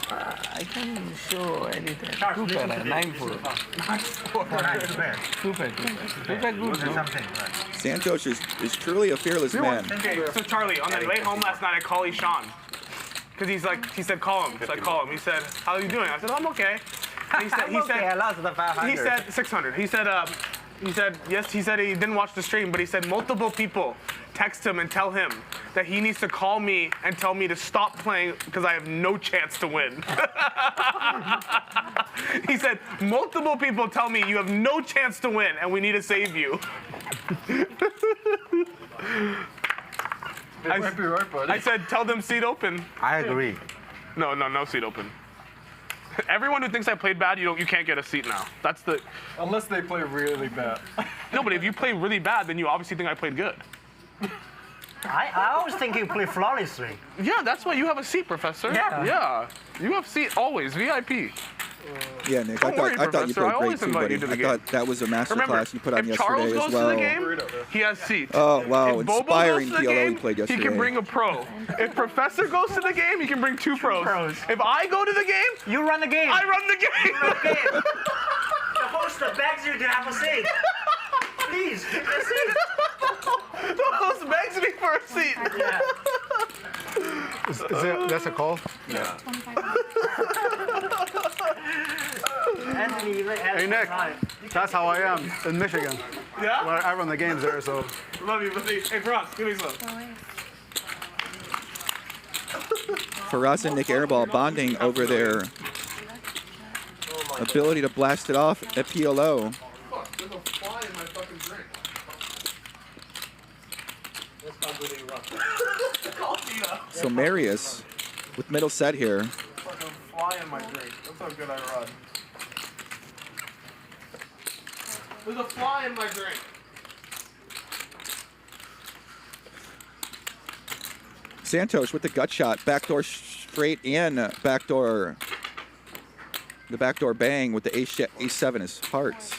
I can show anything. Super, 9-4. Super good. Santhosh is truly a fearless man. Okay, so Charlie, on the way home last night, I called Shaun. Because he said, call him. So I call him. He said, how are you doing? I said, I'm okay. And he said, I lost the 500. He said 600. He said, yes, he said he didn't watch the stream, but he said multiple people text him and tell him that he needs to call me and tell me to stop playing because I have no chance to win. He said, multiple people tell me you have no chance to win and we need to save you. I said, tell them seat open. I agree. No seat open. Everyone who thinks I played bad, you can't get a seat now. That's the. Unless they play really bad. No, but if you play really bad, then you obviously think I played good. I always think you play flawlessly. Yeah, that's why you have a seat, Professor. Yeah. You have seat always, VIP. Yeah, Nick, I thought you played great too, buddy. I thought that was a masterclass you put on yesterday as well. To the game, he has seats. Oh, wow, if Bobo inspiring goes to the PLO game, he played yesterday. He can bring a pro. If Professor goes to the game, he can bring two pros. If I go to the game, you run the game. I run the game. You run the game. The host begs you to have a seat. Please, give me a seat. The host begs me for a seat. Yeah. That's a call? Yeah. Hey, Nick, that's how I am in Michigan. Yeah? Where I run the games there, so. Love you. Hey, Firas, give me some. Firas and Nik Airball bonding over their ability to blast it off at PLO. There's a fly in my fucking drink. So Marius with middle set here. Fucking fly in my drink. That's how good I run. There's a fly in my drink. Santhosh with the gut shot, backdoor straight and backdoor. The backdoor bang with the ace-7 is hearts.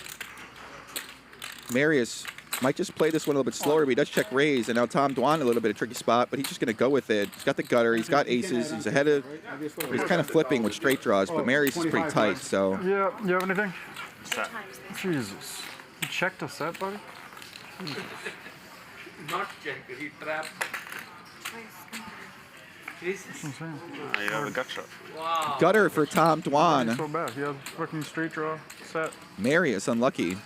Marius might just play this one a little bit slower, but he does check raise, and now Dwan a little bit of tricky spot, but he's just going to go with it. He's got the gutter, he's got aces, he's ahead of, he's kind of flipping with straight draws, but Marius is pretty tight, so. Yeah, you have anything? Set. Jesus. You checked a set, buddy? Not checked, he trapped. Jesus. You have a gut shot. Wow. Gutter for Dwan. So bad, he has fucking straight draw set. Marius unlucky.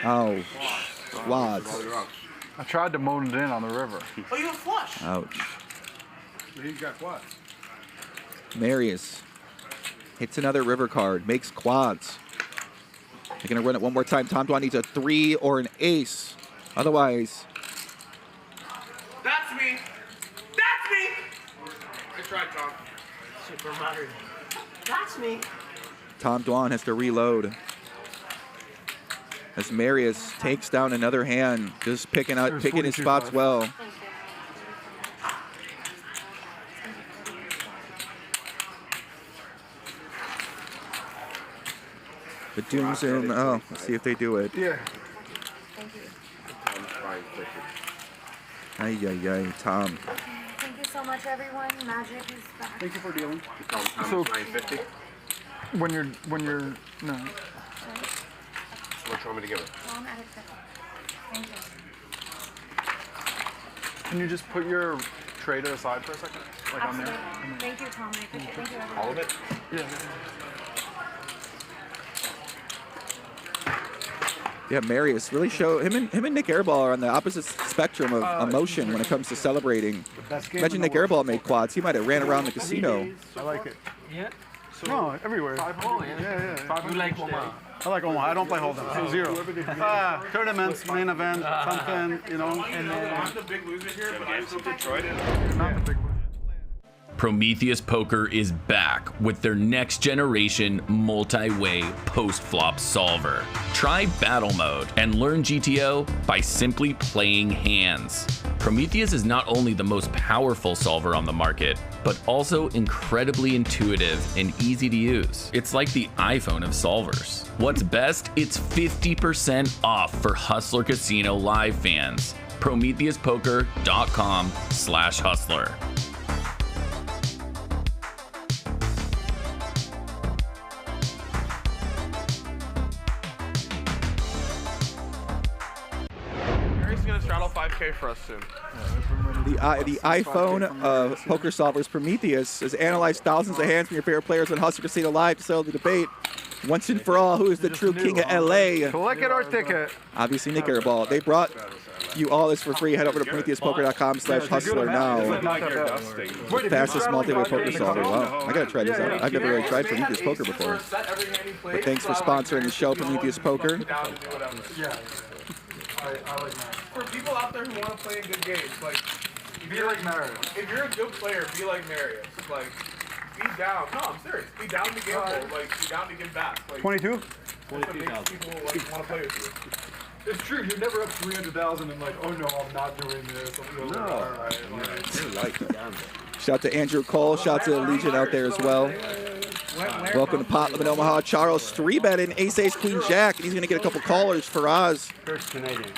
Oh, quads. I tried to moan it in on the river. Oh, you have flush. Ouch. He's got quads. Marius hits another river card, makes quads. They're going to run it one more time. Dwan needs a 3 or an ace. Otherwise. That's me. That's me. I tried, Tom. Super Mario. That's me. Dwan has to reload. As Marius takes down another hand, just picking his spots well. The Doom Zoom, oh, let's see if they do it. Yeah. Ay, ay, ay, Tom. Thank you so much, everyone. Magic is back. Thank you for dealing. So, 950. when you're, no. How much you want me to give it? I'm at 50. Thank you. Can you just put your trader aside for a second? Like on Absolutely. there? Thank you, Tom. I appreciate it. Thank you, everyone. All of it? Yeah. Yeah, Marius really him and Nik Airball are on the opposite spectrum of emotion when it comes to celebrating. Imagine Nik Airball made quads. He might have ran around the casino. I like it. Yeah? No, everywhere. Oh, yeah. You like Omaha? I like Omaha. I don't play Hold'em. 0. Tournaments, main event, something, you know. And I'm the big loser here, but I'm still Detroit. Not the big loser. Prometheus Poker is back with their next generation multi-way post-flop solver. Try battle mode and learn GTO by simply playing hands. Prometheus is not only the most powerful solver on the market, but also incredibly intuitive and easy to use. It's like the iPhone of solvers. What's best? It's 50% off for Hustler Casino Live fans. PrometheusPoker.com/hustler. Gonna straddle 5K for us soon. The iPhone of poker solvers, Prometheus, has analyzed thousands of hands from your favorite players on Hustler Casino Live to settle the debate once and for all. Who is the true king of LA? Click it or stick it. Obviously, Nik Airball. They brought you all this for free. Head over to PrometheusPoker.com/hustler now. The fastest multi-way poker solver. Wow, I gotta try this out. I've never really tried Prometheus Poker before. But thanks for sponsoring the show, Prometheus Poker. For people out there who want to play in good games, like, be like Marius. If you're a good player, be like Marius. Like, be down. No, I'm serious. Be down to gamble. Like, be down to give back. Like, 22? That's what makes people like, want to play with you. It's true. You're never up 300,000 and like, oh no, I'm not doing this. Shout out to Andrew Cole. Shout out to the Legion out there as well. Welcome to Pot Limit Omaha. Charles 3-betting Ace Queen Jack, and he's going to get a couple callers. Firas. First Canadian.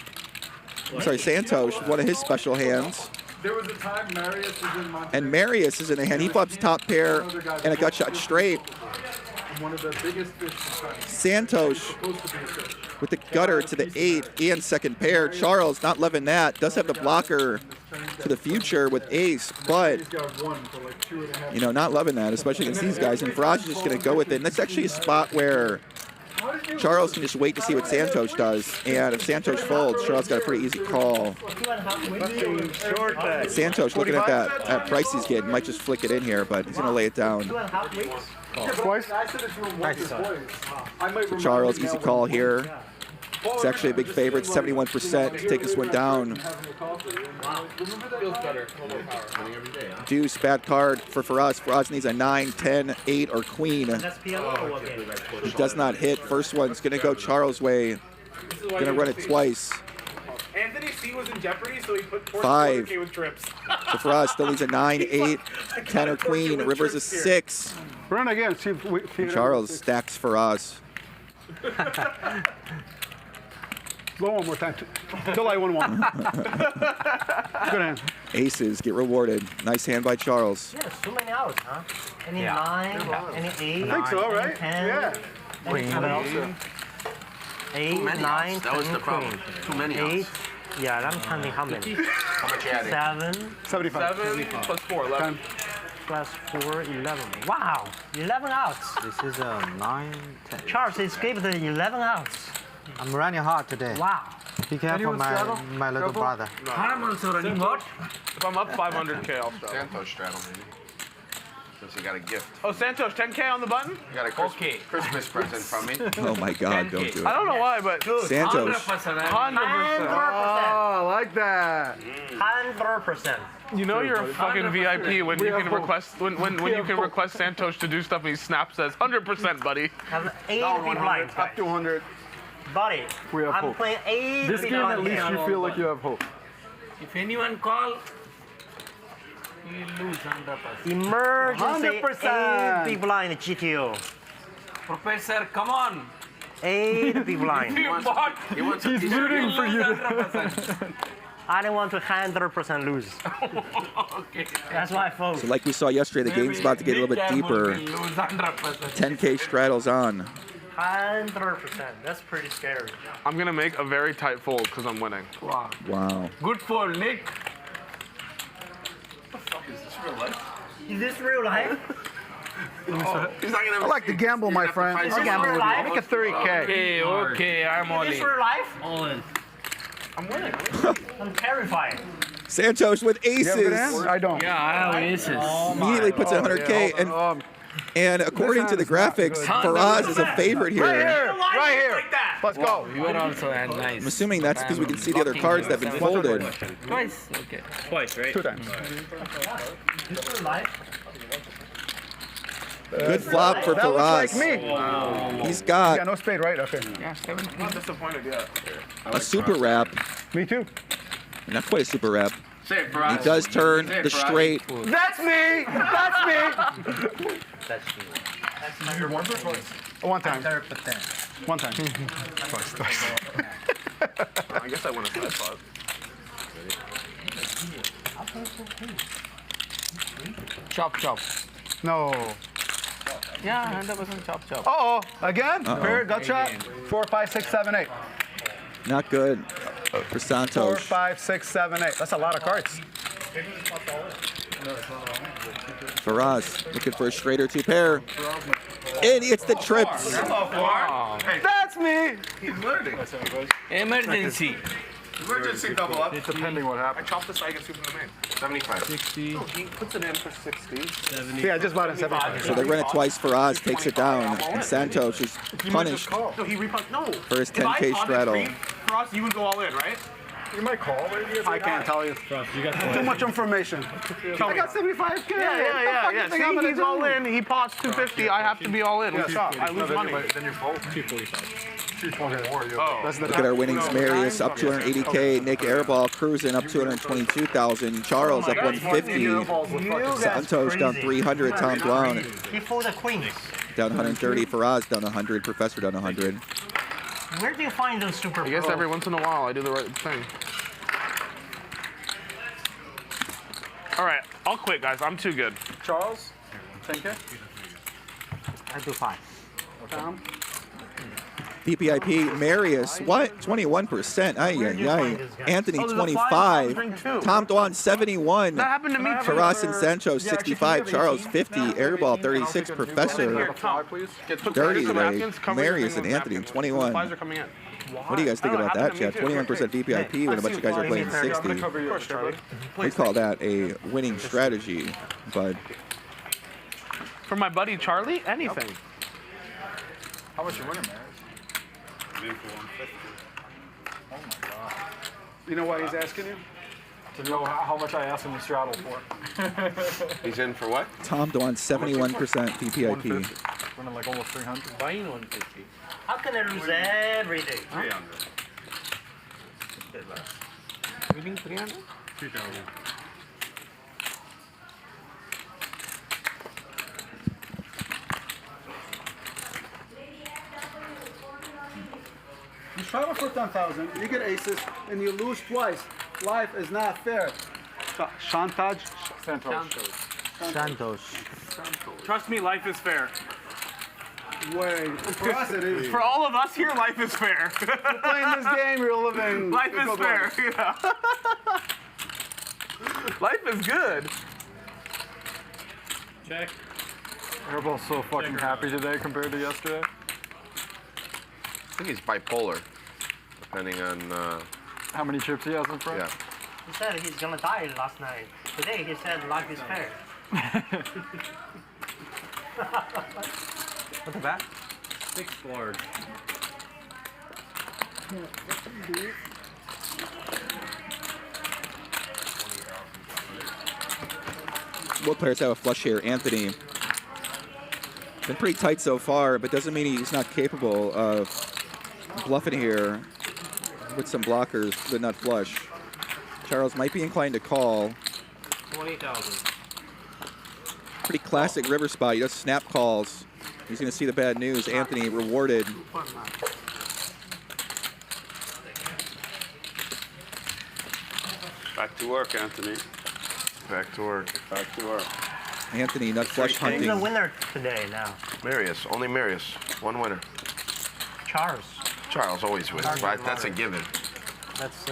I'm sorry, Santhosh, one of his special hands. There was a time Marius was in Montana. And Marius is in a hand. He flops top pair and a gut shot straight. One of the biggest fish. Santhosh with the gutter to the 8 and second pair. Charles not loving that. Does have the blocker to the future with ace, but you know, not loving that, especially against these guys. And Firas is just going to go with it. And that's actually a spot where Charles can just wait to see what Santhosh does. And if Santhosh folds, Charles got a pretty easy call. Santhosh looking at that price he's getting, might just flick it in here, but he's going to lay it down. Twice? For Charles, easy call here. It's actually a big favorite, 71% to take this one down. Deuce, bad card for Firas. Firas needs a 9, 10, 8, or queen. He does not hit. First one's going to go Charles' way. Going to run it twice. Anthony C was in jeopardy, so he put 5. with trips. So Firas still needs a 9, 8, 10, or queen. River's a 6. Run again. See if Charles stacks Firas. Go one more time. Till I win one. Good hand. Aces get rewarded. Nice hand by Charles. Yeah, so many outs, huh? Any 9, any 8, I think so, right? 10, yeah. Queen. 8, 9, 10, That was the problem. Too many 8. Yeah, I'm counting how many? How much you adding? 7. 75. 7 plus 4, 11. Plus 4, 11. Wow, 11 outs. This is a 9, 10. Charles, it's gave the 11 outs. I'm running hard today. Wow. Be careful, my little brother. I'm also running what? If I'm up 500K, I'll straddle. Santhosh straddle, maybe. Since you got a gift. Oh, Santosh, 10K on the button? You got a Christmas present from me. Oh my God, don't do it. I don't know why, but Santhosh. 100%. Oh, I like that. 100%. You know you're a fucking VIP when you can request when you can request Santosh to do stuff and he snaps says 100%, buddy. Have 80 blinds. Up 200. Buddy, We have I'm hope. playing 80 This game, at least you feel like you have hope. If anyone call, we lose 100%. Emergency 100%. 8 big blind GTO. Professor, come on. 8 big blind. He's rooting for you. I don't want to 100% lose. Okay. That's why I vote. So like we saw yesterday, the game's about to get a little bit deeper. 10K straddles on. 100%. That's pretty scary. I'm gonna make a very tight fold because I'm winning. Wow. Wow. Good fold, Nick. What the fuck is this real life? Is this real life? He's not gonna. I like to gamble, my friend. Is this real life? Make a 30K. Okay, I'm all Is this in. real life? All in. I'm winning. I'm terrified. Santhosh with You have a good hand? aces. I don't. Yeah, I have aces. Immediately puts in 100K. And according to the graphics, Firas is a favorite here. Right here. Let's go. You are also nice. I'm assuming that's because we can see the other cards that have been folded. Twice. Okay. Twice, right? 2 times. Is this real life? Good flop for That looks Firas. like me. He's Yeah, got no spade, right? Okay. Yeah, 7. I'm not disappointed yet. a super wrap. Me too. Not quite a super wrap. Say it, Firas. He does turn the straight. That's me! That's me! That's you. That's You're one for twice. One time. 100%. One time. Twice. I guess I want to slide pause. Chop, chop. No. Yeah, that wasn't chop, chop. Uh-oh. Again? Uh-oh. Fair, gut shot. 4, 5, 6, 7, 8. Not good for Santhosh. 4, 5, 6, 7, 8. That's a lot of cards. Firas looking for a straight or two pair. And it's the trips. That's me! Emergency. Emergency double up. Depending what I happens. chopped this so I can sweep in the main. 75. 60. Oh, he puts it in for 60. 70. Yeah, I just bought it 75. So they run it twice. Firas takes it down. And Santhosh is punished No, he repunched. No. for his 10K straddle. Firas, you would go all in, right? You might call. I can't tell you. Too much information. I got 75K. Yeah. See, he's all in. He pots 250. I have to be all in. What's up? I lose money. Then you're full. 245. Oh. Look at our winnings. Marius up 280K. Nik Airball cruising up 222,000. Charles up 150. Santhosh down 300. Tom Dwan He fooled the queens. down 130. Firas down 100. Professor down 100. Where do you find those super I guess pros? every once in a while I do the right thing. All right, I'll quit, guys. I'm too good. Charles? 10K? I do 5. Tom? BPIP, Marius, what? 21%. Ay. Anthony, Oh, there's a 25. drink too. Tom Dwan, 71. That happened to me too. Firas and Sancho, 65. Charles, 50. Airball, 36. Professor, dirty today. Marius and Anthony, 21. Flies are coming in. What do you guys think about that, Chad? 21% VPIP when a bunch of guys are playing 60. We call that a winning strategy, but For my buddy Charlie, anything. How much you winning, Marius? Oh my God. You know why he's asking you? To know how much I asked him to straddle for. He's in for what? Tom Dwan, 71% VPIP. Winning like almost 300. Buying 150. How can I lose every day? 300. Winning 300? 3,000. You straddle for 10,000, you get aces, and you lose twice. Life is not fair. Santhosh? Santhosh. Trust me, life is fair. Wait, for us it is. For all of us here, life is fair. You're playing this game, you're living. Life is fair. Yeah. Life is good. Check. Airball's so fucking happy today compared to yesterday. I think he's bipolar, depending on. How many chips he has in front? Yeah. He said he's gonna die last night. Today he said life is fair. What's that? 6 large. Both players have a flush here. Anthony, been pretty tight so far, but doesn't mean he's not capable of bluffing here with some blockers, but not flush. Charles might be inclined to call. 20,000. Pretty classic river spot. He does snap calls. He's going to see the bad news. Anthony rewarded. Back to work, Anthony. Back to work. Back to work. Anthony, nut flush hunting. Who's the winner today now? Marius, only Marius. One winner. Charles. Charles always wins, right? That's a given. That's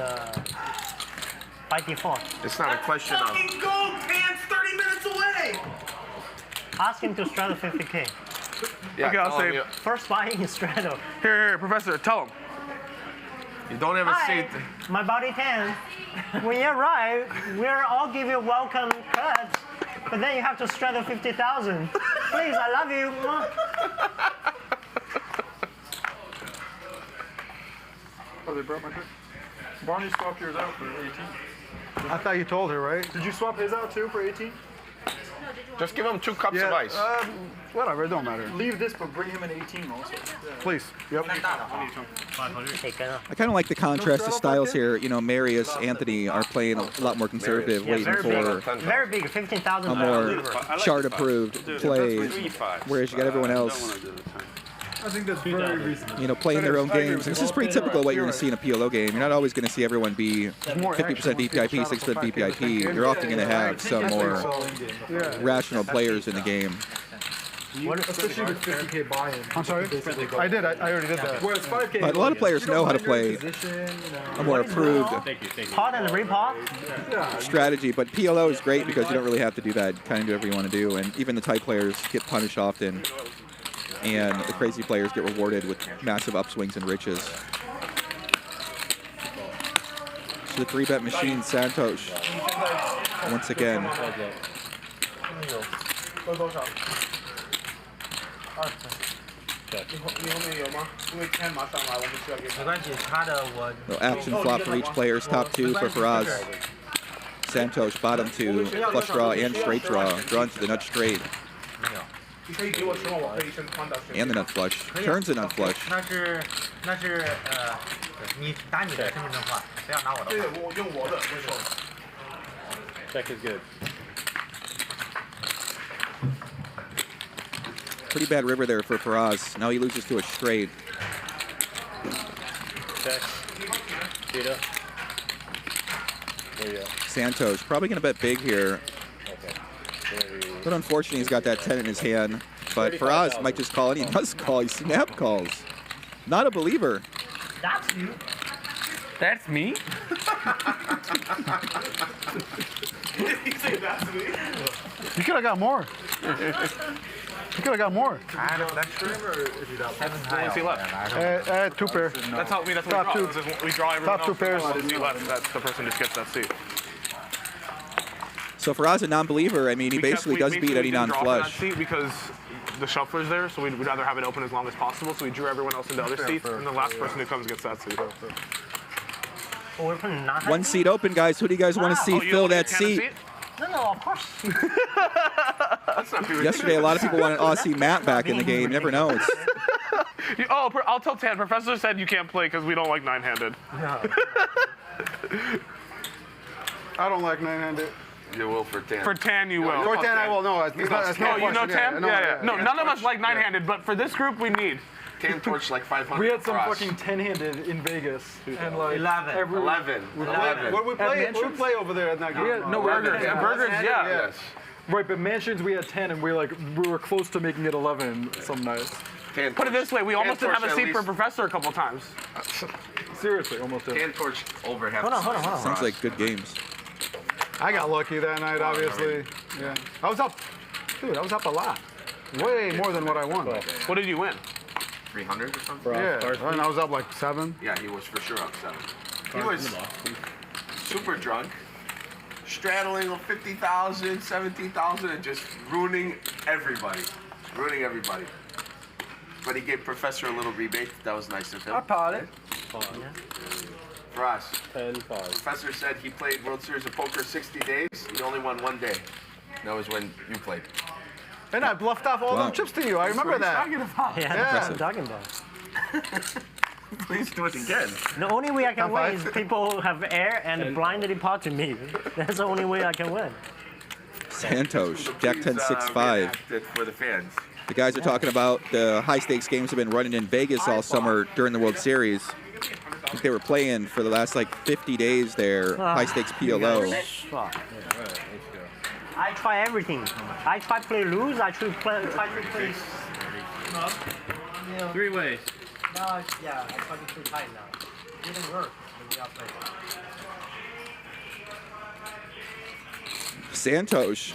by default. It's not a question of. Fucking gold pants 30 minutes away. Ask him to straddle 50K. Yeah, Okay, I'll tell him say. First buying is straddle. Here, Professor, tell him. You don't have a seat. My body 10. When you arrive, we'll all give you welcome cuts, but then you have to straddle 50,000. Please, I love you. Oh, they brought my pick. Barney swapped yours out for 18. I thought you told her, right? Did you swap his out too for 18? Just give him 2 cups of ice. Whatever, it don't matter. Leave this, but bring him an 18 also. Please. Yep. I kind of like the contrast of styles here. You know, Marius, Anthony are playing a lot more conservative, waiting for Very big, 15,000. a more chart-approved play, whereas you got everyone else, I think that's very reasonable. you know, playing their own games. This is pretty typical of what you're going to see in a PLO game. You're not always going to see everyone be 50% VPIP, 6% VPIP. You're often going to have some more rational players in the game. Especially with 50K buy-in. I'm sorry? I did. I already did that. Whereas 5K, But a lot of players know how to play a more approved Pot and repot? strategy, but PLO is great because you don't really have to do that. Kind of do whatever you want to do, and even the tight players get punished often, and the crazy players get rewarded with massive upswings and riches. So the 3-bet machine, Santhosh, once again. 没关系，他的我。 No action flop for each player's top 2 for Firas. Santhosh bottom 2, flush draw and straight draw. Drawn to the nut straight. And the nut flush. Turns the nut flush. 那是你打你的身份证号，不要拿我的。对，我用我的。Check is good. Pretty bad river there for Firas. Now he loses to a straight. Check. Cheetah. There you go. Santhosh probably going to bet big here. Okay. But unfortunately, he's got that 10 in his hand. But Firas might just call, and he does call. He snap calls. Not a believer. That's you. That's me? You could have got more. You could have got more. I don't. That's true. Let's see left. 2 pair. That's how we. That's Top what we 2. draw. We draw everyone Top 2 pairs. else. See left. That's the person just gets that seat. So Firas, a non-believer, I mean, he basically does beat any non-flush. Because the shuffler's there, so we'd rather have it open as long as possible. So we drew everyone else into other seats, and the last person who comes gets that seat. One seat open, guys. Who do you guys want to see fill that seat? No, of course. Yesterday, a lot of people wanted Aussie Matt back in the game. You never know. It's Oh, I'll tell Tan. Professor said you can't play because we don't like 9-handed. I don't like 9-handed. You will for Tan. For Tan, you will. For Tan, I will. No, it's not. Oh, you know Tan? Yeah. No, none of us like 9-handed, but for this group, we need. Tan torched like 500. We had some fucking 10-handed in Vegas. And like 11. 11. What we play over there at that game? No, Burgers. Burgers, yeah. Yes. Right, but mansions we had 10, and we were close to making it 11 some nights. Put it this way, we almost didn't have a seat for a professor a couple times. Seriously, almost did. Tan torched over half. Hold on. sounds like good games. I got lucky that night, obviously. Yeah. I was up. Dude, I was up a lot. Way more than what I won. What did you win? 300 or something? Yeah, and I was up like 7. Yeah, he was for sure up 7. He was super drunk, straddling 50,000, 17,000, and just ruining everybody. But he gave Professor a little rebate. That was nice of him. I caught it. For us, 10-5. Professor said he played World Series of Poker 60 days. He only won 1 day. That was when you played. And I bluffed off all them chips to you. I remember that. Yeah, that's what I'm talking about. Please do it again. The only way I can win is people have air and blindly pot to me. That's the only way I can win. Santhosh, Jack 10-6-5. For the fans. The guys are talking about the high-stakes games have been running in Vegas all summer during the World Series. I think they were playing for the last like 50 days there, high-stakes PLO. I try everything. I try play lose. I try play. 3 ways. No, yeah, I try to play tight now. It didn't work. Santhosh.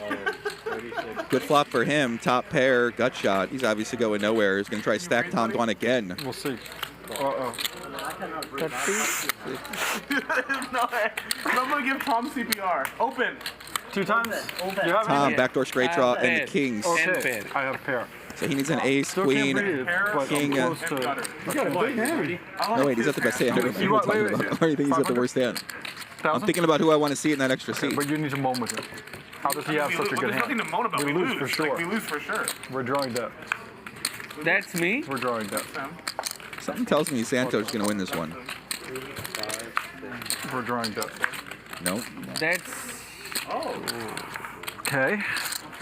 Good flop for him. Top pair, gut shot. He's obviously going nowhere. He's going to try to stack Tom Dwan again. We'll see. No, I'm going to give Tom CPR. Open. 2 times? Tom, backdoor straight draw, and the kings. Okay. I have a pair. So he needs an ace, queen, king. You got a big hand. No, wait, he's got the best hand. Or do you think he's got the worst hand? I'm thinking about who I want to see in that extra seat. But you need to moan with it. How does he have such a good There's hand? nothing to moan about. We lose for sure. Like, we lose for sure. We're drawing debt. That's me. We're drawing debt. Something tells me Santhosh is going to win this one. We're drawing debt. Nope. That's. Okay.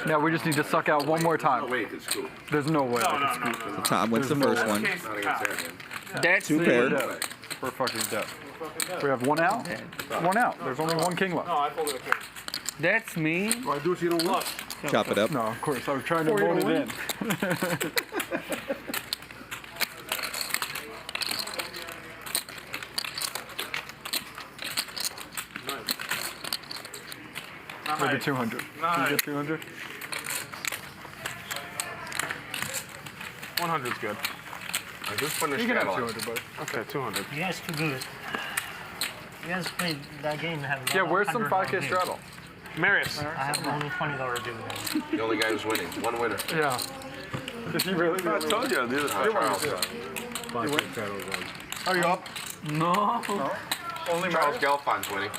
Now we just need to suck out one more time. No way it's cool. There's no way. So Tom wins the first one. That's Two me. paired. We're fucking dead. We have one out. One out. There's only one king left. No, I folded a king. That's me. Do I do it so you don't win? Chop it up. No, of course. I was trying to Or you load it don't in. Maybe 200. Nice. You get 200? 100 is good. I just finished You can have Cadillac. 200, buddy. Okay, 200. You guys too good. You guys played that game and have Yeah, where's some 5K straddle? Marius. I have only $20 dividend. The only guy who's winning. One winner. Yeah. Did he really? I told you, I'll do this for trials. Are you up? No. Only Charles Gelfond's winning.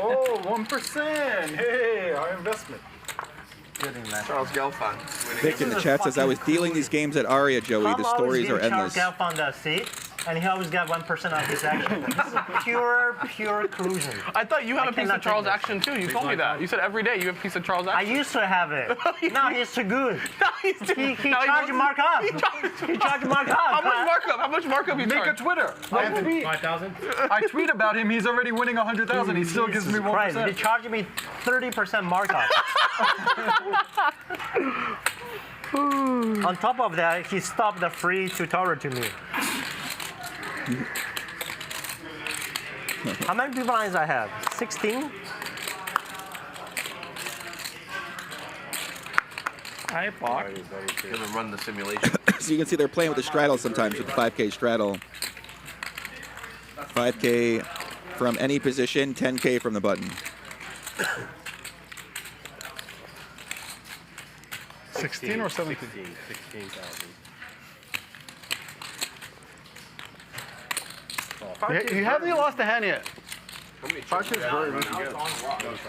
Oh, 1%. Hey, our investment. Charles Gelfond winning. Vic in the chat says, I was dealing these games at Aria, Joey. The stories are endless. Charles Gelf on the seat, and he always got 1% of his action. This is pure cruising. I thought you have a piece cannot of Charles take this. action too. You told me that. You said every day you have a piece of Charles I action. used to have it. No, he's too good. No, he's too He no, charged won't- markup. He charged He charged markup. How much markup? How much markup you Make a charge? Twitter. Anthony, 5,000. I tweet about him. He's already winning 100,000. He still gives me 1%. He charged me 30% markup. On top of that, he stopped the free tutorial to me. How many big blinds I have? 16? I bought. Gonna run the simulation. So you can see they're playing with the straddle sometimes, with the 5K straddle. 5K from any position, 10K from the button. 16 or 17? 16,000. You haven't lost a hand yet. Five is very, really good.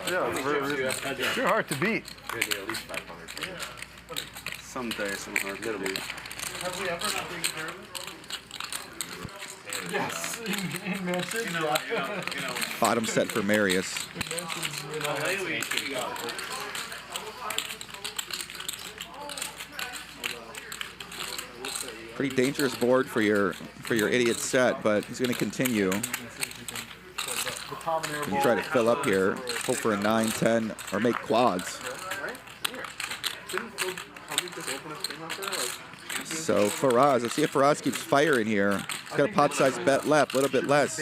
Yeah, it's very, really good. You're hard to beat. At least 500. Some days, some hard to beat. have we ever not been together? Yes, in mentions. You know. Bottom set for Marius. Pretty dangerous board for your idiot set, but he's going to continue. And try to fill up here, hope for a 9, 10, or make quads. So Firas, let's see if Firas keeps fire in here. He's got a pot size bet left, a little bit less.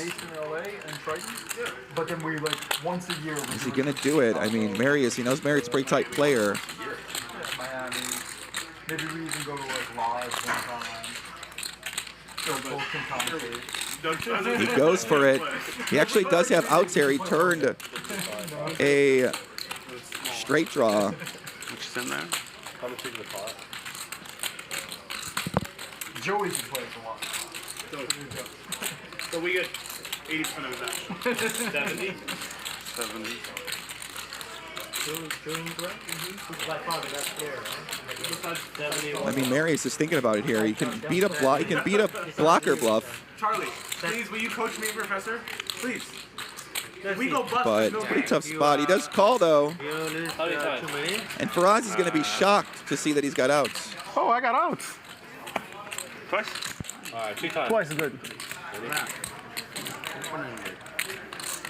But then we like once a year. Is he gonna do it? I mean, Marius, he knows Marius is a pretty tight player. Miami. Maybe we even go to like live one time. So both can commentate. He goes for it. He actually does have outs here. He turned a straight draw. Which is in there? Commentating the pot. Joey can play a lot. So we get 80% of the match. 70? 70. I mean, Marius is thinking about it here. He can beat up blocker bluff, Charlie, please, will you coach me, Professor? Please. If we go bust, but there's no it's a pretty game. tough spot. He does call though, How many times? and Firas is going to be shocked to see that he's got outs. Oh, I got outs. Twice? Alright, 2 times. Twice is good.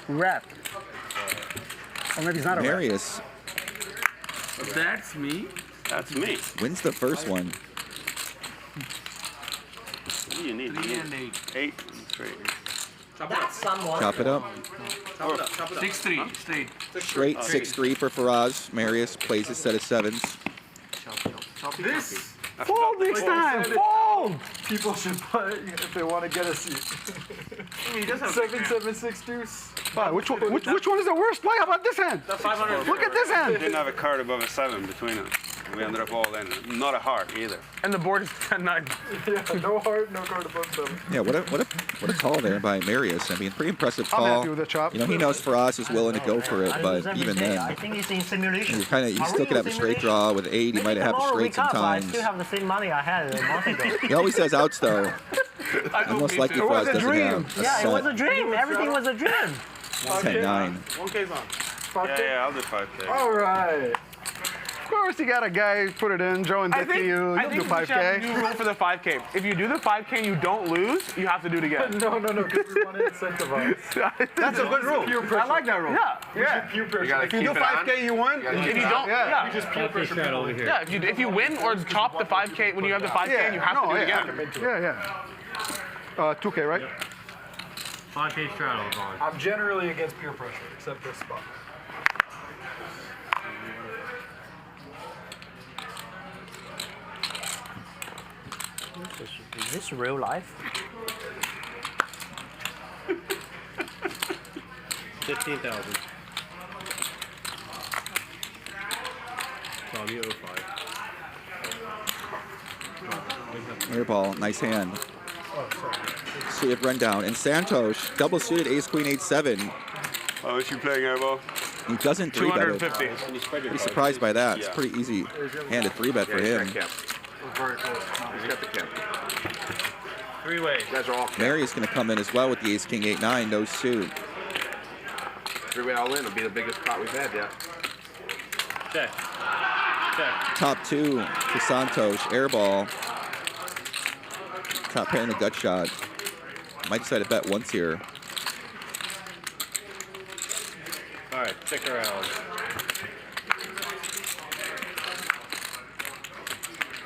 Wrap. Or maybe it's not a wrap. Marius That's me. That's me. wins the first one. What do you need? 3 and 8. 8 and 3. Chop it up. Chop it up. 6-3. Straight. Straight 6-3 for Firas. Marius plays his set of sevens. This. Fold next time. Fold. People should play if they want to get a seat. He does have a big 7-7-6 deuce. Wow, which one is the worst play? How about this hand? That's 500. Look at this hand. Didn't have a card above a 7 between us. We ended up all in. Not a heart either. And the board is 10-9. Yeah, no heart, no card above 7. Yeah, what a call there by Marius. I mean, pretty impressive I'm call. happy with the chop. You know, he knows Firas is willing to go for it, but even then, I think it's in simulation. you still could have a straight draw with 8. He might have a straight sometimes. I still have the same money I had a month ago. He always has outs though. And most likely Firas doesn't have a Yeah, set. it was a dream. Everything was a dream. 10-9. 1K's on. Yeah, I'll do 5K. All right. Of course, you got a guy put it in, Joe and Dick to you. I You'll think do we should have a 5K. new rule for the 5K. If you do the 5K and you don't lose, you have to do it again. No, because we want to incentivize. That's a good rule. I like that rule. Yeah. Peer pressure. If you do 5K, you win. If you don't, We just peer pressure over here. Yeah, if you win or chop the 5K when you have the 5K, you have to do it again. Yeah. 2K, right? 5K straddle. I'm generally against peer pressure, except this spot. Is this real life? 15,000. Tommy 05. Airball, nice hand. Suited rundown. And Santhosh, double suited ace queen 8-7. How is you playing airball? He doesn't 3-bet it. 250. Pretty surprised by that. It's pretty easy hand to 3-bet for him. He's got the camp. 3-way. You guys are all Marius going to come in as well with the ace king 8-9, no suit. 3-way all in. It'll be the biggest pot we've had yet. Check. Top 2 for Santhosh, airball. Top pair in the gut shot. Might decide to bet once here. All right, check around.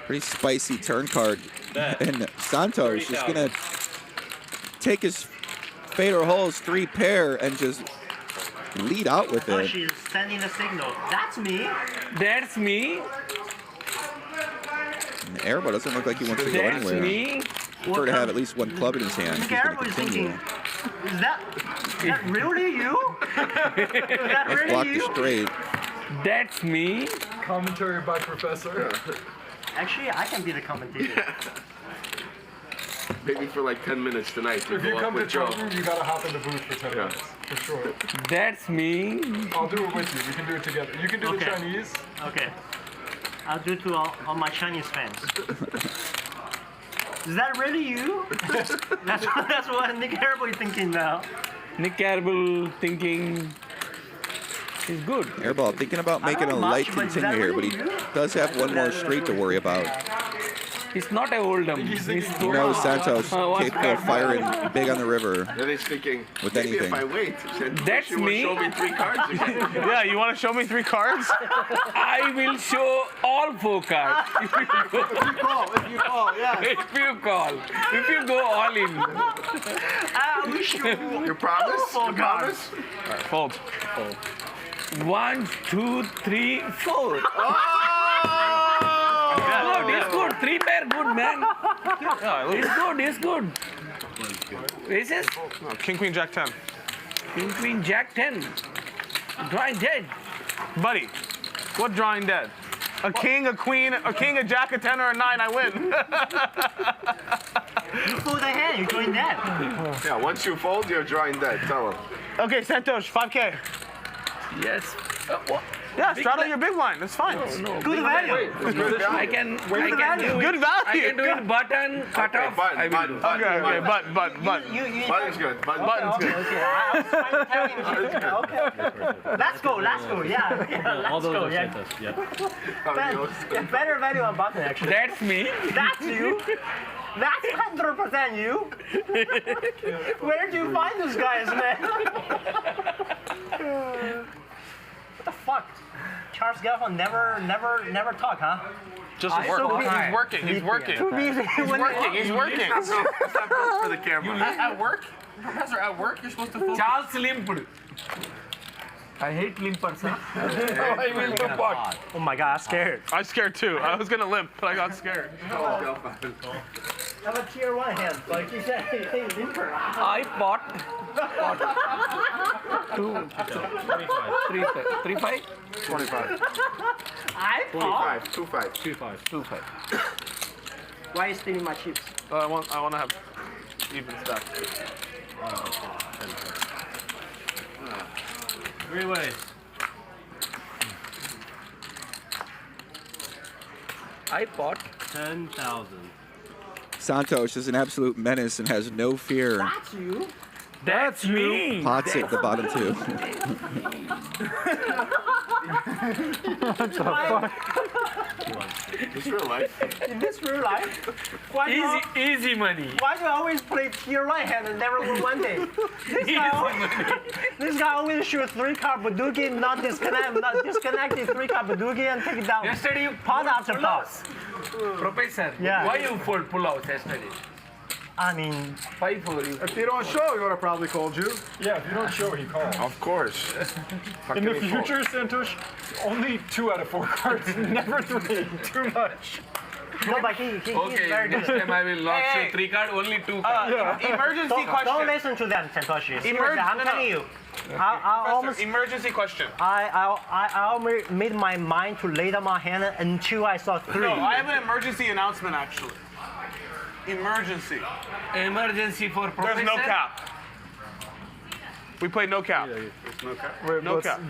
Pretty spicy turn card. Bet. And Santhosh is going to take his fatal holes 3 pair and just lead out with Oh, it. she's sending the signal. That's me. That's me. And the airball doesn't look like he wants to go That's anywhere. me. Prefer to have at least one club in his hand. Nik He's going to Airball is continue. thinking, is that really you? Is that Let's really block the you? straight. That's me. Commentary by Professor. Actually, I can be the commentator. Maybe for like 10 minutes tonight. If you come to Children, you gotta hop in the booth for 10 minutes, for sure. That's me. I'll do it with you. We can do it together. You can do the Chinese. Okay. I'll do it to all my Chinese fans. Is that really you? that's what Nik Airball is thinking now. Nik Airball thinking is good. Airball thinking about making a don't light much, but is continue that here, but he really you? does have one more straight to worry about. It's not a hold'em. You know Santhosh capable of firing big on the river Then he's thinking, with maybe anything. if I wait, That's you will me. show me 3 cards again. Yeah, you want to show me 3 cards? I will show all 4 cards. If you call, yeah. If you call. If you go all in. I will show you. You promise? all You 4 promise? All right, fold. 1, 2, 3, 4. Yeah, Good, it's good. 3 pair, good man. It's good. Aces? No, King, Queen, Jack 10. King, Queen, Jack 10. Drawing dead. Buddy, what drawing dead? A king, a queen, a king, a jack, a 10, or a 9, I win. You fold the hand, you're doing that. Yeah, once you fold, you're drawing dead. Tell him. Okay, Santhosh, 5K. Yes. Yeah, Big straddle li- your big blind. That's fine. No, Good value. I can do Good it. value. I can do it button, cut off. I will do. Okay, button. Button's good. Button's good. Okay, I was trying to tell him. Okay. Let's go. Yeah, let's go. Yeah. Better value on button, actually. That's me. That's you. That's 100% you. Where do you find these guys, man? What the fuck? Charles Gavin never talk, huh? Just work. He's working. He's working. Too busy. He's working. For the camera. At work? Professor, at work, you're supposed to focus. Charles limped. I hate limpers, huh? I will to pot. Oh my god, I'm scared. I'm scared too. I was gonna limp, but I got scared. Have a tier 1 hand, like you said. Hey, limper. I pot. 3-5. 25. I pot. 25. Why are you stealing my chips? I want to have even stack. Three ways. I pot 10,000. Santhosh is an absolute menace and has no fear. That's you. That's me. Pots at the bottom two. What the fuck? This real life? In this real life? Why Easy money. Why do you always play tier right hand and never win one day? This guy always shoots 3-card Badugi, not disconnected 3-card Badugi and take it down. Yesterday you pot after pot. Professor, Yeah. why you fold pull out yesterday? I mean, 5-4. If you don't show, he would have probably called you. Yeah, if you don't show, he calls. Of course. In the future, Santhosh, only 2 out of 4 cards, never 3. Too much. no, but he's very good. Next time I will not show 3 card, only 2 cards. Emergency question. Don't listen to them, Santhosh. I'm telling you. Emergency question. I almost made my mind to lay down my hand until I saw 3. No, I have an emergency announcement actually. Emergency. Emergency for professor. There's no cap. We played no cap. No cap. Wait, No cap.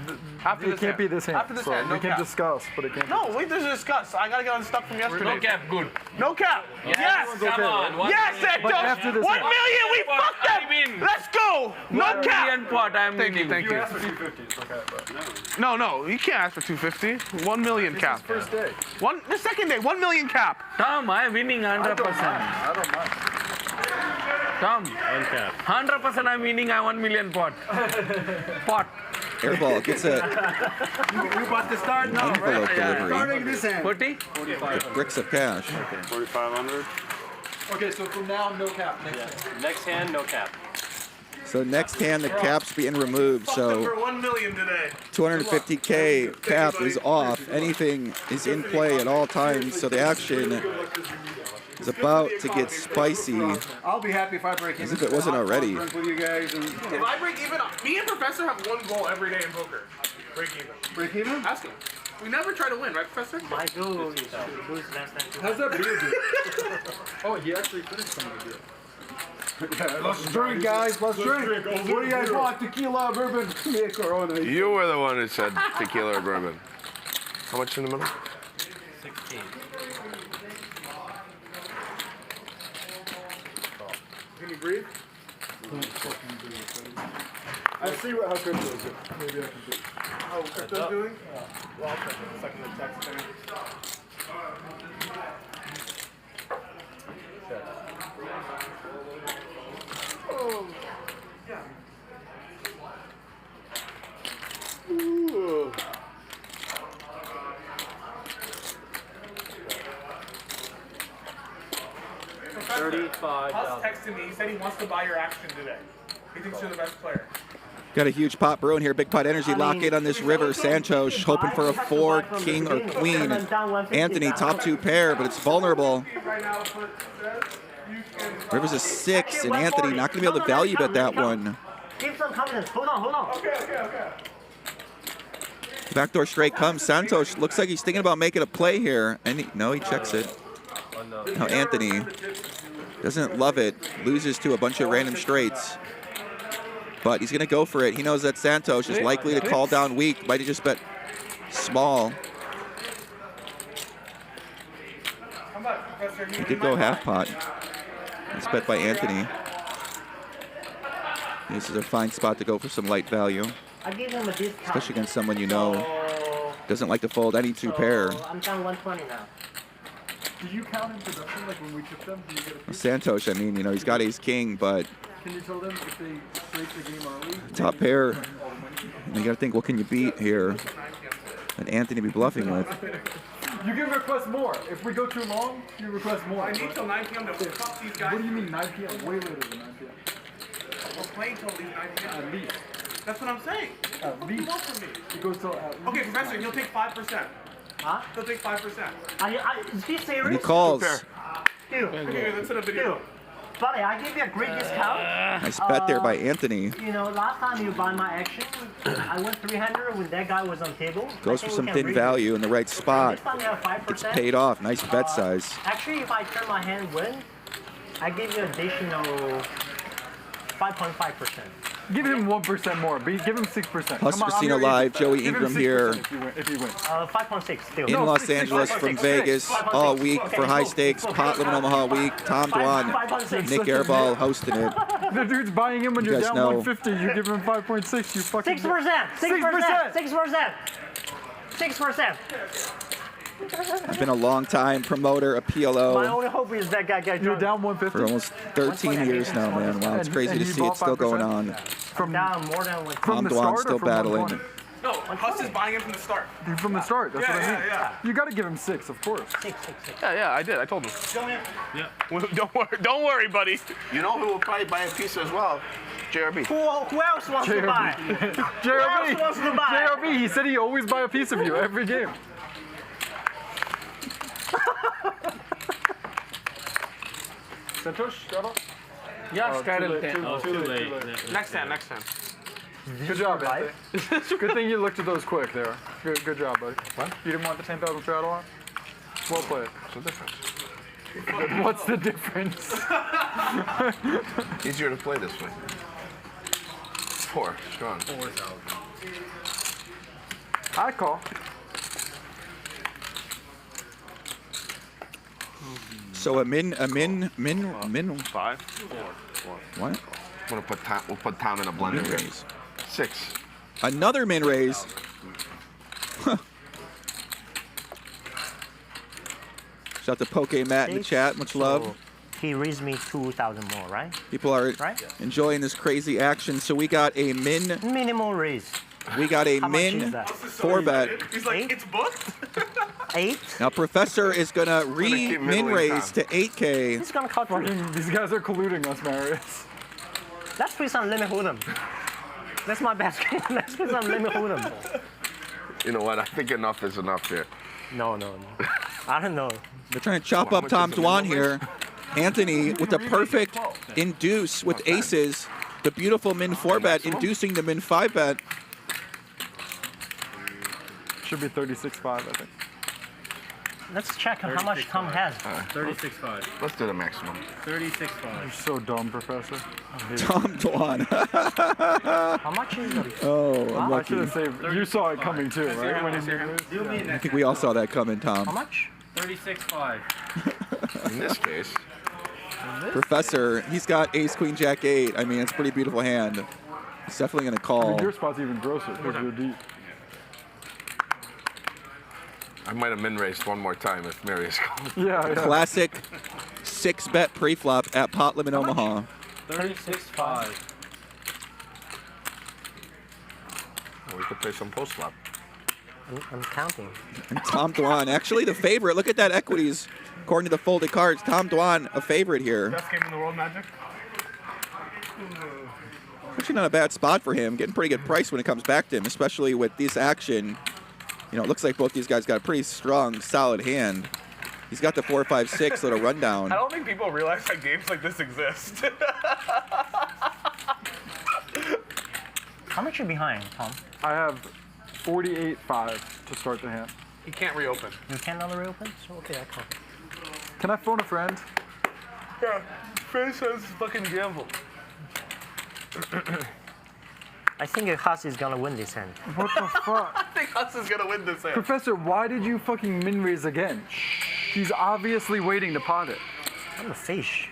After it this can't hand. be this hand. After this so hand, no we can cap. discuss, but it can't be. No, wait, there's a discuss. I gotta get unstuck from yesterday. No cap, good. No cap. Yes. Come on. Yes, Santhosh. 1 million. We fucked them. Let's go. No cap. 1 million pot, I'm Thank you. You asked for 250, it's okay, but... No, you can't ask for 250. 1 million This cap. is first day. The second day, 1 million cap. Tom, I'm winning 100%. I don't mind. Tom, 100% I'm winning 1 million pot. Airball gets a You about to start now, envelope right? delivery. Starting this hand. 40? with bricks of cash. 4,500. Okay, so from now, no cap. Next hand, no cap. So next hand, the cap's being removed. So For 1 million today. 250K cap is off. Anything is in play at all times. So the action is about to get spicy. I'll be happy if I break even. As if it wasn't already. Drink with you guys and If I break even, me and Professor have 1 goal every day in poker. Break even. break even. Ask him. We never try to win, right, Professor? My goal is to lose less than 2. How's that beer do? Oh, he actually finished some of the beer. Let's drink, guys. Let's drink. What do you guys want? Tequila, bourbon, yeah, Corona. You were the one who said tequila or bourbon. How much in the middle? 16. Can you breathe? I see how good it is. Maybe I can do. Oh, crypto's doing? Well, I'll check in a second to text him. Oh. Ooh. Huss texted me. He said he wants to buy your action today. He thinks you're the best player. Got a huge pot brewing here. Big pot energy lock in on this river. Santhosh hoping for a 4, king or queen. Anthony top 2 pair, but it's vulnerable. River's a 6, and Anthony not going to be able to value bet that one. Give some confidence. Hold on. Okay. Backdoor straight comes. Santhosh looks like he's thinking about making a play here. And he checks it. Now Anthony doesn't love it. Loses to a bunch of random straights. But he's going to go for it. He knows that Santhosh is likely to call down weak. Might have just bet small. He did go half pot. It's bet by Anthony. This is a fine spot to go for some light value. I give him a discount. Especially against someone you know doesn't like to fold any 2 pair. I'm down 120 now. Do you count in production, like when we chip them? Do you get a piece? Santhosh, I mean, he's got ace king, but Can you tell them if they break the game early? top pair. You got to think, what can you beat here that Anthony be bluffing with? You can request more. If we go too long, you request more. I need till 9 p.m. to fuck these guys. What do you mean 9 p.m.? Way later than 9 p.m. We're playing till at least 9 p.m. At least. That's what I'm saying. What do you want from me? It goes to. Okay, Professor, he'll take 5%. Huh? He'll take 5%. Is he serious? And he calls. Dude. Okay, let's set a video. Dude. Buddy, I give you a great discount. Nice bet there by Anthony. You know, last time you buy my action, I went 300 when that guy was on table. Goes for some thin value in the right spot. This time you have 5%. It's paid off. Nice bet size. Actually, if I turn my hand win, I give you additional 5.5%. Give him 1% more. Give him 6%. Hus Casino Live, Joey Give him Ingram 6% here if he wins. 5.6 still. in Los Angeles from Vegas all week for high stakes. Pot Limit Omaha week. Tom Dwan, Nik Airball hosting it. The dude's buying him when You you're guys down know. 150. You give him 5.6. You fucking. 6%. 6%. 6%. I've been a long time promoter of PLO. My only hope is that guy gets You're down 150 for almost 13 years now, man. Wow, it's crazy to see it still going on. From down more than one. Tom Dwan still battling. No, Huss is buying him from the start. From the start, that's what I mean. Yeah. You got to give him 6, of course. 6. Yeah, I did. I told him. Yeah. Don't worry, buddy. You know who will probably buy a piece as well? JRB. Who else wants to buy? Who else wants to buy? JRB, he said he always buy a piece of you every game. Santhosh, got up? Yeah, Oh, straddle too late. Next time. Good job, Anthony. Good thing you looked at those quick there. Good job, buddy. What? You didn't want the 10,000 straddle on? Well played. What's the difference? What's the difference? Easier to play this way. 4, strong. 4,000. I call. So a min 5. What? We'll put Tom in a blender. Min raise. 6. Another min raise. Shout out to Poke Matt in the chat. Much love. He raised me 2,000 more, right? People are enjoying this crazy action. So we got a minimal raise. We got a How much min is that? 4-bet. He's like, it's booked? 8? Now Professor is gonna min raise to 8K. He's gonna cut for me. These guys are colluding us, Marius. Let's play some limit hold'em. That's my best game. Let's play some limit hold'em. You know what? I think enough is enough here. No. I don't know. They're trying to chop up Tom Dwan here. Anthony with the perfect induce with aces. The beautiful min 4-bet inducing the min 5-bet. Should be 36.5, I think. Let's check how much Tom has. 36.5. Let's do the maximum. 36.5. You're so dumb, Professor. Tom Dwan. How much is it? Oh, I unlucky. should have saved. You saw it coming too, right? When he I think we all saw that coming, Tom. How much? 36.5. In this case. Professor, he's got ace, queen, jack, 8. I mean, it's a pretty beautiful hand. He's definitely going to I call. mean, your spot's even grosser because you're deep. I might have min raised one more time if Marius calls. Yeah. Classic 6-bet pre-flop at Pot Limit Omaha. 36.5. We could play some post flop. I'm counting. And Tom Dwan, actually the favorite. Look at that equities. According to the folded cards, Tom Dwan, a favorite here. Best game in the world, Magic? Actually not a bad spot for him. Getting pretty good price when it comes back to him, especially with this action. You know, it looks like both these guys got a pretty strong, solid hand. He's got the 4, 5, 6 little rundown. I don't think people realize that games like this exist. How much are you behind, Tom? I have 48.5 to start the hand. He can't reopen. You cannot reopen? So, okay, I call. Can I phone a friend? Yeah, friend says fucking gamble. I think Huss is gonna win this hand. What the fuck? I think Huss is gonna win this hand. Professor, why did you fucking min raise again? He's obviously waiting to pot it. I'm a fish.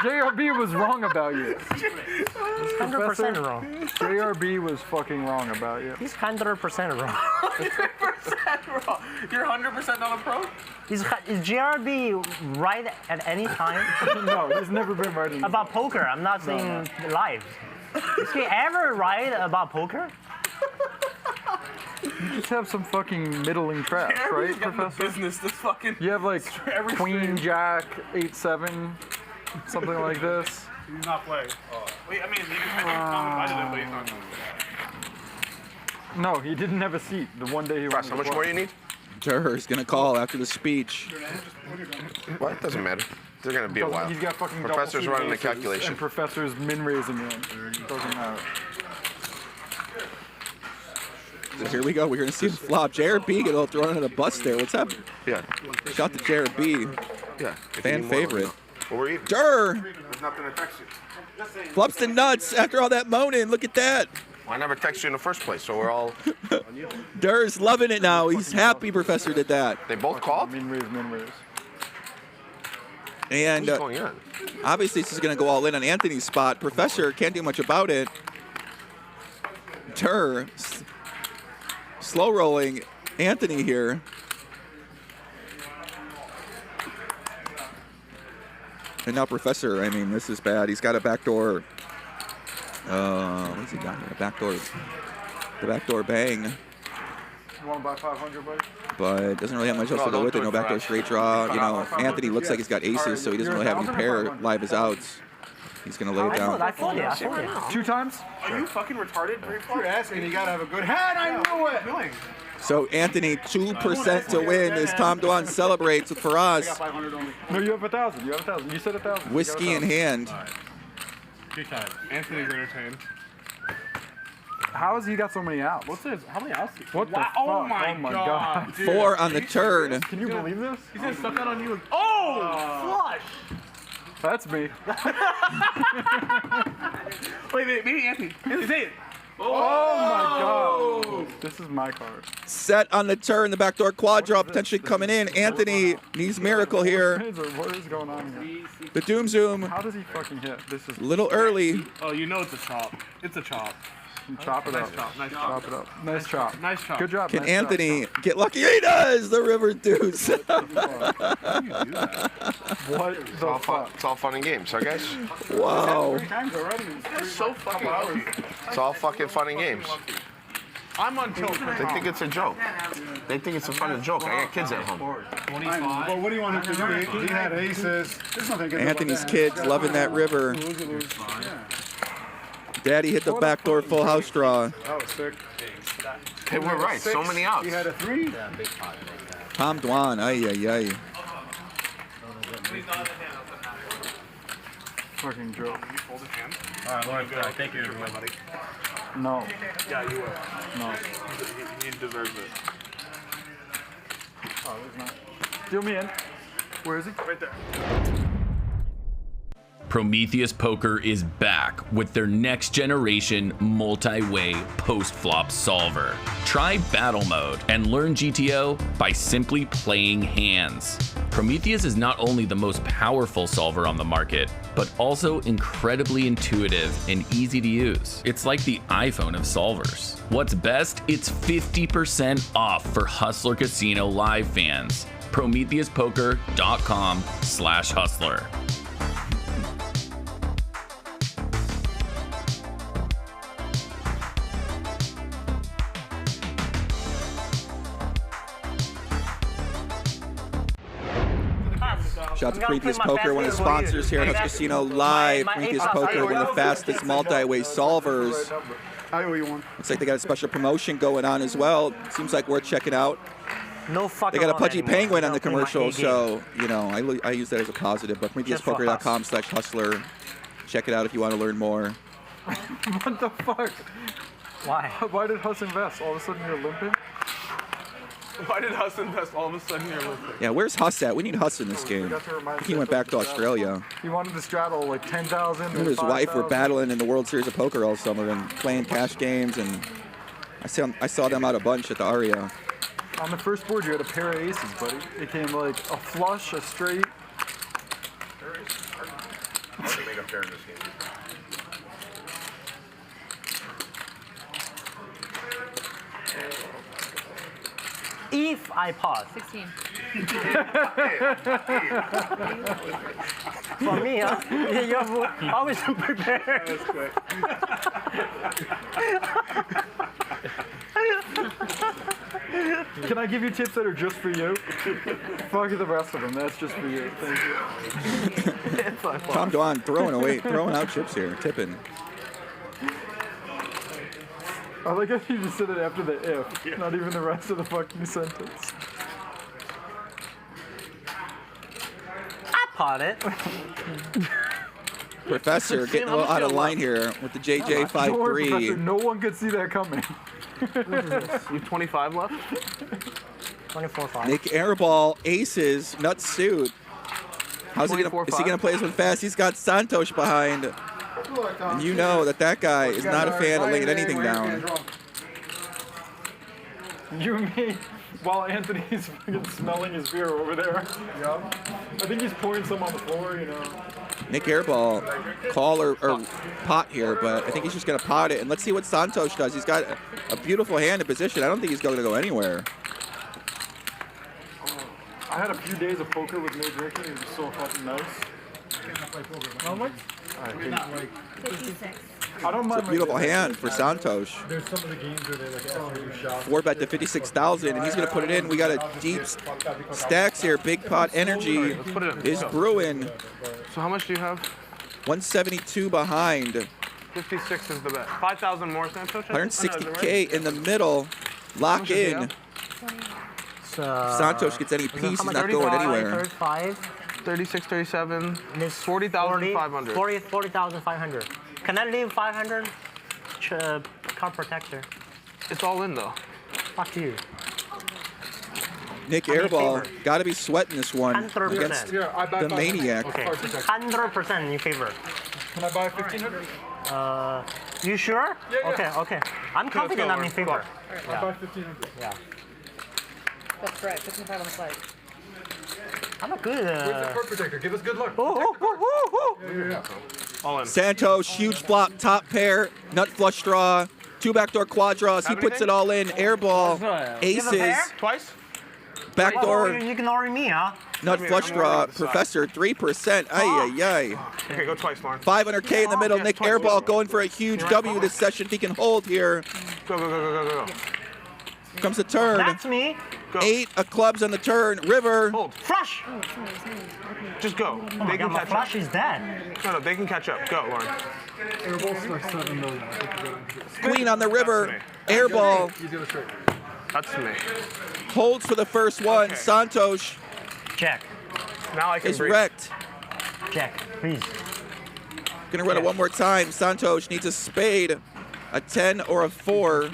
JRB was wrong about you. He's 100% wrong. JRB was fucking wrong about you. He's 100% wrong. 100% wrong. You're 100% not a pro? Is JRB right at any time? No, he's never been right in about poker. I'm not saying live. Is he ever right about poker? You just have some fucking middling traps, right, Professor? Business, this fucking. You have like every Queen, stream. Jack, 8-7, something like this. He's not playing. Wait, I mean, Tom invited him, but he's not. No, he didn't have a seat the one day he went. How much more you need? Durr's gonna call after the speech. What? Doesn't matter. They're gonna be a while. He's got fucking Professor's running the aces calculation. And Professor's min-raising him. Doesn't matter. So here we go. We're gonna see him flop. JRB get a little thrown under the bus there. What's happening? Yeah. Shout to JRB. Yeah. Fan favorite. Well, we're even. Durr There's nothing to text you. flops the nuts after all that moaning. Look at that. I never texted you in the first place, so we're all. Durr's loving it now. He's happy Professor did that. They both called? Min-raise. And What's going on? obviously this is going to go all in on Anthony's spot. Professor can't do much about it. Durr slow rolling Anthony here. And now Professor, I mean, this is bad. He's got a backdoor. What's he got here? A backdoor. The backdoor bang. You want to buy 500, buddy? But doesn't really have much else to go with it. No backdoor straight draw. You know, Anthony looks like he's got aces, so he doesn't really have any pair live as outs. He's going to lay it down. I fold it. 2 times? Are you fucking retarded? If you're asking, you gotta have a good hand. I knew it. So Anthony, 2% to win as Tom Dwan celebrates with Firas. No, you have 1,000. You have 1,000. You said 1,000. Whiskey in hand. 2 times. Anthony's entertained. How has he got so many outs? What's his? How many outs? What the fuck? Oh my god. Dude. 4 on the turn. Can you believe this? He's gonna suck out on you. Flush! That's me. Wait, maybe Anthony. Anthony, say it. Oh my god. This is my card. Set on the turn, the backdoor quad draw potentially coming in. Anthony needs miracle here. What is going on here? The Doom Zoom. How does he fucking hit? This is a little early. Oh, you know it's a chop. It's a chop. Chop it up. Nice chop. Nice Chop it up. Nice chop. Nice chop. Good job. Can nice Anthony get lucky? He does! The River Deuce. What the It's all fun and games, huh, guys? Wow. That's so fucking early. It's all fucking fun and games. I'm on tilt. They think it's a joke. They think it's a fucking joke. I got kids at home. 25. Well, what do you want him to do? He had aces. There's nothing Anthony's kids loving that river. Daddy hit the backdoor full house draw. That was sick. Hey, we're right. So many outs. He had a 3. Tom Dwan, ay. Fucking joke. Alright, Lawrence, thank you, everybody. No. Yeah, you will. No. He deserves it. Oh, he's not. Deal me in. Where is he? Right there. Prometheus Poker is back with their next generation multi-way post-flop solver. Try battle mode and learn GTO by simply playing hands. Prometheus is not only the most powerful solver on the market, but also incredibly intuitive and easy to use. It's like the iPhone of solvers. What's best? It's 50% off for Hustler Casino Live fans. PrometheusPoker.com/hustler. Shout out to Prometheus Poker, one of the sponsors here at Hustler Casino Live. Prometheus Poker, one of the fastest multi-way solvers. I owe you one. Looks like they got a special promotion going on as well. Seems like worth checking out. No fucking. They got a pudgy penguin on the commercial, so you know I use that as a positive. But PrometheusPoker.com/hustler. Check it out if you want to learn more. What the fuck? Why? Why did Huss invest? All of a sudden you're limping? Why did Huss invest all of a sudden here with it? Yeah, where's Huss at? We need Huss in this game. He went back to Australia. He wanted to straddle like 10,000. Him and his wife were battling in the World Series of Poker all summer and playing cash games, and I saw them out a bunch at the Aria. On the first board, you had a pair of aces, buddy. It came like a flush, a straight. If I pause. 16. For me, you're always prepared. That's quick. Can I give you tips that are just for you? Fuck the rest of them. That's just for you. Thank you. Tom Dwan throwing out chips here, tipping. I like how you just said it after the if, not even the rest of the fucking sentence. I pot it. Professor getting a little out of line here with the JJ 5-3. No one could see that coming. You have 25 left? 24-5. Nik Airball aces, nut suit. Is he gonna play this one fast? He's got Santhosh behind. And you know that guy is not a fan of laying anything down. You and me, while Anthony's fucking smelling his beer over there. Yeah. I think he's pouring some on the floor, you know. Nik Airball, call or pot here, but I think he's just gonna pot it. And let's see what Santhosh does. He's got a beautiful hand in position. I don't think he's going to go anywhere. I had a few days of poker with no drinking. It was so fucking nice. How much? 56. I don't mind. It's a beautiful hand for Santhosh. There's some of the games where they like after you shot. 4-bet to 56,000, and he's going to put it in. We got a deep stacks here. Big pot energy is brewing. So how much do you have? 172 behind. 56 is the bet. 5,000 more, Santhosh? 160K in the middle. Lock in. Santhosh gets any piece. He's not going anywhere. 35. 36, 37. 40,500. 40,500. Can I leave 500? Card protector. It's all in though. Fuck you. Nik Airball got to be sweating this one 100%. against the Maniac. Okay. 100% in your favor. Can I buy 1,500? You sure? Yeah. Okay. I'm confident I'm in favor. I'll buy 1,500. Yeah. That's right, 55 on the side. I'm a good. Where's the card protector? Give us good luck. Yeah. All in. Santos, huge flop, top pair, nut flush draw, 2 backdoor quad draws. He puts it all in. Airball, aces, twice. Backdoor. You ignoring me, huh? Nut flush draw, Professor, 3%. Ay. Okay, go twice, Lauren. 500K in the middle. Nik Airball going for a huge W this session if he can hold here. Go. Comes the turn. That's me. Go. 8 of clubs on the turn. River. Hold. Flush. Just go. Oh my God, my flush is dead. No, they can catch up. Go, Lauren. Airball's like 7 million. Queen on the river. Airball. That's me. Holds for the first one. Santhosh. Check. Now I can is breathe. wrecked. Check, please. Gonna run it one more time. Santhosh needs a spade, a 10 or a 4.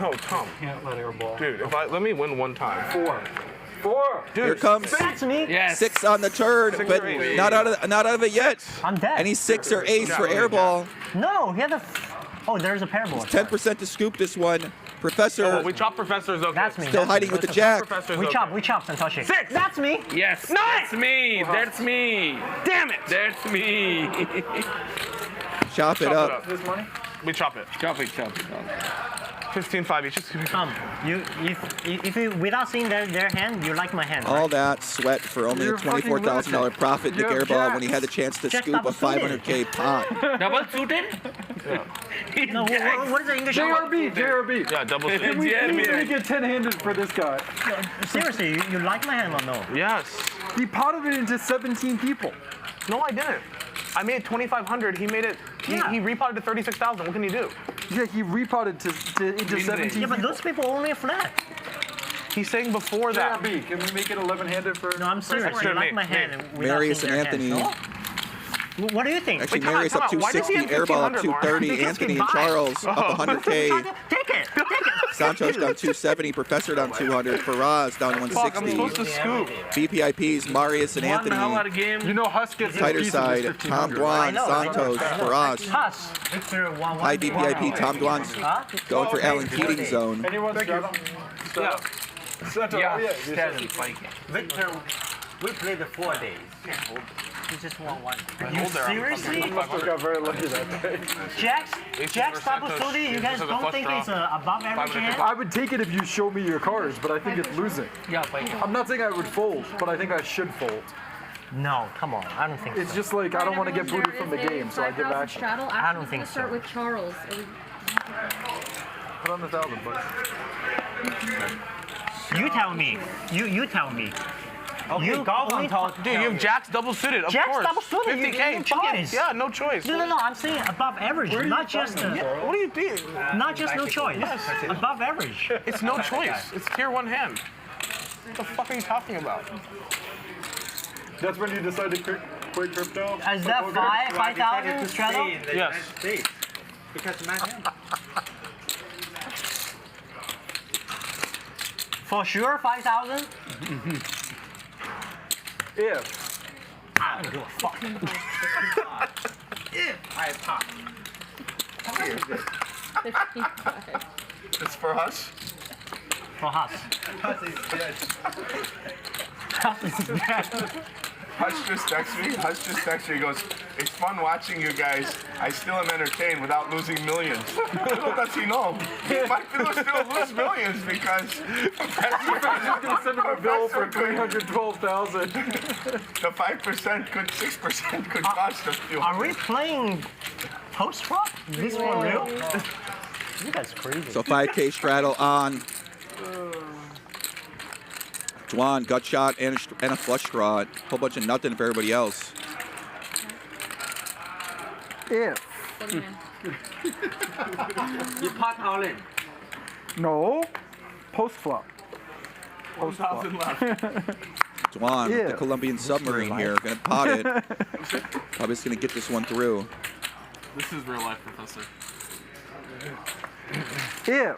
No, Tom. Can't let Airball. Dude, let me win one time. 4. Dude, here comes that's me. Yes. 6 on the turn, but not out of it yet. I'm dead. Any 6 or ace for Airball. No, he had a. Oh, there's a pair board. 10% to scoop this one. Professor. We chop Professor's okay. That's me. Still hiding with the jack. We chop, Santhosh. 6. That's me. Yes. Nice. That's me. That's me. Damn it. That's me. Chop it up. This money? We chop it. Chop it. 15-5 each. If you without seeing their hand, you like my hand. All right? that sweat for only a $24,000 profit. Nik Airball when he had the chance to scoop a 500K pot. Double suited? No, what is the English? JRB. Yeah, double suited. Can we get 10-handed for this guy? Seriously, you like my hand or no? Yes. He potted it into 17 people. No, I didn't. I made 2,500. He made it. He repotted to 36,000. What can he do? Yeah, he repotted into 17 Yeah, but those people only flat. He's saying before that. JRB, can we make it 11-handed for? No, I'm serious. You like my hand. Marius and Anthony. No? What do you think? Actually, Marius up 260, Airball up 230, Anthony and Charles up 100K. Take it. Santosh down 270, Professor down 200, Firas down 160. I'm supposed to scoop. BPIPs, Marius and Anthony. You know Huss gets Tighter side, Tom Dwan, Santhosh, Firas. High BPIP, Tom Dwan's going for Alan Keating zone. Yeah. Victor, we played the 4 days. You just won one. You seriously? You must have got very lucky that day. Jack's Opportunity, you guys don't think it's above average hand? I would take it if you show me your cards, but I think it's losing. I'm not saying I would fold, but I think I should fold. No, come on. I don't think it's just like I don't want to get booted from the game, so I give action. I don't think so. Start with Charles. Put on the 1,000 bucks. You tell me. You tell me. You golf on top. Dude, you have jacks double suited, of Jack's course. double suited. 50K, no chicken. choice. Yeah, no choice. No. I'm saying above average, not just. What do you mean? Not just no choice. Above average. It's no choice. It's tier 1 hand. What the fuck are you talking about? That's when you decide to quit crypto? Is that 5,000 straddle? Yes. Because man. For sure, 5,000? If. I don't give a fuck. If I pop. It's for us? For us. Huss is dead. Huss is dead. Huss just texted me. Huss just texted me. He goes, it's fun watching you guys. I still am entertained without losing millions. Little does he know. He might still lose millions because He's going to send him a bill for $312,000. The 5% could, 6% could cost a few. Are we playing post-flop? Is this for real? You guys crazy. So 5K straddle on. Dwan, gut shot, and a flush draw. A whole bunch of nothing for everybody else. If. You pot all in. No. Post flop. Post flop. Dwan with the Colombian submarine here. Gonna pot it. Probably just gonna get this one through. This is real life, Professor. If.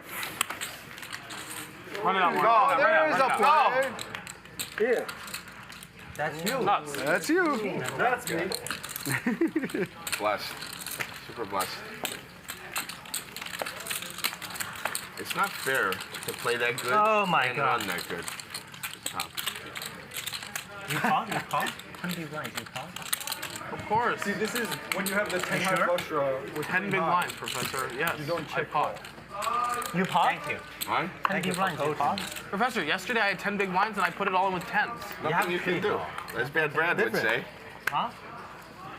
Run it out, No, there is a play. If. That's you. Nuts. That's you. That's me. Blessed. Super blessed. It's not fair to play that good Oh my and God. run that good. Top. You call? You call? Couldn't be right. You call? Of course. See, this is when you have the 10 high sure? flush draw with 10 big blinds, Professor. Yes. You don't check pot. You pot? Thank you. What? Thank you, Brian. You pot? Professor, yesterday I had 10 big blinds and I put it all in with 10s. Nothing you can do. As Bad Brad would say. Huh?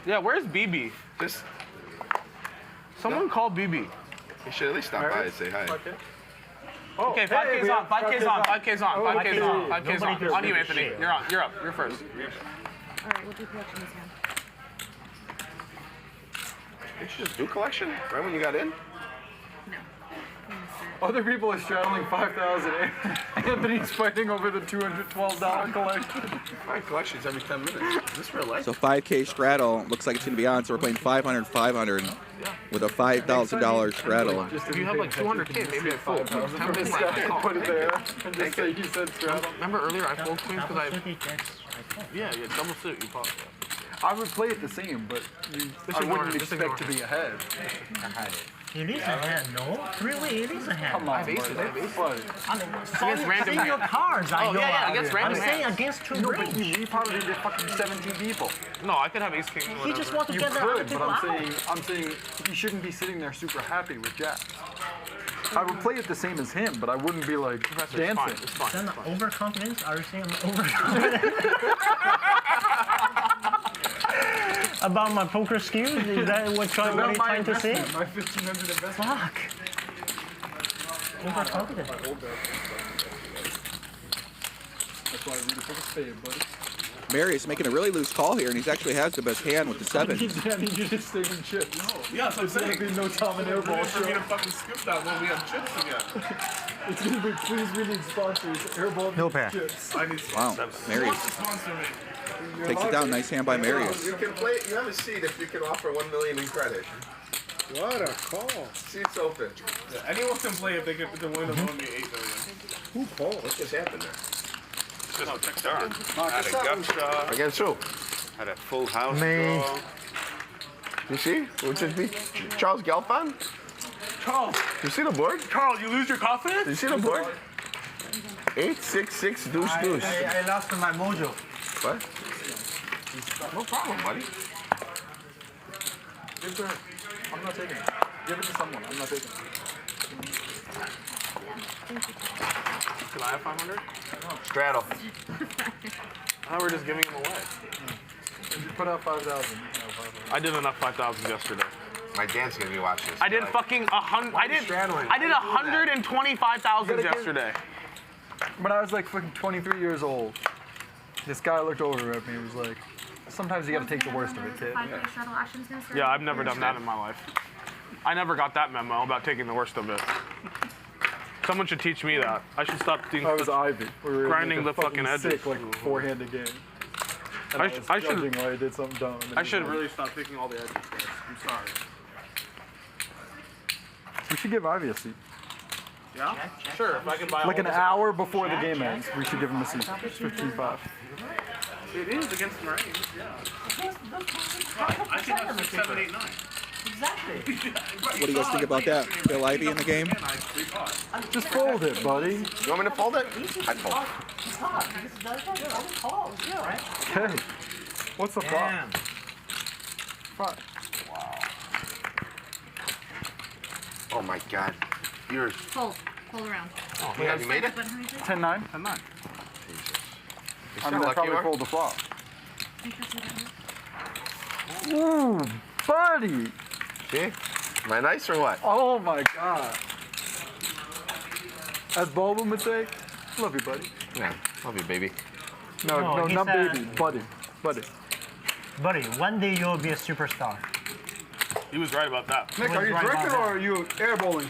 Yeah, where's BB? Just, Someone call BB. you should at least stop by and say hi. Okay, 5K's on, 5K's on, 5K's on, 5K's on, 5K's Nobody on. On you, gives a Anthony. shit. You're on. You're up. You're first. All right, we'll do collection this hand. You should just do collection right when you got in. Other people are straddling 5,000. Anthony's fighting over the $212 collection. My collections every 10 minutes. Is this real life? So 5K straddle looks like it's gonna be on. So we're playing 500, 500 with a $5,000 straddle. If you have like 200K, maybe I fold. 10 big blinds, I call. Put it there and just say you said straddle. Remember earlier I fold queens because I... Yeah, you double suit, you call. I would play it the same, but I wouldn't expect to be ahead. It is a hand, no? Really, it is a hand. Come on, I have aces, I have aces. I mean, Against random saying your cards, I Oh, know. yeah, against random I'm saying hands. against two No, but range. he repotted into fucking 17 people. No, I could have ace king. He just wants to You get the other could, people but out. I'm saying he shouldn't be sitting there super happy with jacks. I would play it the same as him, but I wouldn't be like dancing. It's fine. Then overconfidence? Are you saying I'm overconfident? About my poker skills? Is that what you're trying to say? My 1,500 investment. Fuck. Overconfident. That's why I really took a spade, buddy. Marius making a really loose call here, and he actually has the best hand with the 7. I need you to stay in chips. Yeah, so I'm saying. There's gonna be no Tom and Airball For me show. to fucking scoop that when we have chips again. It's gonna be please we need sponsors. Airball No pair. chips. I need Wow, Marius sponsor me. takes it down. Nice hand by Marius. You can play. You have a seat if you can offer $1 million in credit. What a call. Seat's open. Yeah, anyone can play if they get the win of $1 million, $8 million. Who called? What just happened there? Just a start. Had a gut shot. Against who? Had a full house Me. draw. You see? Which is me? Charles Galfon? Charles, You see the board? Charles, you lose your confidence? You see the board? 8, 6, 6, deuce, deuce. I lost my mojo. What? No problem, buddy. Give it to her. I'm not taking it. Give it to someone. I'm not taking it. Can I have 500? Straddle. I thought we were just giving them away. You put out 5,000. I did enough 5,000 yesterday. My dad's gonna be watching this. I did fucking 100. I did 125,000 yesterday. When I was like fucking 23 years old. This guy looked over at me and was like, sometimes you gotta take the worst of it, kid. Yeah, I've never done that in my life. I never got that memo about taking the worst of it. Someone should teach me that. I should stop doing I was Ivy. We were grinding the fucking edges. Sick, like four-handed game. And I was judging when I did something dumb. I should really stop taking all the edges. I'm sorry. We should give Ivy a seat. Yeah? Sure, if I can buy Like all an this- hour before the game ends, we should give him a seat. 15-5. It is against Marius, yeah. I think that's 7, 8, 9. Exactly. What do you guys think about that? Bill Ivy in the game? Just fold it, buddy. You want me to fold it? I'd fold. Okay. What's the flop? Damn. 5. Oh my God. Yours. Fold. Fold around. Oh, yeah, you made it? 10-9. 10-9. I mean, I lucky probably you are. fold the flop. Ooh, buddy. See? Am I nice or what? Oh my God. As Bulba would say, love you, buddy. Yeah, love you, baby. No, he not said- baby, buddy. Buddy. Buddy, one day you'll be a superstar. He was right about that. Nick, are you Right drinking about or are you airballing?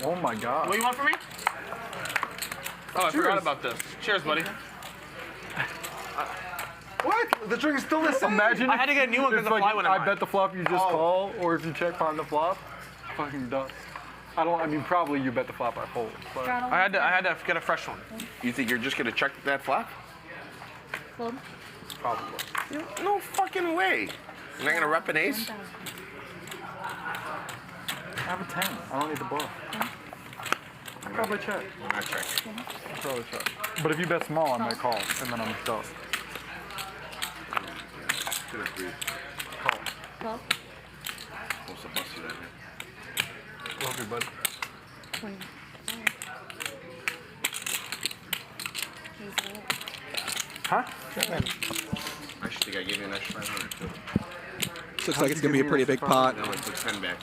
Oh my God. What do you want from me? Oh, I forgot about this. Cheers, buddy. What? The drink is still the same. Imagine I had to get a new one because if, the like, fly went in I mine. bet the flop you just call, or if you check behind the flop, fucking dust. I mean, probably you bet the flop I fold. But I had to get a fresh one. You think you're just gonna check that flop? Fold. probably. No fucking way. You're not gonna rep an ace? I have a 10. I don't need the bluff. I'll probably check. I'm not checking. I'll probably check. But if you bet small, I might call, and then I'm dust. Call. Call. Supposed to bust you that man. Love you, bud. 20. Huh? I should think I gave you an extra 500 too. Looks like it's going to be a pretty big pot. No, I took 10 back.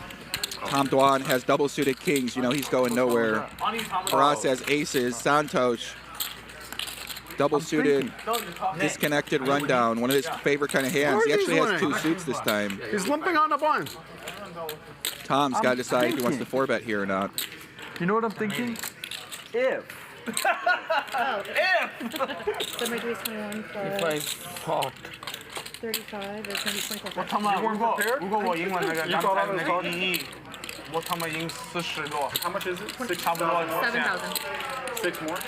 Tom Dwan has double suited kings. You know he's going nowhere. Firas has aces. Santhosh, double suited, disconnected rundown. One of his favorite kind of hands. He actually has 2 suits this time. He's limping on the bun. Tom's got to decide if he wants to 4-bet here or not. You know what I'm thinking? If. Oh. So my is 21 If I thought. 35 is going to be 24. 我他妈如果我赢了那个刚才那个1亿，我他妈赢40多。How much is it? 差不多7,000. 6 more.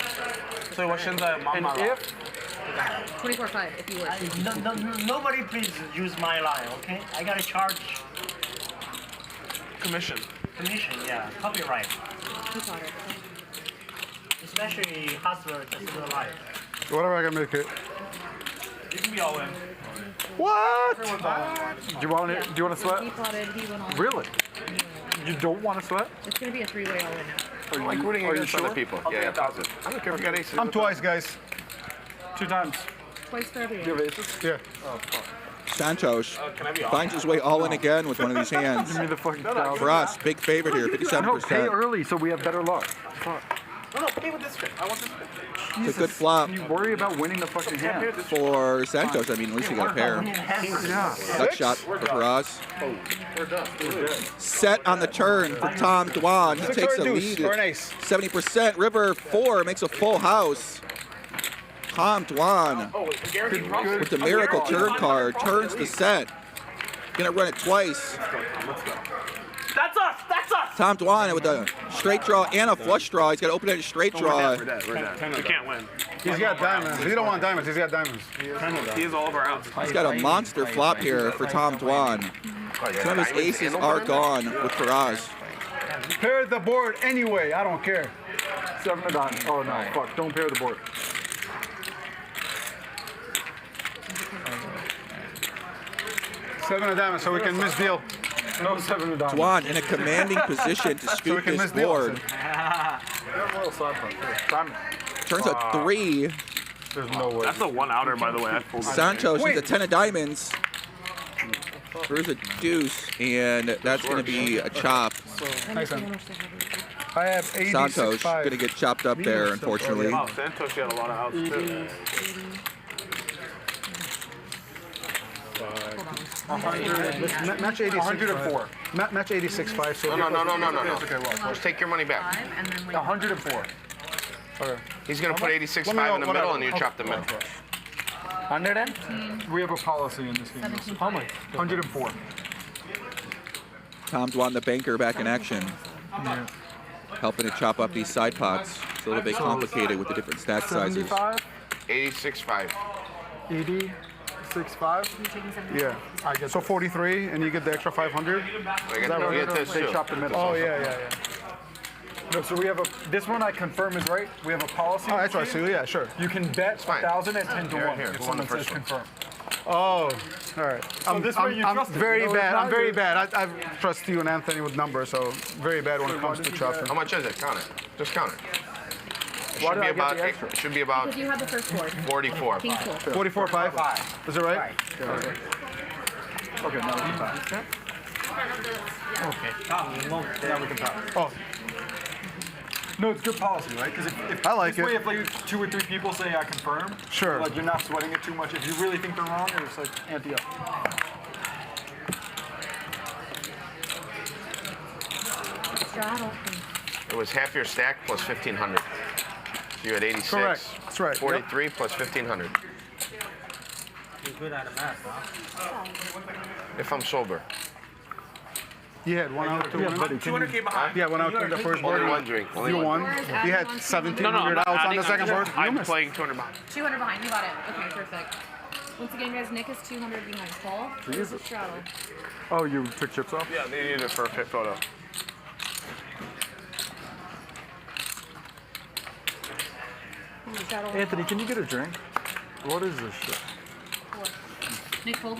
所以我现在满满了。 24.5 if you wish. Nobody please use my line, okay? I gotta charge Commission. commission, yeah, copyright. He taught it. Especially hustler just in life. Whatever I can make it. You can be all in. What? Everyone's all in. Do you want it? Do you want to sweat? He plotted, he went on. Really? You don't want to sweat? It's going to be a 3-way all in now. I don't like rooting against other people. Yeah, positive. I don't care if you got aces. I'm twice, guys. 2 times. Twice for every Do you have aces? Yeah. Oh, fuck. Santhosh finds his way all in again with one of these hands. Give me the fucking 1,000. For us, big favorite here, No, pay 57%. early so we have better luck. Fuck. No, pay with this fit. I want this fit. It's a good flop Can you worry about winning the fucking hand? for Santhosh. I mean, at least he got a pair. Yeah. Gut shot for Firas. We're done. Set on the turn for Tom Dwan. He 6 takes or a a deuce lead. or an ace. 70%. River 4 makes a full house. Tom Dwan Oh, Gerry, with the miracle turn card turns the set. Gonna run it twice. That's us. That's us. Tom Dwan with a straight draw and a flush draw. He's got to open it a straight draw. We're dead. We can't win. He's got diamonds. He don't want diamonds. He's got diamonds. He is all of our outs. He's got a monster flop here for Tom Dwan. Some of his aces are gone with Firas. Pair the board anyway. I don't care. 7 of diamonds. Oh no, fuck. Don't pair the board. Seven of diamonds, so we can miss deal. No 7 of diamonds. Dwan in a commanding position to So we scoop can this miss deal. board. Turns a 3. There's no way. That's a 1-outer, by the way. I pulled it. Santos with a 10 of diamonds. There's a deuce, and that's going to be a chop. I have 86. Santos going to get chopped up there, unfortunately. Wow, Santhosh had a lot of outs, too. Match 86. 104. Match 86.5. So No. Okay, well, Just take your money back. 104. Okay. He's going to put 86.5 in the middle, and you chop the middle. 100? We have a policy in this game. How much? 104. Tom Dwan, the banker, back in action. Yeah. Helping to chop up these side pots. It's a little bit complicated with the different stack sizes. 86.5. 86.5? Yeah. I get so 43, and you get the extra 500. I get this They too. chop the middle. Oh yeah. No, so we have this one I confirm is right. We have a policy. Oh, that's right. So yeah, sure. You can bet 1,000 at 10 to 1 Here, if go on someone the first says one. confirm. Oh, all right. So this way you trust it. very You know, bad. it's I'm not very good. bad. I trust you and Anthony with numbers, so very bad when it comes to chopping. How much is it? Count it. Just count it. Why Should did be I get about the extra? it should be about Because you had the first board. 44. King's four. 44.5. Is it right? Yeah, okay. Okay, now we can pass. Okay. Now we can pass. Oh, No, it's good policy, right? Because if I like this way, it. if like 2 or 3 people say I confirm, Sure. like you're not sweating it too much. If you really think they're wrong, it's like ante up. Straddle. It was half your stack plus 1,500. So you had 86. Correct. That's right. 43 plus 1,500. You're good at the math, huh? If I'm sober. You had 1 out, 2 Yeah, in. but 200K behind. Yeah, 1 out, 2 in the first board. Only one drink. Only You one. won. Whereas You adding had on to- 1,700 outs on the second board. You I'm missed. playing 200 behind. 200 behind. You got it. Okay, perfect. Once again, guys, Nick is 200 behind. Paul, here's the straddle. Oh, you took chips off? Yeah, they needed it for a fit photo. Straddle. Anthony, can you get a drink? What is this shit? Four. Nick, hold.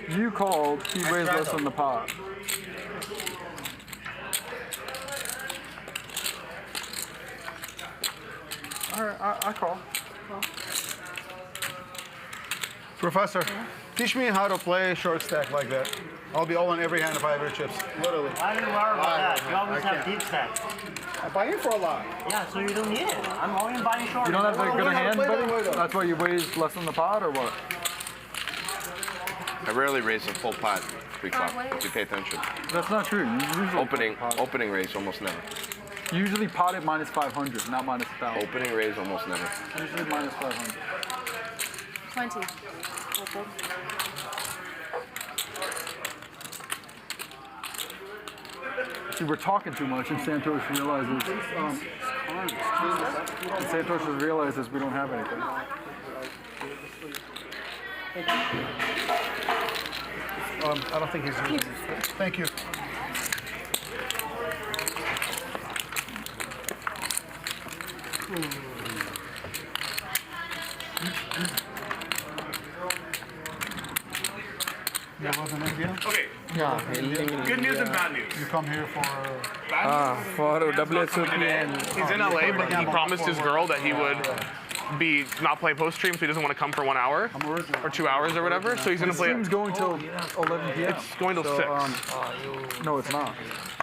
You called, he raised less on the pot. Alright, I call. Professor, teach me how to play short stack like that. I'll be all on every hand if I have your chips. Literally. I don't worry about that. You always have deep stack. I buy in for a lot. Yeah, so you don't need it. I'm only buying short. You don't have a good hand, play that buddy? way, though. That's why you raised less on the pot, or what? I rarely raise a full pot pre-flop. If you pay attention. That's not true. You usually Opening raise almost never. You usually pot at minus 500, not minus 1,000. Opening raise almost never. Usually minus 500. 20. See, we're talking too much, and Santhosh realizes. Santhosh realizes we don't have anything. I don't think he's using it. Thank you. That wasn't India? Okay. Good news and bad news. You come here for... For WSOP and He's in LA, but he promised his girl that he would not play post stream, so he doesn't want to come for 1 hour or 2 hours or whatever. So he's gonna play. Stream's going till 11 p.m. It's going till 6. No, it's not.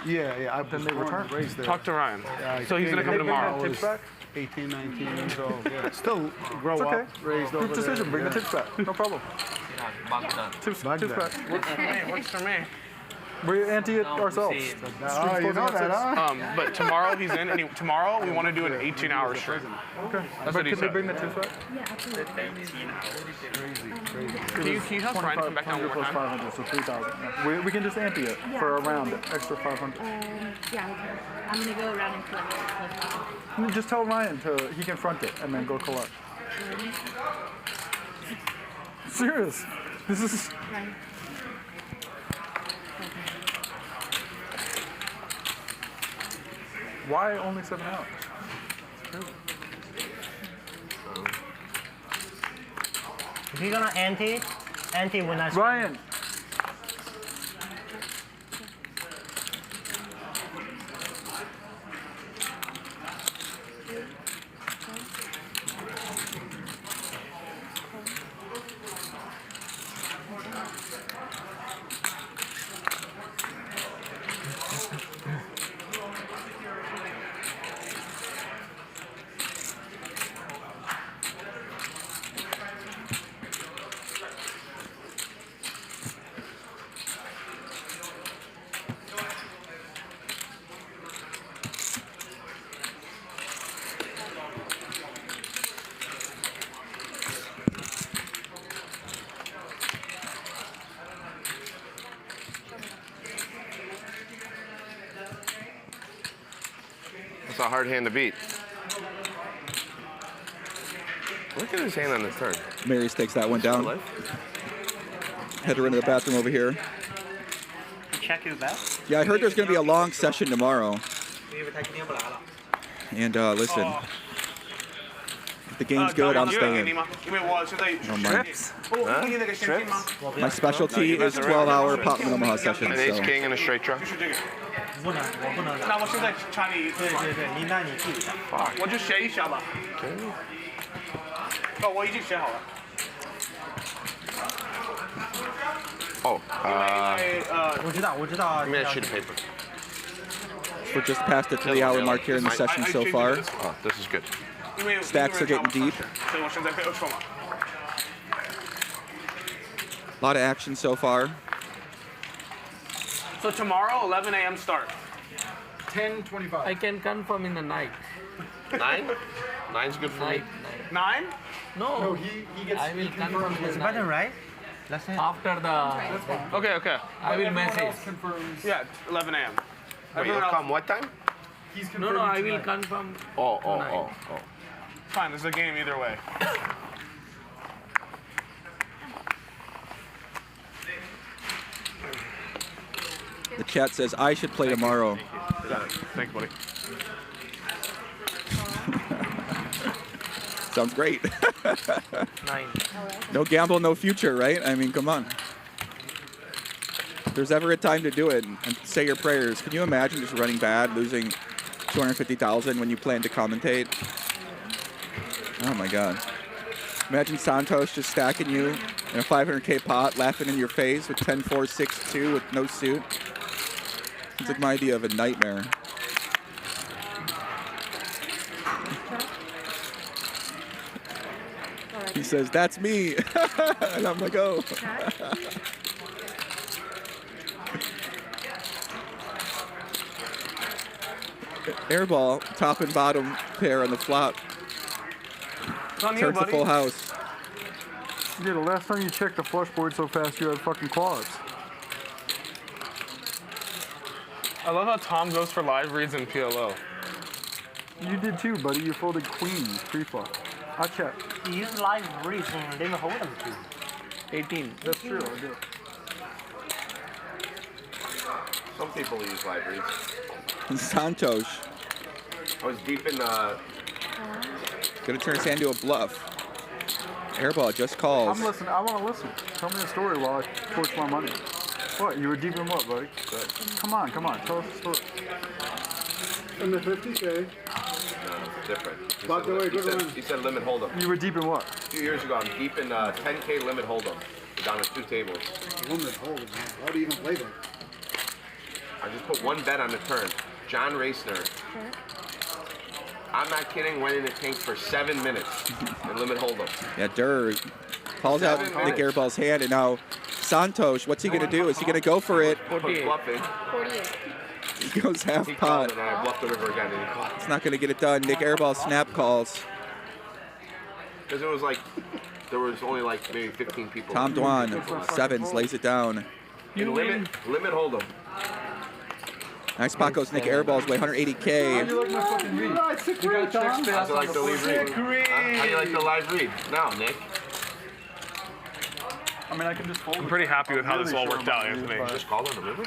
Yeah. Then they return. Talk to Ryan. So he's gonna come tomorrow. Tips back? 18, 19 years old. Yeah. Still grow It's okay. up, raised over Group decision. Bring the tips back. No problem. Tips back. Works for me. We ante it ourselves. Oh, you know that, huh? But tomorrow he's in, and tomorrow we want to do an 18-hour stream. Okay. That's but what he can they said. bring the tips back? Yeah, absolutely. Can you have Ryan come back down one more 500 time? plus 500, so 3,000. We can just ante it for a round, extra 500. Yeah, okay. I'm gonna go around and collect. Just tell Ryan he can front it and then go collect. Serious. This is. Right. Why only 7 hours? If you're gonna ante when I... Ryan. a hard hand to beat. Look at his hand on the turn. Marius takes that one down. Had to run to the bathroom over here. Check his best. Yeah, I heard there's going to be a long session tomorrow. And listen, if the game's good, I'm staying. My specialty is 12-hour Pot Limit Omaha sessions. An ace king and a straight draw. 那我现在查你，对，你那你自己，我就学一下吧。哦，我已经学好了。Oh, Give me that sheet of paper. We're just past the 3-hour mark here in the session so far. Oh, this is good. Stacks are getting deep. A lot of action so far. So tomorrow, 11 a.m. start. 10:25. I can confirm in the night. 9? 9's good for me. 9? No, he gets. I will confirm this night. right? After the. Okay. I will message. Yeah, 11 a.m. Wait, you'll come what time? No, I will confirm. Oh. Fine, there's a game either way. The chat says I should play tomorrow. Thanks, buddy. Sounds great. 9. No gamble, no future, right? I mean, come on. If there's ever a time to do it and say your prayers, can you imagine just running bad, losing 250,000 when you plan to commentate? Oh my God. Imagine Santhosh just stacking you in a 500K pot, laughing in your face with 10-4, 6-2 with no suit. It's like my idea of a nightmare. He says, that's me. And I'm like, oh. Airball, top and bottom pair on the flop. On you, Turns the buddy. full house. Yeah, the last time you checked the flush board so fast, you had fucking quads. I love how Tom goes for live reads in PLO. You did too, buddy. You folded queens pre-flop. I checked. He used live reads and didn't hold them too. 18. That's true, I do. Some people use live reads. Santhosh. I was deep in the... Gonna turn his hand into a bluff. Airball just calls. I'm listening. I want to listen. Tell me a story while I torch my money. What? You were deep in what, buddy? Come on. Tell us the story. In the 50K. No, it's different. He said limit hold'em. You were deep in what? A few years ago, I'm deep in 10K limit hold'em. Down at 2 tables. Limit hold'em, man. How do you even play that? I just put one bet on the turn. John Racner. I'm not kidding, went in the tank for 7 minutes and limit hold'em. Yeah, Durr calls out Nik Airball's hand, and now Santhosh, what's he gonna do? Is he gonna go for it? 48. 48. He goes half He pot. called and I bluffed the river again and he called. It's not gonna get it done. Nik Airball snap calls. Because it was like, there was only like maybe 15 people. Tom Dwan, 7s, lays it down. In limit hold'em. Nice pot goes Nik Airball's way, 180K. How'd you like my fucking read? How'd you like the live read? How'd you like the live read? Now, Nick. I mean, I can just fold. I'm pretty happy with how this all worked out, Anthony. Just call on the river?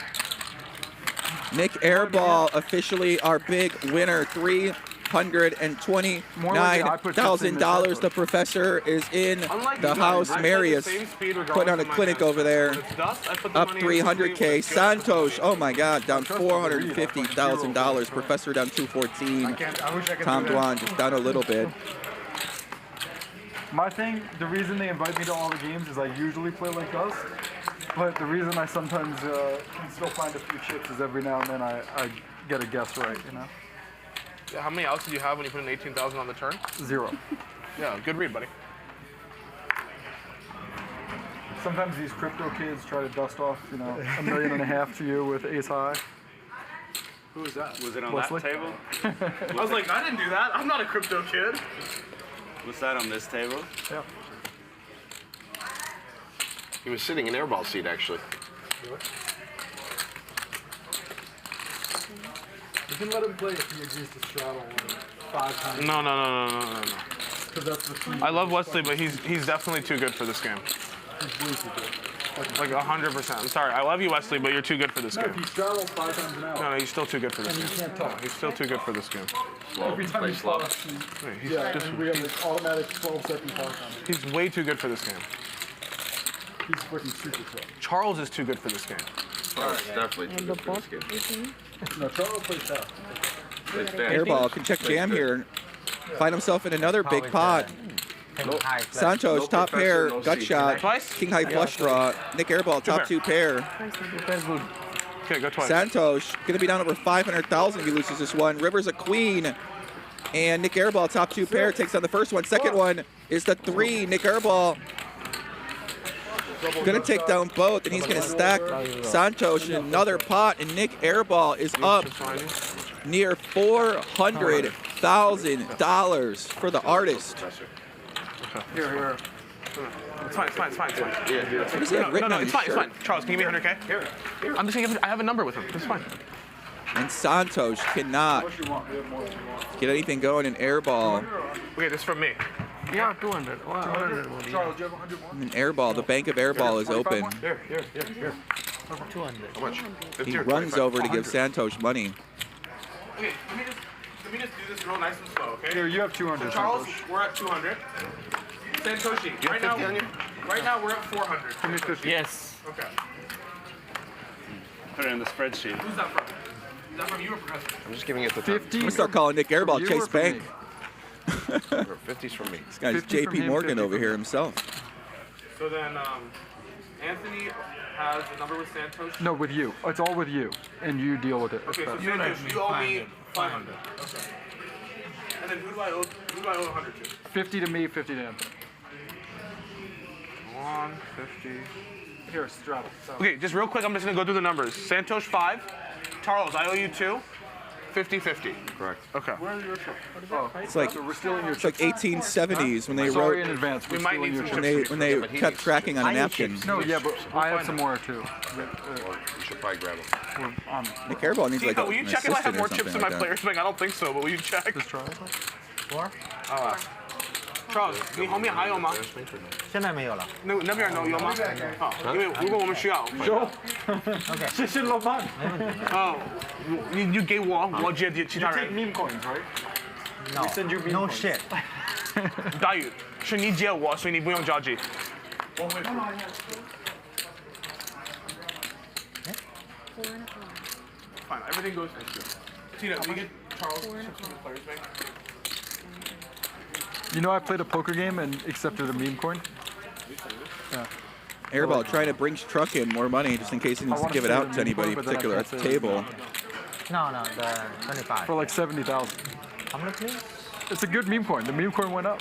Nik Airball officially our big winner, $329,000. The professor is in the house. Marius putting on a clinic over there. Up 300K. Santhosh, oh my God, down $450,000. Professor down 214. Tom Dwan just down a little bit. My thing, the reason they invite me to all the games is I usually play like us. But the reason I sometimes can still find a few chips is every now and then I get a guess right, you know? Yeah, how many outs did you have when you put in 18,000 on the turn? 0. Yeah, good read, buddy. Sometimes these crypto kids try to dust off, you know, $1.5 million to you with ace high. Who was that? Was it on Wesley? that table? I was like, I didn't do that. I'm not a crypto kid. Was that on this table? Yeah. He was sitting in airball seat, actually. You can let him play if he agrees to straddle 5 times. No. Because that's the key. I love Wesley, but he's definitely too good for this game. He's way too good. Like 100%. I'm sorry. I love you, Wesley, but you're too good for this No, game. if he straddles 5 times an hour. No, he's still too good for this And game. you can't talk. No, he's still too good for this game. Every time he stops, and we have an automatic 12-second pause on it. He's way too good for this game. He's freaking super slow. Charles is too good for this game. Charles is definitely too good for this game. No, Charles plays tough. Airball can check jam here. Find himself in another big pot. Santhosh, top pair, gut shot, king high flush draw. Nik Airball, top 2 pair. Okay, go twice. Santhosh gonna be down over 500,000 if he loses this one. River's a queen. And Nik Airball, top 2 pair, takes on the first one. Second one is the 3. Nik Airball gonna take down both, and he's gonna stack Santhosh in another pot, and Nik Airball is up near $400,000 for the artist. Here. It's fine. What does he have written on it's his fine. shirt? Charles, can you give me 100K? Here. I'm just gonna I have a number with him. It's fine. And Santhosh cannot get anything going in Airball. Okay, this is from me. Yeah, 200. 200. Charles, do you have 100 more? And Airball, the bank of Airball is open. Here. 200. How much? He runs over to give Santhosh money. Okay, let me just do this real nice and slow, okay? Here, you have 200. So Charles, we're at 200. Santhoshi, right now we're at 400. Give me 50. Yes. Okay. Put it in the spreadsheet. Who's that from? Is that from you or Professor? I'm just giving it the 50. I'm gonna start calling Nik Airball you Chase or from Bank. 50's from me. This guy's 50 from JP him, Morgan 50 over from here me. himself. So then, Anthony has a number with Santhosh. No, with you. It's all with you. And you deal with it. Okay, so Santhosh, you owe me 500. Okay. And then who do I owe 100 to? 50 to me, 50 to Anthony. 150. Here, straddle. Okay, just real quick, I'm just gonna go through the numbers. Santhosh 5. Charles, I owe you 2. 50-50. Correct. Okay. Where are your chips? Oh, It's like so we're stealing your it's like 1870s when they Sorry in wrote advance. We're We might stealing need your some chips. when they kept tracking on a napkin. No, yeah, but I have some more too. You should probably grab them. Nik Airball needs like Tito, will you an check if I have assistant or more chips something in my like that. player's bank? I don't think so, but will you check? Just try it. Charles, 你后面还有吗？现在没有了。那边有吗？好，因为如果我们需要。谢谢老板。哦，你给我，我接其他 You 人 take。meme coins, right? No, We send you meme no coins. shit. 大宇，是你接我，所以你不用着急。我会。Fine, everything goes for you. Tina, can you get Charles chips from the player's bank? You know, I played a poker game and accepted a meme coin. Yeah. Airball trying to bring Truck in more money just in case he needs to give it out to anybody particular at the table. No, the 25. For like 70,000. How many, please? It's a good meme coin. The meme coin went up.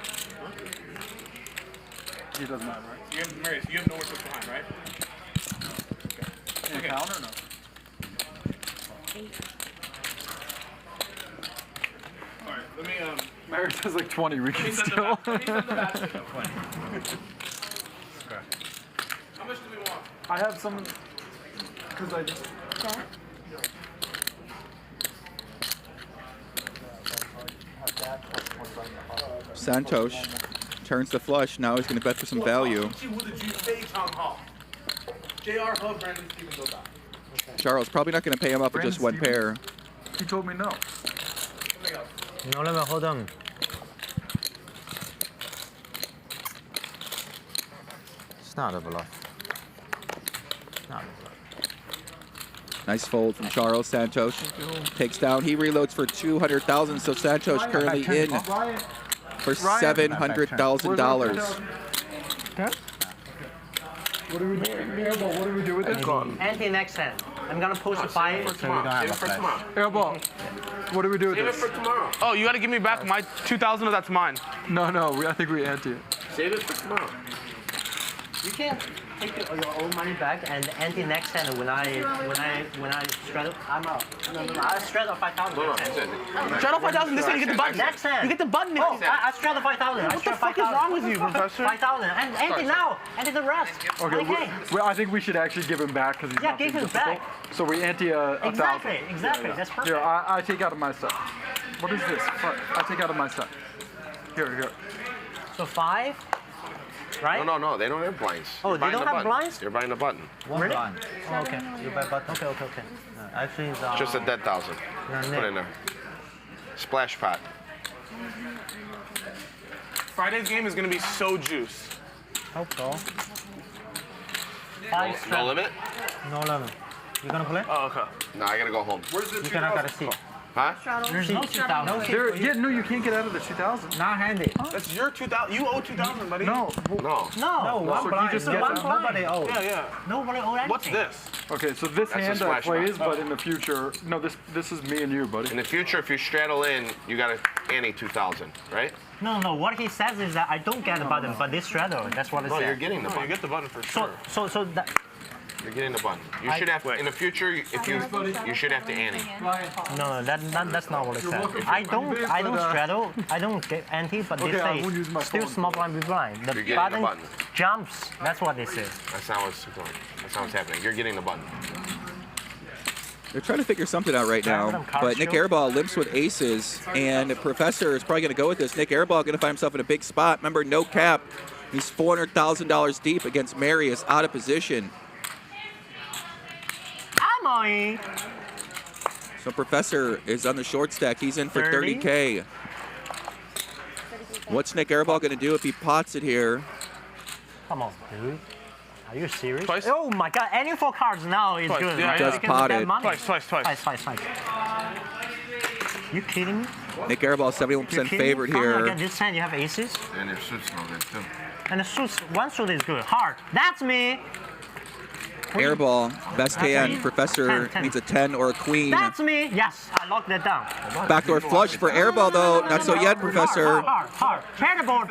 He doesn't have, right? You have Marius, you have nowhere to put behind, right? In a count or no? Alright, let me Marius has like 20 we can steal. How much do we want? I have some, because I just... Santhosh turns the flush. Now he's going to bet for some value. Charles probably not going to pay him up with just one pair. He told me no. No, let me hold on. It's not a bluff. Not a bluff. Nice fold from Charles. Santhosh takes down. He reloads for 200,000. So Santhosh currently in for $700,000. What do we do? Airball, what do we do with it? Anti next hand. I'm gonna post a 5 so we don't have a flash. Airball, what do we do with Save it this? for tomorrow. Oh, you gotta give me back my 2,000 or that's mine. No, I think we ante it. Save it for tomorrow. You can't. take your own money back and ante next hand when I straddle, I'm out. No, I straddle 5,000. Straddle 5,000 this hand, you get the button. Next hand. You get the button. Oh, I straddle 5,000. What the fuck is wrong with you, Professor? 5,000. And ante now. Ante the rest. Okay, well, I think we should actually give him back because he's not being give him difficult. back. So we ante a 1,000. Exactly. That's perfect. Here, I take out of my set. What is this? I take out of my set. Here. So 5, right? No, they don't have blinds. Oh, You're they buying don't the have button. blinds? You're buying the button. Really? Oh, okay. You buy button. Okay. No, actually, it's It's just a dead 1,000. Put in there. Splash pot. Friday's game is gonna be so juice. Hope so. No limit? No limit. You gonna play? Oh, okay. No, I gotta go home. Where's the You cannot gotta see. Huh? There's no 2,000. No, you can't get out of the 2,000. Not handy. That's your 2,000. You owe 2,000, buddy. No. No. No, one So blind. you just get One that. nobody owes. Yeah. Nobody owes anything. What's this? Okay, so this That's a hand splash plays, pot. but in the future, no, this is me and you, buddy. In the future, if you straddle in, you gotta ante 2,000, right? No. What he says is that I don't get the button, but this straddle. That's what it No, says. you're getting the No, button. you get the button for sure. So that. You're getting the button. You should have in the future. If you should have to ante. No, that's not what it says. I don't straddle. I don't get anti, but they say still small blind, big blind. You're The getting button, the button. jumps. That's what they say. That's not what's going. That's not what's happening. You're getting the button. They're trying to figure something out right now, but Nik Airball limps with aces, and the Professor is probably going to go with this. Nik Airball going to find himself in a big spot. Remember, no cap. He's $400,000 deep against Marius, out of position. Aatmaj. So Professor is on the short stack. He's in for 30? 30K. What's Nik Airball going to do if he pots it here? Come on, dude. Are you serious? Twice? Oh my God! Any 4 cards now is Twice. good. Yeah, right? yeah. You can look at money. Twice. You kidding me? Nik Airball 71% favorite here. Again, this hand you have aces. And their suits know that too. And the suits, one suit is good. Heart. That's me. Airball, best hand. Professor 10. needs a 10 or a queen. That's me. Yes, I locked that down. Backdoor flush for Airball though. Not so yet, Professor. Heart. Pair the board.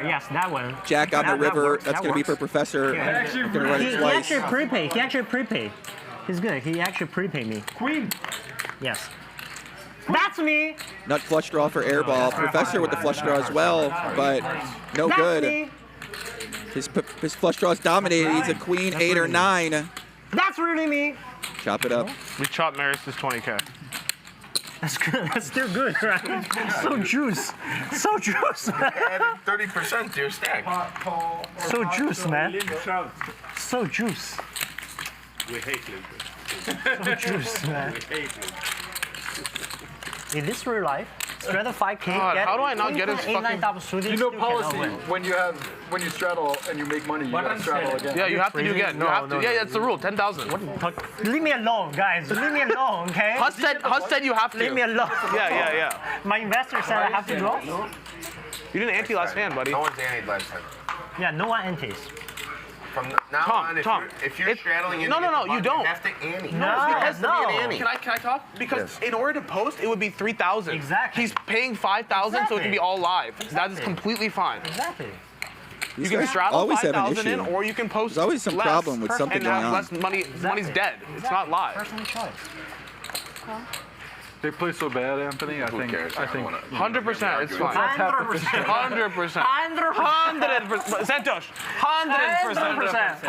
Yes, that one. Jack on the That river. works, That's that going to be works. for Professor. Going to run He it twice. actually prepay. He's good. He actually prepay me. Queen. Yes. That's me. Nut flush draw for Airball. Professor with the flush draw as well, but no That's good. me. His flush draw is dominated. He's a queen, 8 or 9. That's really me. Chop it up. We chopped Marius' 20K. That's good. That's still good, right? So juice. So juice. Added 30% to your stack. So juice, man. So juice. We hate losers. So juice, man. We hate losers. In this real life, straddle 5K. God, how do I not get his fucking... You know policy, when you straddle and you make money, you gotta straddle again. Yeah, you have to do again. Yeah, that's the rule. 10,000. Leave me alone, guys. Leave me alone, okay? Hus said you have to. Leave me alone. Yeah. My investor said I have to draw. You didn't ante last hand, buddy. No one's anteed last time. Yeah, no one antes. From now on, if you're straddling in, No, you don't. You have to ante. Because to be an ante. Can I talk? Because in order to post, it would be 3,000. Exactly. He's paying 5,000, so it can be all live. That is completely fine. Exactly. These You can guys straddle always have an 5,000 in, issue. or you can post There's always some less, problem with something and going have on. less money. Money's dead. It's not live. Personal choice. They play so bad, Anthony. I think. 100%. It's fine. 100%. 100%. 100%. Santhosh. 100%.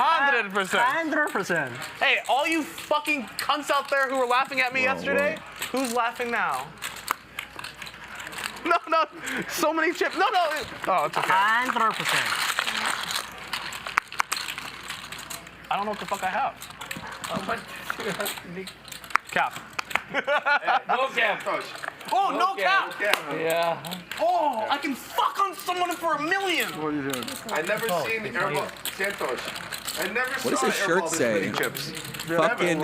100%. Hey, all you fucking cunts out there who were laughing at me yesterday, who's laughing now? No. So many chips. No. Oh, it's okay. 100%. I don't know what the fuck I have. Cap. No cap. Oh, no cap. Yeah. Oh, I can fuck on someone for $1 million. What are you doing? I never seen Airball Santhosh. I never What does saw his shirt Airball this say? many chips. Fucking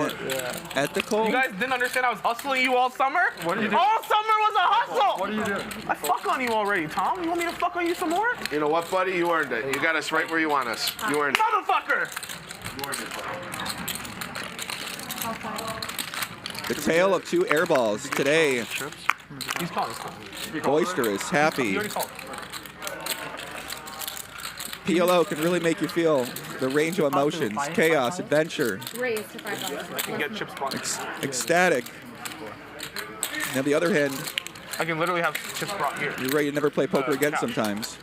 ethical? You guys didn't understand I was hustling you all summer? What are you doing? All summer was a hustle. What are you doing? I fuck on you already, Tom. You want me to fuck on you some more? You know what, buddy? You earned it. You got us right where you want us. You earned it. Motherfucker! You earned it, buddy. The tale of 2 airballs today. He's calling. Boisterous, happy. You already called. PLO can really make you feel the range of emotions, chaos, adventure, Raise to $5. I can get chips brought. ecstatic. And on the other hand, I can literally have chips brought here. you're ready to never play poker again sometimes.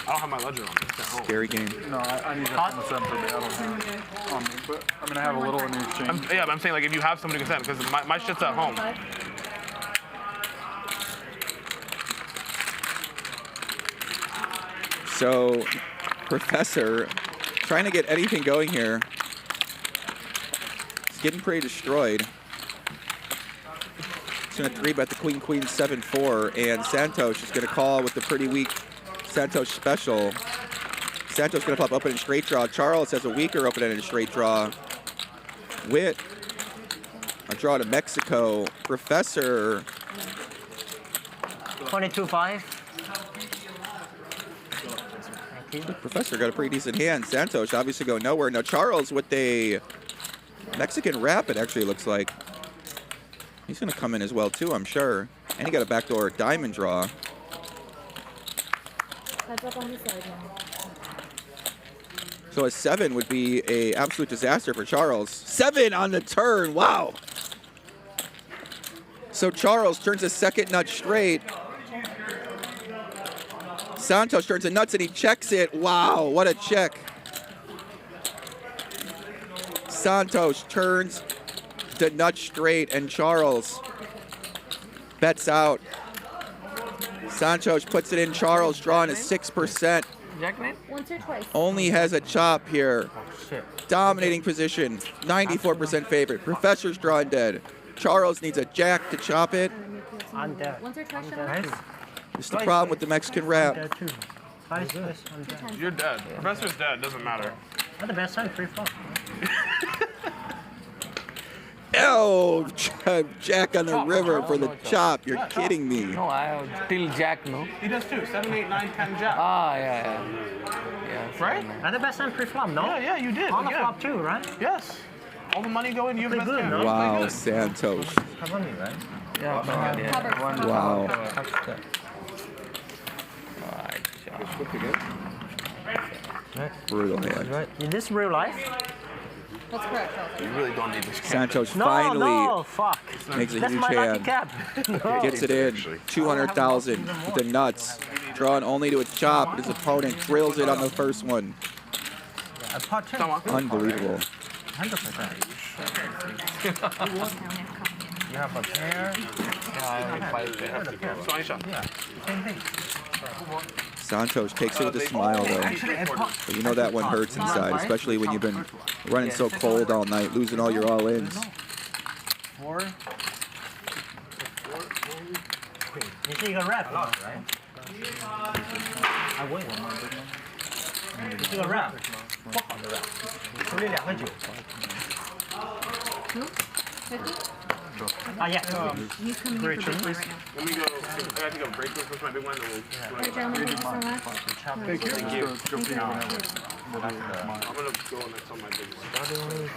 I don't have my ledger on me. It's at home. Scary game. No, I need that to send for me. I don't have it on me. But I mean, I have a little in the exchange. Yeah, but I'm saying like if you have somebody who can send, because my shit's at home. So, Professor, trying to get anything going here. He's getting pretty destroyed. He's going to 3-bet the Queen, 7-4, and Santhosh is going to call with the pretty weak Santhosh special. Santhosh going to pop open and straight draw. Charles has a weaker open-ended straight draw. With a draw to Mexico. Professor. 22-5. The Professor got a pretty decent hand. Santhosh obviously going nowhere. Now Charles with a Mexican wrap, it actually looks like. He's going to come in as well too, I'm sure. And he got a backdoor diamond draw. Heads up on the side now. So a 7 would be a absolute disaster for Charles. 7 on the turn, wow. So Charles turns a second nut straight. Santhosh turns a nuts and he checks it. Wow, what a check. Santhosh turns the nut straight and Charles bets out. Santhosh puts it in. Charles drawing a 6%. Once or twice. Only has a chop here. Dominating position. 94% favorite. Professor's drawing dead. Charles needs a jack to chop it. I'm dead. Once or twice, Shaun. It's the problem with the Mexican rap. You're dead. Professor's dead. Doesn't matter. Not the best time, 3-4. Oh, jack on the river for the chop. You're kidding me. No, I have till jack, no? He does too. 7, 8, 9, 10 jack. Ah, yeah. Right? Not the best time pre-flop, no? Yeah, you did. On the yeah. flop too, right? Yes. All the money going, you have the best hand. no? Wow, Santhosh. Cover me, right? Yeah, Wow. Brutal hand. Right. Is this real life? That's correct, Charles. You really don't need this. Santhosh No, finally fuck. makes a That's huge my lucky hand. cap. No. Gets it in. 200,000 with the nuts. Drawn only to a chop. His opponent drills it on the first one. Unbelievable. 100%. You have a pair. Yeah, same thing. Santhosh takes it with a smile, though. But you know that one hurts inside, especially when you've been running so cold all night, losing all your all-ins. 4. You see, you got wrap, right? I win. You see, you got wrap. Fuck on the wrap. 处理2个9。Ah, yeah. You come here for dinner right now. Let me go. I have to go break this with my big one. All right, gentlemen, thank you so much. Thank you. I'm gonna go and that's on my big one.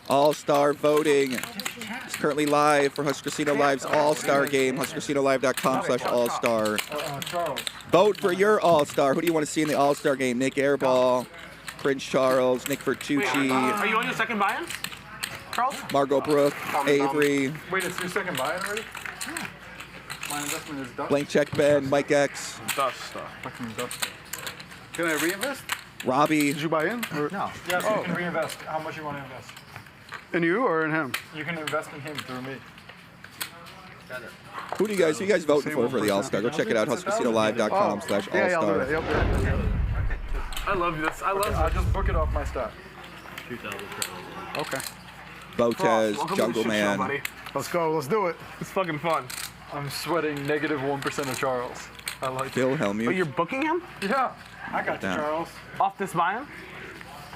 All-Star voting is currently live for Hush Casino Live's All-Star game. HushCasinoLive.com/All-Star. Vote for your All-Star. Who do you want to see in the All-Star game? Nik Airball, Prince Charles, Nick Vertucci, Are you on your second buy-in, Charles? Margot Brooke, Avery, Wait, it's your second buy already? My investment is done. Blank Check Ben, Mike X, Dust stuff. Fucking dust. Can I reinvest? Robbie. Did you buy in? Or? No. Yes, you can reinvest. How much you want to invest? In you or in him? You can invest in him through me. Who do you guys voting for the All-Star? Go check it out, HushCasinoLive.com/All-Star. Yeah, I'll do it. Yep. I love this. I love I'll just book it off my stack. 2,000. Okay. Botez, Welcome to the Jungle shit show, Man. buddy. Let's go. Let's do it. It's fucking fun. I'm sweating -1% of Charles. I like Phil it. Hellmuth. But you're booking him? Yeah. I got you, Damn. Charles. Off this buy-in?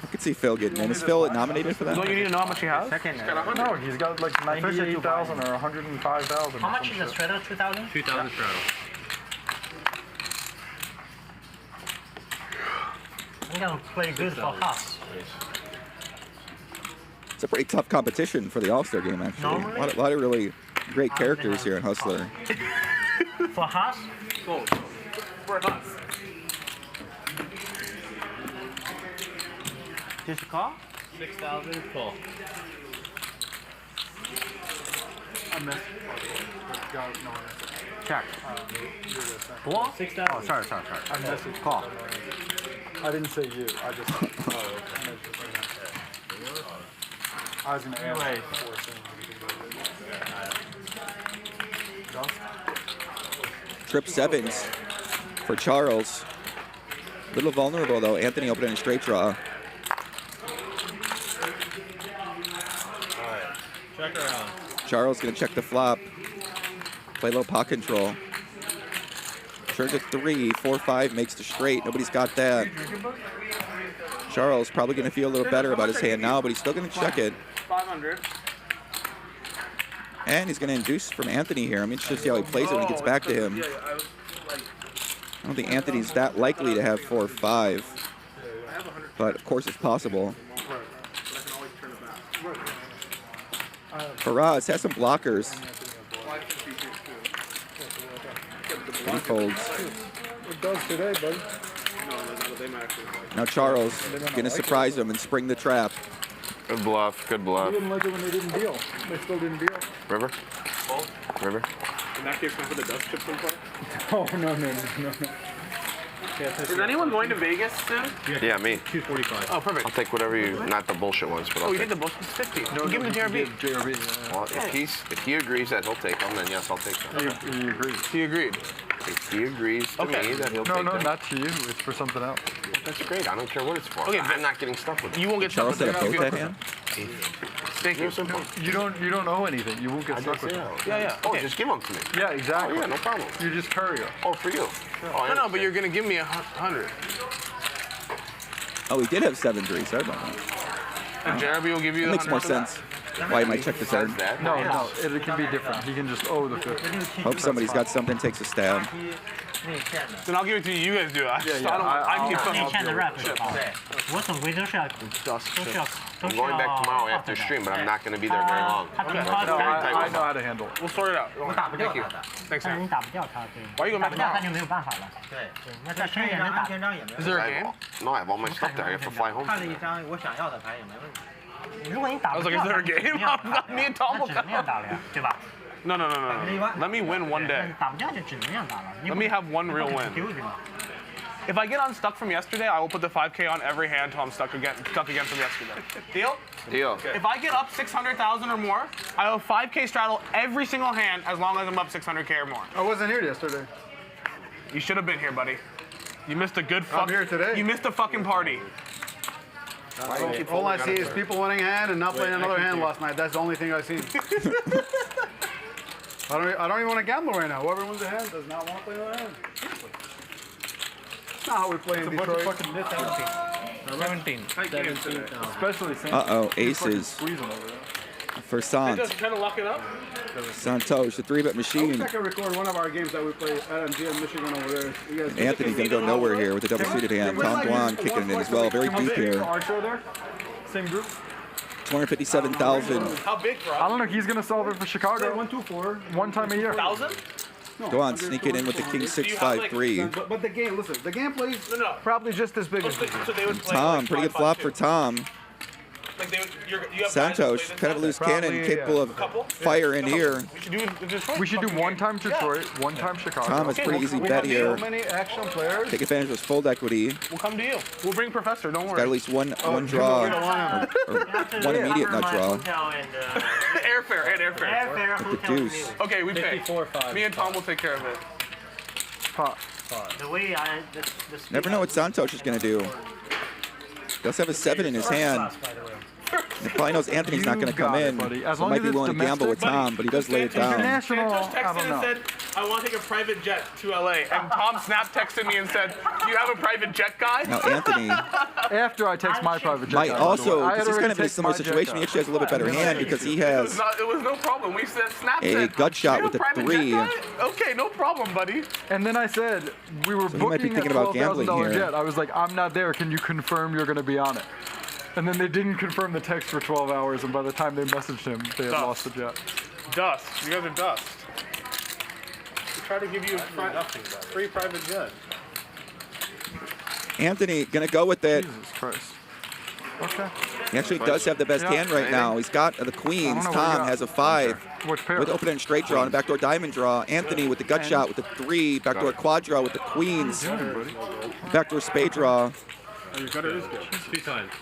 I could see Phil getting in. Is Phil nominated for that? Don't you need to know how much he has? No, he's got like 98,000 or 105,000. How much is the straddle? 2,000? 2,000 straddle. I'm gonna play good for Haas. It's a pretty tough competition for the All-Star game, actually. A lot of really great characters here in Hustler. For Haas? Gold. For us. Just call? 6,000 call. I missed. Check. What? 6,000. Oh, sorry. I missed. Call. I didn't say you. I just. I was gonna ask. Anyway. Trip sevens for Charles. Little vulnerable though. Anthony opening a straight draw. Check her out. Charles gonna check the flop. Play low pot control. Turns at 3, 4, 5 makes the straight. Nobody's got that. Charles probably gonna feel a little better about his hand now, but he's still gonna check it. 500. And he's gonna induce from Anthony here. I mean, just see how he plays it when he gets back to him. I don't think Anthony's that likely to have 4 or 5, but of course it's possible. Firas has some blockers. He folds. It does today, buddy. Now Charles gonna surprise him and spring the trap. Good bluff, good I bluff. didn't like it when they didn't deal. They still didn't deal. River? River? In that case, can I put the dust chips in play? Oh, no. Is anyone going to Vegas soon? Yeah, me. 245. Oh, perfect. I'll take whatever you, not the bullshit ones, but Oh, I'll you take take the bullshit? 50. No, give him the JRB. JRB. Well, if he agrees that he'll take them, then yes, I'll take them. He agrees. He agreed. If he agrees to me that he'll take them. No, not to you. It's for something else. That's great. I don't care what it's for. Okay, I'm not getting stuck with it. You won't get stuck Charles with had it. a both that hand. Thank you. You don't owe anything. You won't get stuck with it. Yeah. Oh, Okay. just give them to me. Yeah, exactly. Oh, yeah, no problem. You just carry it. Oh, for you. Oh, No, but you're going to give me 100. Oh, he did have 7-3. Sorry about that. And Jeremy will give you That the makes more 100. sense. Why you might check the turn. No, it can be different. He can just owe the 50. Hope somebody's got something, takes a stab. Then I'll give it to you. You guys do it. I keep fucking 内嵌的 rap 是好，我总归都是要 I'm going back tomorrow after stream, but I'm not going to be there very long. I know how to handle it. We'll sort it out. 我打不掉 Thank you. 他的， Thanks, 但是 man. 你打不掉他，对， Why you going 打 back 不掉他 tomorrow? 就没有办法了。对，那在深圳能打。安全章也没问 Is 题。 there a game? No, I have all my stuff there. I have to fly home. 看了一张我想要的牌也没问题。如果你打 I 不 was 掉 like, is there a game? Me and Tom will 那只能那样打了呀，对吧？ No. Let me win one day. 打不掉就只能那样打了。 Let me have one real win. If I get unstuck from yesterday, I will put the 5K on every hand until I'm stuck again from yesterday. Deal? Deal. If I get up 600,000 or more, I will 5K straddle every single hand as long as I'm up 600K or more. I wasn't here yesterday. You should have been here, buddy. You missed a good I'm here today. You missed a fucking party. All I see is people winning hand and not playing another hand last night. That's the only thing I see. I don't even want to gamble right now. Whoever wins a hand does not want to play another hand. Seriously. That's not how we play in Detroit. 17. Especially Uh-oh, aces for Sant. Just trying to lock it up? Santhosh, the 3-bet I machine. wish I could record one of our games that we play at MGM Michigan over there. You guys Anthony gonna go nowhere here with the double-suited hand. Tom Dwan kicking it in as well. Very deep here. Our show there? Same group? 257,000. How big, bro? I don't know. He's going to solve it for Chicago. 1-2-4. One time a year. 1,000? Go on, sneaking in with the king 6-5-3. But the game, listen, the game plays probably just as big as the game. So they would play Tom, pretty good flop for Tom. Like you have Santhosh, kind of a loose cannon, capable of fire in here. We should do one time Detroit, one time Chicago. Tom has pretty easy bet here. Many action players. Take advantage of his fold equity. We'll come to you. We'll bring Professor, don't worry. Got at least one draw, or one immediate nut draw. Airfare and airfare. With the deuce. Okay, we pay. Me and Tom will take care of it. Pot. The way I Never know what Santhosh is going to do. Does have a 7 in his hand. He probably knows Anthony's not going to come in. So might be willing to gamble with Tom, but he does lay it down. International, Santhosh texted and said, I want to take a private jet to LA. And Tom snap texted me and said, do you have a private jet guy? Now Anthony After I text my private jet. might also, because he's kind of in a similar situation, he actually has a little bit better hand because he has It was no problem. We said snap a said, gut shot with a private 3. jet guy? Okay, no problem, buddy. And then I said, we were So he might be booking thinking a about gambling $12,000 here. jet. I was like, I'm not there. Can you confirm you're going to be on it? And then they didn't confirm the text for 12 hours, and by the time they messaged him, they had lost the jet. Dust. You guys are dust. We try to give you a free private jet. Anthony gonna go with it. Jesus Christ. Okay. He actually does have the best hand right now. He's got the queens. Tom has a 5 with open and straight draw and a backdoor diamond draw. Anthony with the gut shot with the 3, backdoor quad draw with the queens, backdoor spade draw Your gutter is good. 2 times.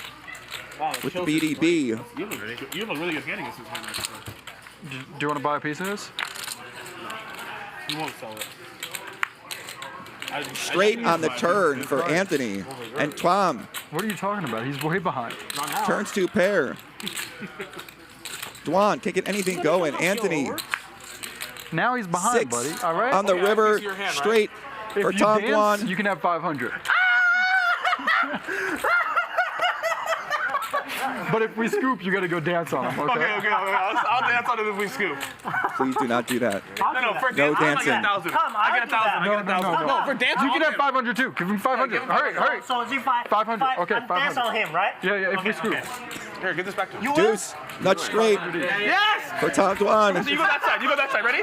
Wow, with the BDB. You have a really good hand against this hand, actually. Do you want to buy a piece of this? You won't sell it. Straight on the turn for Anthony. And Tom. What are you talking about? He's way behind. Turns 2 pair. Dwan can't get anything going. Anthony. Now he's behind, 6 buddy. All right. on the river, straight for Tom Dwan. You can have 500. But if we scoop, you got to go dance on him. Okay. Okay. I'll dance on him if we scoop. Please do not do that. No, for No dancing. I dancing. get 1,000. I get 1,000. No, for dancing. You can have 500 too. Give him 500. Hurry. So it's 500. Okay, 500. Dance on him, right? Yeah, if we scoop. Here, give this back to him. Deuce, nut straight Yes! for Tom Dwan. So you go that side. Ready?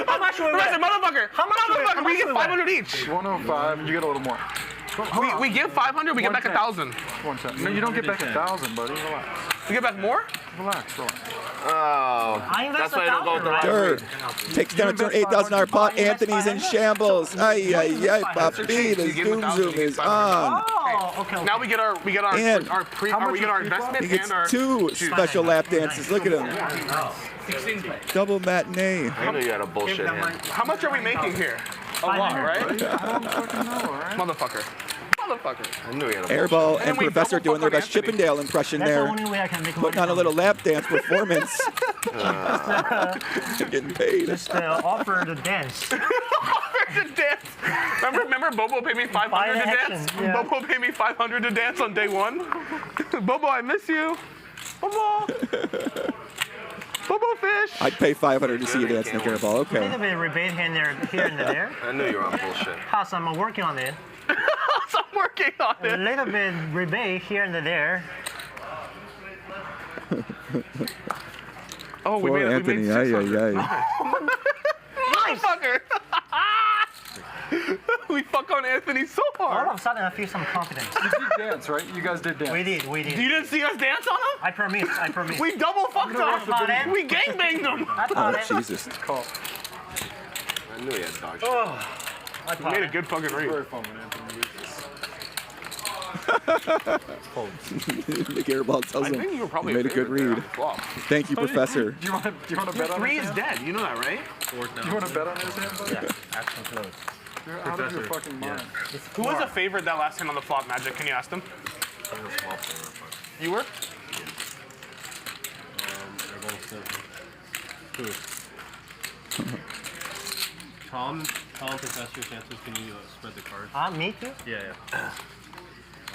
How much we win? Motherfucker. How much We get 500 each. 105, and you get a little more. We give 500, we get back 1,000. 110. No, you don't get back 1,000, buddy. Relax. We get back more? Relax. Oh. That's why I don't go with the Third. Takes down a turn $8,000 pot. Anthony's in shambles. Ay, papi. The zoom is on. Oh, okay. Now we get our And investment he gets and our 2 special lap dances. Look at him. 16 play. Double matinee. I knew you had a bullshit hand. How much are we making here? A lot, right? I don't fucking know, all right? Motherfucker. I knew he had a Airball and Professor doing their best Chippendale impression That's there. the only way I can make Putting on a little lap dance performance. Getting paid. Just offer the dance. Offer to dance. Remember Bobo paid me 500 to dance? Yeah. Bobo paid me 500 to dance on day 1. Bobo, I miss you. Bobo. Bobo fish. I'd pay 500 to see you dance, Nik Airball. A Okay. little bit of rebate here and there. I knew you were on bullshit. How's I'm working on it. So I'm working on A it. little bit rebate here and there. Oh, we Poor made Anthony. it. Ay. Motherfucker. We fuck on Anthony so All hard. of a sudden, I feel some confidence. You did dance, right? You guys did dance. We did. You didn't see us dance on him? I promise. We double fucked That's about him. it. We gangbanged him. That's Oh, about it. Jesus. Call. I knew he had dog shit. Oh, I We made a good fucking read. Very fun when Anthony Nik Airball tells I him think you were probably he made a good read. Flop. Thank you, Professor. Do you want to bet on 3 his is hand? dead. You know that, right? Do you want to bet on his hand, buddy? yeah. Action close. You're out of your fucking mind. Who was a favorite that last hand on the flop, Magic? Can you ask them? You were? Tom, Professor, Santhosh, can you spread the cards? Me too? Yeah.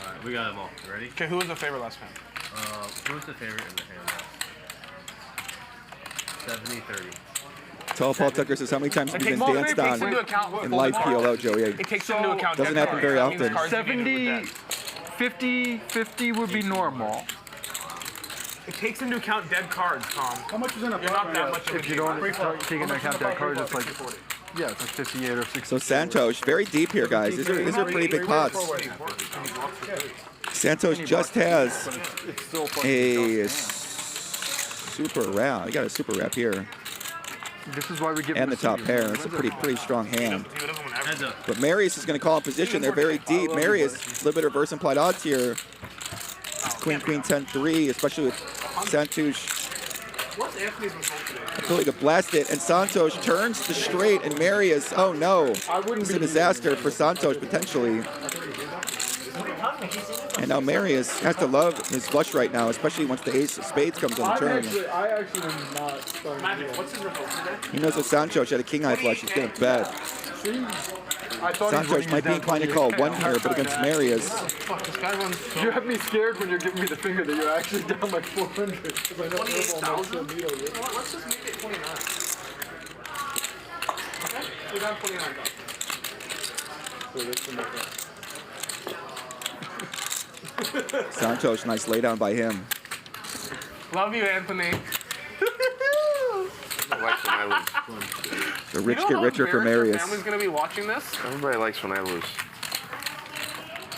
Alright, we got them all. Ready? Okay, who was the favorite last hand? Who was the favorite in the hand? 70-30. Tall Paul Tucker says, how many times have you been Well, danced it takes on into account in live PLO, Joey? It takes into account Doesn't dead happen cards. very That means often. cards you gave were 70, dead. 50 would be normal. It takes into account dead cards, Tom. How much is in a You're not that much of a If you don't take into account that card, it's like, yeah, it's like 58 or 60. So Santhosh, very deep here, guys. These are pretty big pots. Santhosh just has a super wrap. He got a super wrap here. This is why we give And him the top pair. It's a pretty strong hand. But Marius is going to call in position. They're very deep. Marius, a little bit of reverse implied odds here. Queen, 10-3, especially with Santhosh. Ability to blast it, and Santhosh turns to straight, and Marius, oh no. It's a disaster for Santhosh, potentially. And now Marius has to love his flush right now, especially once the ace of spades comes on the turn. I actually am not starting to He knows if Santhosh had a king high flush, he's going to bet. Santhosh might be inclined to call one here, but against Marius. You have me scared when you're giving me the finger that you're actually down like 400. Because I know Airball makes a needle. Let's just make it 29. Okay? We're down 29. So this will make that. Santhosh, nice laydown by him. Love you, Anthony. The rich get richer for Marius. Your family's gonna be watching this. Everybody likes when I lose.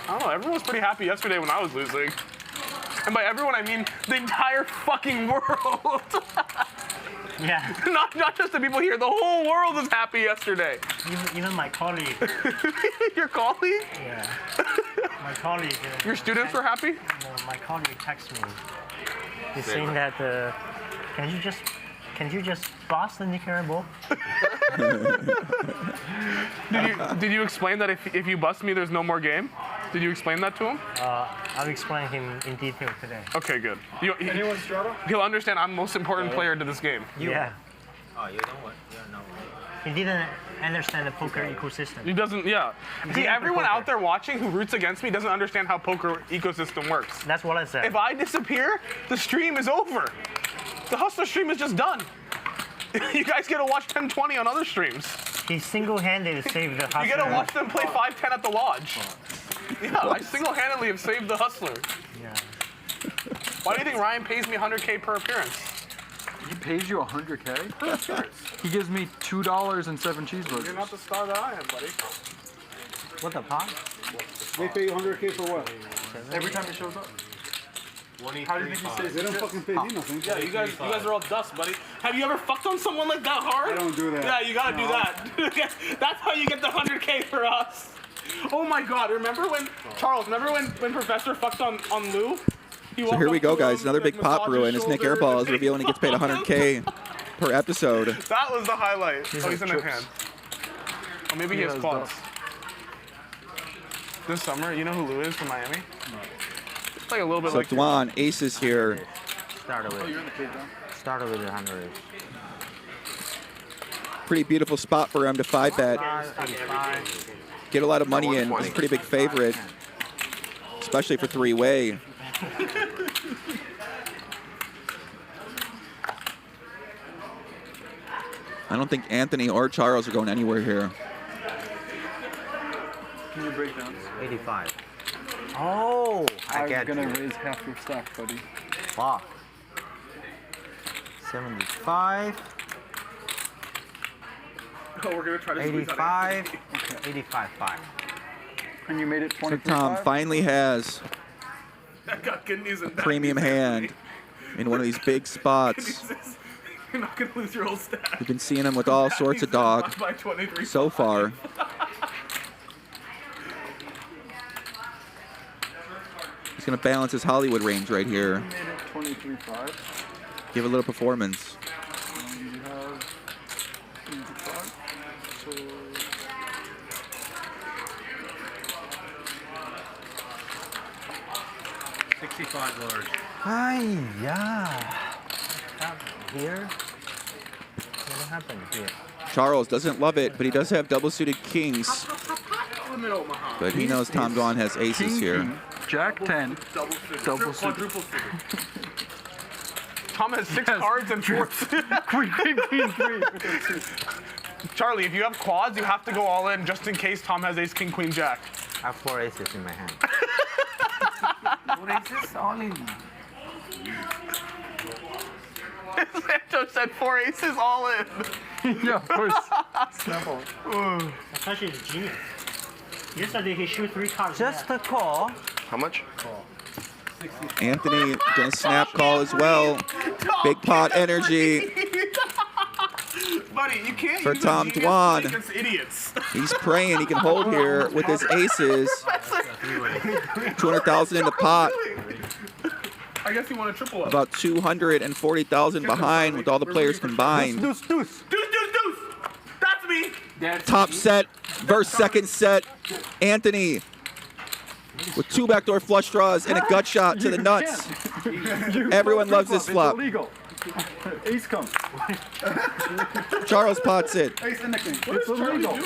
I don't know. Everyone was pretty happy yesterday when I was losing. And by everyone, I mean the entire fucking world. Yeah. Not just the people here. The whole world was happy yesterday. Even my colleague. Your colleague? Yeah. My colleague. Your students were happy? No, my colleague texted me. He's saying that, can you just boss the Nik Airball? Did you explain that if you bust me, there's no more game? Did you explain that to him? I'll explain him in detail today. Okay, good. He'll understand I'm the most important player to this game. Yeah. Oh, you know what? You don't know. He didn't understand the poker ecosystem. He doesn't, yeah. See, everyone out there watching who roots against me doesn't understand how poker ecosystem works. That's what I said. If I disappear, the stream is over. The Hustler stream is just done. You guys get to watch 1020 on other streams. He single-handedly saved the Hustler. You get to watch them play 510 at the lodge. Yeah, I single-handedly have saved the Hustler. Yeah. Why do you think Ryan pays me 100K per appearance? He pays you 100K? He gives me $2 and 7 cheeseburgers. You're not the star that I am, buddy. What the pot? They pay you 100K for what? Every time he shows up. How do you think he says they don't fucking pay me nothing? Yeah, you guys are all dust, buddy. Have you ever fucked on someone like that hard? I don't do that. Yeah, you gotta do that. That's how you get the 100K for us. Oh my God! Remember when when Professor fucked on Lou? So here we go, guys. Another big pot ruin as Nik Airball is revealing he gets paid 100K per episode. That was the highlight. He's in his hand. Oh, maybe he has quads. This summer, you know who Lou is from Miami? No. It's like a little bit So like Dwan, aces here. Started with 100. Pretty beautiful spot for him to 5-bet. Get a lot of money in. He's a pretty big favorite, especially for three-way. I don't think Anthony or Charles are going anywhere here. Can you break down? 85. Oh, I'm gonna raise half your stack, buddy. Fuck. 75. Oh, we're gonna try to 85. 85.5. And you made it So 23. Tom finally has I got good news and a bad premium news, hand in one of these big spots. You're not gonna lose your whole stack. We've been seeing him with all sorts of dog By 23. so far. He's going to balance his Hollywood range right here. You made it 23.5. Give a little performance. You have 85. So 65 large. Hi, yeah. What happened here? What happened here? Charles doesn't love it, but he does have double-suited kings. But he knows Tom Dwan has aces here. Jack 10. Double suited. Tom has 6 cards and 4. Queen, 3. Charlie, if you have quads, you have to go all in just in case Tom has ace, king, queen, jack. I have 4 aces in my hand. 4 aces all in. Santhosh said 4 aces all in. Yeah, of course. Simple. Santhosh is a genius. Yesterday he shoot 3 cards. Just a call. How much? Call. Anthony gonna snap call as well. Big pot energy Buddy, you can't for use Tom a genius Dwan. against idiots. He's praying he can hold here with his aces. 200,000 in the pot. I guess you want a triple up. About 240,000 behind with all the players combined. Deuce. That's me. Top set versus second set. Anthony with 2 backdoor flush draws and a gut shot to the nuts. Everyone loves this flop. It's illegal. Ace comes. Charles pots it. Ace in the king. It's illegal.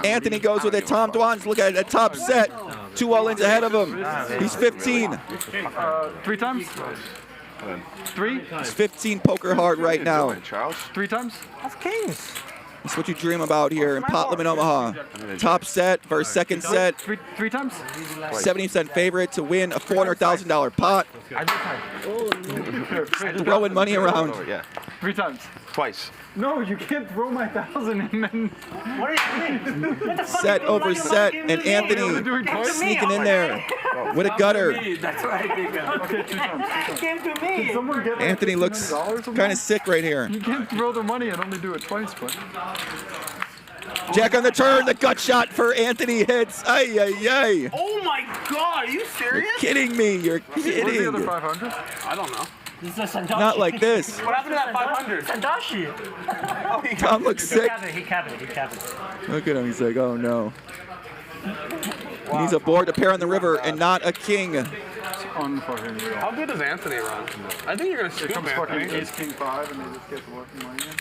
Anthony goes with it. Tom Dwan's look at it, a top set. 2 all-ins ahead of him. He's 15. 3 times? 3? He's 15 poker hard right now. 3 times? That's kings. That's what you dream about here in pot limit Omaha. Top set versus second set. Three times? 70% favorite to win a $400,000 pot. Throwing money around. Yeah. 3 times. Twice. No, you can't throw my 1,000 and then. What are you doing? Set over set, and Anthony sneaking in there with a gutter. That's what I think. Okay, 2 times. Came to me. Can someone get Anthony looks kind of sick right here. You can't throw the money and only do it twice, but. Jack on the turn, the gut shot for Anthony hits. Ay, ay, ay. Oh my God, are you serious? You're kidding me. You're Where's the kidding. other 500? I don't know. This is a Santhosh. Not like this. What happened to that 500? Santhosh. Tom looks sick. He capped it. Look at him. He's like, oh no. He needs a board to pair on the river and not a king. Unfucking. How good does Anthony run? I think you're gonna scoop Comes fucking Anthony. ace king 5 and they just get the working money in.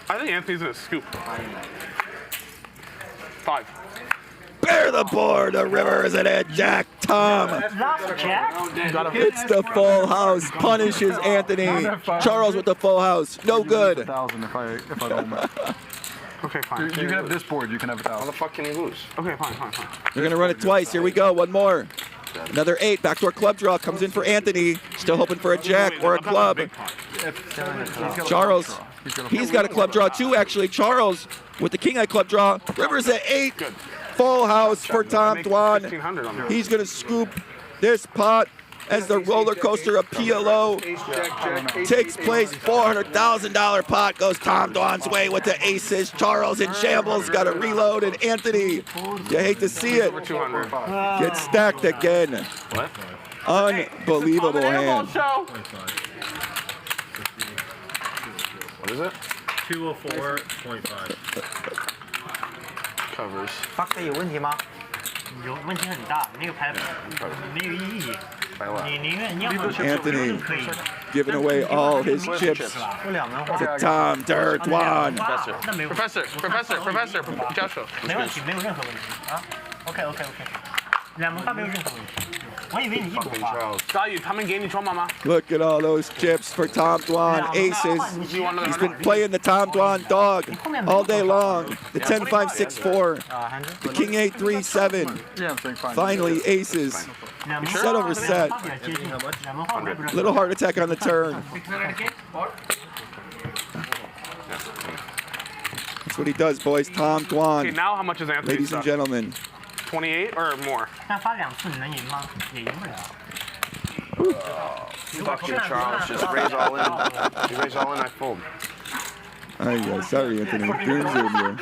I think Anthony's gonna scoop. 5. Bear the board. The river is at Jack. Tom hits the full house. Punishes Anthony. Charles with the full house. No good. 1,000 if I don't win. Okay, fine. You can have this board. You can have 1,000. How the fuck can he lose? Okay, fine. They're going to run it twice. Here we go. One more. Another 8. Backdoor club draw comes in for Anthony. Still hoping for a jack or a club. Charles, he's got a club draw too, actually. Charles with the king eye club draw. River's at 8. Full house for Tom Dwan. He's going to scoop this pot as the roller coaster of PLO takes place. $400,000 pot goes Tom Dwan's way with the aces. Charles in shambles, got to reload, and Anthony, you hate to see it, gets stacked again. What? Unbelievable hand. What is it? 204.5。 Covers. Fuck 的有问题吗？有问题很大，那个牌没有意义。你要 Anthony giving away all his chips to Tom Dwan. Professor, 教授。没问题，没有任何问题啊。OK， 2门发没有任何问题。我以为你1补发。大宇，他们给你筹码吗？ Look at all those chips for Tom Dwan. Aces. He's been playing the Tom Dwan dog all day long. The 10-5-6-4. The King 8-3-7. Finally, aces. Set over set. Little heart attack on the turn. That's what he does, boys. Tom Dwan. Okay, now how much is Anthony? Ladies and gentlemen. 28 or more? 那发2次你能赢吗？也赢不了。 Fucking Charles, just raise all in. You raise all in, I fold. Sorry, Anthony. Doom's in here.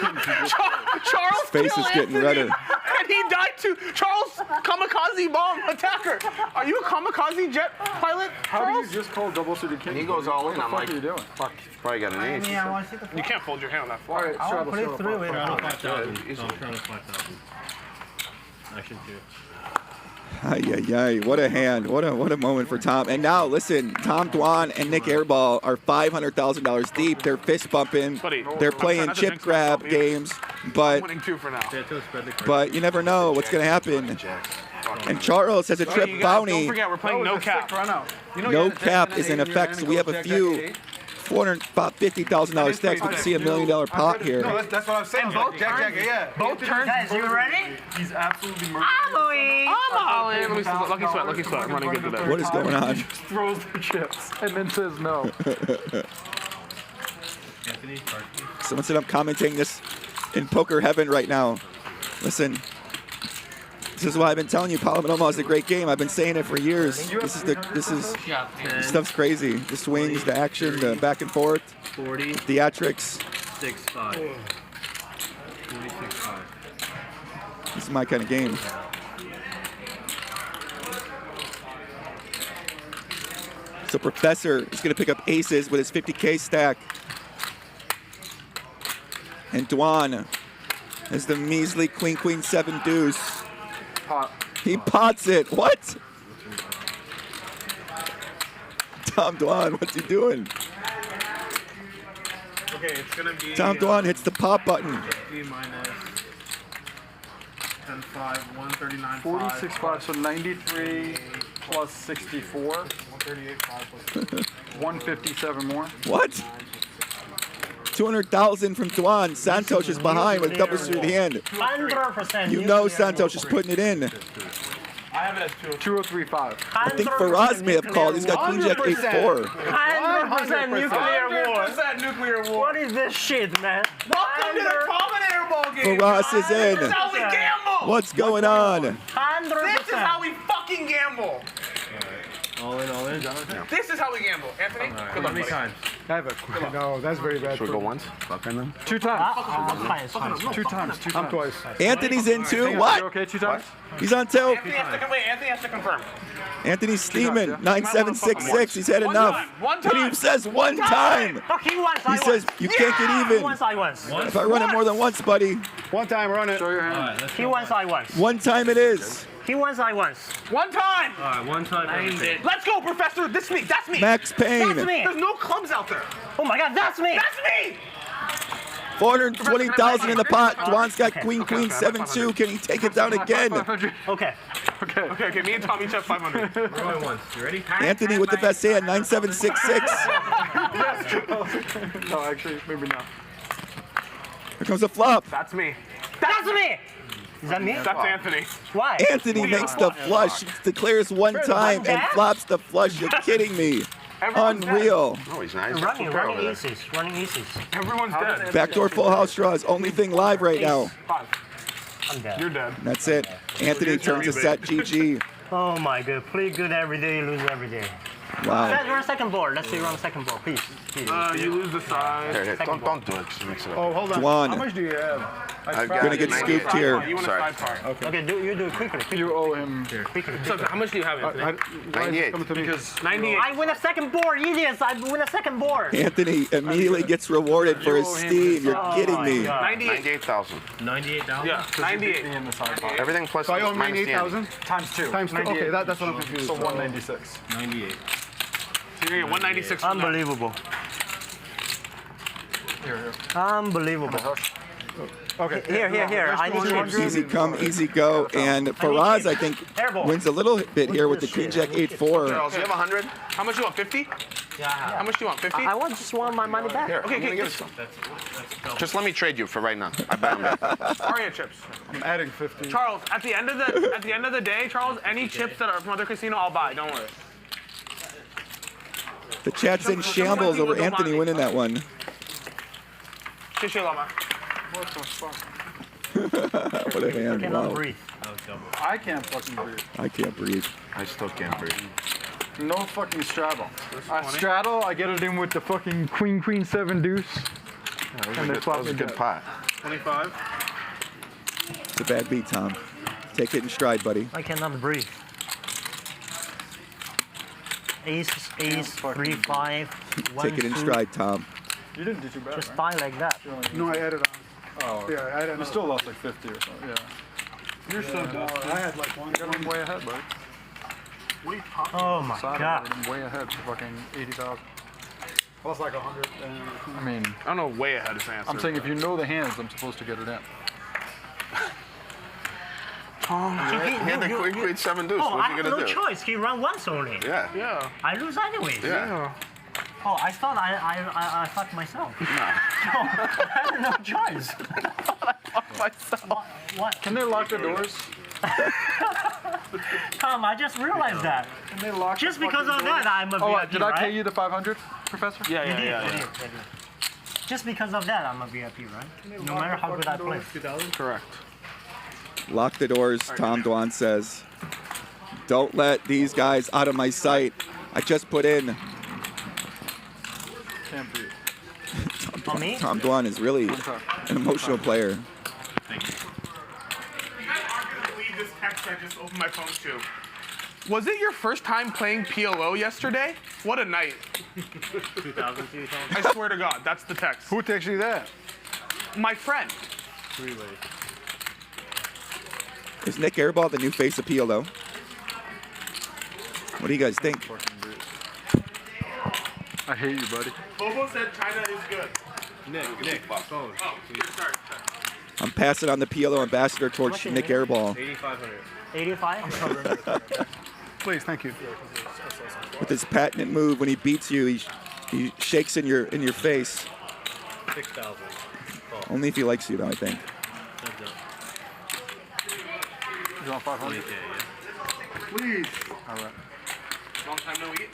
Charles His face is getting redder. And he died too. Charles, kamikaze bomb attacker. Are you a kamikaze jet pilot? How do you just call double suited king? He goes all in. I'm like, what are you doing? Fuck, probably got an ace. You can't fold your hand on that far. Alright, I'll play 3 with Trying to 5,000. I'm trying to 5,000. Action 2. Ay, ay, ay. What a hand. What a moment for Tom. And now, listen, Tom Dwan and Nik Airball are $500,000 deep. They're fist bumping. They're playing chip grab games. But you never know what's going to happen. And Charles has a trip bounty. Don't forget, we're playing no cap. No cap is in effect, so we have a few $450,000 stacks. We can see $1 million pot here. No, that's what I'm saying. Both Jack, yeah. Both turns. Guys, you ready? He's absolutely murdered. Let me see. Lucky sweat. I'm running good today. What is going on? He just throws the chips and then says no. Someone said I'm commenting this in poker heaven right now. Listen, this is why I've been telling you Pot Limit Omaha is a great game. I've been saying it for years. This stuff's crazy. The swings, the action, the back and forth, 40, theatrics. 6-5. 46-5. This is my kind of game. So Professor is going to pick up aces with his 50K stack. And Dwan has the measly queen, 7 deuce. Pot. He pots it. What? Tom Dwan, what's he doing? Okay, it's gonna be. Tom Dwan hits the pop button. 50 minus 10-5, 139.5. 46.5, so 93 plus 64. 138.5 plus 157 more. What? 200,000 from Dwan. Santhosh is behind with double suited hand. 100%. You know Santhosh is putting it in. I have it as 2035. I think Firas may have called. He's got Queen Jack 8-4. 100% nuclear war. 100% nuclear war. What is this shit, man? Welcome to the common airball game. Firas is in. This is how we gamble. What's going on? 100%. This is how we fucking gamble. All in, all in. This is how we gamble. Anthony, good luck, buddy. I have a no, that's very bad. Should we go once? Fuck in them? 2 times. Two times. I'm twice. Anthony's in too. What? You okay 2 times? He's on tilt. Anthony has to confirm. Anthony's steaming. 9766. He's had enough. One time. And he says one time. He wants, He says you can't get even. He wants, I wants. If I run it more than once, buddy. 1 time, run it. Show your hand. He wants, I wants. One time it is. He wants, I wants. One time. All right, one time. Let's go, Professor. This me. That's me. Max Payne. That's me. There's no clubs out there. Oh my God, that's me. That's me. 420,000 in the pot. Dwan's got Queen 7-2. Can he take it down again? Okay. Okay. Me and Tom each have 500. We're going once. You ready? Anthony with the best hand. 9766. No, actually, maybe not. Here comes a flop. That's me. That's me. Is that me? That's Anthony. Why? Anthony makes the flush, declares one time, and flops the flush. You're kidding me. Unreal. Oh, he's nice. Running aces. Everyone's dead. Backdoor full house draws. Only thing live right now. I'm dead. You're dead. That's it. Anthony turns a set. GG. Oh my God. Play good every day, lose every day. Wow. Let's run second board. Let's see, run second board, please. You lose the side. Here, don't do it. Just mix it up. Oh, hold on. Dwan. How much do you have? I've Gonna get scooped here. You want a side part. Okay, you do it quickly. You owe him. Quickly. So how much do you have, Anthony? 98. Because 98. I win a second board, idiots. I win a second board. Anthony immediately gets rewarded for his steam. You're kidding me. 98,000. 98,000. Yeah, 98. Everything plus So I owe minus the end. 98,000? times 2. Times 2. Okay, that's what I'm confused. So 196. 98. So you're gonna get 196. Unbelievable. Here. Unbelievable. Okay. Here. I need to. Easy come, easy go. And Firas, I think, wins a little bit here with the Queen Jack 8-4. Charles, you have 100? How much you want? 50? Yeah. How much do you want? 50? I just want my money back. Here, Okay, I'm gonna give it some. Just let me trade you for right now. I bet him. Aria chips. I'm adding 50. Charles, at the end of the day, Charles, any chips that are from other casino, I'll buy. Don't worry. The chat's in shambles over Anthony winning that one. Shishi Lama. What the fuck? What a hand. Wow. I can't fucking breathe. I can't breathe. I still can't breathe. No fucking straddle. I straddle, I get it in with the fucking Queen 7 deuce. And that was a good pot. 25. It's a bad beat, Tom. Take it in stride, buddy. I cannot breathe. Ace, 3, 5, 1, Take it in 2. stride, Tom. You didn't do too bad, Just right? buy like that. No, I added on. Oh, Yeah, I added on. you still lost like 50 or something. Yeah. You're so good. I had like one. I'm way ahead, buddy. What are you talking Oh my Side God. I'm way ahead for fucking 80,000. I was like 100. I mean, I don't know way ahead of answer. I'm saying if you know the hands, I'm supposed to get it in. He had the Queen 7 deuce. Oh, What's I he have gonna no do? choice. He run once only. Yeah. Yeah. I lose anyways. Yeah. Oh, I thought I fucked myself. No. I had no choice. What? Can they lock the doors? Tom, I just realized that. Can they lock Just the because fucking of doors? that, I'm a Oh, VIP, did I pay right? you the 500, Professor? Yeah. You did. Just because of that, I'm a VIP, right? No matter how good I play. Correct. Lock the doors, Tom Dwan says. Don't let these guys out of my sight. I just put in. Can't breathe. Tom Dwan is really an emotional player. Thank you. You guys aren't going to believe this text I just opened my phone to. Was it your first time playing PLO yesterday? What a night. 2000. I swear to God, that's the text. Who texted you that? My friend. Is Nik Airball the new face of PLO? What do you guys think? I hate you, buddy. Bobo said China is good. Nick, phone. Oh, sorry. I'm passing on the PLO ambassador towards Nik Airball. 8,500. 85? Please, thank you. With his patented move, when he beats you, he shakes in your face. 6,000. Only if he likes you, though, I think. You want 500? Please. All right. Long time no eat.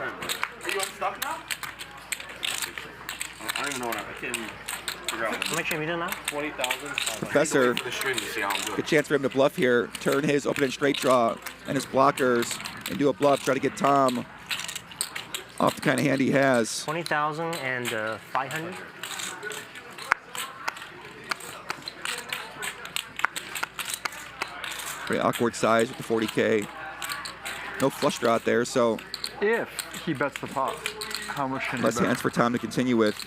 Are you unstuck now? I don't even know what I can't even figure out. How much have you done now? 20,000. Professor, good chance for him to bluff here. Turn his open-end straight draw and his blockers and do a bluff. Try to get Tom off the kind of hand he has. 20,000 and 500. Very awkward size with the 40K. No flush draw out there, so If he bets the pot, how much can he less bet? hands for Tom to continue with.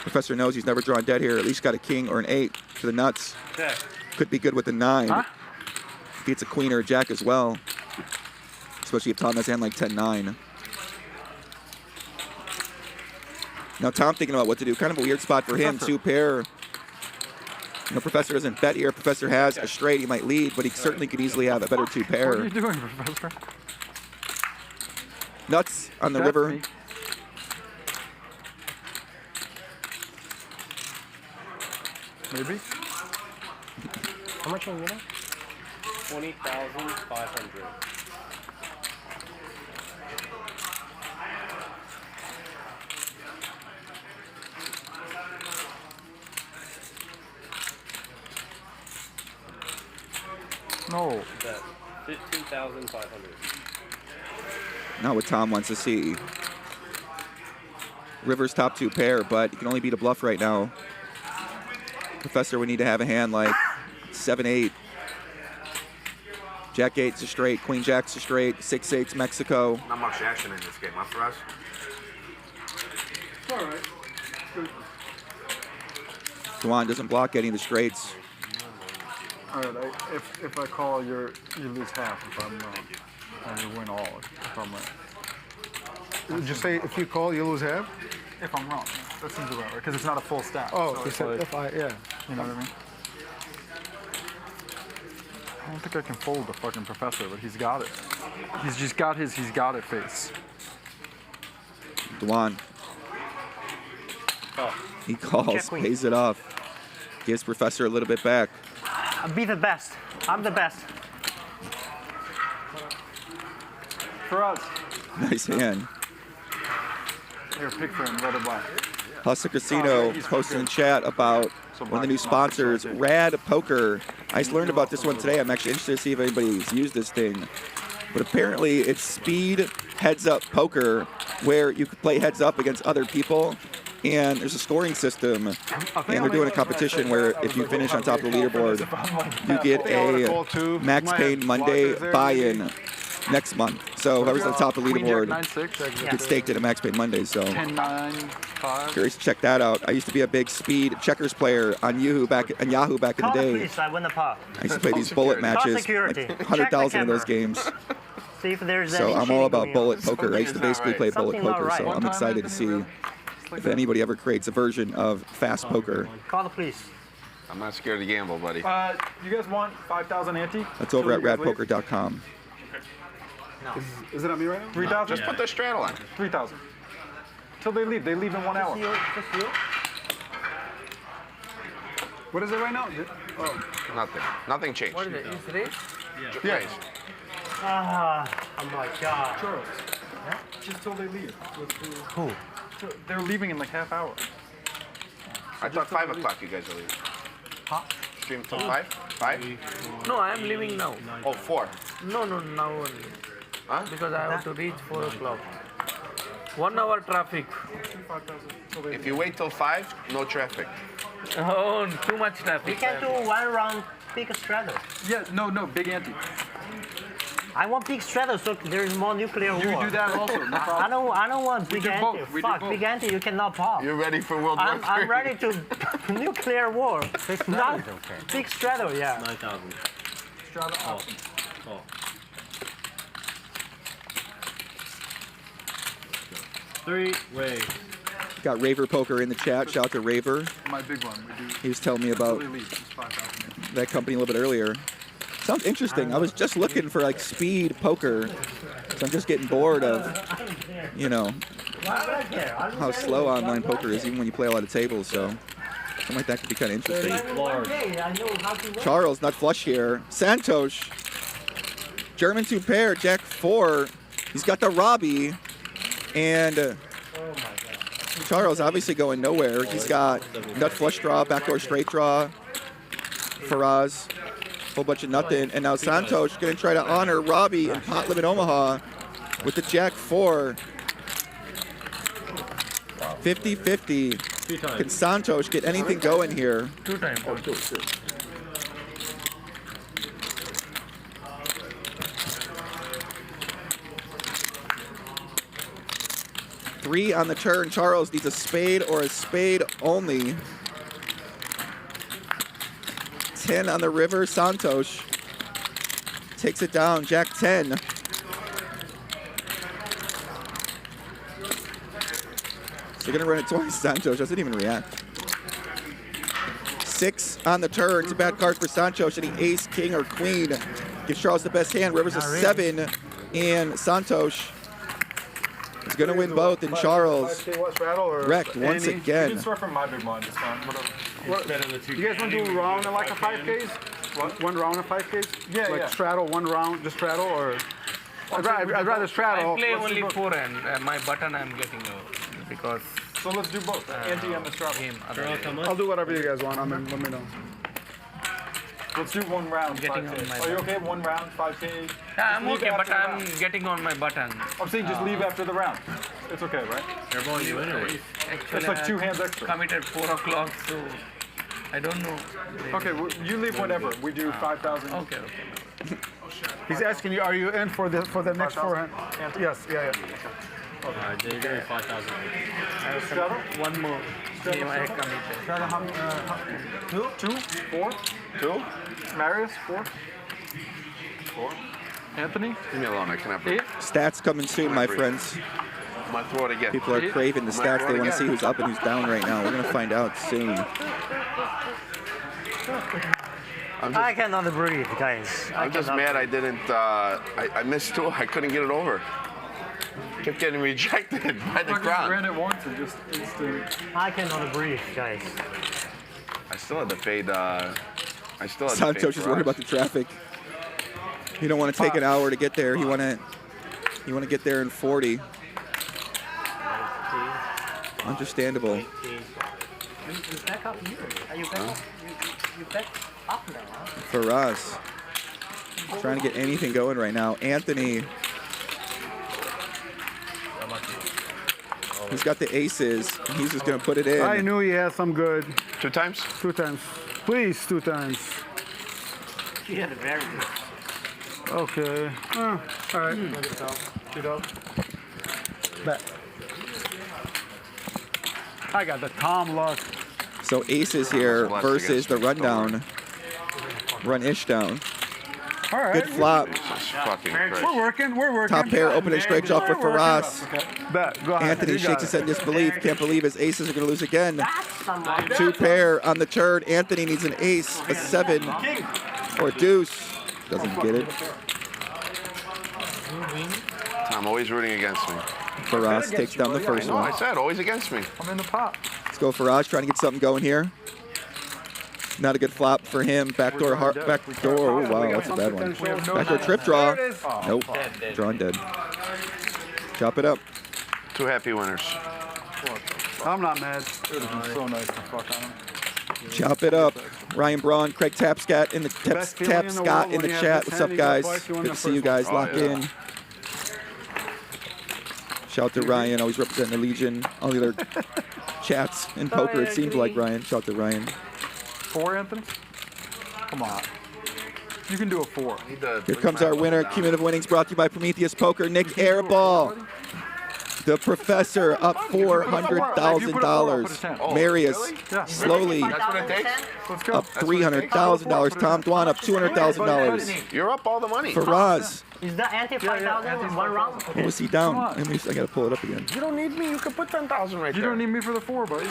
Professor knows he's never drawn dead here. At least got a king or an 8 to the nuts. Okay. Could be good with the 9. Huh? If he gets a queen or a jack as well. Especially if Tom has a hand like 10-9. Now Tom thinking about what to do. Kind of a weird spot for him. 2 pair. You know, Professor doesn't bet here. Professor has a straight. He might lead, but he certainly could easily have a better 2 pair. What are you doing, Professor? Nuts on the That's river. me. Maybe. How much are you getting? 20,500. No. Bet 15,500. Not what Tom wants to see. River's top 2 pair, but he can only beat a bluff right now. Professor would need to have a hand like 7-8. Jack 8's a straight, Queen Jack's a straight, 6-8's Mexico. Not much action in this game, huh, for us? It's all right. Dwan doesn't block any of the straights. All right. If I call, you lose half if I'm wrong, and you win all if I'm right. Did you say if you call, you lose half? If I'm wrong, that seems about right because it's not a full stack. Oh, so he it's said like, if I, yeah. You know what I mean? I don't think I can fold the fucking Professor, but he's got it. He's just got his he's got it face. Dwan. He calls, pays it off. Gives Professor a little bit back. I'll be the best. I'm the best. For us. Nice hand. Here, pick for him, let it buy. Hustler Casino posting in chat about one of the new sponsors, Rad Poker. I just learned about this one today. I'm actually interested to see if anybody's used this thing. But apparently it's speed heads-up poker where you could play heads-up against other people. And there's a scoring system. And they're doing a competition where if you finish on top of the leaderboard, you get a Max Payne Monday buy-in next month. So whoever's at the top of the leaderboard gets staked at a Max Payne Monday. So 10-9-5. curious to check that out. I used to be a big speed checkers player on Yahoo back in the day. Please, I win the pot. I used to play these bullet matches, like 100,000 of those games. See if there's So any I'm all cheating about going bullet on. poker. I used to basically play bullet Something not poker, right. so I'm excited to see if anybody ever creates a version of fast poker. Call the police. I'm not scared to gamble, buddy. You guys want 5,000 ante? That's over at radpoker.com. Is it on me right now? 3,000? Just put the straddle on. 3,000. Till they leave. They leave in 1 hour. What is it right now? Nothing. Nothing changed. What is it? Is it? Yes. Oh my God. Charles. Just till they leave. Who? They're leaving in like half hour. I thought 5 o'clock you guys are leaving. Huh? Stream till 5? 5? No, I am leaving now. Oh, 4. No, now only. Huh? Because I have to reach 4 o'clock. 1 hour traffic. If you wait till 5, no traffic. Oh, too much We traffic. can do one round big straddle. Yeah, no, big ante. I want big straddle so there is more nuclear war. You do that also, no problem. I don't want big do ante. both, we do Fuck, both. big ante you cannot pop. You're ready for World War III. I'm ready to nuclear war. Not big straddle, yeah. 9,000. Straddle awesome. Oh. 3 ways. Got Raver Poker in the chat. Shout out to Raver. My big one. We do. He was telling me about Till they leave. It's 5,000. that company a little bit earlier. Sounds interesting. I was just looking for like speed poker. So I'm just getting bored of, you know, how slow online poker is, even when you play a lot of tables. So something like that could be kind of interesting. Charles, nut flush here. Santhosh, German 2 pair, Jack 4. He's got the Ravreby, and Charles obviously going nowhere. He's got nut flush draw, backdoor straight draw, Firas, whole bunch of nothing. And now Santhosh going to try to honor Ravreby and pot limit Omaha with the Jack 4. 50-50. Can Santhosh get anything going here? 2 times. 3 on the turn. Charles needs a spade or a spade only. 10 on the river. Santhosh takes it down. Jack 10. So you're going to run it twice. Santhosh doesn't even react. 6 on the turn. It's a bad card for Santhosh. Any ace, king, or queen gives Charles the best hand. River's a 7, and Santhosh is going to win both, and Charles wrecked once You again. can start from my big blind. It's fine. Whatever. You guys want to do a round in like a 5Ks? One round of 5Ks? Yeah, like yeah. straddle, one round, just straddle, or I'd rather straddle. I play only 4 and my button I'm getting because. So let's do both. Ante and the straddle. I'll do whatever you guys want. I mean, let me know. Let's do one round. Getting 5K. on my Are you okay? One round, 5K. Yeah, I'm Just leave okay, but after the I'm round. getting on my button. I'm saying just leave after the round. It's okay, right? Airball, you anyway. It's like 2 hands extra. Committed 4 o'clock, so I don't know. Okay, you leave whenever. We do 5,000. Okay. He's asking you, are you in for the next 4 hands? Yes, yeah. They do 5,000. One more. Game I committed. Two? 4? 2? Marius, 4? 4? Anthony? Leave me alone. I cannot breathe. Stats coming soon, my friends. My throat again. People are craving the stats. They want to see who's up and who's down right now. We're going to find out soon. I cannot breathe, guys. I'm just mad I didn't, I missed 2. I couldn't get it over. Kept getting rejected by the crowd. Ran it once and just instant. I cannot breathe, guys. I still had to fade, Santhosh is worried about the traffic. He don't want to take an hour to get there. He want to get there in 40. Understandable. You back up here. You back up. You back up now, huh? Firas trying to get anything going right now. Anthony, he's got the aces. He's just going to put it in. I knew he had some good. 2 times? 2 times. Please, 2 times. He had a very good. Okay. All right. Bet. I got the Tom luck. So aces here versus the rundown. Run-ish down. All right. Good flop. We're working. Top pair opening straight draw for Firas. Bet. Go ahead. Anthony You got shakes his head in it. disbelief. Can't believe his aces are going to lose again. 2 pair on the turn. Anthony needs an ace, a 7, or a deuce. Doesn't get it. Tom always rooting against me. Firas takes down the first I one. said always against me. I'm in the pot. Let's go Firas, trying to get something going here. Not a good flop for him. Backdoor, backdoor. Oh wow, that's a bad one. Backdoor trip draw. Nope. Drawn dead. Chop it up. 2 happy winners. I'm not mad. It would have been so nice to fuck on him. Chop it up. Ryan Braun, Craig Tapscott in the Scott in the chat. What's up, guys? Good to see you guys. Lock in. Shout to Ryan, always representing the Legion. All the other chats in poker, it seems like Ryan. Shout to Ryan. 4, Anthony? Come on. You can do a 4. Here comes our winner. Cumulative Winnings brought to you by Prometheus Poker. Nik Airball. The professor up $400,000. Marius slowly up $300,000. Tom Dwan up $200,000. You're up all the money. Firas. Is that anti 5,000 1 round? What was he down? I got to pull it up again. You don't need me. You can put 10,000 right there. You don't need me for the 4, buddy.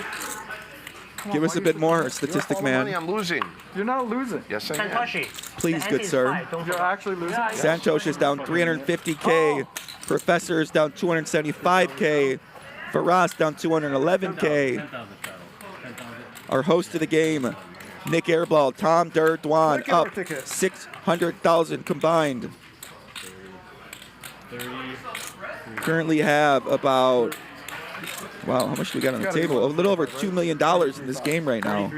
Give us a bit more, statistic man. Money I'm losing. You're not losing. Yes, I am. Please, good sir. You're actually losing. Santhosh is down 350K. Professor is down 275K. Firas down 211K. Our host of the game, Nik Airball, Tom Dwan up 600,000 combined. Currently have about, wow, how much do we got on the table? A little over $2 million in this game right now.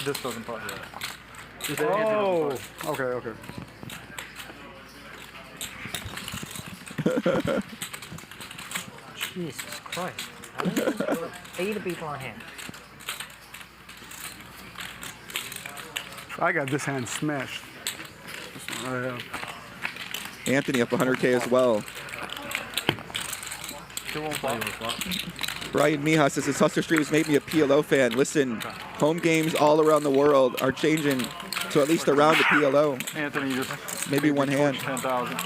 This doesn't pop. Oh, okay. Jesus Christ. 80 people on hand. I got this hand smashed. Anthony up 100K as well. Brian Mijas says his Hustler stream has made me a PLO fan. Listen, home games all around the world are changing to at least around the PLO. Anthony, just maybe one hand. 10,000.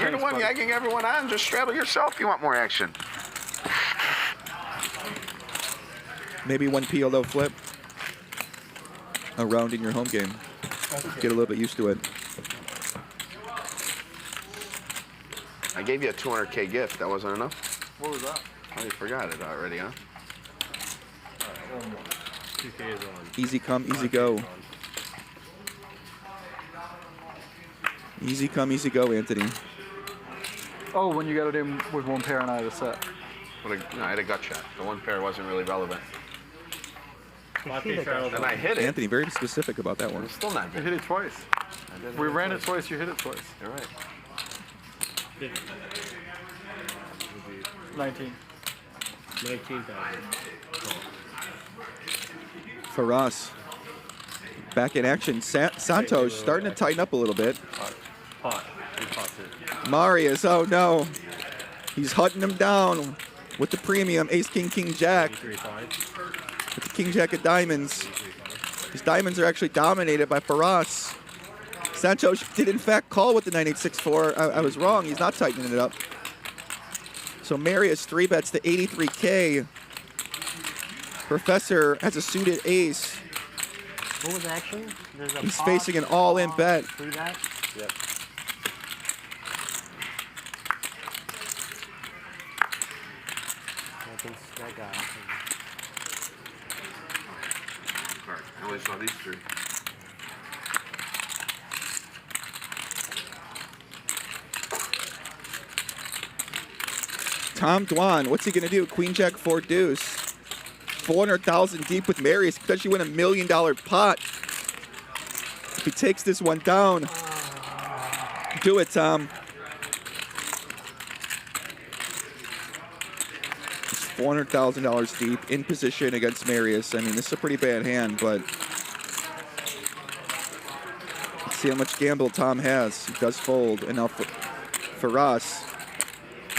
You're the one yagging everyone on. Just straddle yourself if you want more action. Maybe one PLO flip around in your home game. Get a little bit used to it. I gave you a 200K gift. That wasn't enough? What was that? Oh, you forgot it already, huh? Easy come, easy go. Easy come, easy go, Anthony. Oh, when you got it in with one pair and I had a set. I had a gut shot. The one pair wasn't really relevant. And I hit it. Anthony, very specific about that one. It's still not You good. hit it twice. We ran it twice, you hit it twice. You're right. 19. 19,000. Firas back in action. Santhosh starting to tighten up a little bit. Marius, oh no. He's hunting him down with the premium ace, king, king, jack. With the king, jack of diamonds. His diamonds are actually dominated by Firas. Santhosh did in fact call with the 9864. I was wrong, he's not tightening it up. So Marius 3-bets to 83K. Professor has a suited ace. What was the action? He's facing an all-in bet. Three bet? Yep. That guy. I only saw these three. Tom Dwan, what's he gonna do? Queen Jack 4 deuce. 400,000 deep with Marius. Potentially win $1 million pot. If he takes this one down, do it, Tom. It's $400,000 deep in position against Marius. I mean, this is a pretty bad hand, but let's see how much gamble Tom has. He does fold, and now Firas.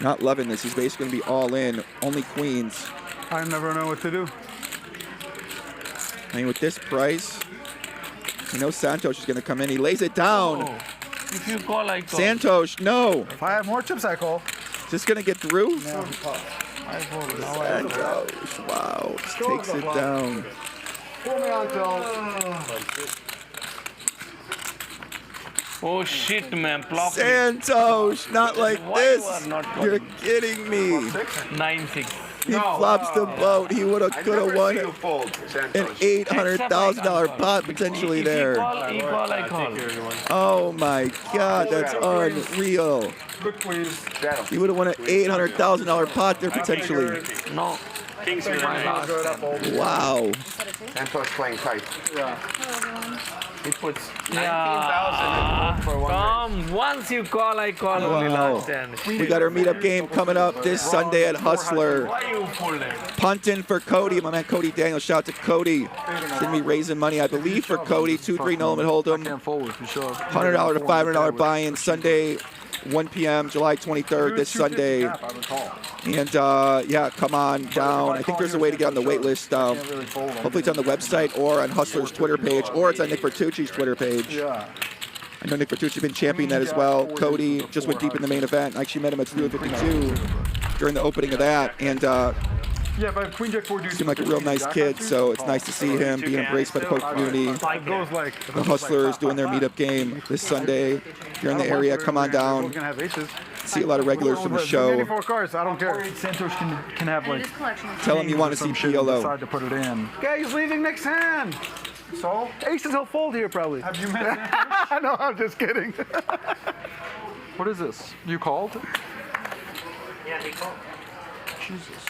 Not loving this. He's basically going to be all in. Only queens. I never know what to do. I mean, with this price, you know Santhosh is going to come in. He lays it down. Oh, if you call, I call. Santhosh, no. If I have more chips, I call. Is this going to get through? No. I call. Santhosh, wow. Takes it down. Pull me on, Phil. Oh shit, man. Block me. Santhosh, not like Why this. you are not You're calling? kidding me. 9-6. He flops the boat. He would have, could have won an $800,000 pot potentially there. Equal, I call. Oh my God, that's unreal. Good please. He would have won an $800,000 pot there potentially. No. King's Wow. Santhosh playing tight. Yeah. He puts 19,000 for one. Come, once you call, I call. Only Wow. last 10. We got our meetup game coming up this Sunday at Hustler. Why you folded? Punting for Cody, my man Cody Daniel. Shout out to Cody. He's gonna be raising money, I believe, for Cody. 2-3 no limit hold'em. $100 to $500 buy-in Sunday, 1 p.m. July 23rd. This Sunday. And yeah, come on down. I think there's a way to get on the wait list. Hopefully it's on the website or on Hustler's Twitter page, or it's on Nik Vertucci's Twitter page. Yeah. I know Nik Vertucci's been championing that as well. Cody just went deep in the main event. I actually met him at 252 during the opening of that, and Yeah, but Queen Jack 4 deuce. seemed like a real nice kid, so it's nice to see him being embraced by the poker community. The Hustlers doing their meetup game this Sunday. If you're in the area, come on down. See a lot of regulars from the show. 84 cards, I don't care. Santhosh can have like. Tell him you want to see PLO. Decide to put it in. Yeah, he's leaving Nick's hand. So? Aces will fold here probably. Have you met Santhosh? No, I'm just kidding. What is this? You called? Yeah, they called. Jesus.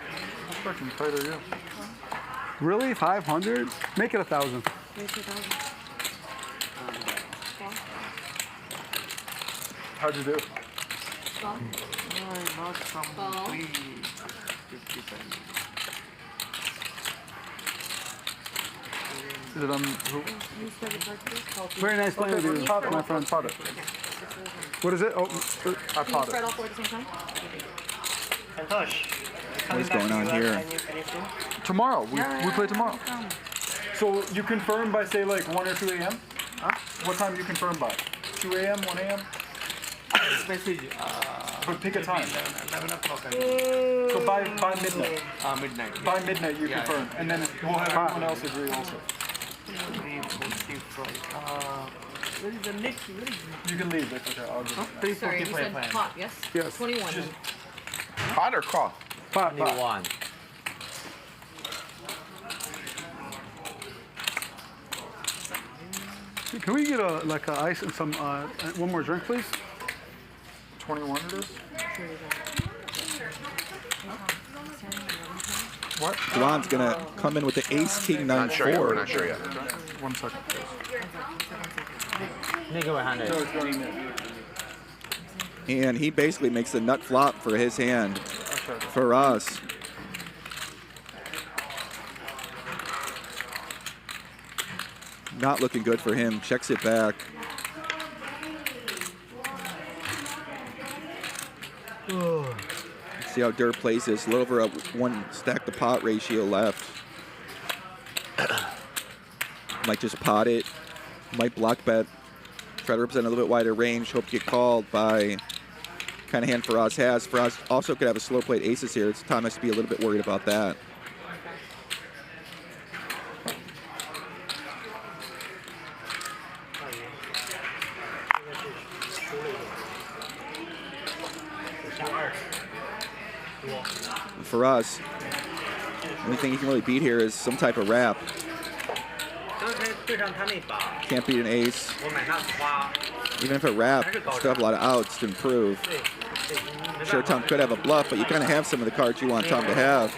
How fucking tight are you? Really? 500? Make it 1,000. How'd you do? Is it on who? Very nice playing with you, my friend. Pot it. What is it? Oh, I pot Spread it. all four at the same time? Santhosh. What is going on here? Tomorrow. We play tomorrow. So you confirm by say like 1 or 2 a.m.? Huh? What time do you confirm by? 2 a.m., 1 a.m.? But pick a time. 11 o'clock. So by midnight. Midnight. By midnight you confirm. And then we'll have everyone else agree also. Where is the next? You can leave. That's okay. I'll just Sorry, you said pot, yes? Yes. 21 then. Pot or call? Pot. 21. Can we get a like a ice and some one more drink, please? 21 it is? What? Dwan's going to come in with the ace, king, 9, 4. We're not sure yet. 1 second, please. Nigga 100. No, it's going in. And he basically makes the nut flop for his hand. For us. Not looking good for him. Checks it back. See how Dur plays this. A little over a 1 stack the pot ratio left. Might just pot it. Might block bet. Try to represent a little bit wider range. Hope to get called by kind of hand Firas has. Firas also could have a slow played aces here. It's Tom has to be a little bit worried about that. For us, the only thing he can really beat here is some type of wrap. Can't beat an ace. Even if it wrap, still have a lot of outs to improve. Sure, Tom could have a bluff, but you kind of have some of the cards you want Tom to have.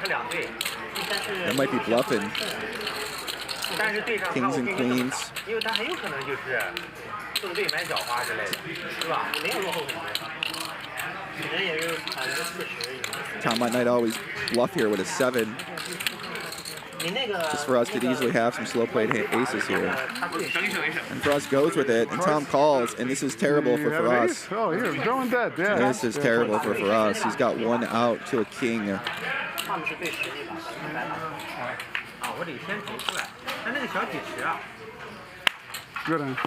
That might be bluffing. Kings and queens. Tom might not always bluff here with a 7. Just for us could easily have some slow played aces here. And Firas goes with it, and Tom calls, and this is terrible for Firas. Oh, you're going dead. Yeah. This is terrible for Firas. He's got 1 out to a king. Good on.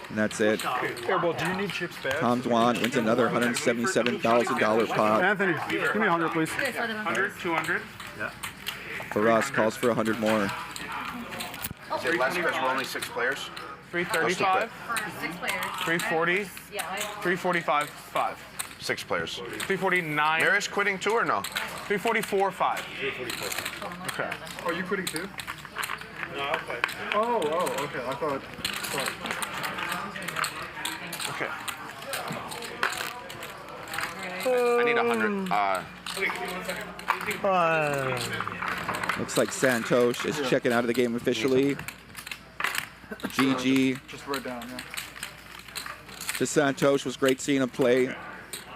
And that's it. Airball, do you need chips bad? Tom Dwan wins another $177,000 pot. Anthony, give me 100, please. 100, 200. Yeah. Firas calls for 100 more. Is it less because we're only 6 players? 335. For 6 players. 340. Yeah, 345, 5. 6 players. 349. Marius quitting too or no? 344, 5. 344. Okay. Are you quitting too? No, I'll play. Oh, okay. I thought. Sorry. Okay. I need 100. Looks like Santhosh is checking out of the game officially. GG. Just write down, yeah. To Santhosh, was great seeing him play. A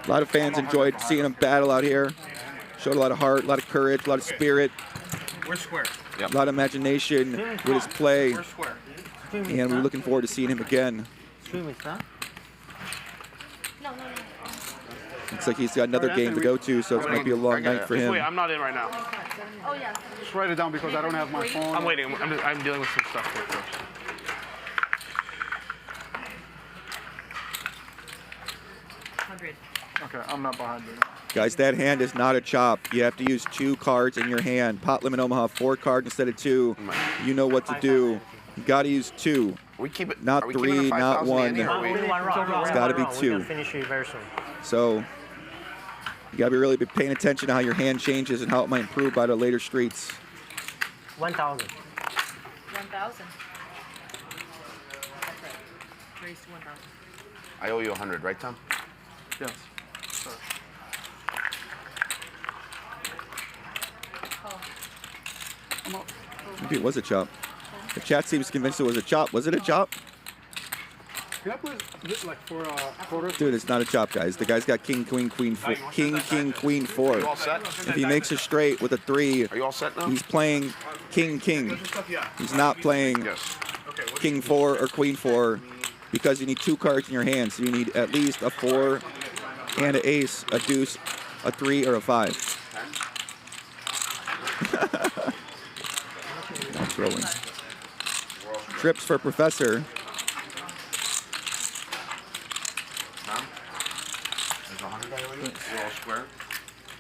lot of fans enjoyed seeing him battle out here. Showed a lot of heart, a lot of courage, a lot of spirit. We're square. A lot of imagination with his play. We're square. And we're looking forward to seeing him again. Looks like he's got another game to go to, so it might be a long night for him. Wait, I'm not in right now. Oh, yeah. Just write it down because I don't have my phone. I'm waiting. I'm dealing with some stuff here first. Okay, I'm not behind you. Guys, that hand is not a chop. You have to use 2 cards in your hand. Pot limit Omaha, 4 cards instead of 2. You know what to do. You got to use 2. We keep it. Not 3, not 1. Only one rock. It's got to be 2. Finish it very soon. So you gotta really be paying attention to how your hand changes and how it might improve by the later streets. 1,000. 1,000. That's right. Raised to 1,000. I owe you 100, right, Tom? Yes. Sorry. Maybe it was a chop. The chat seems convinced it was a chop. Was it a chop? Can I put this like for quarters? Dude, it's not a chop, guys. The guy's got king, queen, queen, king, king, queen, 4. You all set? If he makes a straight with a 3, Are you all set now? he's playing king, king. He's not playing king 4 or queen 4 because you need 2 cards in your hand. So you need at least a 4 and an ace, a deuce, a 3, or a 5. That's rolling. Trips for Professor. There's 100 I owe you? We're all square.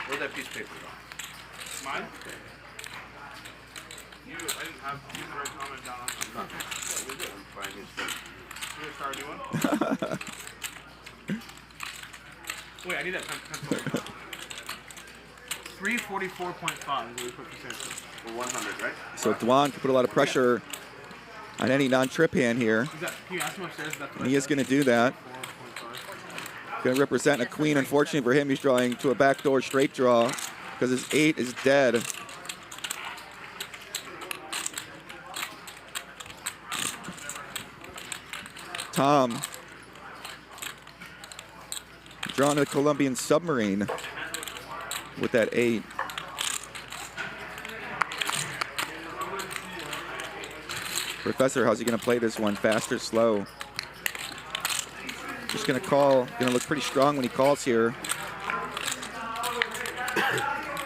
Where'd that piece of paper go? Mine? I didn't have the right comment down on that. Yeah, we're good. I'm fine. You gonna start a new one? Wait, I need that pencil. 344.5 is what we put for Santhosh. For 100, right? So Dwan can put a lot of pressure on any non-trip hand here. Can you ask him upstairs if that's what And he is going to do that. Going to represent a queen. Unfortunately for him, he's drawing to a backdoor straight draw because his 8 is dead. Tom drawing to the Colombian submarine with that 8. Professor, how's he going to play this one? Fast or slow? Just going to call. Going to look pretty strong when he calls here.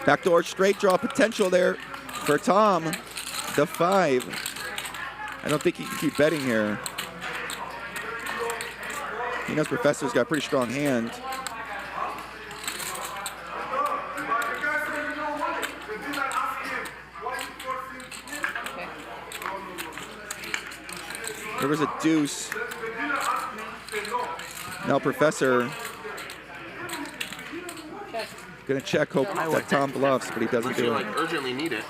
Backdoor straight draw potential there for Tom. The 5. I don't think he can keep betting here. He knows Professor's got a pretty strong hand. There was a deuce. Now Professor gonna check, hope that Tom bluffs, but he doesn't do it. Urgently need it.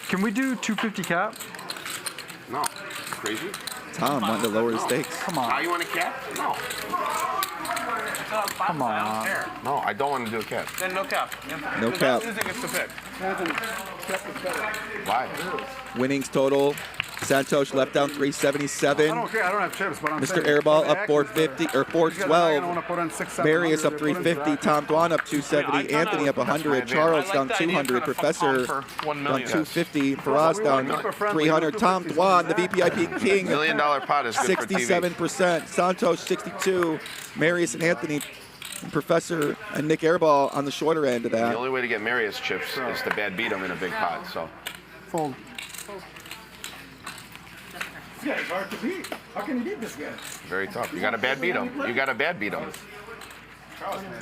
Can we do 250 cap? No. Crazy? Tom wanted to lower his stakes. Come on. Now you want a cap? No. Come on. No, I don't want to do a cap. Then no cap. No cap. Losing gets to pick. Why? Winnings total. Santhosh left down 377. I don't care. I don't have chips, but I'm Mr. saying, Airball for the up act, 450 or these guys are gonna wanna 412. put in 600, Marius up 700, 350. Tom Dwan up 270. Anthony up 100. Charles down 200. Professor down 250. Firas down 300. Tom Dwan, the VPIP king. $1 million pot is good for TV. 67%. Santhosh 62. Marius and Anthony. And Professor and Nik Airball on the shorter end of The that. only way to get Marius chips is to bad beat him in a big pot. So. Fold. Yeah, it's hard to beat. How can you beat this guy? Very tough. You got to bad beat him. You got to bad beat him.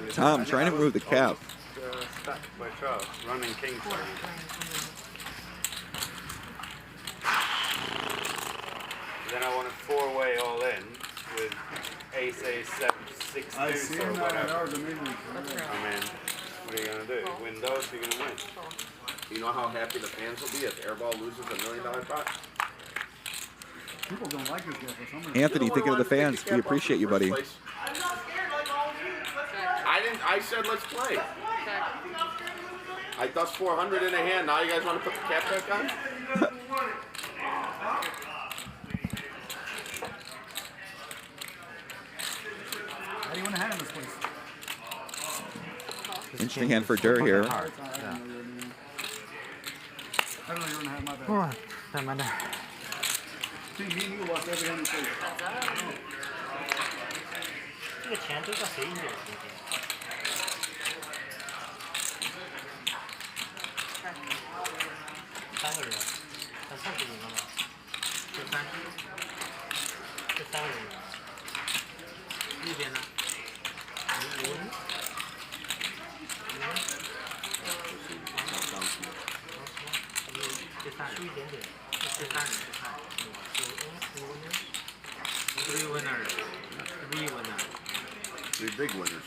Tom trying to move the cap. Stuck by Charles, running king. Then I want a 4-way all in with ace, ace, 7, 6, I deuce, see or that whatever. in our dominion. I mean, what are you going to do? Win those, you're going to win. You know how happy the fans will be if Airball loses $1 million pot? People don't like this guy for some reason. Anthony, thinking of the fans, we appreciate you, buddy. I said let's play. I thought 400 in a hand. Now you guys want to put the cap back on? How do you want to hand in this place? Interesting hand for Dur here. I don't know you're going to have my bad. Oh, doesn't matter. See, me and you lost every hand in the place. 这个钱都叫谁赢的？3个人，他上次赢了吗？就3个人。那边呢？输一点点，13人。Three winners. Three winners. Three big winners.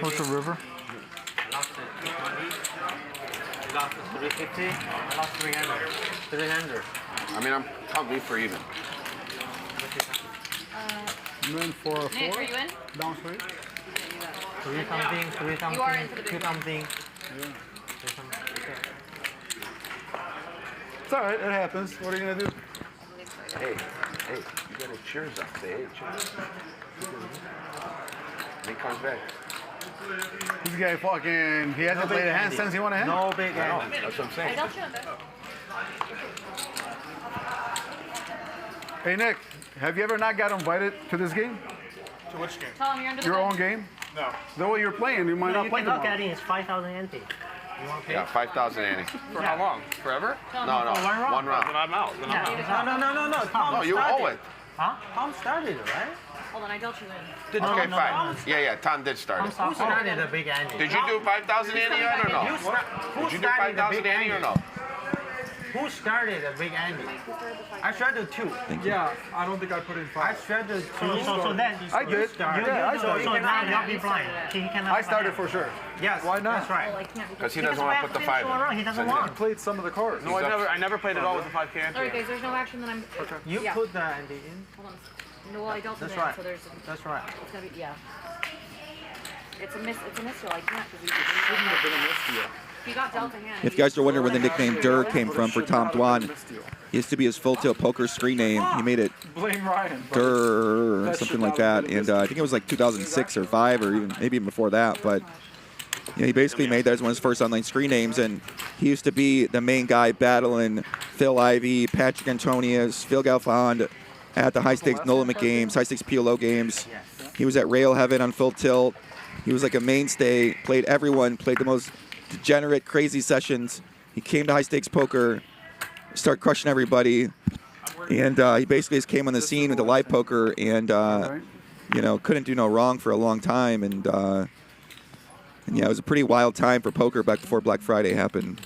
What's the river? I lost 220. I lost 350. I lost 300. 300. I mean, I'm count me for even. And then for a Nick, 4. are you in? Down 3. 3 something, 3 something, You are into the 2 big something. Yeah. 3 something. Okay. It's all right. It happens. What are you gonna do? Hey, you gotta cheers up. Say, hey, cheers. Nick comes back. This guy fucking. He hasn't played a hand since he won a hand. No big hand. That's what I'm saying. Hey Nick, have you ever not got invited to this game? To which game? Tell him you're under the Your gun. own game? No. The way you're playing, you might No, not you play can look tomorrow. at it. It's 5,000 NT. You want to pay? Yeah, 5,000 Annie. For how long? Forever? No, for one round. one round. Then I'm out. Then I'm out. No. Tom No, you started. owe it. Huh? Tom started, right? Hold on, I dealt you in. Okay, fine. Yeah, Tom did start it. Who started the big Andy? Did you do 5,000 Annie yet or no? Who Did you do started the 5,000 big Annie or Andy? no? Who started the big Andy? I started 2. Yeah, I don't think I put in 5. I started 2. So then I did. Yeah, I started. So now you'll be blind. He cannot I started for sure. Yes. Why not? That's right. Well, I can't Because he doesn't want to put the 5 in. He doesn't I want. played some of the cards. No, I never played at all with the 5K entry. Alright guys, there's no action that I'm... Okay. You yeah. put the Andy in. Hold on. No, well, I dealt him That's in, right. so there's... That's right. It's gonna be, yeah. It's a miss deal, I can't because Shouldn't have been a misdeal. he got dealt a hand. If you guys are wondering where the nickname Dur came from for Tom Dwan, it used to be his full tilt poker screen name. He made it Blame Ryan. Dur or something like that, and I think it was like 2006 or 5 or maybe even before that. But he basically made that as one of his first online screen names, and he used to be the main guy battling Phil Ivey, Patrick Antonius, Phil Galfond at the high stakes no limit games, high stakes PLO games. He was at Rail Heaven on Full Tilt. He was like a mainstay, played everyone, played the most degenerate, crazy sessions. He came to high stakes poker, started crushing everybody, and he basically just came on the scene with the live poker and, couldn't do no wrong for a long time. And yeah, it was a pretty wild time for poker back before Black Friday happened.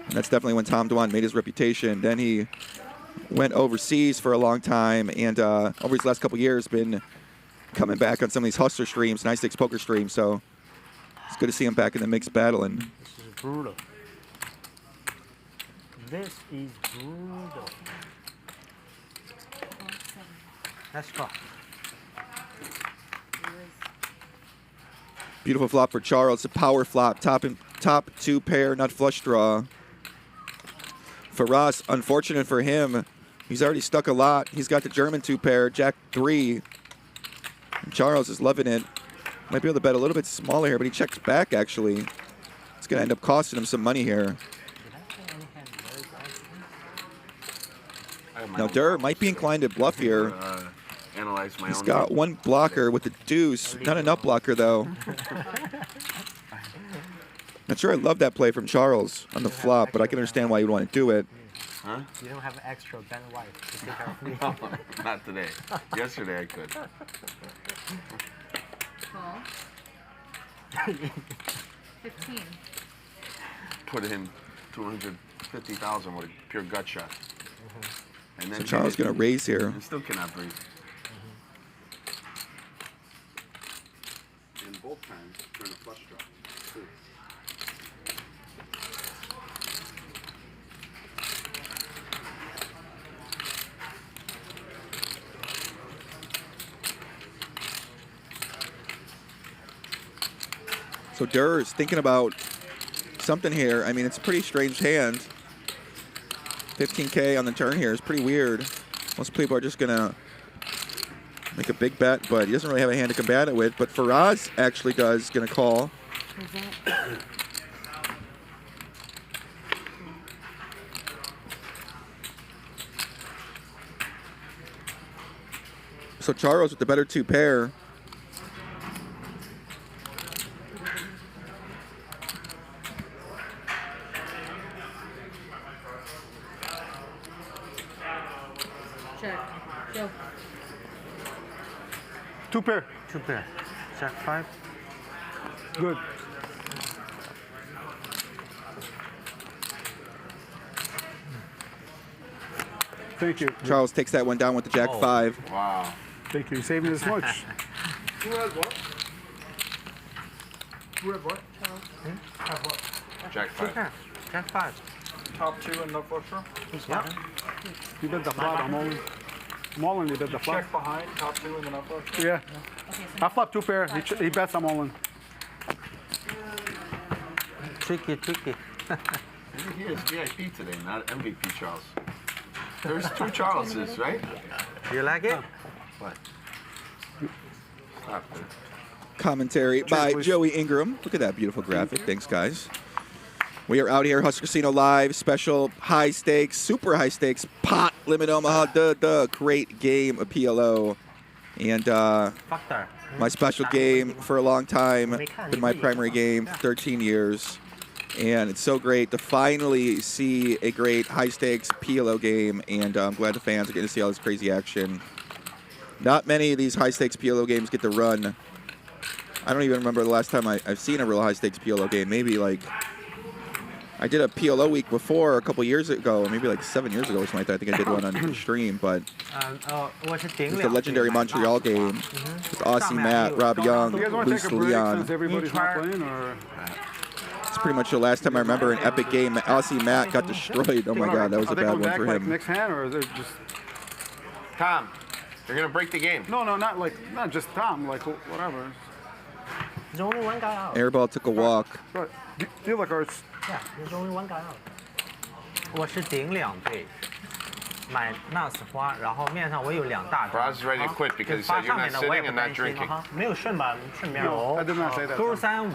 And that's definitely when Tom Dwan made his reputation. Then he went overseas for a long time, and over his last couple years been coming back on some of these hustler streams, high stakes poker streams. So it's good to see him back in the mix battling. This is brutal. This is brutal. Let's go. Beautiful flop for Charles. A power flop, top 2 pair, nut flush draw. Firas, unfortunate for him, he's already stuck a lot. He's got the German 2 pair, Jack 3. And Charles is loving it. Might be able to bet a little bit smaller here, but he checks back actually. It's gonna end up costing him some money here. Now Dur might be inclined to bluff here. Analyze my He's own got one blocker with the deuce, not a nut blocker though. Not sure I love that play from Charles on the flop, but I can understand why you'd want to do it. Huh? You don't have extra Ben White to take care of me. No, not today. Yesterday I could. Call. 15. Put in 250,000 with a pure gut shot. And So Charles gonna raise here. And still cannot breathe. And both times, turn a flush draw. Too. So Dur is thinking about something here. I mean, it's a pretty strange hand. 15K on the turn here is pretty weird. Most people are just gonna make a big bet, but he doesn't really have a hand to combat it with. But Firas actually does, gonna call. So Charles with the better 2 pair. Check. Go. 2 pair. 2 pair. Jack 5. Good. Thank you. Charles takes that one down with the Jack 5. Wow. Thank you. You saved me this much. Who has what? Who has what? Have what? Jack 5. Jack 5. Top 2 and no flush draw? Yeah. You bet the flop. I'm all in. You bet the flop. Check behind, top 2 and then up flush? Yeah. I flop 2 pair. He bets I'm all in. Tricky. Maybe he is VIP today, not MVP Charles. There's 2 Charleses, right? You like it? What? Stop it. Commentary by Joey Ingram. Look at that beautiful graphic. Thanks, guys. We are out here, Husker Casino Live, special high stakes, super high stakes, pot limit Omaha, great game of PLO. And my special game for a long time, been my primary game for 13 years. And it's so great to finally see a great high stakes PLO game, and I'm glad the fans are getting to see all this crazy action. Not many of these high stakes PLO games get to run. I don't even remember the last time I've seen a real high stakes PLO game. Maybe like, I did a PLO week before a couple years ago, maybe like 7 years ago or something like that. I think I did one on stream, but it was the legendary Montreal game with Aussie Matt, Rob Young, Luce Leon. Everybody's not playing, or? It's pretty much the last time I remember an epic game. Aussie Matt got destroyed. Oh my God, that was a bad one for him. Next hand, or is it just Tom? You're gonna break the game. No, not just Tom. Like whatever. There's only one guy out. Airball took a walk. Right. Deal like ours. Yeah, there's only one guy out. 我是顶2倍，买 NAS 花，然后面上我有2大张。 Brad's ready to quit because he said you're not sitting and not drinking. 没有顺吧？顺便有。 I did not say that. 勾35，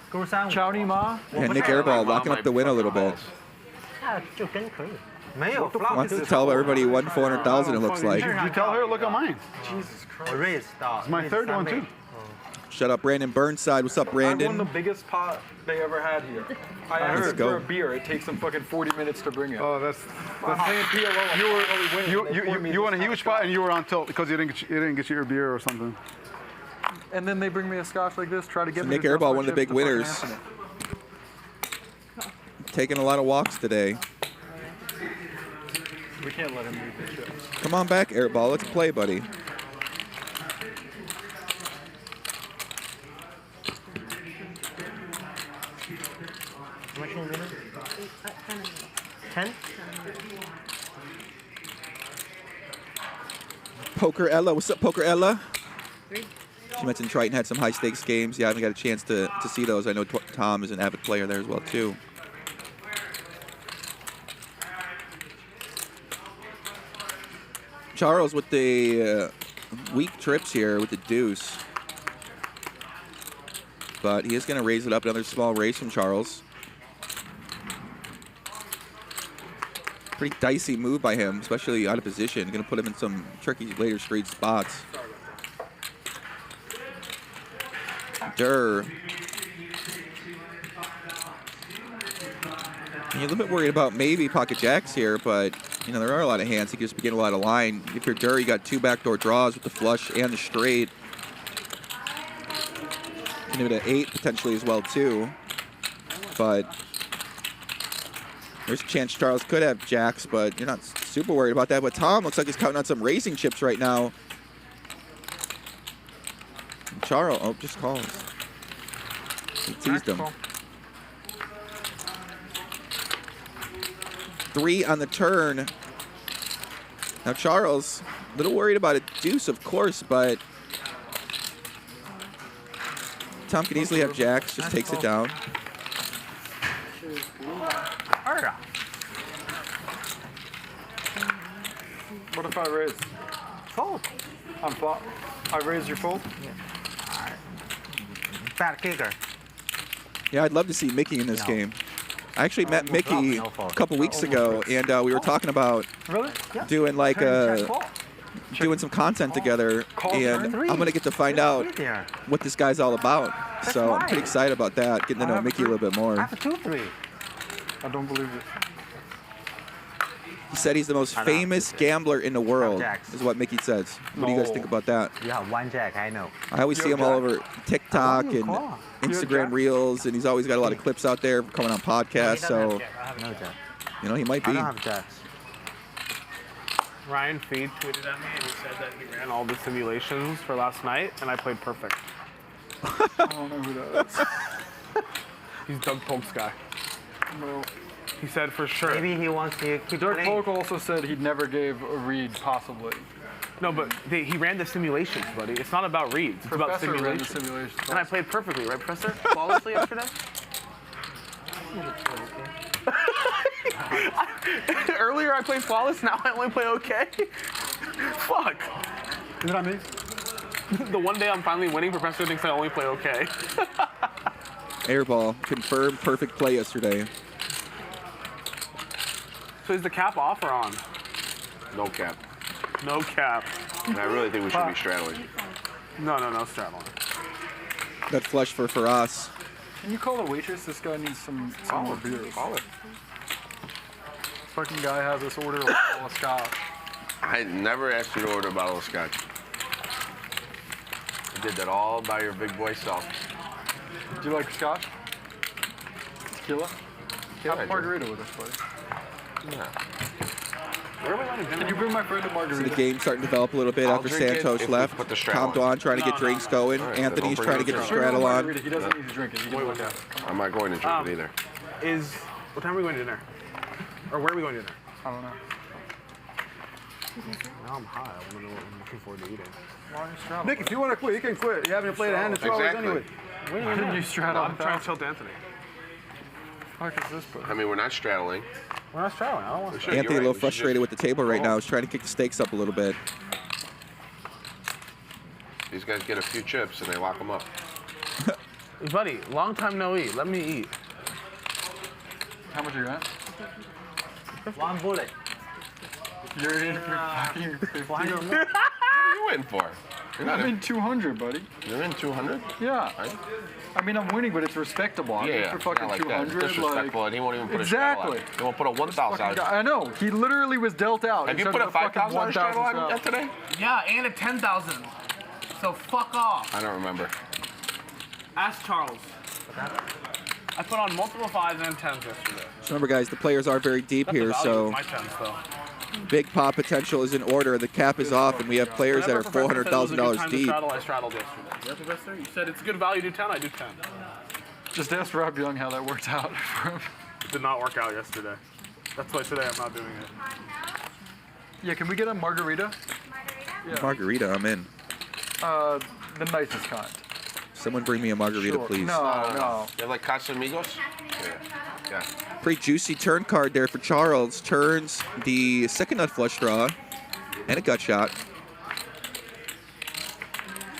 勾35。Chowdy Ma. And Nik Airball locking up the win a little bit. 那就跟可以。没有 Wants to tell everybody he won 400,000. It looks like. Did you tell her? Look at mine. Jesus Christ. 我 raise 到。 It's my third one too. Shut up, Brandon Burnside. What's up, I won the Brandon? biggest pot they ever had here. I asked for a beer. It takes them fucking 40 minutes to bring it. Oh, that's playing PLO. you won a huge spot and you were on tilt because you didn't get your beer or something. And then they bring me a scotch like this, try to get So me Nik to Airball, Dust one of the big chips to winners. fucking answer Taking a lot of walks today. it. We can't let him move the chips. Come on back, Airball. Let's play, buddy. How much in a minute? 10? Poker Ella. What's up, Poker Ella? She mentioned Triton had some high stakes games. Yeah, I haven't got a chance to see those. I know Tom is an avid player there as well, too. Charles with the weak trips here with the deuce. But he is going to raise it up. Another small raise from Charles. Pretty dicey move by him, especially out of position. Going to put him in some tricky later straight spots. You're a little bit worried about maybe pocket jacks here, but you know there are a lot of hands. He can just begin a lot of line. If you're Gerry, you got 2 backdoor draws with the flush and the straight. Can do it at 8 potentially as well too, but there's a chance Charles could have jacks, but you're not super worried about that. But Tom looks like he's counting on some racing chips right now. And Charles, oh, just calls. He teased him. 3 on the turn. Now Charles, a little worried about a deuce, of course, but Tom can easily have jacks, just takes it down. What if I raise? Fold. I'm flop. I raise your fold? Yeah. Fat kicker. Yeah, I'd love to see Mickey in this game. I actually met Mickey a couple weeks ago, and we were talking about doing like doing some content together, and I'm gonna get to find out what this guy's all about. So I'm pretty excited about that, getting to know Mickey a little bit more. I have a 2-3. I don't believe it. He said he's the most famous gambler in the world, is what Mickey says. What do you guys think about that? You have 1 jack, I know. I always see him all over TikTok and Instagram Reels, and he's always got a lot of clips out there coming on podcasts. So, you know, he might be. I don't have jacks. Ryan Feed tweeted at me and he said that he ran all the simulations for last night and I played perfect. I don't know who that is. He's Doug Polk's guy. No. He said for sure. Maybe he wants to keep Doug playing. Polk also said he never gave a read, possibly. No, but he ran the simulations, buddy. It's not about reads. It's about Professor ran the simulations. simulations. And I played perfectly, right, Professor? Flawlessly yesterday? Earlier I played flawless, now I only play okay? Fuck. Is that me? The one day I'm finally winning, Professor thinks I only play okay. Airball, confirmed perfect play yesterday. So is the cap off or on? No cap. No cap. And I really think we should be straddling. No straddling. That flush for Firas. Can you call the waitress? This guy needs some more beers. Call it. Fucking guy has us order a bottle of scotch. I never asked you to order a bottle of scotch. You did that all by your big boy self. Do you like scotch? Tequila? Yeah, Have a margarita with us, buddy. Yeah. Can you bring my friend a So margarita? the game's starting to develop a little bit I'll after drink it Santhosh if we left. put the straddle Tom on. Dwan trying to get drinks going. All right, then Anthony's don't trying to bring get it the down. straddle on. He doesn't need to drink it. He can look at it. I'm not going to drink it either. What time are we going to dinner? Or where are we going to dinner? I don't know. Now I'm high. I want to know what I'm looking forward to eating. Nick, if you want to quit, you can quit. You haven't played a hand in 2 hours anyway. Why didn't you straddle I'm trying to tilt Anthony. Fuck is this, buddy? I mean, we're not straddling. We're not straddling. I don't want to. Anthony a little frustrated with the table right now. He's trying to kick the stakes up a little bit. These guys get a few chips and they lock them up. Hey, buddy, long time no eat. Let me eat. How much are you at? One bullet. You're in for fucking 50. What are you in for? You're not I'm in 200, buddy. You're in 200? Yeah. Right? I mean, I'm winning, but it's respectable. I'm in for fucking not like that. It's 200. disrespectful, and he won't even put Exactly. a straddle on. He won't put a 1,000 Fucking on. guy- I know. He literally was dealt out. Have you instead put a of the fucking 5,000 straddle on 1,000 yesterday? Yeah, and a 10,000. So fuck off. I don't remember. Ask Charles. I put on multiple 5s and 10s yesterday. So remember, guys, the players are very deep here, so My 10s though. big pot potential is in order. The cap is off, and we have players that are $400,000 deep. Straddle, I straddled yesterday. Yeah, Professor? You said it's good value, do 10, I do 10. Just ask Rob Young how that worked out for him. It did not work out yesterday. That's why today I'm not doing it. Yeah, can we get a margarita? Yeah. Margarita, I'm in. The nicest kind. Someone bring me a margarita, Sure. please. No. You have like Casamigos? Yeah. Pretty juicy turn card there for Charles. Turns the second nut flush draw and a gut shot.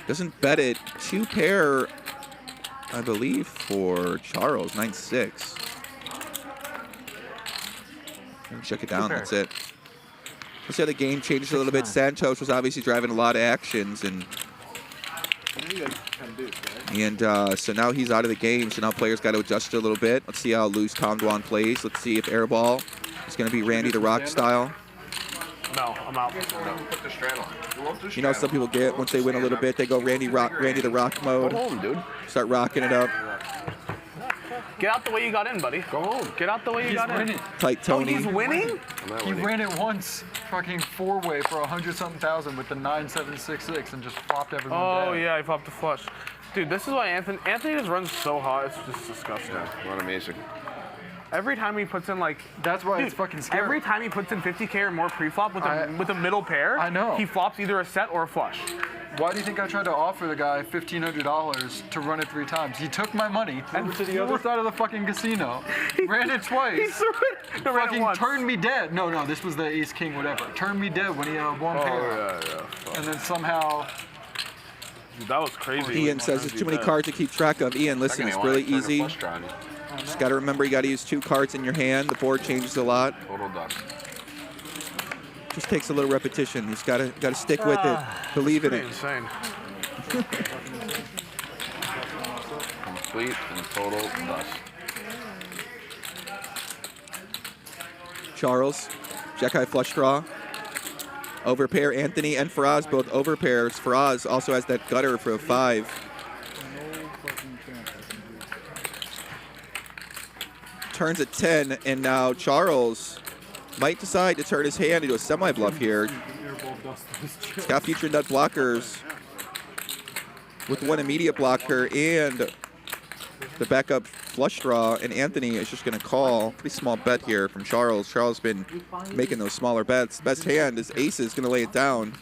Doesn't bet it. 2 pair, I believe, for Charles. 9-6. Check it down. That's it. Let's see how the game changed a little bit. Santhosh was obviously driving a lot of actions, and so now he's out of the game. So now players got to adjust a little bit. Let's see how loose Tom Dwan plays. Let's see if Airball is going to be Randy the Rock style. No, I'm out. Put the straddle on. You know, some people get once they win a little bit, they go Randy the Rock mode. Go home, dude. Start rocking it up. Get out the way you got in, buddy. Go home. Get out the way you got in. Tight Tony. Oh, he's winning? He ran it once, fucking 4-way for 100-something thousand with the 9-7-6-6 and just flopped everyone down. Oh, yeah, I popped the flush. Dude, this is why Anthony just runs so hot. It's just disgusting. What amazing. Every time he puts in like... That's why it's fucking scary. Every time he puts in 50K or more pre-flop with a middle pair, I know. He flops either a set or a flush. Why do you think I tried to offer the guy $1,500 to run it 3 times? He took my money, threw it to the other side of the fucking casino, ran it twice. He threw it. Fucking turned me dead. No, this was the ace king whatever. Turned me dead when he had 1 pair. Yeah. And then somehow... Dude, that was crazy. Ian says there's too many cards to keep track of. Ian, listen, it's really easy. Just got to remember you got to use 2 cards in your hand. The board changes a lot. Total dust. Just takes a little repetition. You just got to stick with it. Believe in it. Insane. Complete and total dust. Charles, jack high flush draw. Overpair Anthony and Firas, both overpairs. Firas also has that gutter for a 5. Turns at 10, and now Charles might decide to turn his hand into a semi-bluff here. He's got future nut blockers with one immediate blocker and the backup flush draw, and Anthony is just going to call. Pretty small bet here from Charles. Charles has been making those smaller bets. Best hand is aces, going to lay it down.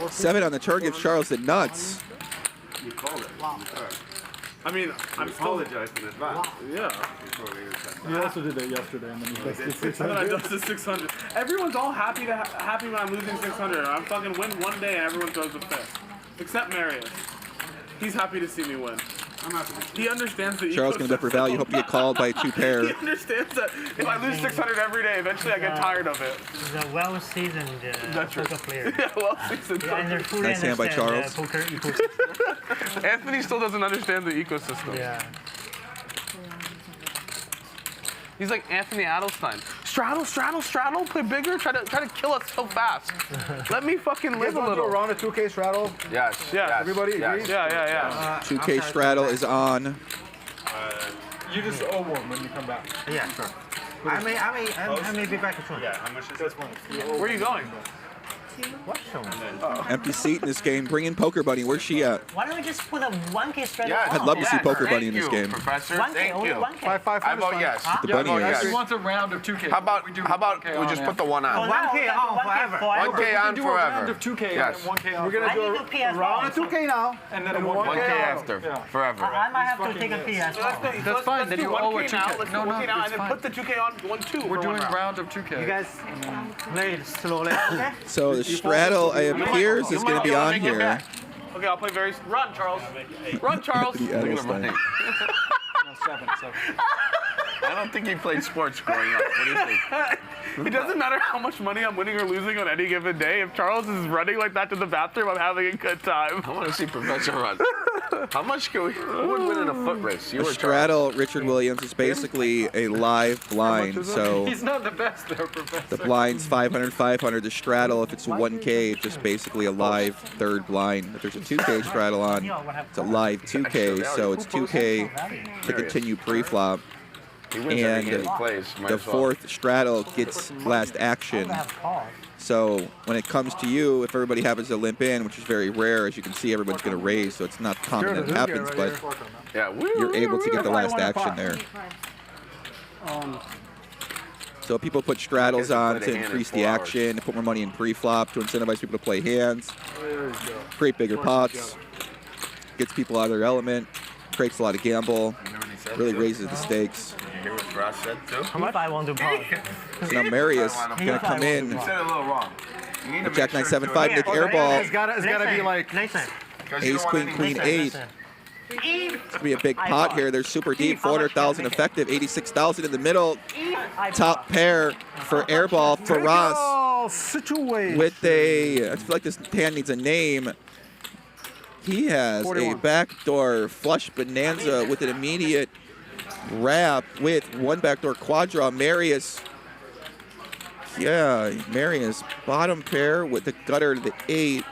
7 on the turn gives Charles the nuts. You call it. I mean, I'm apologizing in advance. Yeah. You also did that yesterday, and then you did 600. And then I dusted 600. Everyone's all happy when I'm losing 600. I'm fucking win one day and everyone throws a fit. Except Marius. He's happy to see me win. I'm happy. He understands the Charles going to bet for value. Hope you get called by a 2-pair. He understands that if I lose 600 every day, eventually I get tired of it. He's a well-seasoned poker player. Yeah, well-seasoned. Yeah, and they're fully Nice hand by Charles. poker ecosystem. Anthony still doesn't understand the ecosystem. Yeah. He's like Anthony Adelstein. Straddle, straddle, straddle. Play bigger. Try to kill us so fast. Let me fucking live a little. Around a 2K straddle. Yes. Yeah. Everybody agrees? Yeah. 2K straddle is on. You just owe one when you come back. Yeah, sure. I may be back as well. Yeah, how much is this one? Where are you going? What Shaun? Empty seat in this game. Bring in Poker Bunny. Where's she at? Why don't we just put a 1K straddle? Yes. I'd love to see Poker Bunny in this Thank you, game. Professor. 1K, Thank only you. 1K. I vote yes. The bunny is. He wants a round of 2K. How about we just put the one on? 1K on forever. 1K on do a round forever. of 2K Yes. and 1K on We're going to do a round of 2K now. and then a 1K 1K after. Forever. I might have to take a P as well. That's fine. Then you owe a 2K. Let's do No, 1K now it's and then fine. put the 2K on 1-2. We're doing round of 2K. You guys play it slowly, okay? So the straddle, it appears, is going to be on here. Okay, I'll play very. Run, Charles. Run, Charles. The Adelstein. No, 7. I don't think he played sports growing up. What do you think? It doesn't matter how much money I'm winning or losing on any given day. If Charles is running like that to the bathroom, I'm having a good time. I want to see Professor run. How much can we? Who would win in a foot race? You The or Charles? straddle, Richard Williams, is basically a live blind. So He's not the best there, Professor. the blind's 500, 500. The straddle, if it's 1K, it's just basically a live third blind. If there's a 2K straddle on, it's a live 2K. So it's 2K to continue pre-flop. He wins every game And he plays. Might the as well. fourth straddle gets last action. So when it comes to you, if everybody happens to limp in, which is very rare, as you can see, everybody's going to raise, so it's not common that it happens, but you're able to get the last action there. So people put straddles on to increase the action, to put more money in pre-flop, to incentivize people to play hands, create bigger pots, gets people out of their element, creates a lot of gamble, really raises the stakes. You hear what Ross said too? How much I want to pause? So now Marius is going to come in. You said it a little wrong. You need to Jack make 9, sure 7, to 5, do it. Nick Airball. It's got to be like Ace, Queen, Queen, 8. It's going to be a big pot here. They're super deep. 400,000 effective, 86,000 in the middle. Top pair for Airball. Firas with a, I feel like this hand needs a name. He has 41. a backdoor flush bonanza with an immediate wrap with one backdoor quad draw. Marius, Marius bottom pair with the gutter to the 8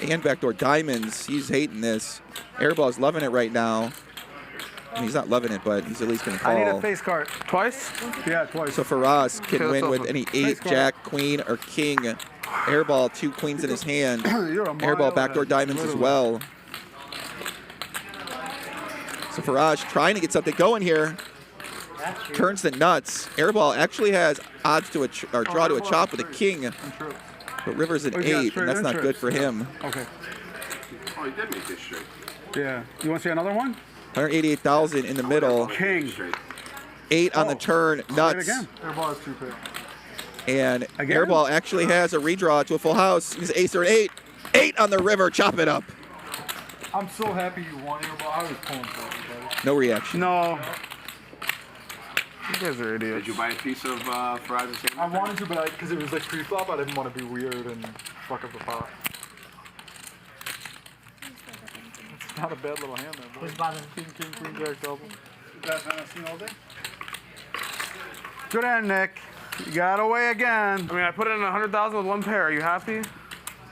and backdoor diamonds. He's hating this. Airball's loving it right now. I mean, he's not loving it, but he's at least going to call. I need a face card. Twice? Yeah, twice. So Firas can Okay, win let's with open. any Face 8, card. Jack, Queen, or King. Airball, 2 queens in his hand. You're a mile Airball backdoor ahead. diamonds as well. So Firas trying to get something going here. Turns the nuts. Airball actually has odds to or draw to a chop with a king. But River's an 8, and that's not good for him. Okay. Oh, he did make this straight. Yeah. You want to see another one? 188,000 in the middle. King. 8 on the turn, nuts. Airball is 2 pair. And Again? Airball actually has a redraw to a full house. He's ace or an 8. 8 on the river, chop it up. I'm so happy you won Airball. I was pulling for everybody. No reaction. No. You guys are idiots. Did you buy a piece of Firas' hand? I wanted to, but because it was like pre-flop, I didn't want to be weird and fuck up the pot. It's not a bad little hand there, boy. Who's bottom? King, Queen, Jack, double. You guys haven't seen all day? Good hand, Nick. You got away again. I mean, I put in 100,000 with one pair. Are you happy?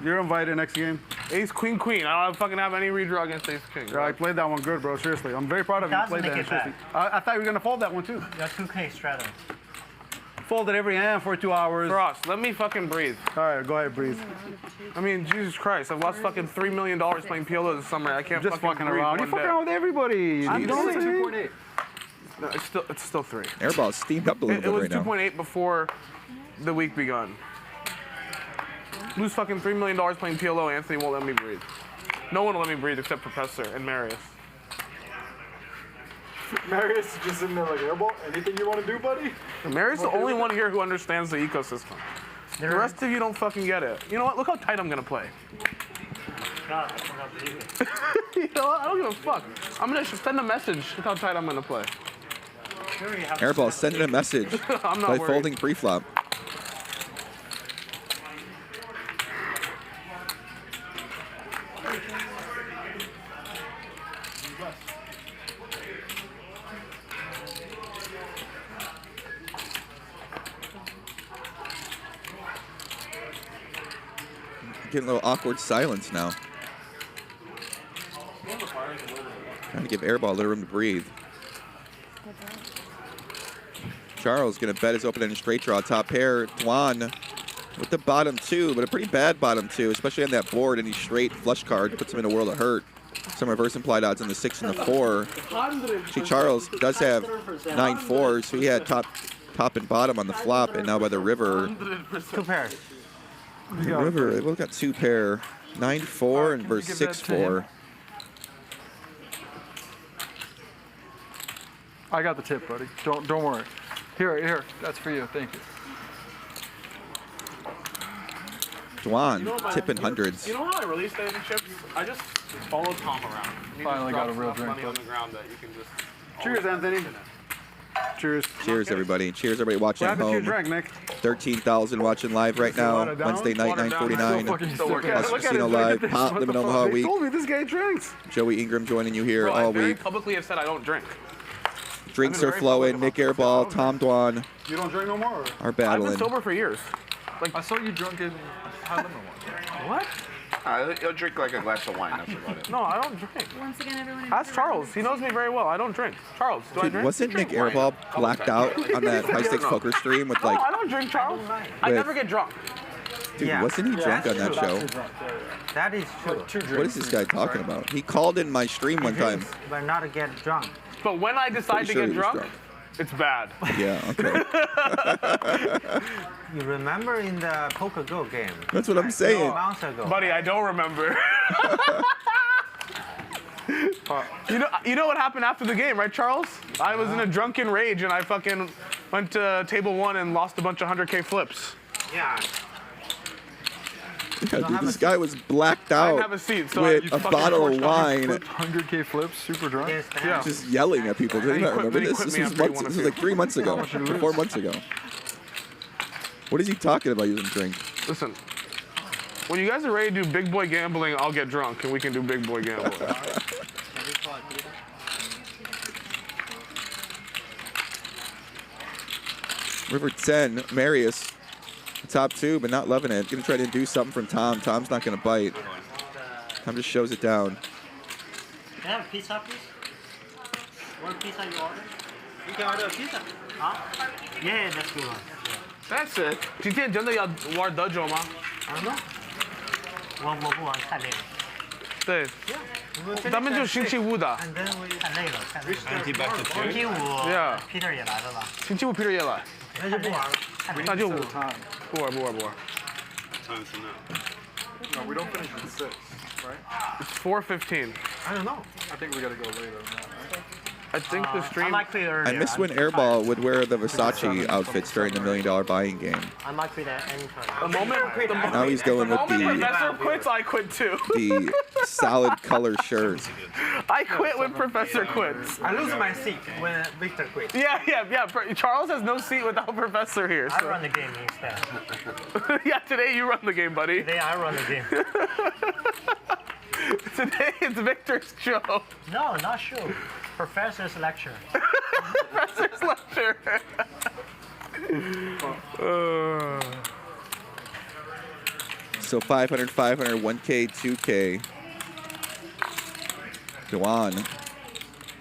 You're invited next game. Ace, queen, queen. I don't fucking have any redraw against ace, king. Yeah, I played that one good, bro. Seriously. I'm very proud of you. You played that. Seriously. I thought you were going to fold that one, too. Yeah, 2K straddle. Folded every hand for 2 hours. Ross, let me fucking breathe. All right, go ahead, breathe. I mean, Jesus Christ. I've lost fucking $3 million playing PLO this summer. I can't Just fucking breathe around. You're fucking around with everybody. I'm You just know what saying I'm saying? 2.8. No, it's still 3. Airball steamed up a little It bit was right now. 2.8 before the week begun. Lose fucking $3 million playing PLO, Anthony won't let me breathe. No one will let me breathe except Professor and Marius. Marius is just sitting there like, Airball, anything you want to do, buddy? Marius is the only one here who understands the ecosystem. The rest of you don't fucking get it. You know what? Look how tight I'm gonna play. God, I cannot believe it. You know what? I don't give a fuck. I'm gonna send a message. Look how tight I'm gonna play. Airball sending a message I'm not by worried. folding pre-flop. Getting a little awkward silence now. Trying to give Airball a little room to breathe. Charles gonna bet his open-ended straight draw. Top pair, Dwan with the bottom 2, but a pretty bad bottom 2, especially on that board. Any straight flush card puts him in a world of hurt. Some reverse implied odds on the 6 and the 4. See, Charles does have 9-4s, so he had top and bottom on the flop, and now by the river. 2 pairs. The river, we've got 2 pair, 9-4 and versus 6-4. I got the tip, buddy. Don't worry. Here, that's for you. Thank you. Dwan tipping hundreds. You know how I release the chips? I just follow Tom around. He Finally just got a drops real enough drink, money on buddy. the ground that you can just. Cheers, Anthony. Cheers. Cheers, everybody. Cheers, everybody watching What at happened to your home. drink, Nick? 13,000 watching live right now. Water down? Wednesday night, Water down. 9:49. Still fucking Plus sick. Casino Look at Live. this. Pop, What Live the in fuck? Omaha They week. told me this guy drinks. Joey Ingram joining you here Bro, all I very week. publicly have said I don't drink. Drinks I've been are very flowing. Nick Airball, Tom Dwan You don't drink no more? are I've battling. been sober for years. Like I saw you drunk in high limit once. What? He'll drink like a glass of wine. That's about it. No, I don't drink. Once again, everyone. Ask Charles. He knows me very well. I don't drink. Charles, do I Dude, drink? wasn't Nick Airball blacked out on that high stakes poker stream with like? No, I don't drink, Charles. I With- never get drunk. Dude, Yeah. wasn't he drunk on that show? That is true. What is this guy talking about? He called in my stream one time. But not to get drunk. But when I decide Pretty to sure get he was drunk, it's bad. Yeah, okay. You remember in the Poker Go game? That's what I'm saying. Months ago. Buddy, I don't remember. You know what happened after the game, right, Charles? I was in a drunken rage and I fucking went to table 1 and lost a bunch of 100K flips. Yeah. Yeah, dude, this guy was blacked I didn't out have a seat, so with I a bottle of wine, 100K flips, super drunk. Yeah. just yelling at people. Did you not remember this? This was, months, this was like 3 months ago, 4 months ago. What is he talking about using drink? Listen, when you guys are ready to do big boy gambling, I'll get drunk and we can do big boy gambling. River 10, Marius, top 2, but not loving it. Gonna try to do something from Tom. Tom's not gonna bite. Tom just shows it down. Can I have a pizza, please? What pizza you order? You can order a pizza. Huh? Yeah, that's good one. That's it. 今天真的要玩德州吗？我不玩，太累了。对，咱们就星期五的。太累了，太累了。星期五 Yeah. Peter 也来了吧？星期五 Peter 也来。那就不玩了。那就不玩。 Time's enough. No, we don't finish at 6, right? It's 4:15. I don't know. I think we gotta go later than that, right? I think the stream. I miss when Airball would wear the Versace outfits during the $1 Million Buying game. I might quit at any time. The moment, Now he's going with Professor quits, I quit too. the solid color shirt. I quit when Professor quits. I lose my seat when Victor quits. Yeah. Charles has no seat without Professor here. I So. run the game instead. Yeah, today you run the game, buddy. Today I run the game. Today it's Victor's show. No, not sure. Professor's lecture. Professor's lecture. So 500, 500, 1K, 2K. Dwan,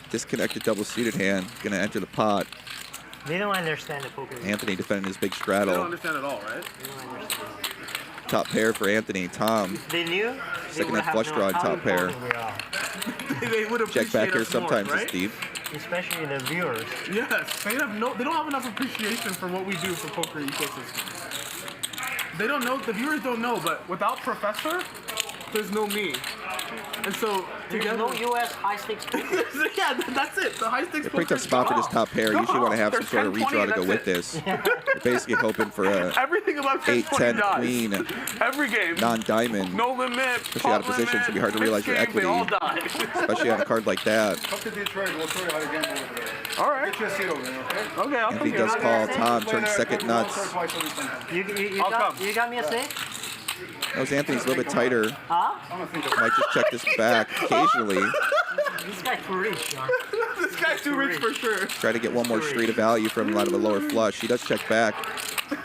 disconnected double-suited hand, gonna enter the pot. They don't understand the poker. Anthony defending his big They straddle. don't understand at all, right? They don't understand. Top pair for Anthony. Tom, If they knew, second hand flush draw and top pair. They would Check back appreciate here us more, sometimes right? is deep. Especially the viewers. Yes, they don't have enough appreciation for what we do for poker ecosystem. They don't know, the viewers don't know, but without Professor, there's no me. And so There's no US high stakes poker. yeah, that's it. The high stakes A pretty tough spot for this top pair. You usually want to have some sort of redraw to go with this. You're basically hoping for a everything above 8-10 dies. queen, Every game. non-diamond. No limit. Especially out of position, so it'd be hard to realize your equity. They all die. Especially on a card like that. Come to Detroit. We'll show you how to gamble over there. All right. Get you a seat over there, okay? Okay, I'll Anthony come does here. call. Tom turns second nuts. You got me a say? That was Anthony's a little bit tighter. Huh? Might just check this back occasionally. This guy's too rich, Shaun. This guy's too rich for sure. Try to get one more street of value from him out of a lower flush. He does check back.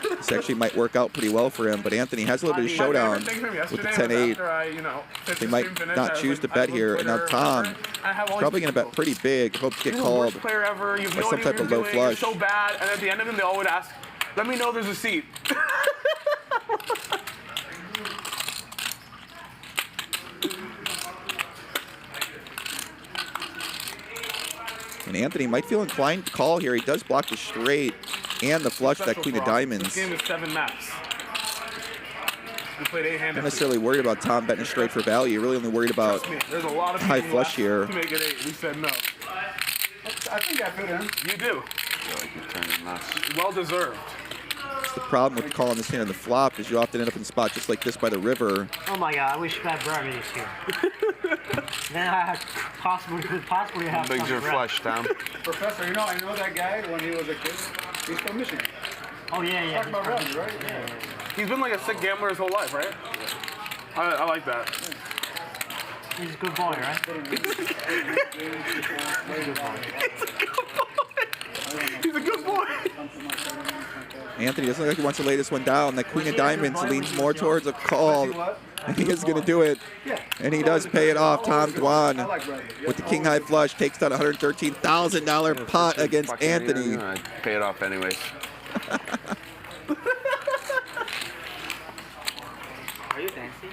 This actually might work out pretty well for him, but Anthony has a little bit of showdown with the 10-8. They might not choose to bet here, and now Tom probably going to bet pretty big. Hope to get called Player ever. You have by no some idea type what of you're low doing. You're flush. so bad, and at the end of them, they all would ask, "Let me know there's a seat." And Anthony might feel inclined to call here. He does block the straight and the flush, that queen of diamonds. This game is 7 max. We played 8 handed. Not necessarily worried about Tom betting straight for value. Really only worried about There's a lot of high people flush here. to make it 8. We said no. I think I fit in. You do. Well deserved. That's the problem with calling this hand on the flop is you often end up in spots just like this by the river. Oh my god, I wish that Bernie is here. Then I could possibly have Big's some your rep. flush, Tom? Professor, you know, I know that guy when he was a kid. He's from Michigan. Oh yeah. Talk about Ravreby, right? Yeah. He's been like a sick gambler his whole life, right? I like that. He's a good boy, right? He's a good boy. Anthony doesn't look like he wants to lay this one down. That queen of diamonds leans more towards a call. And he is going to do it. And he does pay it off. Tom Dwan with the king high flush takes down a $113,000 pot against Anthony. I pay it off anyways. Are you fancy?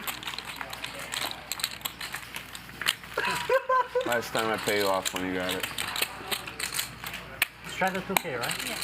Last time I paid you off when you got it. Straddle 2K, right? Yeah.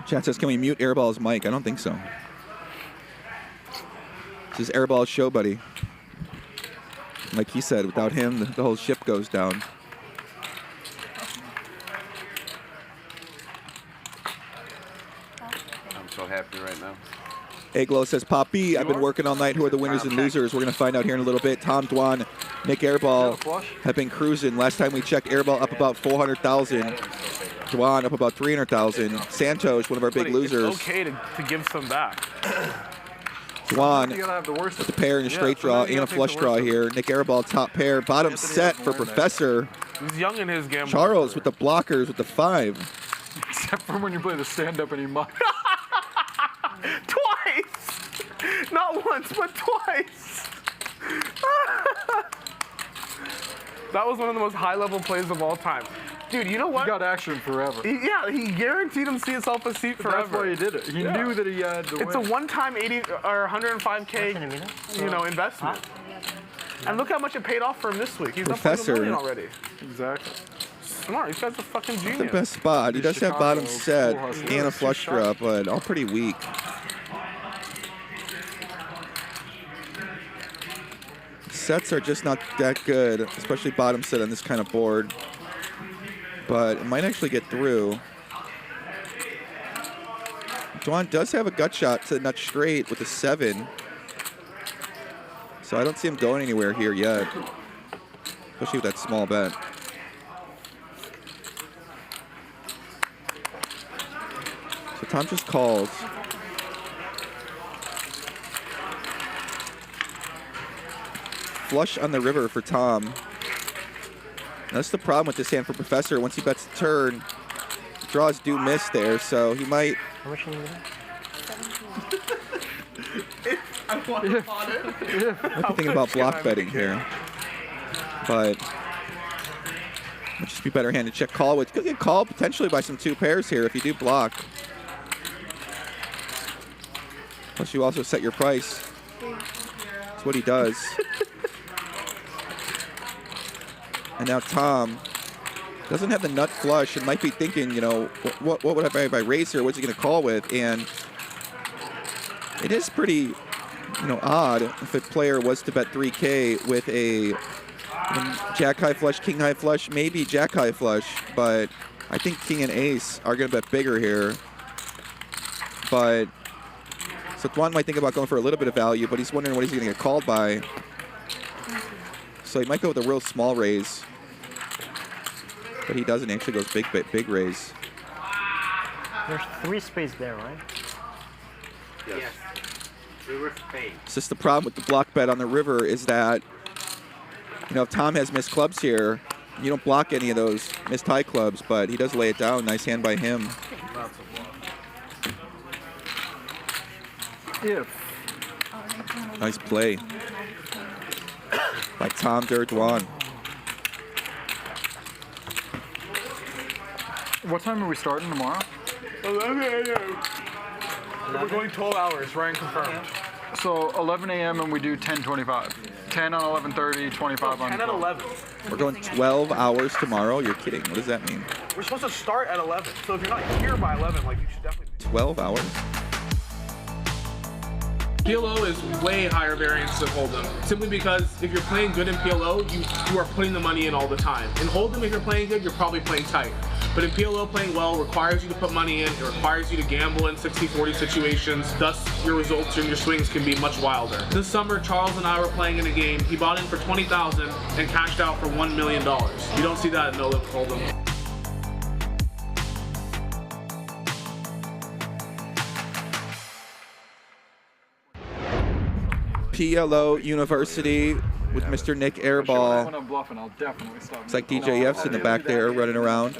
Chat says, can we mute Airball's mic? I don't think so. This is Airball's show, buddy. Like he said, without him, the whole ship goes down. I'm so happy right now. Aglo says, Poppy, I've been working all night. Who are the winners and losers? We're going to find out here in a little bit. Tom Dwan, Nik Airball have been cruising. Last time we checked, Airball up about 400,000. Dwan up about 300,000. Santhosh, one of our big losers. It's okay to give some back. Dwan with the pair and a straight draw and a flush draw here. Nik Airball top pair. Bottom set for Professor. He's young in his game. Charles with the blockers with the 5. Except for when you play the stand-up and he mucks. Twice! Not once, but twice! That was one of the most high-level plays of all time. Dude, you know what? He got action forever. He guaranteed himself a seat forever. That's why he did it. He knew that he had to It's win. a one-time 80 or 105K, investment. And look how much it paid off for him this week. He's Professor. up like $1 million already. Exactly. Smart. This guy's a fucking genius. The best spot. He does have bottom set and a flush draw, but all pretty weak. Sets are just not that good, especially bottom set on this kind of board. But it might actually get through. Dwan does have a gut shot to the nut straight with a 7. So I don't see him going anywhere here yet, especially with that small bet. So Tom just calls. Flush on the river for Tom. That's the problem with this hand for Professor. Once he bets the turn, draws do miss there, so he might. How much are you I want to pot it. Might be thinking about block betting here, but might just be better hand to check call with. Could get called potentially by some 2 pairs here if you do block. Plus you also set your price. That's what he does. And now Tom doesn't have the nut flush and might be thinking, you know, what would I buy if I raise here? What's he going to call with? And it is pretty, you know, odd if a player was to bet 3K with a jack high flush, king high flush, maybe jack high flush, but I think king and ace are going to bet bigger here. But so Dwan might think about going for a little bit of value, but he's wondering what he's going to get called by. So he might go with a real small raise. But he doesn't. He actually goes big raise. There's 3 spades there, right? Yes. River spade. It's just the problem with the block bet on the river is that, you know, if Tom has missed clubs here, you don't block any of those missed high clubs, but he does lay it down. Nice hand by him. Nice play by Tom Dwan. What time are we starting tomorrow? 11 a.m. We're going 12 hours, Ryan confirmed. So 11 a.m. and we do 10:25. 10 on 11:30, 25 on 10 at 11. We're going 12 hours tomorrow? You're kidding. What does that mean? We're supposed to start at 11. So if you're not here by 11, like, you should definitely be. 12 hours? PLO is way higher variance than Hold'em, simply because if you're playing good in PLO, you are putting the money in all the time. In Hold'em, if you're playing good, you're probably playing tight. But in PLO, playing well requires you to put money in, it requires you to gamble in 60-40 situations, thus your results and your swings can be much wilder. This summer, Charles and I were playing in a game. He bought in for $20,000 and cashed out for $1 million. You don't see that in No Limit Hold'em. PLO University with Mr. Nik Airball. When I'm bluffing, I'll definitely stop. It's like DJF's in the back there running around.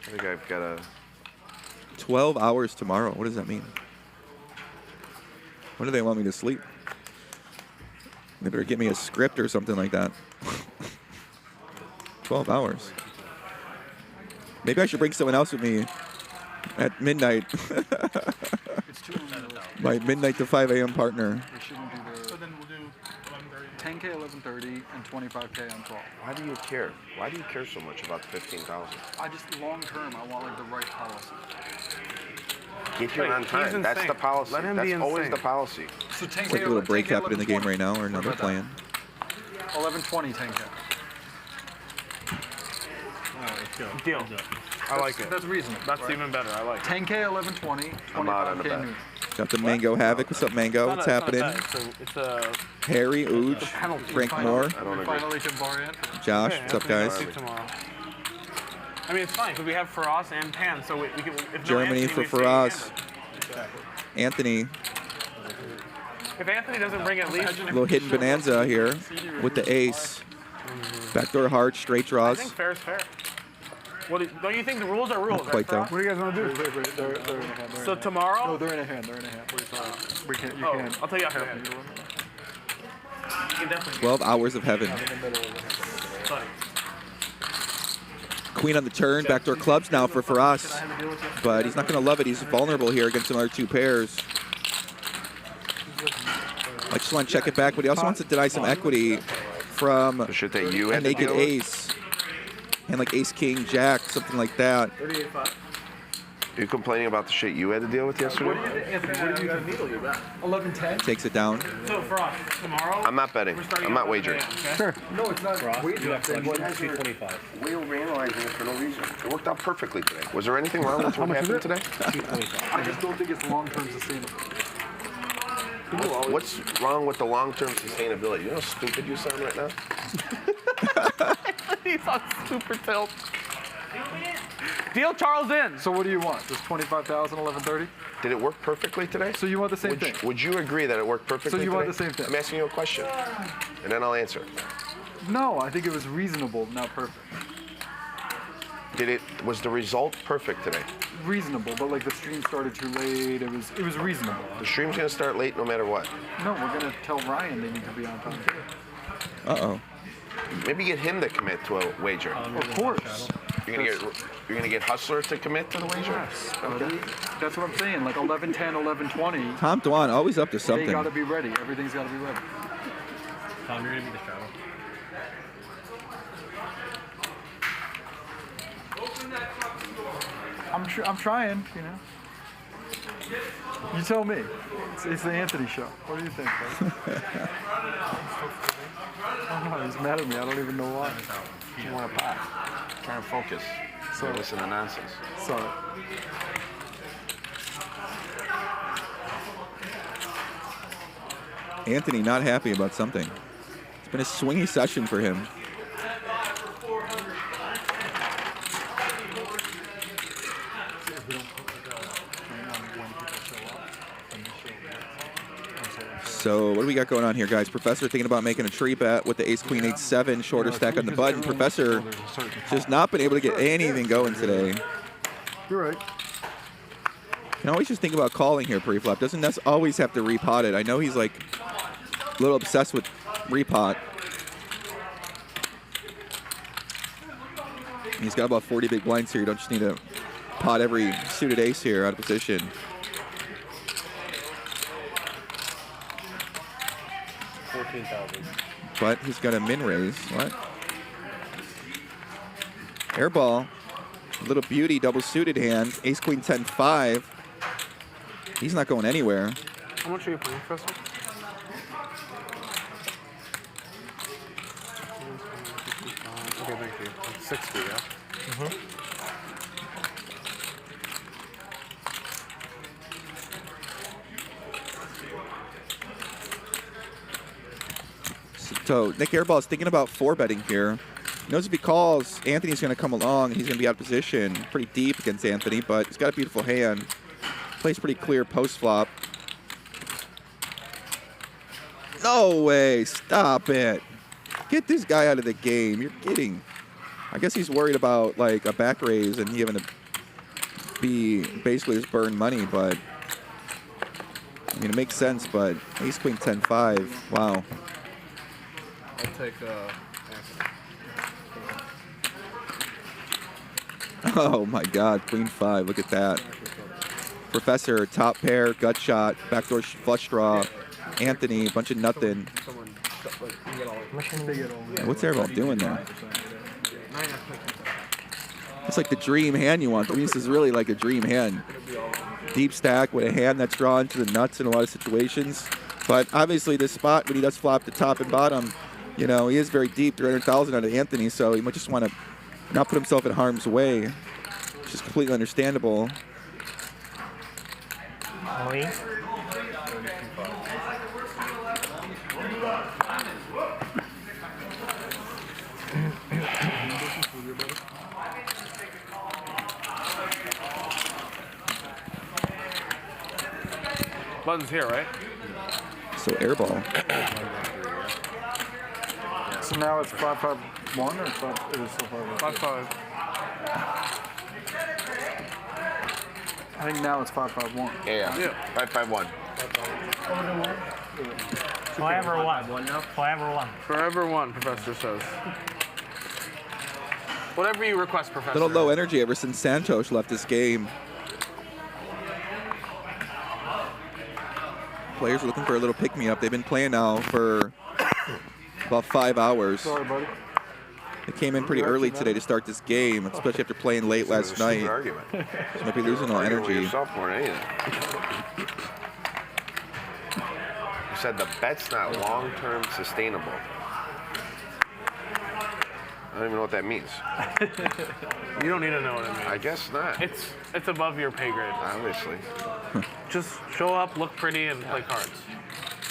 I think I've got a 12 hours tomorrow. What does that mean? When do they want me to sleep? They better give me a script or something like that. 12 hours. Maybe I should bring someone else with me at midnight. My midnight to 5 a.m. partner. So then we'll do 10K, 11:30, and 25K on 12. Why do you care? Why do you care so much about the 15,000? I just long term, I want like the right policy. Get here on time. That's the policy. Let him That's be always insane. the policy. So 10K, It's like a little break 10K, happening in the game right now, or another about plan. 11:20, 10K. Deal. I like it. That's reasonable. That's right? even better. I like it. 10K, 11:20, I'm out on the 25K bet. new. Got the Mango Havoc. What's up, Mango? What's happening? It's a Harry, Ooge, Frank Moore, Finally can bar in. Josh. What's up, guys? tomorrow. I mean, it's fine because we have Firas and Pan, so we can. If no Germany Anthony, for we stay Firas. Exactly. Anthony. If Anthony doesn't bring at least Little hidden bonanza here with the ace. Backdoor heart, straight I draws. think fair is fair. Don't you think the rules are rules? Not quite, though. What do you guys want to do? They're in a hand. So tomorrow? No, they're in a hand. They're in a hand. We can't. You can't. I'll tell you after. You can definitely 12 hours of heaven. Queen on the turn, backdoor clubs now for Firas. But he's not going to love it. He's vulnerable here against another 2 pairs. I just want to check it back, but he also wants to deny some equity from The shit that you a had to naked deal with? ace. And like ace, king, jack, something like that. You complaining about the shit you had to deal with yesterday? 11:10. Takes it down. So for us, tomorrow. I'm not betting. I'm not wagering. Sure. No, it's not. Wait, We overanalyzing it for no reason. It worked out perfectly today. Was there anything wrong with what happened today? I just don't think it's long-term sustainable. What's wrong with the long-term sustainability? You know how stupid you sound right now? He's on super tilt. Deal Charles in. So what do you want? Just 25,000, 1130? Did it work perfectly today? So you want the same thing? Would you agree that it worked perfectly So you today? want the same thing? I'm asking you a question, and then I'll answer. No, I think it was reasonable, not perfect. Was the result perfect today? Reasonable, but like the stream started too late. It was reasonable. The stream's gonna start late no matter what. No, we're gonna tell Ryan they need to be on time. Uh-oh. Maybe get him to commit to a wager. Of course. You're gonna get Hustler to commit to the wager? Yes, buddy. That's what I'm saying. Like 11:10, 11:20. Tom Dwan always up to something. They gotta be ready. Everything's gotta be ready. Tom, you're gonna be the shadow. I'm trying, you know. You tell me. It's the Anthony show. What do you think, buddy? Oh no, he's mad at me. I don't even know why. You want to pass. Try and focus. So listen to nonsense. Sorry. Anthony not happy about something. It's been a swingy session for him. So what do we got going on here, guys? Professor thinking about making a tree bet with the ace, queen, 8-7, shorter stack on the button. Professor just not been able to get anything going today. You're right. Can always just think about calling here pre-flop. Doesn't always have to repot it. I know he's like a little obsessed with repot. He's got about 40 big blinds here. You don't just need to pot every suited ace here out of position. But he's got a min raise. What? Airball. Little beauty, double suited hand. Ace, queen, 10, 5. He's not going anywhere. How much are you playing, Professor? Okay, thank you. 60, yeah? Mm-hmm. So Nik Airball is thinking about 4-betting here. He knows if he calls, Anthony's going to come along and he's going to be out of position. Pretty deep against Anthony, but he's got a beautiful hand. Plays pretty clear post-flop. No way, stop it. Get this guy out of the game, you're kidding. I guess he's worried about like a back raise and he having to be basically just burn money, but I mean, it makes sense, but ace, queen, 10, 5, wow. I'll take Oh my God, queen 5, look at that. Professor, top pair, gut shot, backdoor flush draw. Anthony, bunch of nothing. What's Airball doing there? It's like the dream hand you want. This is really like a dream hand. Deep stack with a hand that's drawn to the nuts in a lot of situations. But obviously this spot, when he does flop the top and bottom, you know, he is very deep, 300,000 out of Anthony, so he might just want to not put himself in harm's way, which is completely understandable. Button's here, right? So airball. So now it's 5-5-1 or 5? It is still 5-5. 5-5. I think now it's 5-5-1. Yeah. 5-5-1. Forever one. Forever one. Forever one, Professor says. Whatever you request, Professor. Little low energy ever since Santhosh left this game. Players are looking for a little pick-me-up. They've been playing now for about 5 hours. Sorry, buddy. They came in pretty early today to start this game, especially after playing late last night. So might be losing all energy. You said the bet's not long-term sustainable. I don't even know what that means. You don't need to know what it means. I guess not. It's above your pay grade. Obviously. Just show up, look pretty, and play cards.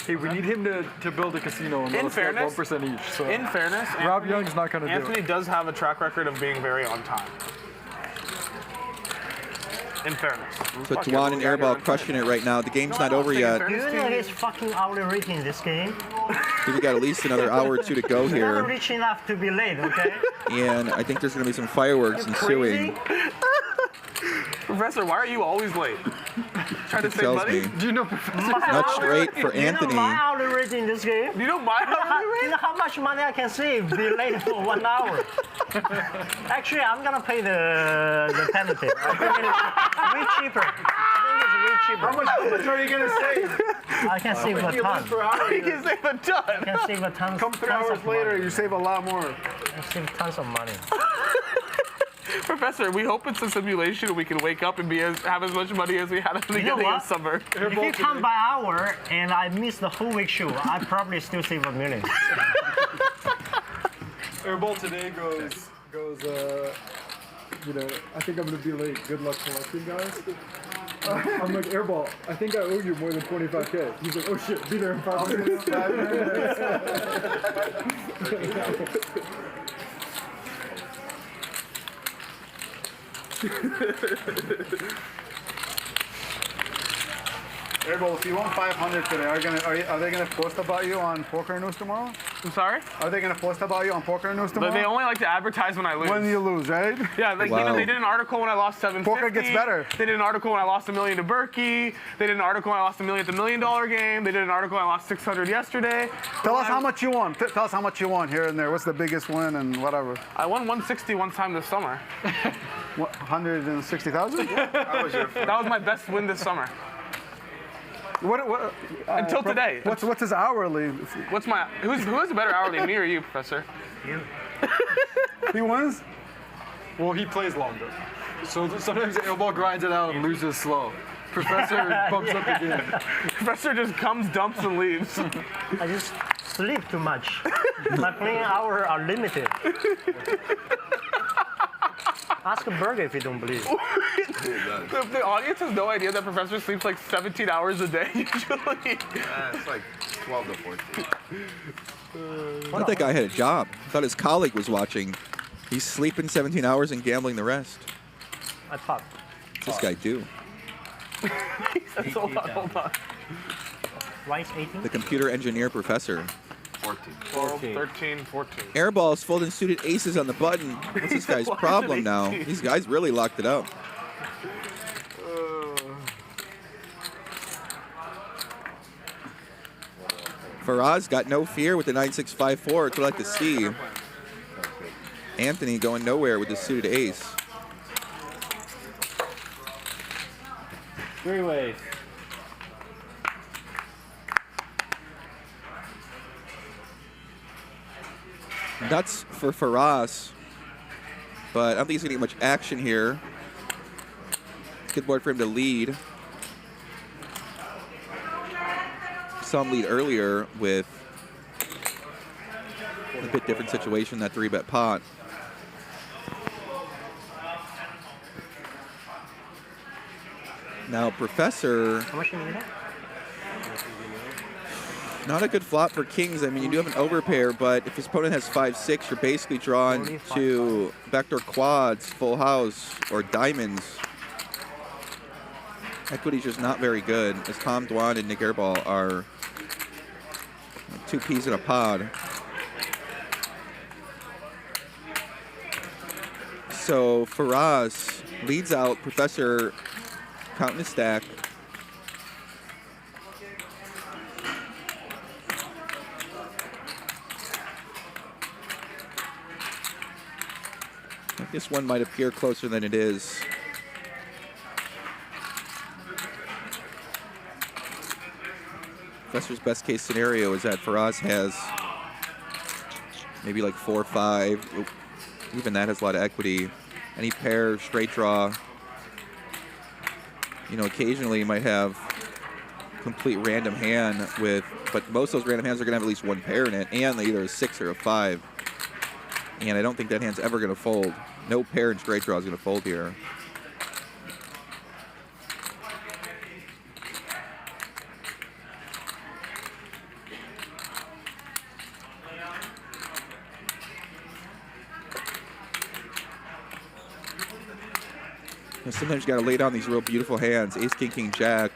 Hey, we need him to build a casino and let In us get fairness, 1% each. So in fairness, Rob Young's not going to do Anthony it. does have a track record of being very on time. In fairness. So Dwan and Airball crushing it right now. The game's not over yet. Do you know his fucking hourly rating in this game? We got at least another hour or two to go Never here. rich enough to be late, okay? And I think there's going to be some fireworks ensuing. Professor, why are you always late? Trying to It save tells money? me. Do you know Professor? Not straight for Anthony. You know my hourly rating in this game? You know my hourly rating? You know how much money I can save be late for 1 hour? Actually, I'm gonna pay the penalty. I think it's way cheaper. I think it's way cheaper. How much are you gonna save? I can save a ton. You can save a ton. I can save a ton. Come 3 hours later, you save a lot more. I save tons of money. Professor, we hope it's a simulation and we can wake up and have as much money as we had at the beginning of summer. If you count by hour and I miss the whole week show, I probably still save $1 million. Airball today goes, you know, I think I'm going to be late. Good luck collecting, guys. I'm like, Airball, I think I owe you more than 25K. He's like, oh shit, be there in 5 minutes. Airball, if you won 500 today, are they gonna post about you on Poker News tomorrow? I'm sorry? Are they gonna post about you on Poker News tomorrow? But they only like to advertise when I lose. When you lose, right? Yeah, like you know, they did an article when I lost 750. Poker gets better. They did an article when I lost $1 million to Berkey. They did an article when I lost $1 million at the $1 million game. They did an article when I lost 600 yesterday. Tell us how much you won. Tell us how much you won here and there. What's the biggest win and whatever? I won 160 one time this summer. 160,000? That was my best win this summer. Until today. What's his hourly? Who has a better hourly, me or you, Professor? You. He wins? Well, he plays longer. So sometimes Airball grinds it out and loses slow. Professor bumps up the game. Professor just comes, dumps, and leaves. I just sleep too much. My playing hours are limited. Ask a burger if you don't believe. The audience has no idea that Professor sleeps like 17 hours a day usually. It's like 12 to 14. I thought that guy had a job. I thought his colleague was watching. He's sleeping 17 hours and gambling the rest. I thought. What's this guy do? Hold on. Rice 18? The computer engineer professor. 14. 12, 13, 14. Airball's folding suited aces on the button. What's this guy's problem now? These guys really locked it up. Firas got no fear with the 9-6-5-4. It's what I like to see. Anthony going nowhere with the suited ace. 3 ways. Nuts for Firas, but I don't think he's going to get much action here. Good board for him to lead. Saw him lead earlier with a bit different situation, that 3-bet pot. Now, Professor, How much do you need? not a good flop for kings. I mean, you do have an overpair, but if his opponent has 5-6, you're basically drawn to backdoor quads, full house, or diamonds. Equity's just not very good, as Tom Dwan and Nik Airball are 2 peas in a pod. So Firas leads out, Professor counting his stack. This one might appear closer than it is. Professor's best case scenario is that Firas has maybe like 4-5. Oop. Even that has a lot of equity. Any pair, straight draw. You know, occasionally you might have complete random hand with, but most of those random hands are gonna have at least 1 pair in it, and either a 6 or a 5. And I don't think that hand's ever gonna fold. No pair and straight draw is gonna fold here. And sometimes you got to lay down these real beautiful hands. Ace, king, king, jack.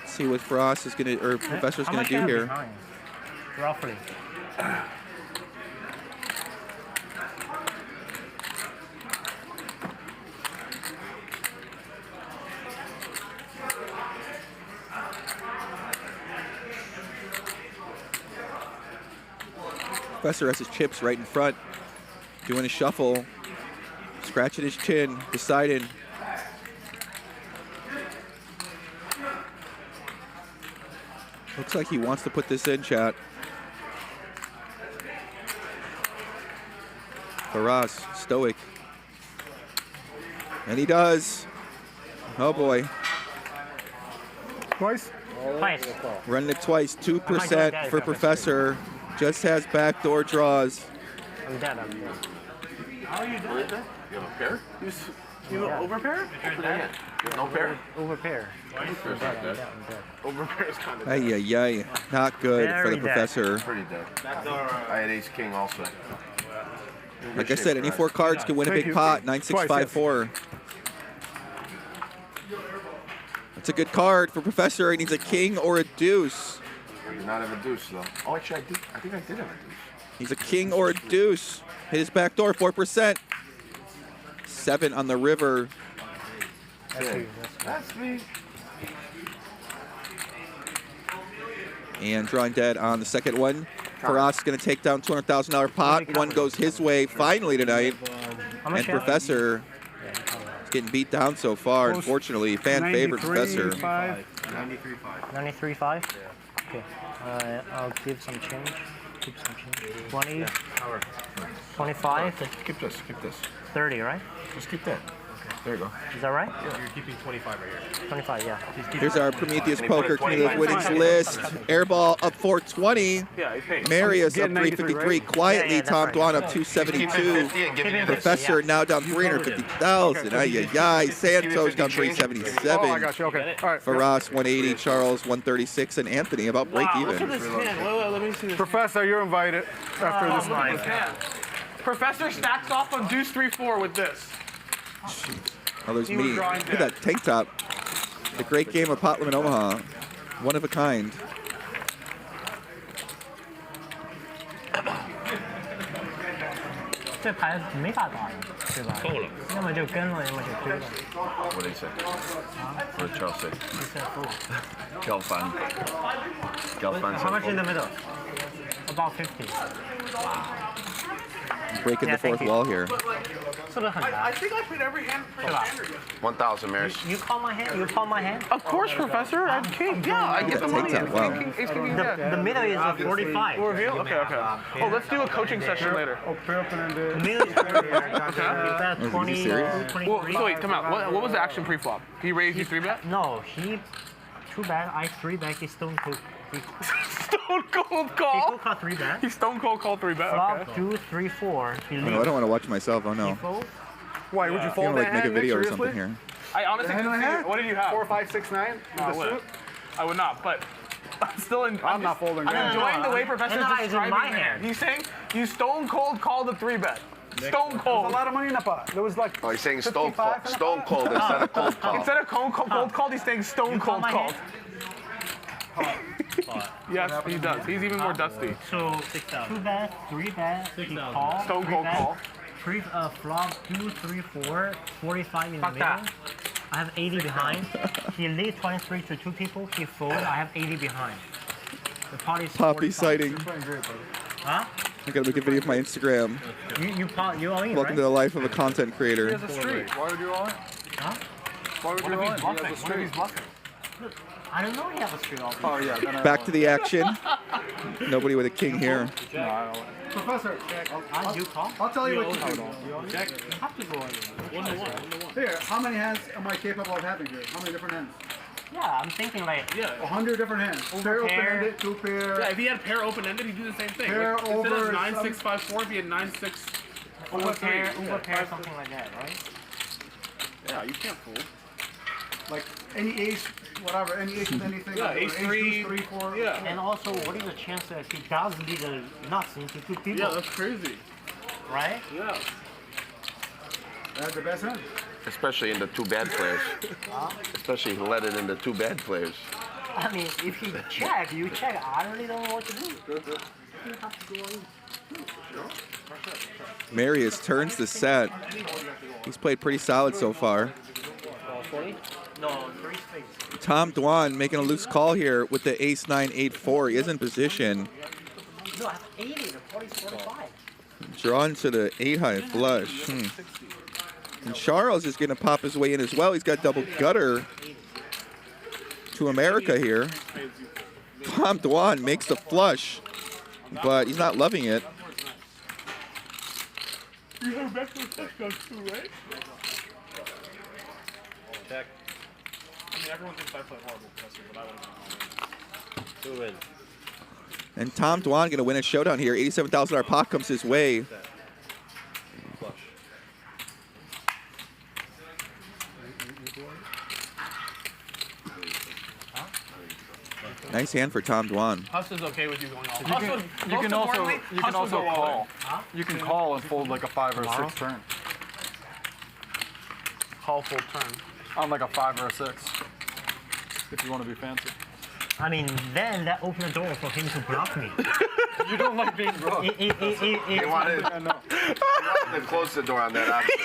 See what Firas is gonna, or Professor's gonna do here. Roughly. Professor has his chips right in front, doing a shuffle, scratching his chin, deciding. Looks like he wants to put this in, chat. Firas, stoic. And he does. Oh boy. Twice? Twice. Running it twice, 2% for Professor. Just has backdoor draws. I'm dead, I'm dead. How are you doing? You have a pair? You have over pair? No pair? Over pair. I'm dead. Over pair is kind of Ay, ay, ay. Not good for the Professor. Pretty dead. I had ace king also. Like I said, any 4 cards can win a big pot. 9-6-5-4. That's a good card for Professor. He needs a king or a deuce. I do not have a deuce though. Oh, actually, I think I did have a deuce. He's a king or a deuce. Hit his back door, 4%. 7 on the river. That's me. And drawing dead on the second one. Firas going to take down $200,000 pot. One goes his way finally tonight. And Professor is getting beat down so far, unfortunately. Fan favorite Professor. 93.5. Okay. I'll give some change. Keep some change. 20. 25. Keep this. 30, right? Just keep that. There you go. Is that right? Yeah. You're keeping 25 right here. 25, yeah. Here's our Prometheus Poker Cumulative Winnings list. Airball up 420. Marius up 353. Quietly, Tom Dwan up 272. Professor now down 350,000. Ay, ay, ay. Santosh down 377. Oh, I got you. Okay. All right. Firas 180. Charles 136. And Anthony about break even. Look at this hand. Wait, let me see this. Professor, you're invited after this. Look at this hand. Professor stacks off on deuce 3-4 with this. Oh, there's me. Look at that tank top. The great game of Pot Limit Omaha. One of a kind. This牌没法打，对吧？够了。要么就跟了，要么就推了。 What did he say? What did Charles say? He said full. Gelfand. How much in the middle? About 50. Breaking the fourth wall here. I think I played every hand pretty standard. 1,000, Marius. You call my hand? You call my hand? Of course, Professor. I'm king. Yeah, I get the money. The middle is a 45. Reveal? Okay. Oh, let's do a coaching session later. The middle is 20, 23. Well, so wait, come out. What was the action pre-flop? He raised you 3-bet? No, he 2-bet. I 3-bet. He stone cold. Stone cold call. He cold call 3-bet. He stone cold called 3-bet. Flop 2, 3, 4. He Oh, I don't want to watch myself. Oh no. Why would you I'm fold gonna that make a hand, video or seriously? something here. I honestly couldn't see it. What did you have? 4, 5, 6, 9. No, I wouldn't. I would not, but I'm still in. I'm not folding. I'm enjoying the way Professor's describing my the hand. He's saying you stone cold called the 3-bet. Stone cold. There's a lot of money in the pot. There was like. Oh, he's saying stone cold instead of cold call. Instead of cold called, he's saying stone cold called. Yes, he does. He's even more dusty. So 2-bet, 3-bet, he call. Stone cold call. Flop 2, 3, 4, 45 in the middle. I have 80 behind. He lead 23 to 2 people. He fold. I have 80 behind. The pot is Poppy 45. sighting. Huh? I gotta make a video for my Instagram. You all in, Welcome to the life of a content creator. He has a streak. Why would you roll it? Huh? Why would you roll it? What if he's bluffing? I don't know he has a streak. Oh yeah. Back to the action. Nobody with a king here. Professor, You call? I'll tell you what to do. You have to go in. 1-1. Here, how many hands am I capable of having here? How many different hands? Yeah, I'm thinking like 100 different hands. Pair open-ended, 2 pair. Yeah, if he had pair open-ended, he'd do the same thing. Pair Instead over of 9-6-5-4, if he had 9-6 over pair, something like that, right? Yeah, you can't fold. Like any ace, whatever, any ace with anything. Yeah, like ace three, three, 4. yeah. And also, what is the chance that he does lead the nuts into 2 people? Yeah, that's crazy. Right? Yeah. That's the best hand. Especially into 2 bad players. Especially he let it into 2 bad players. I mean, if he check, you check. I really don't know what to do. You have to go in. Marius turns the set. He's played pretty solid so far. 40? No, 3 spades. Tom Dwan making a loose call here with the ace-9, 8-4. He is in position. No, I have 80. The 40 is 45. Drawn to the 8-high flush. And Charles is going to pop his way in as well. He's got double gutter to America here. Tom Dwan makes the flush, but he's not loving it. You have back to the touchdown too, right? Check. I mean, everyone thinks I play horrible, Professor, but I wouldn't. 2 win. And Tom Dwan going to win a showdown here. $87,000 pot comes his way. Flush. Nice hand for Tom Dwan. Huss is okay with you going all. You can also call. You can call and fold like a 5 or a 6 turn. Call full turn. On like a 5 or a 6. If you want to be fancy. I mean, then that opened the door for him to block me. You don't like being blocked. He wanted to close the door on that option.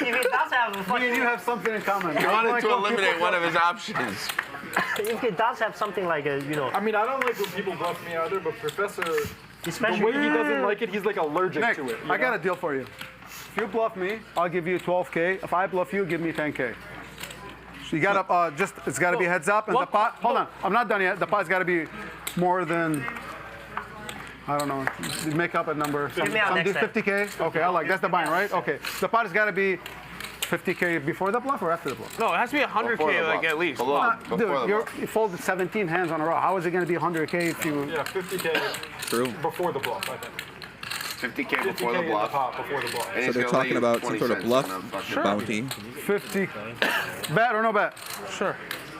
If it does have a Me and you have something in common. He wanted to eliminate one of his options. if it does have something like a, you know. I mean, I don't like when people bluff me either, but Professor, especially the way he doesn't like it, he's like allergic Nick, to it. I got a deal for you. If you bluff me, I'll give you 12K. If I bluff you, give me 10K. So you gotta it's gotta be heads up, and the pot. Hold on, I'm not done yet. The pot's gotta be more than, I don't know. You make up a number. Some do 50K. Okay, I like that's the buy-in, right? Okay, the pot has gotta be 50K before the bluff or after the bluff? No, it has to be 100K, like at least. Dude, you folded 17 hands on a row. How is it gonna be 100K if you? Yeah, 50K. True. Before the bluff, I think. 50K before the bluff. Before the bluff. So they're talking about some sort of bluff bounty. 50. Bet or no bet? Sure.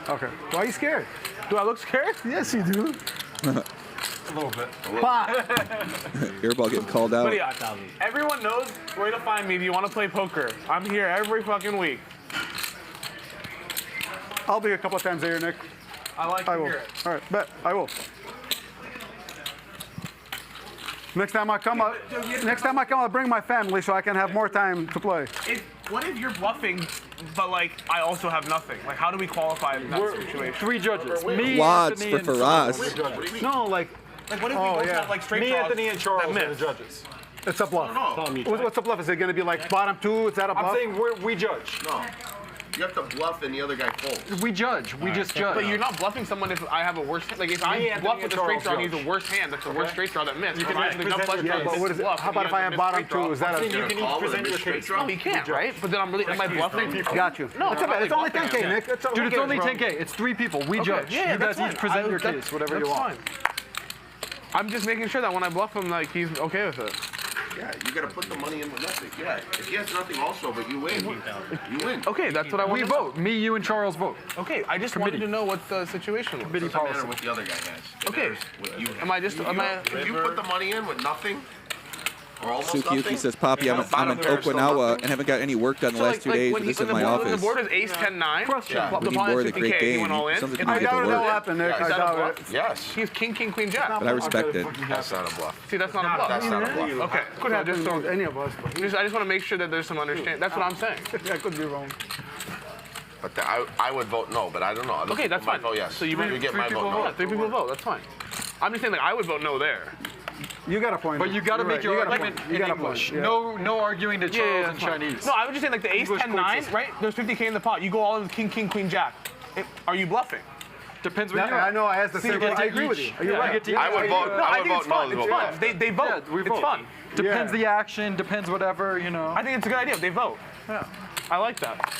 Okay. Why are you scared? Do I look scared? Yes, you do. A little bit. Pot. Airball getting called out. But yeah, everyone knows where to find me if you want to play poker. I'm here every fucking week. I'll be a couple of times a year, Nick. I like to I will. hear it. All right, bet. I will. Next time I come, I'll bring my family so I can have more time to play. What if you're bluffing, but like I also have nothing? Like, how do we qualify in that situation? 3 judges. Me, Quads Anthony, for and Firas. No, like what if we both have like straight me, draws Anthony, and Charles that are the miss? judges. it's a bluff. What's a bluff? Is it going to be like bottom 2? Is that a bluff? I'm saying we judge. No. You have to bluff and the other guy folds. We judge. We just judge. But you're not bluffing someone if I have a worse. Like if I bluff with a straight draw and he's a worse hand, that's the worst straight draw that missed. You can but what is it? How about if I have bottom 2? Is that a? You can each present your case. No, he can't, right? But then am I bluffing? Got you. No, it's a bet. It's only 10K, Nick. Dude, it's only 10K. It's 3 people. We judge. Yeah, you guys that's each fine. present your case, whatever you want. I'm just making sure that when I bluff him, like he's okay with it. Yeah, you gotta put the money in with nothing. Yeah, if he has nothing also, but you win, you win. Okay, that's what I want. We vote. Me, you, and Charles vote. Okay, I just wanted to know what the situation was. It doesn't matter what the other guy has. It Okay. matters what you have. Am If you put the money in with nothing, or almost Sukiyuki nothing, says, Poppy, I'm in Okinawa and haven't got any work done the last 2 days. This is my office. The board is ace 10 9. We need more of the great game. Something to I get doubt the it'll work. happen, Nick. I doubt it. yes. He's king, queen, jack. But I respect it. That's not a bluff. See, that's not a bluff. That's not a bluff. Okay, Could happen to any of us. I just want to make sure that there's some understanding. That's what I'm saying. Yeah, I could be wrong. But I would vote no, but I don't know. Other Okay, that's people fine. might vote yes. So you get my vote no. Yeah, 3 people vote. That's fine. I'm just saying, like, I would vote no there. You got a point. But you got to make your argument in English. No arguing to Charles in Chinese. No, I was just saying, like, the ace 10 9, right? There's 50K in the pot. You go all in with king, queen, jack. Are you bluffing? Depends what you're I know I asked the same question. I agree with you. You're right. I would vote. No, I I would think it's vote fun. no. It's fun. They vote. Yeah, we vote. It's fun. Depends the action, depends whatever, you know. I think it's a good idea. They vote. Yeah. I like that.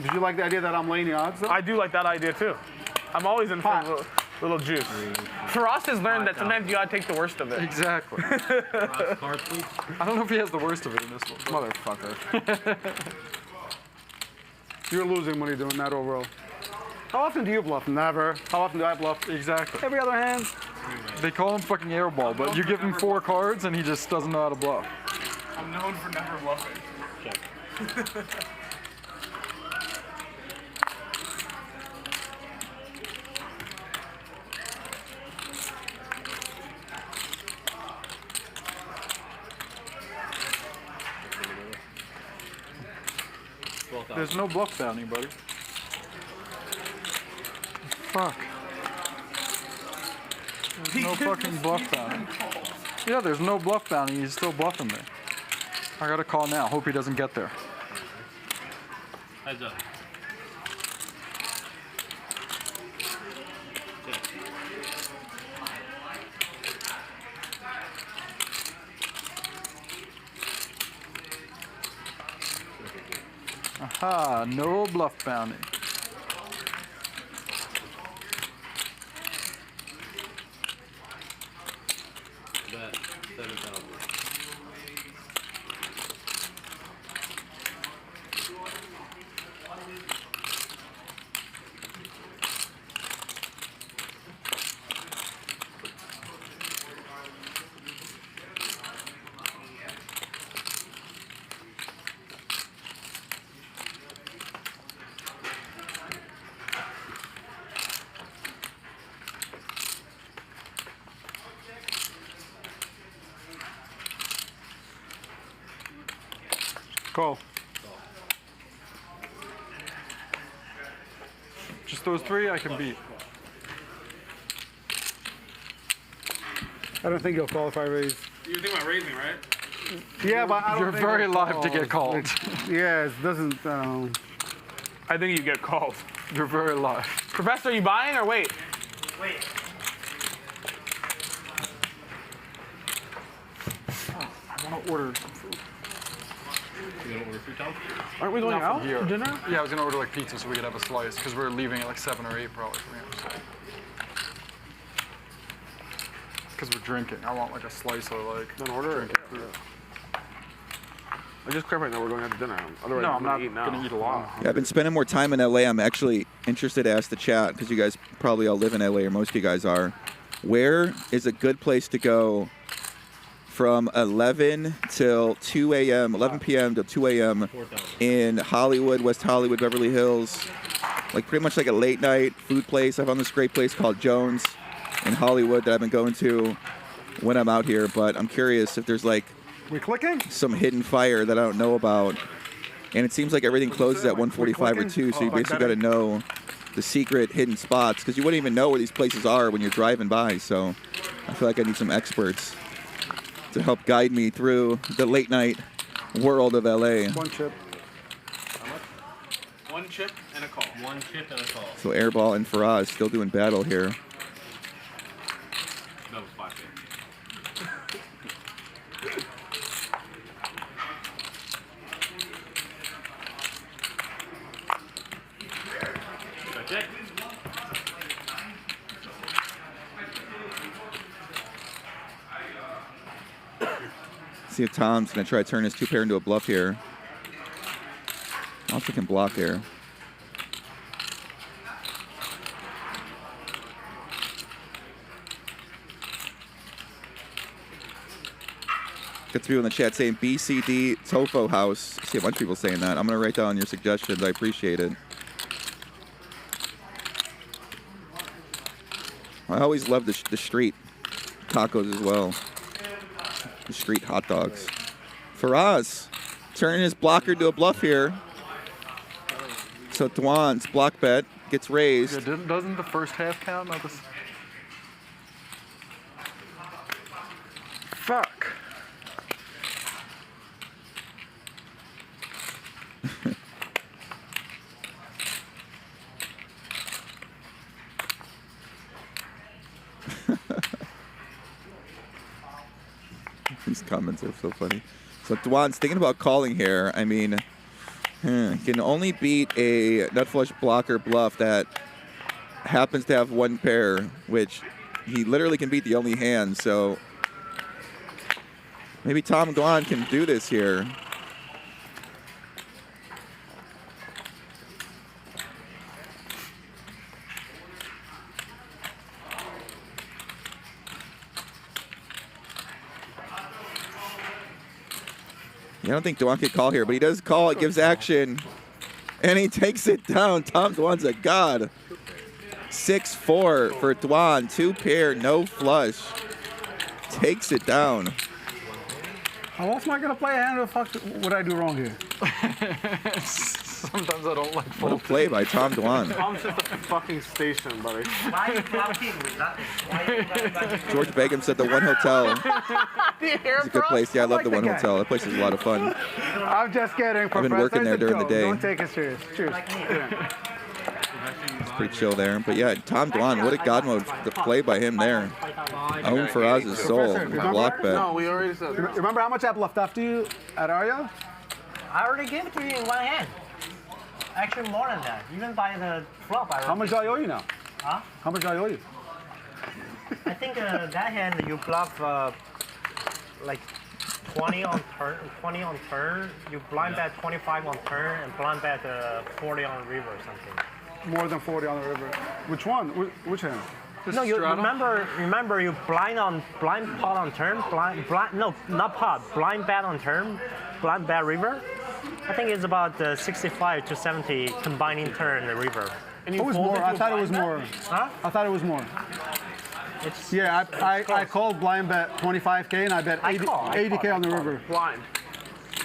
Did you like the idea that I'm laying the odds? Though? I do like that idea too. I'm always in favor. Little juice. Firas has learned that sometimes you gotta take the worst of it. Exactly. I don't know if he has the worst of it in this one. Motherfucker. You're losing money doing that overall. How often do you bluff? Never. How often do I bluff? Exactly. Every other hand. They call him fucking airball, but you give him 4 cards and he just doesn't know how to bluff. I'm known for never bluffing. Check. There's no bluff bounty, buddy. Fuck. There's no fucking bluff bounty. Yeah, there's no bluff bounty. He's still bluffing me. I gotta call now. Hope he doesn't get there. Heads up. Aha, no bluff bounty. Bet 7,000. Call. Just those 3 I can beat. I don't think he'll call if I raise. You think about raising, right? Yeah, but I don't You're think very he'll live to call. get called. Yeah, it doesn't. I think you get called. You're very live. Professor, are you buying or wait? Wait. I want to order some food. You gonna order food, Tom? Aren't we going Not from out here. for dinner? Yeah, I was gonna order like pizza so we could have a slice because we're leaving at like 7 or 8 probably from here. Because we're drinking. I want like a slice of like. Don't order it. I just clarified that we're going out to dinner. Otherwise, No, I'm I'm not eat now. gonna eat a lot. Yeah, I've been spending more time in LA. I'm actually interested to ask the chat because you guys probably all live in LA, or most of you guys are. Where is a good place to go from 11 till 2 a.m., 11 p.m. till 2 a.m. in Hollywood, West Hollywood, Beverly Hills? Like pretty much like a late night food place. I found this great place called Jones in Hollywood that I've been going to when I'm out here, but I'm curious if there's like We clicking? some hidden fire that I don't know about. And it seems like everything closes at 1:45 or 2, so you basically got to know the secret hidden spots because you wouldn't even know where these places are when you're driving by. So I feel like I need some experts to help guide me through the late night world of LA. One chip. One chip and a call. One chip and a call. So Airball and Firas still doing battle here. That was 5K. Check. See if Tom's going to try to turn his 2-pair into a bluff here. Also can block here. Got people in the chat saying BCD Tofo House. I see a bunch of people saying that. I'm going to write down your suggestions. I appreciate it. I always love the street tacos as well. The street hot dogs. Firas turning his blocker to a bluff here. So Dwan's block bet gets raised. Yeah, doesn't the first half count? Not this. Fuck. These comments are so funny. So Dwan's thinking about calling here. I mean, can only beat a nut flush blocker bluff that happens to have one pair, which he literally can beat the only hand. So maybe Tom Dwan can do this here. I don't think Dwan could call here, but he does call. It gives action, and he takes it down. Tom Dwan's a god. 6-4 for Dwan. 2 pair, no flush. Takes it down. How else am I gonna play a hand? What the fuck would I do wrong here? Sometimes I don't like What a play by Tom Dwan. Tom's just a fucking station, buddy. Why are you blocking with nothing? Why are you blocking? George Begum said the One Hotel. It's a good place. Yeah, I love the One Hotel. That place is a lot of fun. I'm just kidding. I've been working there during the day. Don't take it serious. Cheers. It's pretty chill there. But yeah, Tom Dwan, what a god mode play by him there. Own Firas' soul. Block bet. No, we already said. Remember how much I have left after you at Arya? I already gave it to you in one hand. Actually, more than that. Even by the flop, I already. How much do I owe you now? Huh? How much do I owe you? I think that hand you bluff like 20 on turn. 20 on turn. You blind bet 25 on turn and blind bet 40 on river or something. More than 40 on the river. Which one? Which hand? No, you remember you blind pot on turn, no, not pot, blind bet on turn, blind bet river. I think it's about 65 to 70 combining turn and river. And it was more. I thought it was more. Huh? I thought it was more. Yeah, I called blind bet 25K and I bet 80K on the river. Blind.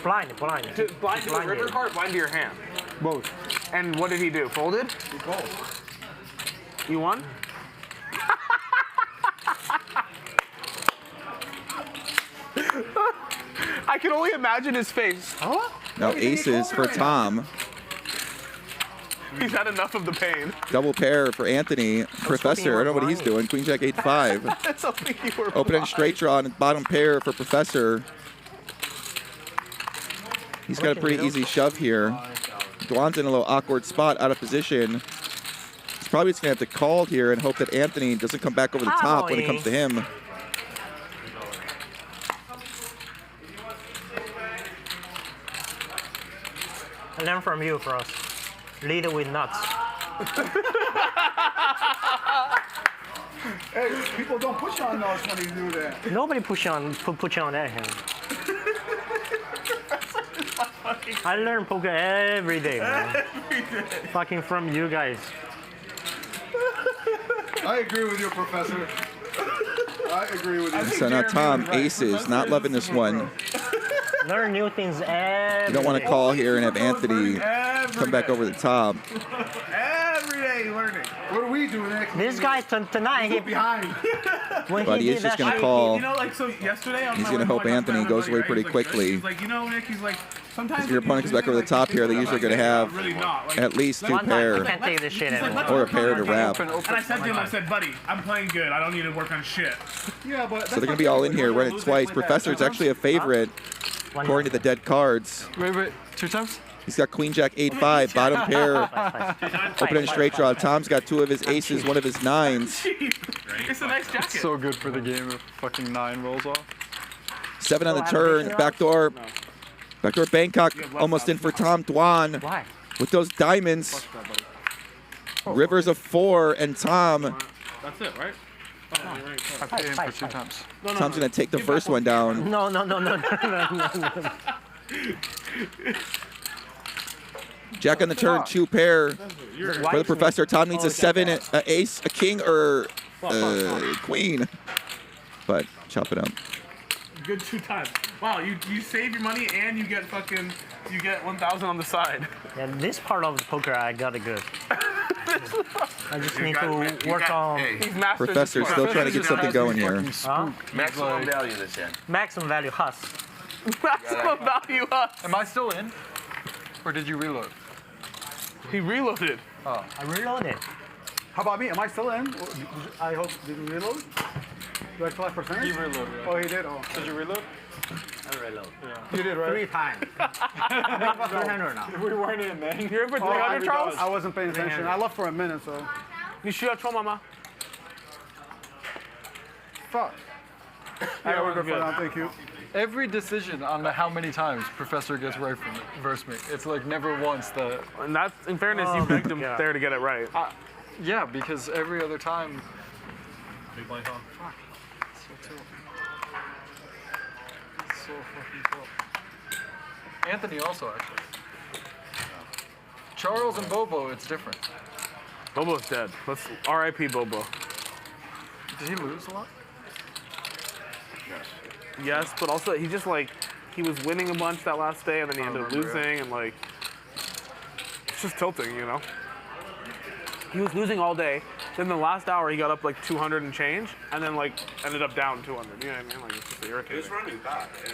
Blind. Blind to the river card, blind to your hand. Both. And what did he do? Folded? He called. You won? I can only imagine his face. Huh? Now aces for Tom. He's had enough of the pain. Double pair for Anthony. Professor, I don't know what he's doing. Queen Jack 8-5. That's something you were Open and straight draw and bottom pair for Professor. He's got a pretty easy shove here. Dwan's in a little awkward spot, out of position. He's probably just gonna have to call here and hope that Anthony doesn't come back over the top when it comes to him. I learned from you, Frost. Lead with nuts. Hey, people don't push on us when you do that. Nobody push you on that hand. I learn poker every day, man. Every day. Fucking from you guys. I agree with you, Professor. I agree with you. So now Tom, aces, not loving this one. Learn new things every You don't want to call here and have Anthony come back over the top. Every day learning. What are we doing next? This guy tonight he behind. But he is just going to call. You know, like, so yesterday He's going to hope Anthony goes away pretty quickly. He's like, you know, Nick, he's like, sometimes If your opponent comes back over the top here, they're usually going to have at least 2 pair can't take this shit anymore. or a pair to wrap. And I said to him, I said, buddy, I'm playing good. I don't need to work on shit. Yeah, but So they're going to be all in here, run it twice. Professor's actually a favorite, according to the dead cards. Wait, 2 times? He's got Queen Jack 8-5, bottom pair, open and straight draw. Tom's got 2 of his aces, 1 of his 9s. It's a nice jacket. So good for the game if fucking 9 rolls off. 7 on the turn, backdoor. Backdoor Bangkok almost in for Tom Dwan. Why? With those diamonds. River's a 4, and Tom. That's it, right? I paid him for 2 times. Tom's going to take the first one down. No. Jack on the turn, 2 pair for the Professor. Tom needs a 7, an ace, a king, or queen. But chop it up. Good 2 times. Wow, you save your money and you get 1,000 on the side. Yeah, this part of the poker I got it good. I just need to work on. Professor still trying to get something going here. Huh? Maximum value this hand. Maximum value Huss. Maximum value Huss. Am I still in? Or did you reload? He reloaded. Oh. I reloaded. How about me? Am I still in? I hope. Did you reload? Do I collect percentage? He reloaded. Right? Oh, he did? Oh. Did you reload? I reload. You did, right? 3 times. 300 now. We weren't in, man. You're in for 300, I Charles? wasn't paying attention. I left for a minute, so. 你需要抽吗? Fuck. Yeah, we're good for now, thank you. Every decision on the how many times Professor gets right from versus me. It's like never once that. And that's, in fairness, you begged him there to get it right. Yeah, because every other time. Big blind on. Fuck. So tough. So fucking tough. Anthony also, actually. Charles and Bobo, it's different. Bobo's dead. Let's R.I.P. Bobo. Did he lose a lot? Yes, but also he just like, he was winning a bunch that last day and then he ended up losing and like, it's just tilting, you know? He was losing all day. Then the last hour he got up like 200 and change and then like ended up down 200. You know what I mean? Like it's just irritating. He was running bad in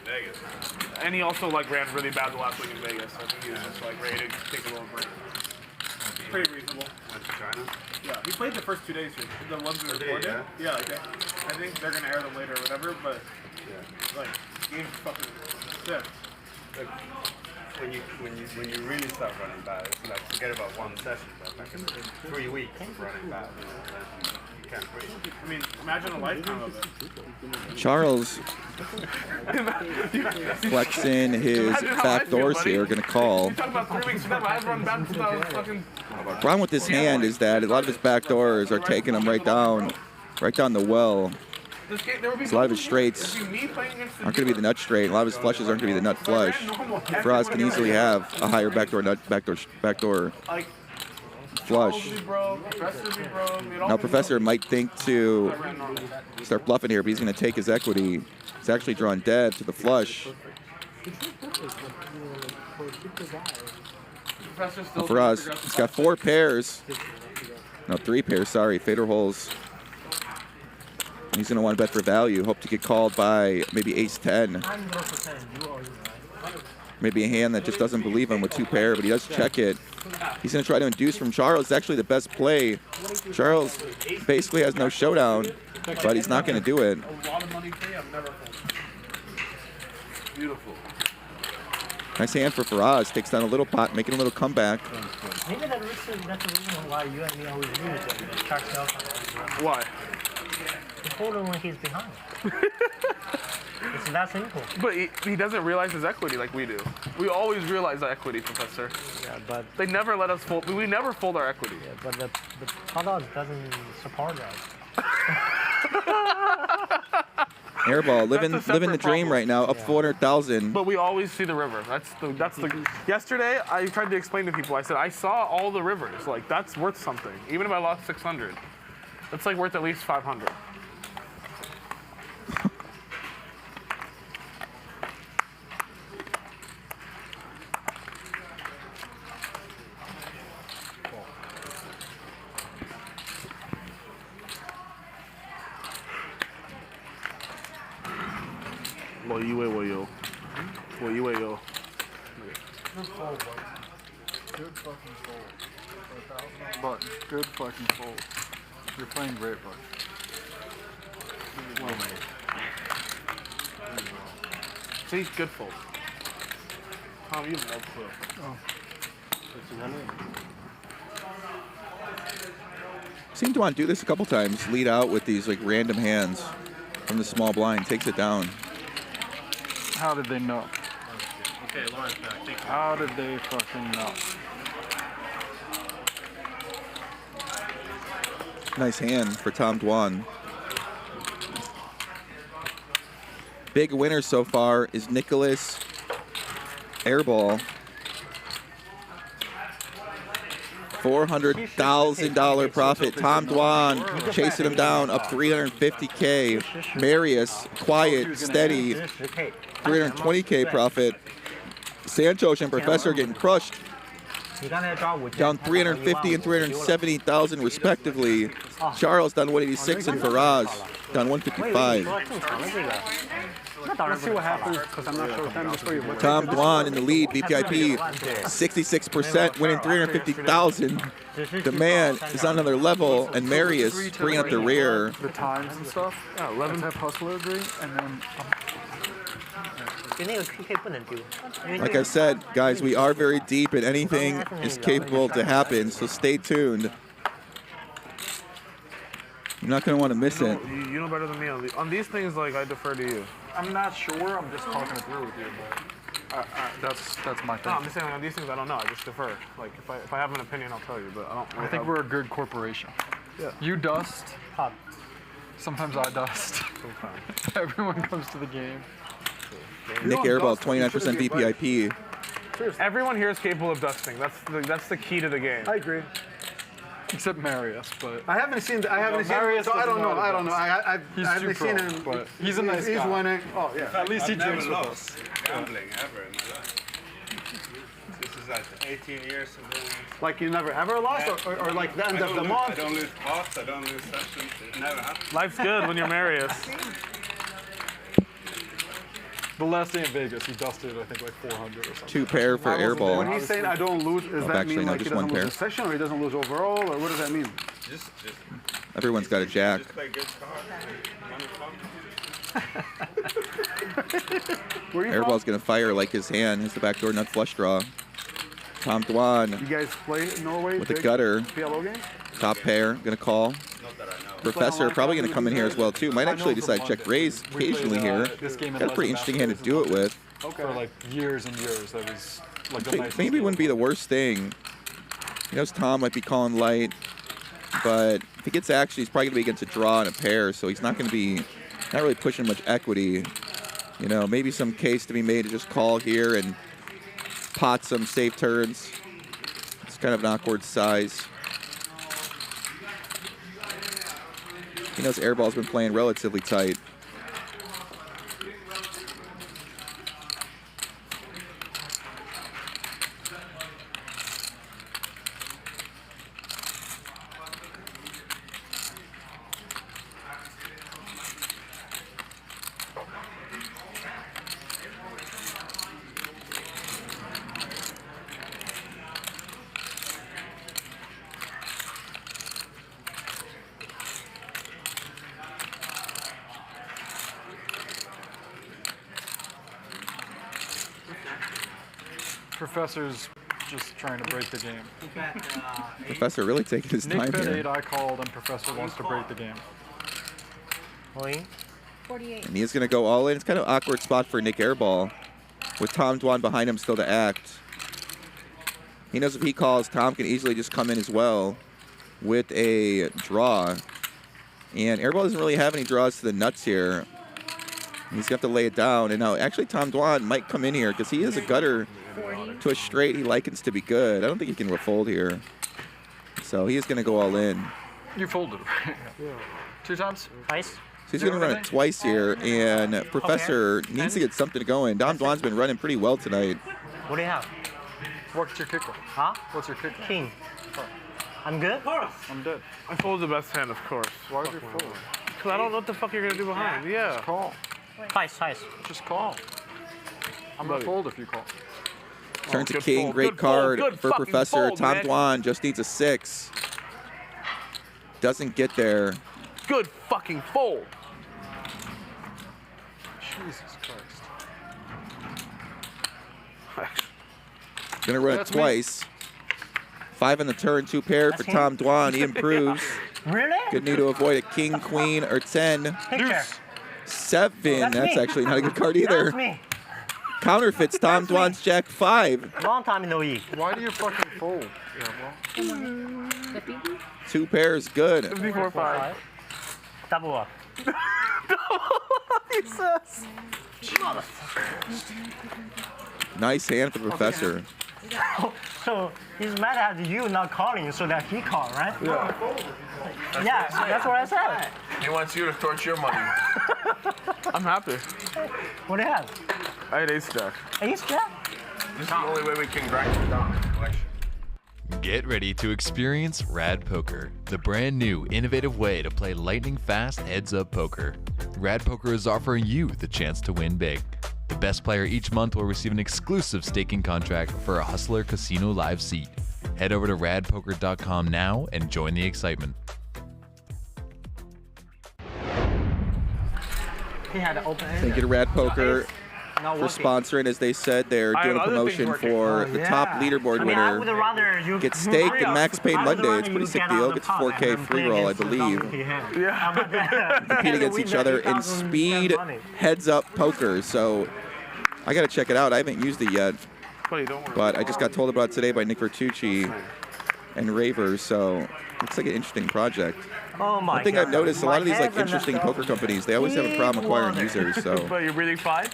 Vegas. And he also like ran really bad the last week in Vegas. So I think he was just like ready to take a little break. It's pretty reasonable. Went to China? Yeah, he played the first 2 days here. The ones we recorded. Yeah, like I think they're gonna air them later or whatever, but like game's fucking sick. Like, when you really start running bad, it's like forget about one session, but like in 3 weeks of running bad, you know, then you can't breathe. I mean, imagine a lifetime of it. Charles flexing his back doors here, going to call. You talk about 3 weeks ago, I've run bad since I was fucking. Problem with this hand is that a lot of his back doors are taking him right down the well. So a lot of his straights aren't going to be the nut straight. A lot of his flushes aren't going to be the nut flush. Firas can easily have a higher backdoor flush. Now Professor might think to start bluffing here, but he's going to take his equity. He's actually drawn dead to the flush. Firas, he's got 4 pairs. No, 3 pairs, sorry. Fader holes. He's going to want to bet for value. Hope to get called by maybe ace-10. Maybe a hand that just doesn't believe him with 2 pair, but he does check it. He's going to try to induce from Charles. It's actually the best play. Charles basically has no showdown, but he's not going to do it. A lot of money free, I've never folded. Beautiful. Nice hand for Firas. Takes down a little pot, making a little comeback. Maybe that's the reason why you and me always lose. Why? You hold him when he's behind. It's that simple. But he doesn't realize his equity like we do. We always realize our equity, Professor. Yeah, but they never let us fold. We never fold our equity. Yeah, but the product doesn't support that. Airball, living the dream right now, up 400,000. But we always see the river. That's the. Yesterday, I tried to explain to people. I said I saw all the rivers. Like that's worth something. Even if I lost 600, that's like worth at least 500. Good fucking fold. But good fucking fold. You're playing great, bud. Well made. See, good fold. Tom, you have no clue. Oh. Seen Dwan do this a couple times. Lead out with these like random hands from the small blind. Takes it down. How did they know? Okay, Lawrence back. Thank you. How did they fucking know? Nice hand for Tom Dwan. Big winner so far is Nicholas Airball. $400,000 profit. Tom Dwan chasing him down, up 350K. Marius, quiet, steady, 320K profit. Santhosh and Professor getting crushed. Down 350 and 370,000 respectively. Charles down 186 and Firas down 155. Let's see what happens, because I'm not sure if I'm just for you. Tom Dwan in the lead, VPIP 66%, winning 350,000. The man is on another level, and Marius bringing up the rear. The times and stuff. Yeah, 11 have hustler agree, and then. Like I said, guys, we are very deep, and anything is capable to happen, so stay tuned. You're not going to want to miss it. You know better than me on these things. Like, I defer to you. I'm not sure. I'm just talking it through with you, but that's my thing. No, I'm just saying on these things I don't know. I just defer. Like if I have an opinion, I'll tell you. But I don't. I think we're a good corporation. Yeah. You dust. Sometimes I dust. Everyone comes to the game. Nik Airball, 29% VPIP. Everyone here is capable of dusting. That's the key to the game. I agree. Except Marius, but I haven't seen. Marius. So I don't know. I don't know. I haven't seen him. But he's a nice guy. He's winning. Oh yeah. At least he drinks with lost us. gambling ever in my life. This is like 18 years of doing it. Like you never ever lost, or like the end of the month. I don't lose pots. I don't lose sessions. It never happens. Life's good when you're Marius. The last day in Vegas, he dusted, I think, like 400 or something. 2 pair for Airball. When he's saying I don't lose, does that actually, mean no, like he just doesn't 1 lose pair. a session, or he doesn't lose overall, or what does that mean? Just Everyone's got a jack. play good cards. Airball's going to fire like his hand. Here's the backdoor nut flush draw. Tom Dwan You guys play Norway? with the big gutter. PLO game? Top pair, going to call. Professor probably going to come in here as well too. Might actually decide to check raise occasionally here. Got a pretty interesting hand to do it with. For like years and years, that was like the nicest Maybe wouldn't be the worst thing. He knows Tom might be calling light, but if he gets action, he's probably going to be against a draw and a pair, so he's not going to be not really pushing much equity. You know, maybe some case to be made to just call here and pot some safe turns. It's kind of an awkward size. He knows Airball's been playing relatively tight. Professor's just trying to break the game. Professor really taking his Nick time bet here. 8, I called, and Professor wants to break the game. 48. And he's going to go all in. It's kind of an awkward spot for Nik Airball with Tom Dwan behind him still to act. He knows if he calls, Tom can easily just come in as well with a draw. And Airball doesn't really have any draws to the nuts here. He's going to have to lay it down. And now actually Tom Dwan might come in here because he has a gutter to a straight he likens to be good. I don't think he can refold here. So he is going to go all in. You folded, right? Yeah. 2 times? Twice. So he's going to run it twice here, and Professor needs to get something going. Tom Dwan's been running pretty well tonight. What do you have? What's your kicker? Huh? What's your kicker? King. I'm good? I'm dead. I fold the best hand, of course. Why would you fold? Because I don't know what the fuck you're gonna do behind. Yeah. Just call. Twice. Just call. I'm going to fold if you call. Turn to good king, fold, great good fold, card good for fucking Professor. fold, Tom man. Dwan just needs a 6. Doesn't get there. Good fucking fold. Jesus Christ. Gonna run it That's me. twice. 5 on the turn, 2 pair for Tom Dwan. He improves. Really? Good need to avoid a king, queen, or 10. Picture. 7. That's actually not a good card either. That's me. Counterfeits Tom Dwan's jack 5. Long time no eat. Why do you fucking fold? 50. 2 pairs, good. 54-5. Double up. Jesus. Nice hand for the Professor. So he's mad at you not calling so that he called, right? Yeah. Yeah, that's what I said. He wants you to torch your money. I'm happy. What do you have? I had ace jack. Ace jack? This is the only way we can grind it down in the collection. Get ready to experience Rad Poker, the brand new, innovative way to play lightning fast heads-up poker. Rad Poker is offering you the chance to win big. The best player each month will receive an exclusive staking contract for a Hustler Casino Live seat. Head over to radpoker.com now and join the excitement. He had an open end. Thank you to Rad Poker. for sponsoring. As they said, they're doing a promotion for the top leaderboard winner. Gets steak and Max Paid Monday. It's a pretty sick deal. Gets 4K free roll, I believe. Compete against each other in speed heads-up poker. So I got to check it out. I haven't used it yet, but I just got told about it today by Nick Vertucci and Ravers. So looks like an interesting project. Oh my One thing God. I've noticed, a lot of these like My interesting poker companies, they always have a problem acquiring users. So But you're breathing 5?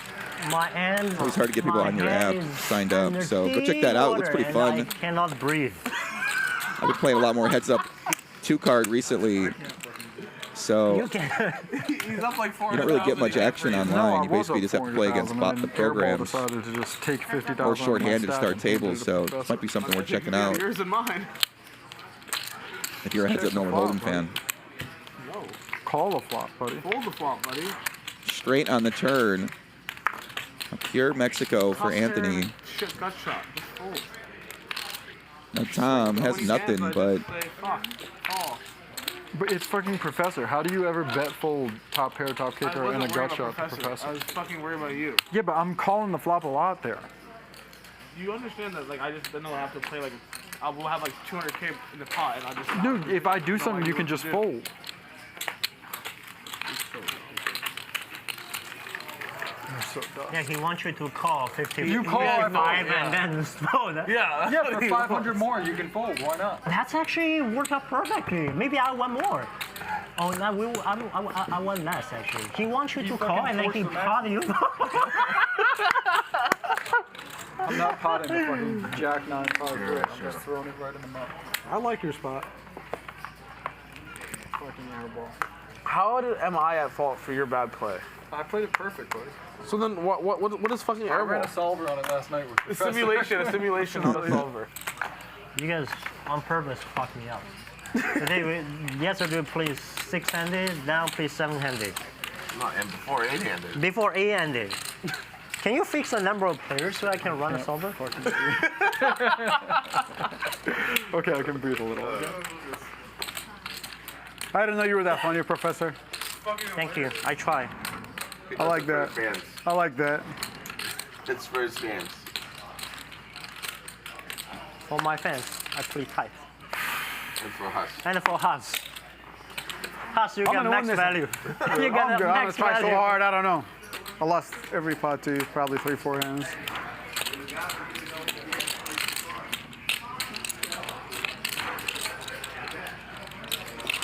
My hand. it's always hard to get people on your app signed up. So go check that out. It looks pretty I fun. cannot breathe. I've been playing a lot more heads-up 2-card recently. So He's up like 400,000. you don't really get much action online. You basically just have to play against the programs decided to just take 50,000 or shorthanded to start tables. So this might be something worth checking out Yours and mine. if you're a heads-up Norman Hold'em fan. No. Call the flop, buddy. Fold the flop, buddy. Straight on the turn. A pure Mexico for Anthony. Shit, gut shot. Just fold. Now Tom has nothing, but Say, fuck. Call. But it's fucking Professor. How do you ever bet fold top pair, top kicker, and a gut shot to Professor? I was fucking worried about you. Yeah, but I'm calling the flop a lot there. You understand that, like, I just then I'll have to play, like, I will have, like, 200K in the pot, and I'll just... No, if I do something, you can just fold. So yeah, he wants you to call 50. You call 5 and then fold. Yeah, for 500 more, you can fold. Why not? That's actually worked out perfectly. Maybe I want more. Oh, no, I want less, actually. He wants you to call and then he pot you. I'm not potting the fucking Jack 9 5 3. I'm just throwing it right in the mouth. I like your spot. Fucking airball. How am I at fault for your bad play? I played it perfect, buddy. So then what is fucking I ran airball? a solver on it last night with A simulation, not a solver. You guys on purpose fucked me up. Today, yesterday we played 6-handed, now play 7-handed. No, and before 8-handed. Before 8-handed. Can you fix the number of players so I can run a solver? Okay, I can breathe a little. I didn't know you were that funny, Professor. Thank you. I try. I like that. I like that. It's for his fans. For my fans, I play tight. And for us. And for Haas. Haas, you I'm got gonna max win this. value. I'm You got good. I'm gonna max try so value. hard. I don't know. I lost every pot to probably 3-4 hands.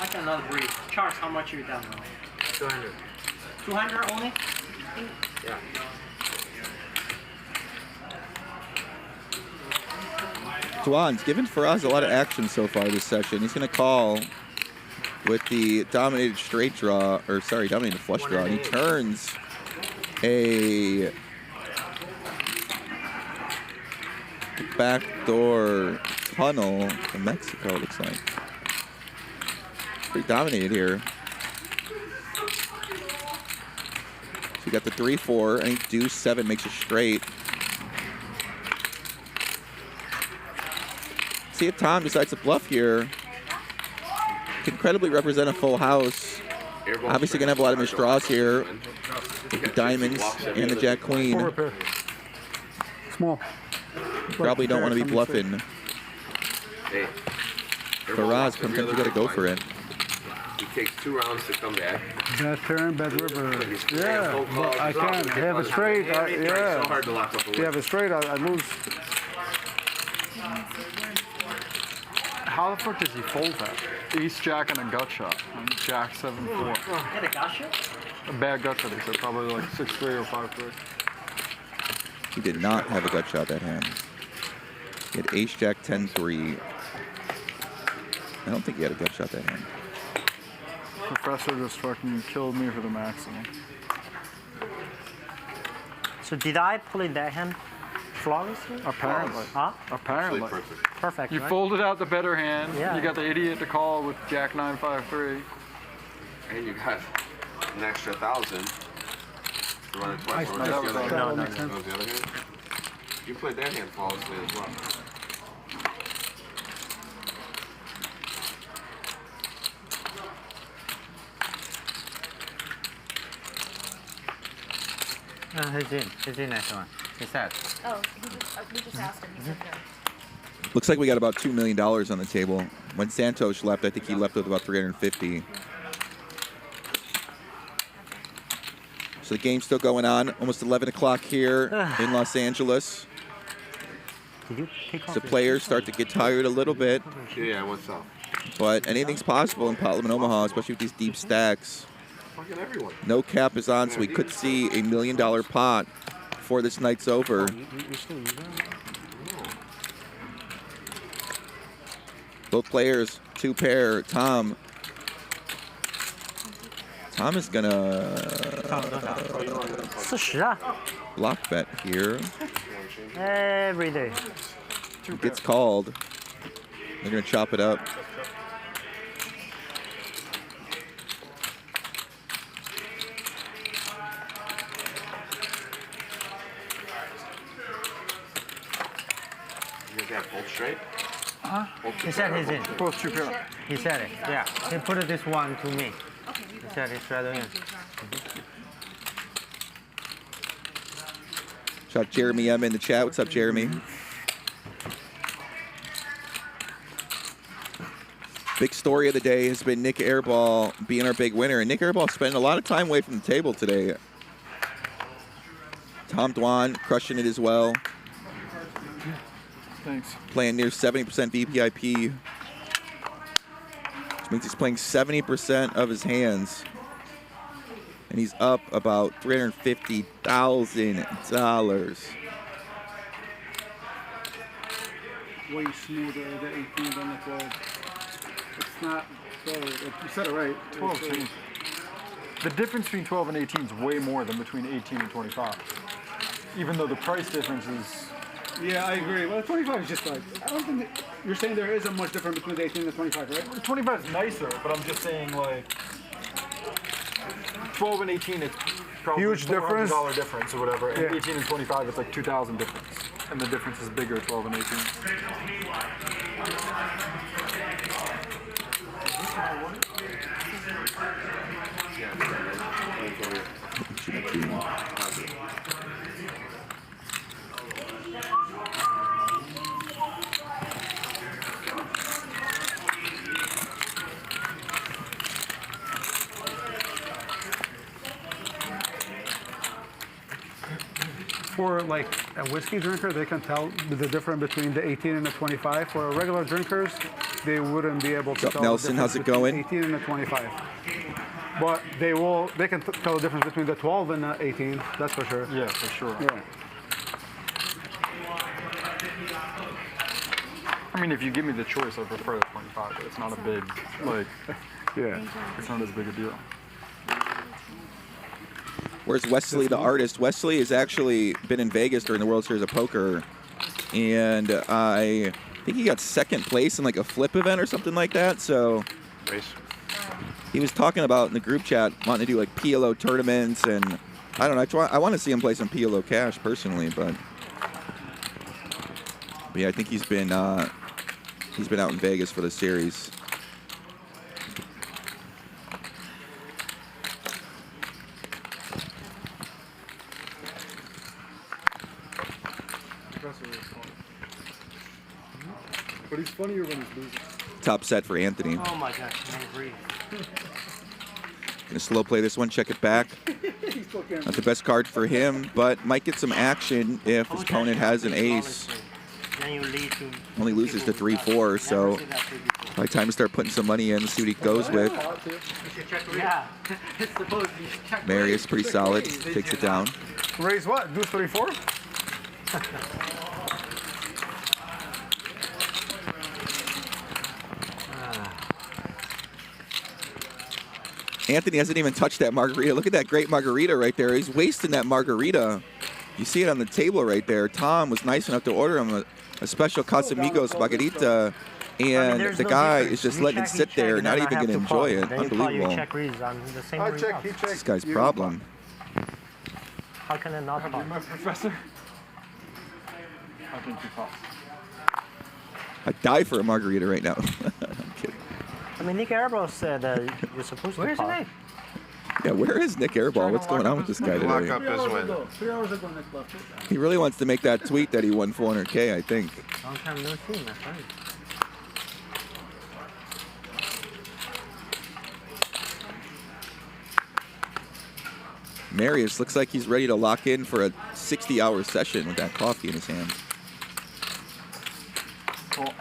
I cannot breathe. Charles, how much you down? 200. 200 only? Yeah. Dwan's given Firas a lot of action so far this session. He's going to call with the dominated straight draw, or sorry, dominated flush draw. And he turns a backdoor tunnel in Mexico, it looks like. Pretty dominated here. So you got the 3-4, and deuce 7 makes a straight. See if Tom decides to bluff here. Can incredibly represent a full house. Obviously gonna have a lot of missed draws here with the diamonds and the jack queen. Small. Probably don't want to be bluffing. Hey. Firas, come you gotta go for it. He takes 2 rounds to come back. Bad turn, bad river. Yeah, but I can. I have a straight. Yeah. So hard to lock up a If you have a straight, I lose. How the fuck does he fold that? Ace jack and a gut shot. And jack 7-4. Get a gut shot? A bad gut shot, he said. Probably like 6-3 or 5-3. He did not have a gut shot that hand. He had ace jack 10-3. I don't think he had a gut shot that hand. Professor just fucking killed me for the maximum. So did I play that hand flawlessly? Apparently. Huh? Apparently. Perfect, You right? folded out the better hand. Yeah. You got the idiot to call with jack 9-5-3. And you got an extra 1,000 to run it twice. Or No, just the other no, hand? no. That was the other hand? You played that hand flawlessly as well. He's in next one. He said. Oh, we just asked him. He said no. Looks like we got about $2 million on the table. When Santhosh left, I think he left with about 350. So the game's still going on. Almost 11 o'clock here in Los Angeles. So players start to get tired a little bit. Yeah, what's up? But anything's possible in Potluck Omaha, especially with these deep stacks. Fucking everyone. No cap is on, so we could see $1 million pot before this night's over. Both players, 2 pair. Tom is gonna block bet here. Every day. It gets called. They're gonna chop it up. You guys have both straight? He said he's in. Both 2 pair. He said it. Yeah. He put this one to me. He said it's right in. Shout out Jeremy M in the chat. What's up, Jeremy? Big story of the day has been Nik Airball being our big winner. And Nik Airball spending a lot of time away from the table today. Tom Dwan crushing it as well. Thanks. Playing near 70% VPIP. Which means he's playing 70% of his hands. And he's up about $350,000. Way smoother, the 18 than the 12. It's not, so you said it right. 12 change. The difference between 12 and 18 is way more than between 18 and 25. Even though the price difference is... Yeah, I agree. Well, 25 is just like, I don't think you're saying there isn't much difference between the 18 and the 25, right? 25 is nicer, but I'm just saying like 12 and 18 it's probably huge difference. $400 difference or whatever, and Yeah. 18 and 25 it's like 2,000 difference, and the difference is bigger 12 and 18. For like a whiskey drinker, they can tell the difference between the 18 and the 25. For regular drinkers, they wouldn't be able to What's up, tell Nelson? the How's difference it going? between 18 and the 25. But they can tell the difference between the 12 and the 18, that's for sure. Yeah, for sure. Yeah. I mean, if you give me the choice, I prefer the 25, but it's not a big, like, yeah, it's not as big a deal. Where's Wesley, the artist? Wesley has actually been in Vegas during the World Series of Poker, and I think he got second place in like a flip event or something like that. So he was talking about in the group chat wanting to do like PLO tournaments, and I don't know. I want to see him play some PLO cash personally, but yeah, I think he's been out in Vegas for the series. But he's funnier when he's losing. Top set for Anthony. Oh my gosh, I agree. Gonna slow play this one, check it back. Not the best card for him, but might get some action if his opponent has an ace. Only loses to 3-4, so probably time to start putting some money in, see what he goes with. Yeah, it's supposed to be check. Marius, pretty solid, takes it down. Raise what? Do 34? Anthony hasn't even touched that margarita. Look at that great margarita right there. He's wasting that margarita. You see it on the table right there. Tom was nice enough to order him a special Casamigos margarita, and the guy is just letting it sit there, not even going to enjoy it. Unbelievable. This guy's problem. How can I not talk? My professor. I think you pop. I'd die for a margarita right now. I'm kidding. I mean, Nik Airball said you're supposed to pop. Yeah, Yeah, where is Nik Airball? What's going on with this guy Lock today? up his win. 3 hours ago, Nick left. He really wants to make that tweet that he won 400K, I think. Long time no see, my friend. Marius looks like he's ready to lock in for a 60-hour session with that coffee in his hand. Cool.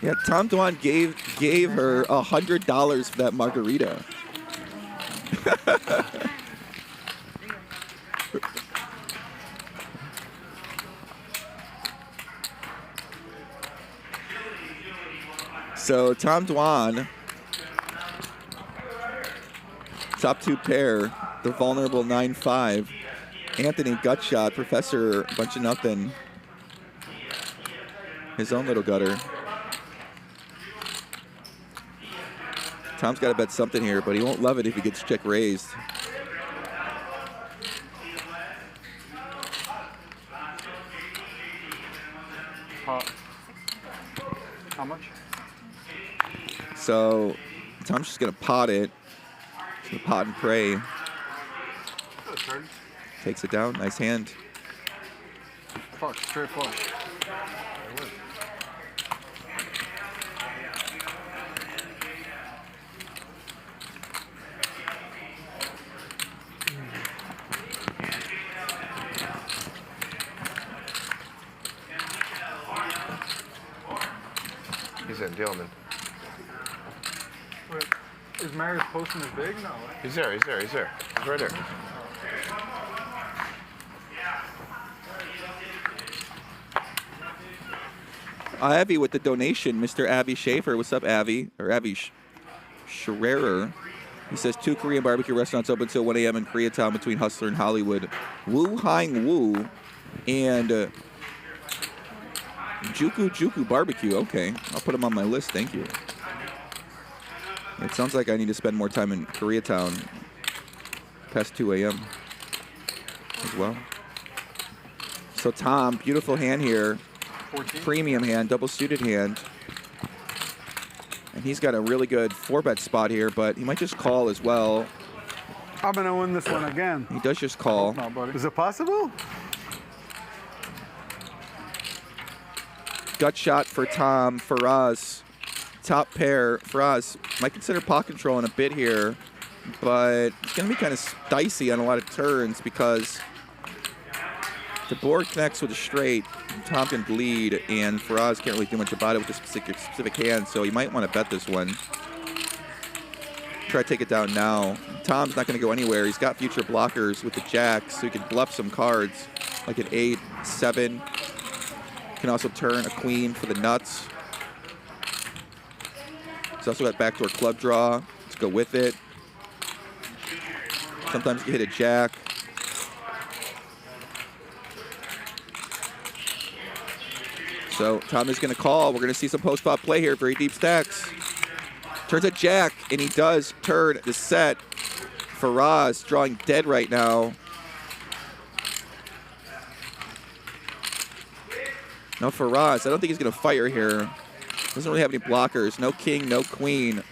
Yeah, Tom Dwan gave her $100 for that margarita. So Tom Dwan, top 2 pair, the vulnerable 9-5. Anthony Gutshot, Professor bunch of nothing. His own little gutter. Tom's got to bet something here, but he won't love it if he gets check raised. How much? So Tom's just going to pot it. Just gonna pot and pray. Takes it down. Nice hand. Flush, straight flush. He's in, Dillman. Wait, is Marius posting his big? No. He's there. He's right there. Avi with the donation, Mr. Avi Schaefer. What's up, Avi? Or Avi Scherer. He says 2 Korean barbecue restaurants open until 1 a.m. in Koreatown between Hustler and Hollywood. Woo Hang Woo and Juku Barbecue. Okay, I'll put them on my list. Thank you. It sounds like I need to spend more time in Koreatown past 2 a.m. as well. So Tom, beautiful hand here. 14. Premium hand, double suited hand. And he's got a really good 4-bet spot here, but he might just call as well. I'm going to win this one again. He does just call. No, buddy. Is it possible? Gut shot for Tom. Firas, top pair. Firas might consider pot control in a bit here, but it's going to be kind of dicey on a lot of turns because the board connects with a straight. Tom can bleed, and Firas can't really do much about it with this specific hand, so you might want to bet this one. Try to take it down now. Tom's not going to go anywhere. He's got future blockers with the jacks, so he can bluff some cards like an 8, 7. Can also turn a queen for the nuts. He's also got backdoor club draw. Let's go with it. Sometimes you hit a jack. So Tom is going to call. We're going to see some post-flop play here. Very deep stacks. Turns a jack, and he does turn the set. Firas drawing dead right now. No Firas. I don't think he's going to fire here. Doesn't really have any blockers. No king, no queen.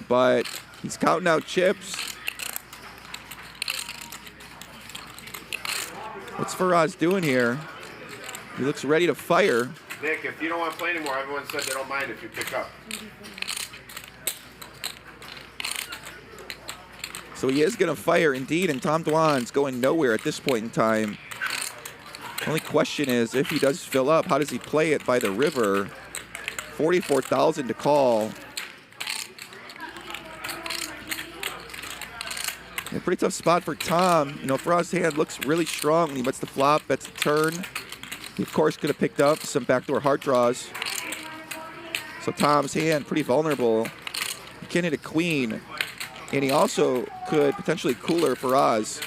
But he's counting out chips. What's Firas doing here? He looks ready to fire. Nick, if you don't want to play anymore, everyone said they don't mind if you pick up. So he is going to fire indeed, and Tom Dwan's going nowhere at this point in time. The only question is, if he does fill up, how does he play it by the river? 44,000 to call. A pretty tough spot for Tom. You know, Firas' hand looks really strong when he bets the flop, bets the turn. He, of course, could have picked up some backdoor heart draws. So Tom's hand pretty vulnerable. He can hit a queen, and he also could potentially cooler Firas.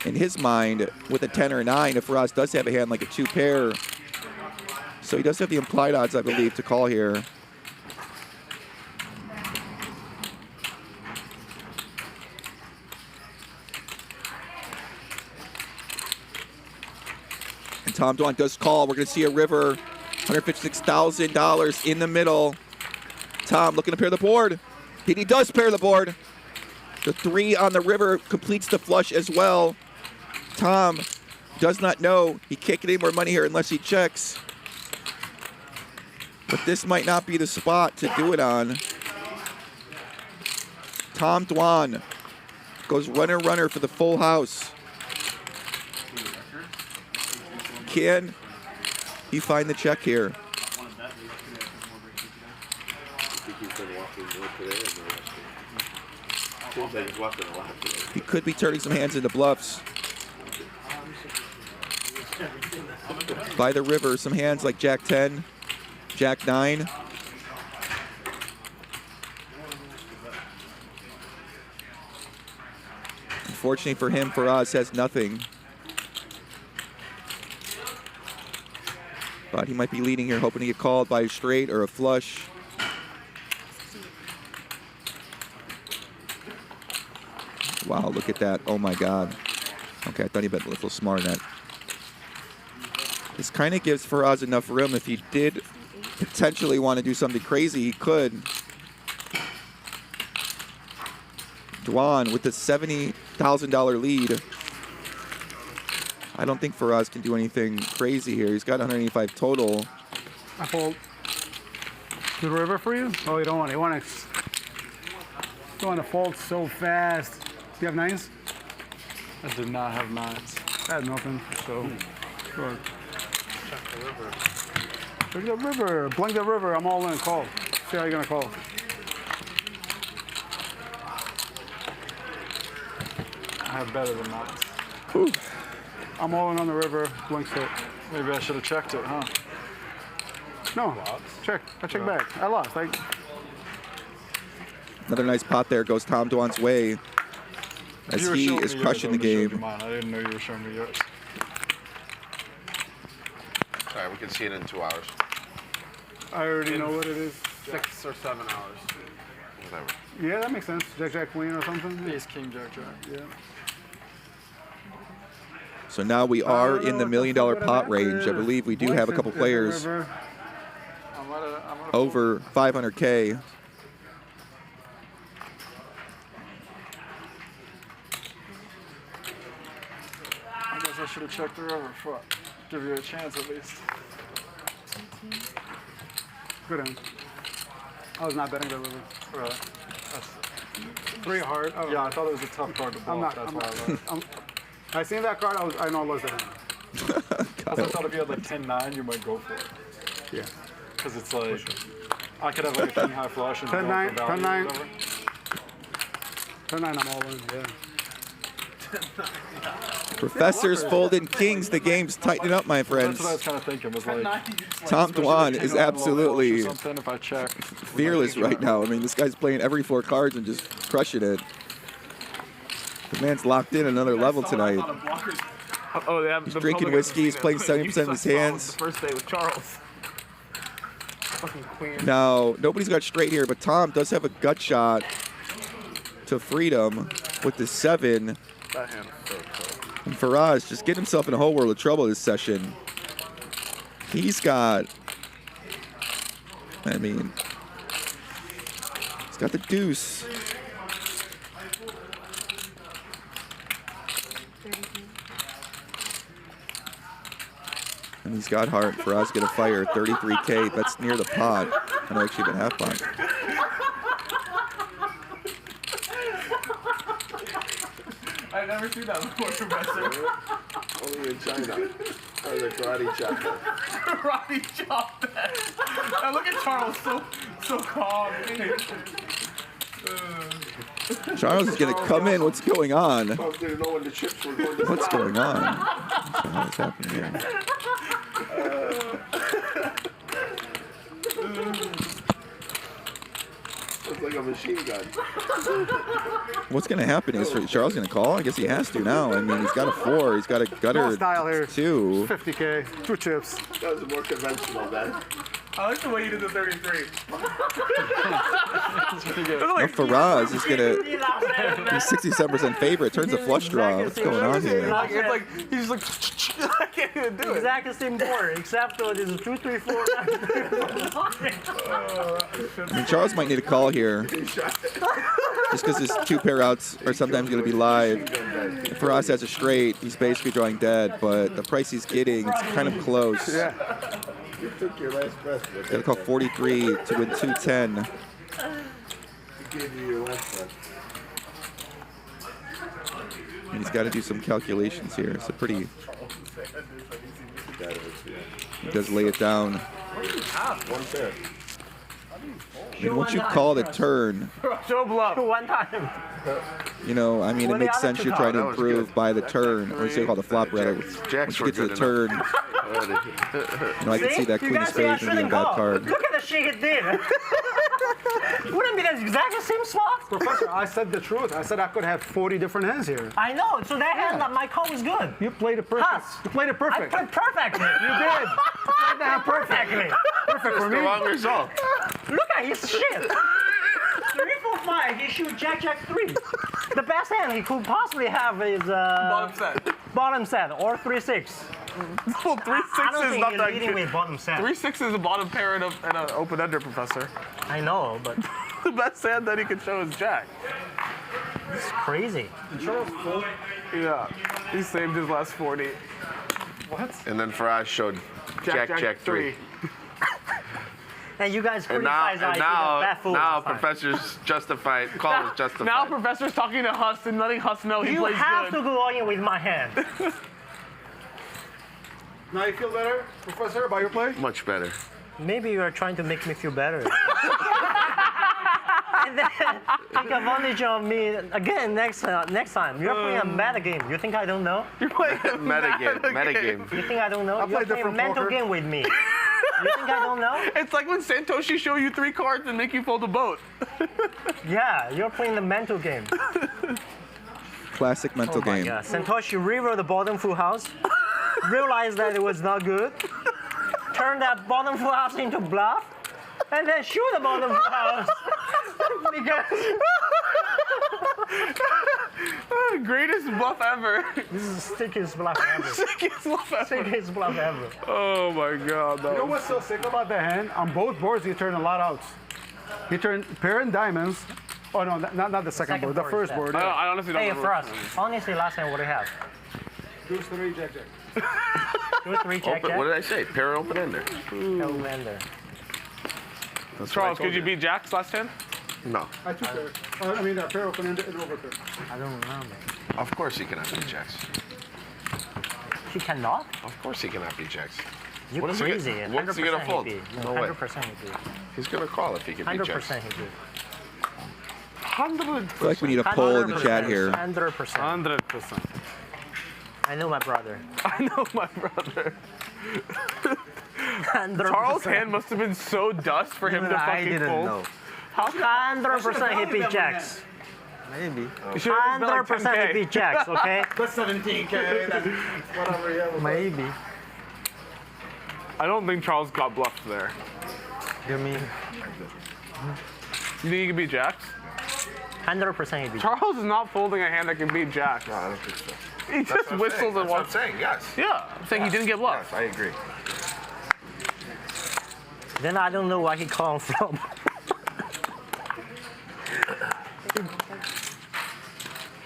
In his mind, with a 10 or a 9, if Firas does have a hand like a 2 pair. So he does have the implied odds, I believe, to call here. And Tom Dwan does call. We're going to see a river, $156,000 in the middle. Tom looking to pair the board. And he does pair the board. The 3 on the river completes the flush as well. Tom does not know he can't get any more money here unless he checks. But this might not be the spot to do it on. Tom Dwan goes runner for the full house. Can he find the check here? He could be turning some hands into bluffs. By the river, some hands like Jack 10, Jack 9. Unfortunately for him, Firas has nothing. But he might be leading here, hoping to get called by a straight or a flush. Wow, look at that. Oh my God. Okay, I thought he bet a little smart on that. This kind of gives Firas enough room. If he did potentially want to do something crazy, he could. Dwan with the $70,000 lead. I don't think Firas can do anything crazy here. He's got 185 total. I fold. Good river for you? Oh, you don't want it. You want to fold so fast. Do you have 9s? I did not have 9s. I had nothing, so go ahead. Check the river. Check the river. Blank the river. I'm all in. Call. See how you're going to call. I have better than 9s. Ooh. I'm all in on the river. Blink's it. Maybe I should have checked it, huh? No. Check. I checked back. I lost. Another nice pot there goes Tom Dwan's way as he is crushing the game. I didn't know you were showing me yours. Sorry, we can see it in 2 hours. I already know what it is. 6 or 7 hours. Whatever. Yeah, that makes sense. Jack Queen or something. Ace King Jack. Yeah. So now we are in the $1 million pot range. I believe we do have a couple players over 500K. I guess I should have checked the river. Fuck. Give you a chance at least. Good end. I was not betting the river. Right. That's 3 hard. Oh. Yeah, I thought it was a tough card to bluff. That's why I lost. I seen that card. I know I lost that. I thought if you had like 10-9, you might go for it. Yeah. Because it's like, I could have like a king high flush and 10-9, 10-9. 10-9, I'm all in, yeah. Professors folding kings. The game's tightening up, my friends. That's what I was kind of thinking. Was like, Tom Dwan is absolutely if I check. fearless right now. I mean, this guy's playing every 4 cards and just crushing it. The man's locked in another level tonight. Oh, they have He's drinking whiskey. He's playing 70% of his hands. The first day with Charles. Fucking queen. Now, nobody's got straight here, but Tom does have a gut shot to freedom with the 7. That hand is so close. And Firas just getting himself in a whole world of trouble this session. He's got, I mean, he's got the deuce. And he's got heart. Firas get a fire, 33K. That's near the pot. I know actually been half pot. I've never seen that before, Professor. Only in China. Or the karate chopper. Karate chop that. Now look at Charles, so calm. Charles is going to come in. What's going on? I didn't know when the chips were going to What's going on? What the hell is happening here? It's like a machine gun. What's going to happen is Charles going to call? I guess he has to now. I mean, he's got a 4. He's got a gutter style here. 2. 50K, 2 chips. That was more conventional, man. I like the way you did the 33. No, Firas is going to... He's 67% favorite. Turns a flush draw. What's going on here? It's like, he's like... I can't even do it. Exactly same board, except there's 2, 3, 4. I mean, Charles might need a call here. Just because his 2 pair outs are sometimes going to be live. If Firas has a straight, he's basically drawing dead, but the price he's getting, it's kind of close. Yeah. You took your last breath. Got to call 43 to win 210. He gave you your last breath. And he's got to do some calculations here. It's a pretty... He does lay it down. One pair. I mean, once you call the turn, Show bluff. One time. you know, I mean, it makes sense you're trying to improve by the turn, or you say call the flop rather. Once you get to the turn, you know, I can see that queen of spades being a bad card. Look at the shit he did. Wouldn't be the exact same spot? Professor, I said the truth. I said I could have 40 different hands here. I know. So that hand, my call was good. You played it perfect. Huh. You played it perfect. I played perfectly. You did. You played that perfectly. Perfect for me. The wrong result. Look at his shit. 3, 4, 5. He shoot Jack, Jack 3. The best hand he could possibly have is Bottom set. Bottom set or 3, 6. Well, 3, 6 I don't is think not you're that leading good. with bottom set. 3, 6 is a bottom pair and an open ender, Professor. I know, but The best hand that he could show is Jack. it's crazy. Yeah, he saved his last 40. What? And then Firas showed Jack 3. And you guys And now, criticize now Professor's justified. Call is justified. Now Professor's talking to Huss and letting Huss know he You plays have good. to go all in with my hand. Now you feel better, Professor, about your play? Much better. Maybe you are trying to make me feel better. And then take advantage of me again next time. You're playing a meta game. You think I don't know? You're playing a Meta game. You think I don't know? I You're play playing different mental poker. game with me. You think I don't know? It's like when Santhosh show you 3 cards and make you fold a boat. Yeah, you're playing the mental game. Classic mental Oh my game. God. Santhosh, you reroll the bottom full house, realize that it was not good, turn that bottom full house into bluff, and then shoot the bottom full house. Because Greatest bluff ever. this is the stickiest bluff ever. Sickest bluff ever. Stickiest bluff ever. Oh my God. You know what's so sick about the hand? On both boards, you turn a lot outs. You turn pair and diamonds. Oh no, not the second board. The first board. I honestly don't Hey, remember. for us, honestly, last time what do you have? Deuce 3, Jack, Jack. 2, 3, check, What did I say? Pair open ender. Commander. Charles, could you beat Jack's last hand? No. I took pair. I mean, pair open and over pair. I don't remember. Of course he cannot beat Jacks. She cannot? Of course he cannot beat Jacks. You're What is he crazy. gonna- what's he gonna fold? He'd be. No way. 100% he'd be. He's gonna call if he can beat Jacks. 100% he'd be. 100%. I feel like we need a poll in the chat here. 100%. 100%. I know my brother. I know my brother. 100%. Charles' hand must have been so dust for him to I fucking didn't fold. know. How 100% he beat Jacks. Maybe. You should've just bet like 100% 10K. he beat Jacks, okay? That's 17K. That's whatever you have. Maybe. I don't think Charles got bluffed there. You mean? You think he can beat Jacks? 100% he beat. Charles is not folding a hand that can beat Jacks. No, I don't think so. He just whistles and That's what I'm walks. saying, yes. Yeah, I'm saying he didn't get bluffed. Yes, I agree. Then I don't know why he called from.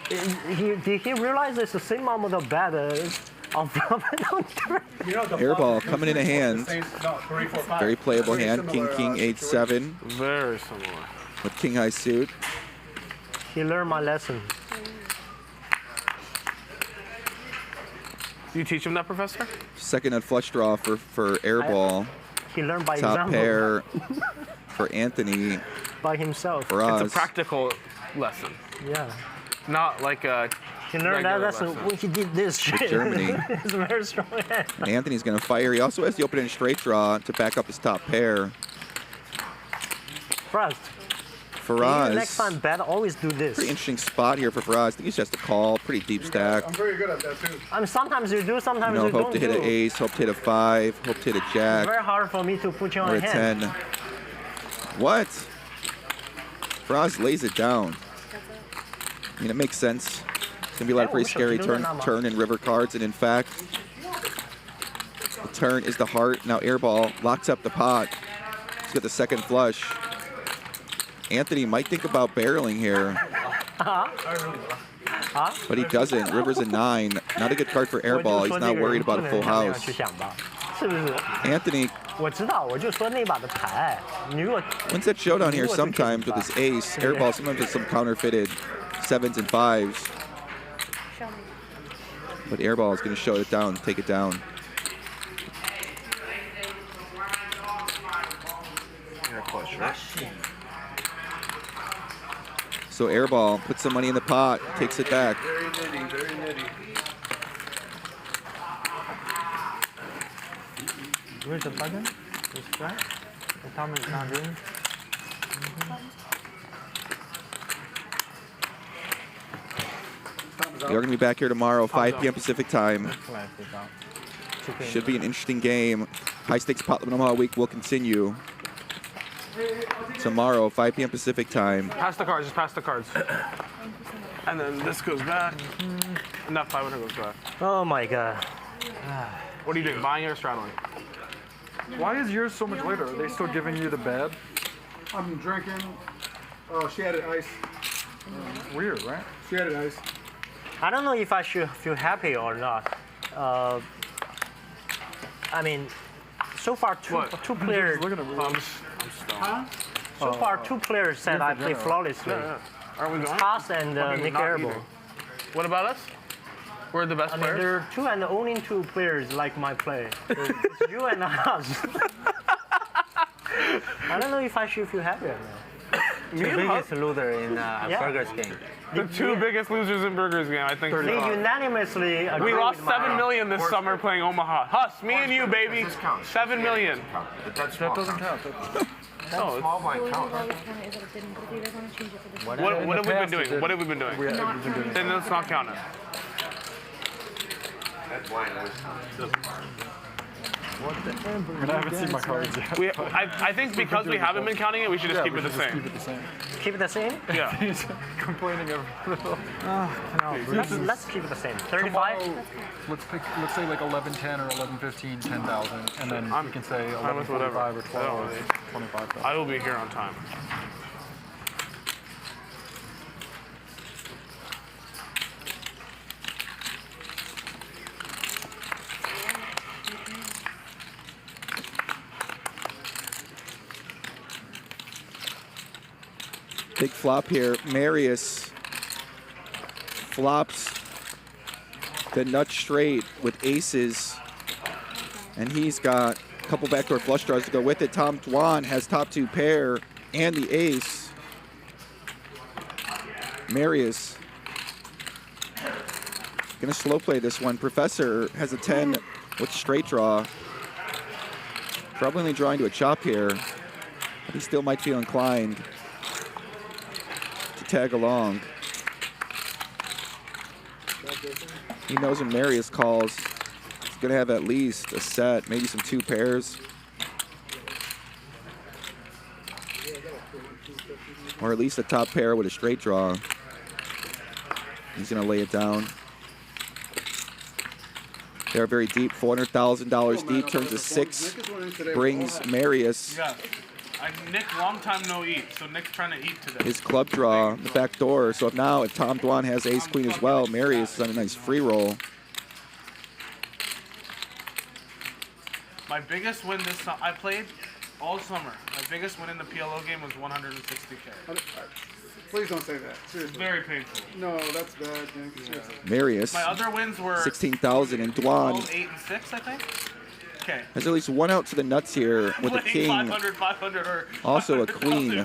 Did he realize it's the same amount of bad on flop and on turn? Airball coming in a hand. Very playable hand. King, king, 8-7. Very similar. With king high suit. He learned my lesson. You teach him that, Professor? Second nut flush draw for Airball. He learned by Top example. pair for Anthony. By himself. For us. It's a practical lesson. Yeah. Not like a He learned that lesson when he did this shit. Germany. It's a very strong hand. And Anthony's going to fire. He also has the open-end straight draw to back up his top pair. Frost. Firas. Next time, bet always do this. Pretty interesting spot here for Firas. I think he's just a call. Pretty deep stack. I'm very good at that too. I mean, sometimes you do, sometimes You know, you hope don't to hit do. an ace, hope to hit a 5, hope to hit a It's jack, very hard for me to put you on or a a hand. 10. What? Firas lays it down. I mean, it makes sense. It's going to be a lot of pretty scary turn and river cards, and in fact, turn is the heart. Now Airball locks up the pot. He's got the second flush. Anthony might think about barreling here, but he doesn't. River's a 9. Not a good card for Airball. He's not worried about a full house. Anthony wins that showdown here sometimes with his ace. Airball sometimes has some counterfeited 7s and 5s. But Airball is going to show it down, take it down. So Airball puts some money in the pot, takes it back. Very nitty, very nitty. Where's the button? This right? The Tom is not doing. We're going to be back here tomorrow, 5 p.m. Pacific time. Should be an interesting game. High stakes pot limit Omaha week will continue tomorrow, 5 p.m. Pacific time. Pass the cards, just pass the cards. And then this goes back. And that 500 goes back. Oh my god. What are you doing, buying it or straddling? Why is yours so much later? Are they still giving you the bad? I'm drinking. Oh, she added ice. Weird, right? She added ice. I don't know if I should feel happy or not. I mean, so far two players. Look at him. Huh? So far, 2 players said I play flawlessly. Aren't we going? Haas and Nik Airball. What about us? We're the best I mean, players? there are 2 and only 2 players like my play. It's you and Haas. I don't know if I should feel happy or not. The biggest loser in Burgers game. The 2 biggest losers in Burgers game, I think. They unanimously agree. We lost with my 7 million this summer playing Omaha. Huss, me and you, baby. 7 million. That doesn't count. No, small blind count. What have we been doing? What have we been doing? Then let's not count it. That blind I haven't seen my cards yet. I think because we haven't been counting it, we should just keep it the same. Keep it the same? Yeah. He's complaining over Let's keep it the same. 35? Let's say like 11.10 or 11.15, 10,000, and then we can say 11.45 or 12 or 25,000. I will be here on time. Big flop here. Marius flops the nut straight with aces, and he's got a couple backdoor flush draws to go with it. Dwan has top 2 pair and the ace. Marius gonna slow play this one. Professor has a 10 with straight draw. Probably only drawing to a chop here, but he still might feel inclined to tag along. He knows when Marius calls, he's gonna have at least a set, maybe some 2 pairs. Or at least a top pair with a straight draw. He's gonna lay it down. They're very deep, $400,000 deep, turns to 6, brings Marius. Yeah. Nick, long time no eat, so Nick's trying to eat today. His club draw, the back door. So if Tom Dwan has ace queen as well, Marius is on a nice free roll. My biggest win this summer, I played all summer. My biggest win in the PLO game was 160K. Please don't say that. Seriously. It's very painful. No, that's bad, Nick. Marius, My other wins were 16,000, and Dwan 12, 8, and 6, I think. Okay. has at least 1 out to the nuts here with a king. 500, or Also a queen. I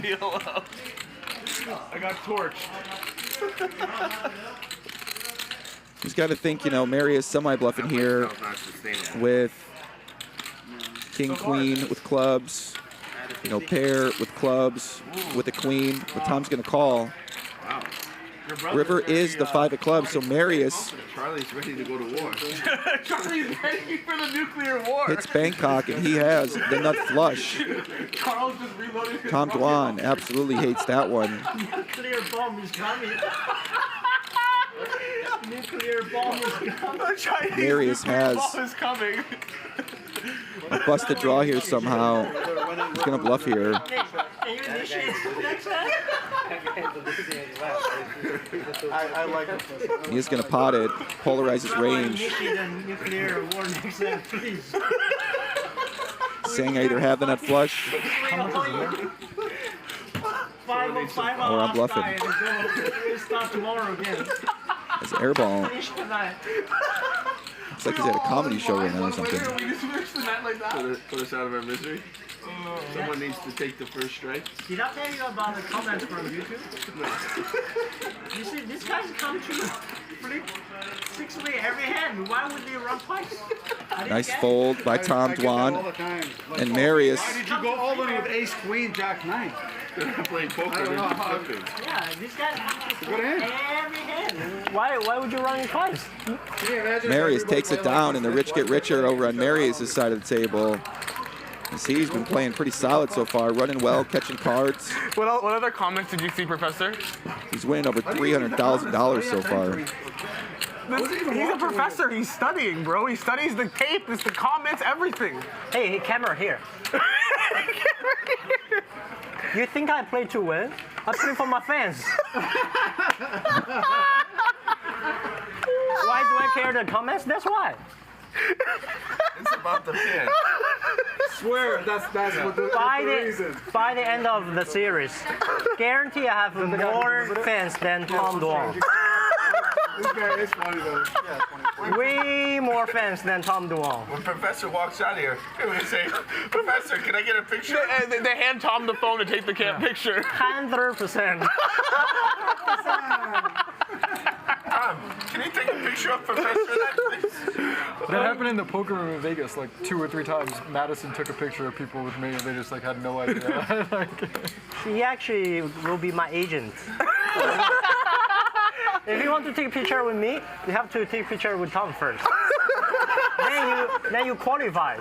got torched. He's got to think, Marius semi-bluffing here with king, queen with clubs, pair with clubs with a queen, but Tom's going to call. River is the 5 of clubs, so Marius Charlie's ready to go to war. Charlie's ready for the nuclear war. hits Bangkok, and he has the nut flush. Charles just reloaded his Tom Dwan absolutely hates that one. Nuclear bomb is coming. Nuclear bomb is coming. Marius has bomb is coming. bust the draw here somehow. He's going to bluff here. I like it. He's going to pot it, polarize his range. Saying I either have the nut flush or I'm bluffing. Start tomorrow again. It's an airball. Looks like he's at a comedy show right now or something. Put us out of our misery. Someone needs to take the first strike. Did I tell you about the comments from YouTube? You see, this guy's come to flip 6-way every hand. Why would they run twice? Nice fold by Tom Dwan and Marius. Why did you go all in with ace, queen, jack, 9? Playing poker. Yeah, this guy's Good hand. every hand. Why would you run it twice? Marius takes it down, and the rich get richer over on Marius' side of the table. You see, he's been playing pretty solid so far, running well, catching cards. What other comments did you see, Professor? He's winning over $300,000 so far. He's a professor. He's studying, bro. He studies the tape, the comments, everything. Hey, camera here. You think I play to win? I play for my fans. Why do I care the comments? That's why. It's about the fan. Swear, that's what the reason. By the end of the series, guarantee I have more fans than Tom Dwan. This guy is funny though. Way more fans than Tom Dwan. When Professor walks out here, they're going to say, Professor, can I get a picture? They hand Tom the phone to take the picture. 100%. Tom, can you take a picture of Professor that, please? That happened in the poker room in Vegas like 2 or 3 times. Madison took a picture of people with me and they just like had no idea. He actually will be my agent. If you want to take a picture with me, you have to take a picture with Tom first. then you qualify.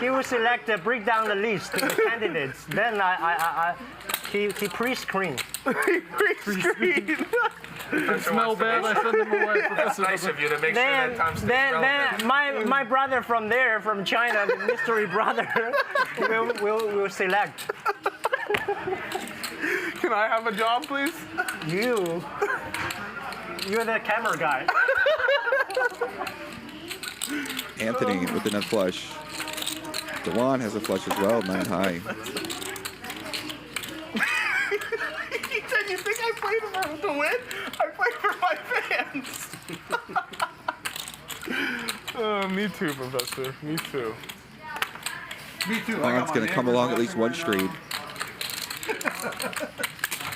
He will select, break down the list of the candidates. Then he pre-screen. Pre-screen. Smell bad, I send them away. That's nice of you to make sure that Tom stays relevant. Then my brother from China, the mystery brother, will select. Can I have a job, please? You're the camera guy. Anthony with the nut flush. Dwan has a flush as well, 9 high. He said, you think I played to win? I played for my fans. Me too, Professor. Me too. Me too. Dwan's going to come along at least one straight.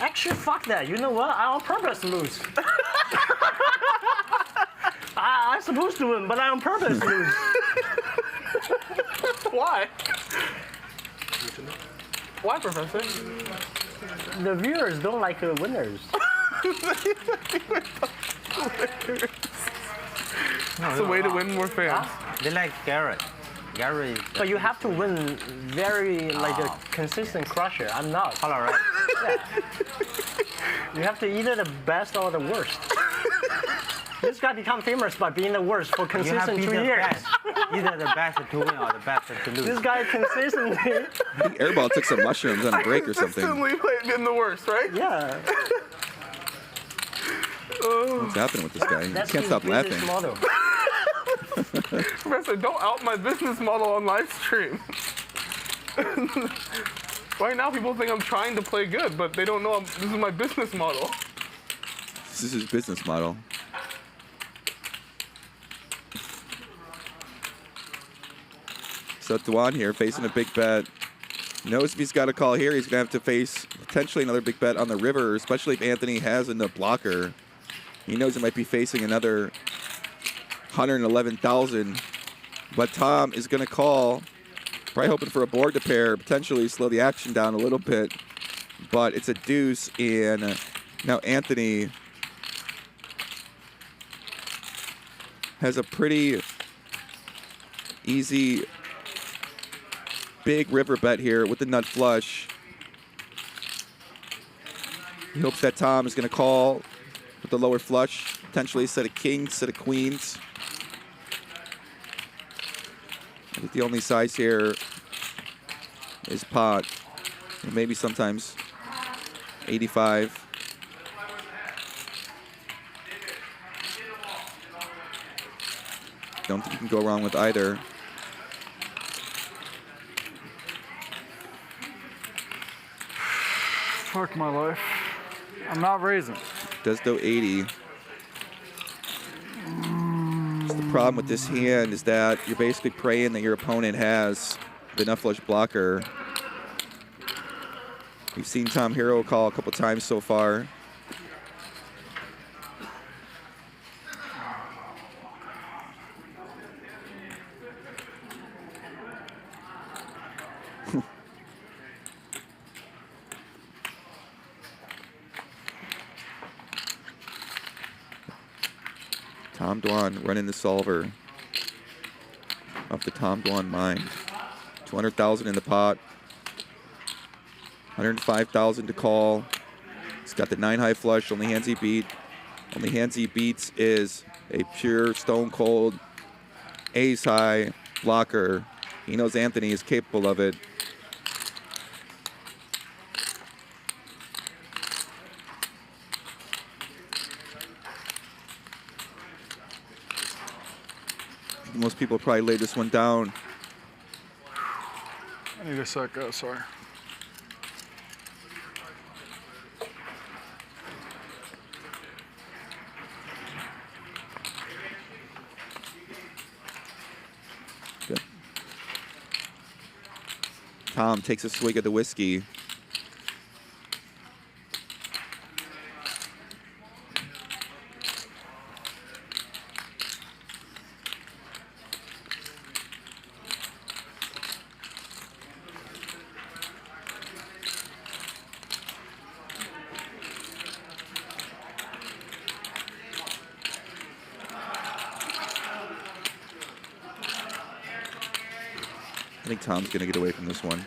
Actually, fuck that. You know what? I on purpose lose. I'm supposed to win, but I on purpose lose. Why? Why, Professor? The viewers don't like the winners. It's a way to win more fans. They like Gerry. Gerry. But you have to win very like a consistent crusher. I'm not. All right. Yeah. You have to either the best or the worst. This guy become famous by being the worst for consistent 2 years. Either the best to win or the best to lose. This guy consistently. I think Airball took some mushrooms on a break or something. Consistently played in the worst, right? Yeah. What's happening with this guy? He can't stop laughing. Professor, don't out my business model on live stream. Right now, people think I'm trying to play good, but they don't know this is my business model. This is his business model. So Dwan here facing a big bet. Knows if he's got a call here, he's going to have to face potentially another big bet on the river, especially if Anthony has a blocker. He knows he might be facing another 111,000. But Tom is going to call, probably hoping for a board to pair, potentially slow the action down a little bit. But it's a deuce, and now Anthony has a pretty easy big river bet here with the nut flush. He hopes that Tom is going to call with the lower flush, potentially a set of kings, set of queens. The only size here is pot. And maybe sometimes 85. Don't think you can go wrong with either. Fuck my life. I'm not raising. Does go 80. The problem with this hand is that you're basically praying that your opponent has the enough flush blocker. We've seen Tom Hero call a couple times so far. Tom Dwan running the solver off the Tom Dwan mind. 200,000 in the pot. 105,000 to call. He's got the 9-high flush. Only hands he beat. Only hands he beats is a pure stone cold ace-high blocker. He knows Anthony is capable of it. Most people probably laid this one down. I need a sec, sorry. Good. Tom takes a swig of the whiskey. I think Tom's going to get away from this one.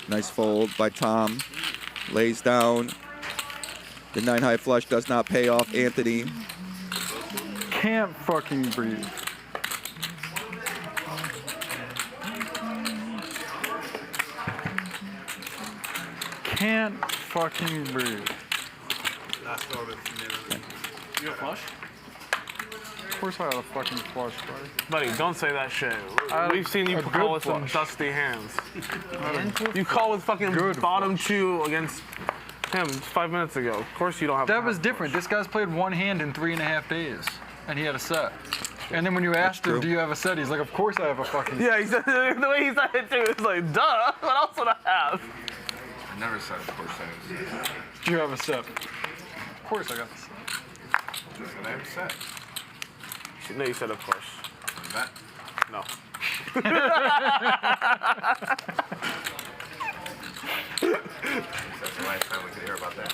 Nice fold by Tom. Lays down. The 9-high flush does not pay off Anthony. Can't fucking breathe. Can't fucking breathe. Last orbit. You have flush? Of course I had a fucking flush, buddy. Buddy, don't say that shit. We've seen you call with some dusty hands. You call with fucking bottom two against him 5 minutes ago. Of course you don't have. That was different. This guy's played one hand in 3.5 days, and he had a set. And then when you asked him, do you have a set? He's like, of course I have a fucking set. Yeah, he said, the way he said it too, it's like, duh, what else would I have? I never said of course I have a set. Do you have a set? Of course I got the set. Just that I have a set. No, you said of course. That? No. That's the last time we could hear about that.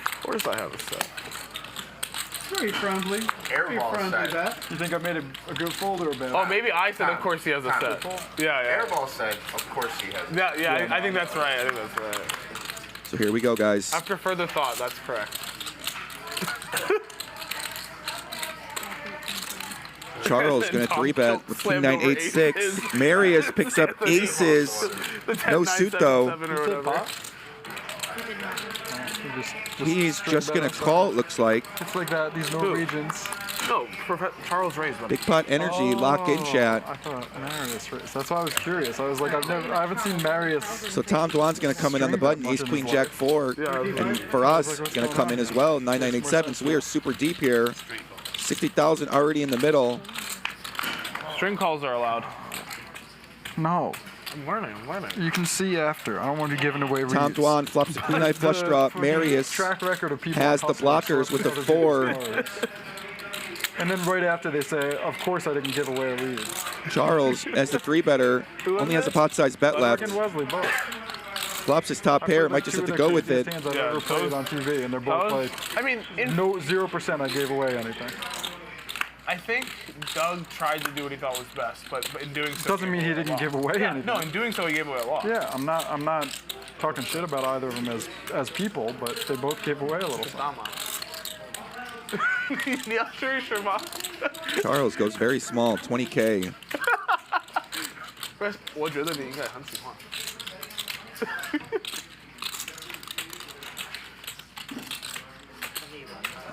Of course I have a set. Very friendly. Airball said. That. You think I made a good fold or a bad? Oh, maybe I said of course he has a set. Yeah. Airball said of course he has a set. Yeah, I think that's right. So here we go, guys. After further thought, that's correct. Charles going to 3-bet with King 9 8 6. Marius picks up aces. No suit though. He's just going to call, it looks like. It's like that, these Norwegians. No, Charles raised them. Big pot energy, lock in chat. I thought Marius raised. That's why I was curious. I was like, I haven't seen Marius. So Tom Dwan's going to come in on the button. Ace, Queen, Jack, 4. And for us, going to come in as well. 9 9 8 7. So we are super deep here. 60,000 already in the middle. String calls are allowed. No. I'm learning. You can see after. I don't want to be giving away reads. Tom Dwan flops the Queen High flush draw. Marius track record of people has the blockers with the 4. And then right after they say, of course I didn't give away a lead. Charles, as the 3-better, only has a pot size bet left. Wesley, both. Flops his top pair. Might just have to go with it. Hands I've ever played on TV, and they're both like, I mean, no 0% I gave away anything. I think Doug tried to do what he thought was best, but in doing so, Doesn't mean he didn't give away anything. No, in doing so, he gave away a lot. Yeah, I'm not talking shit about either of them as people, but they both gave away a little something. Charles goes very small, 20K.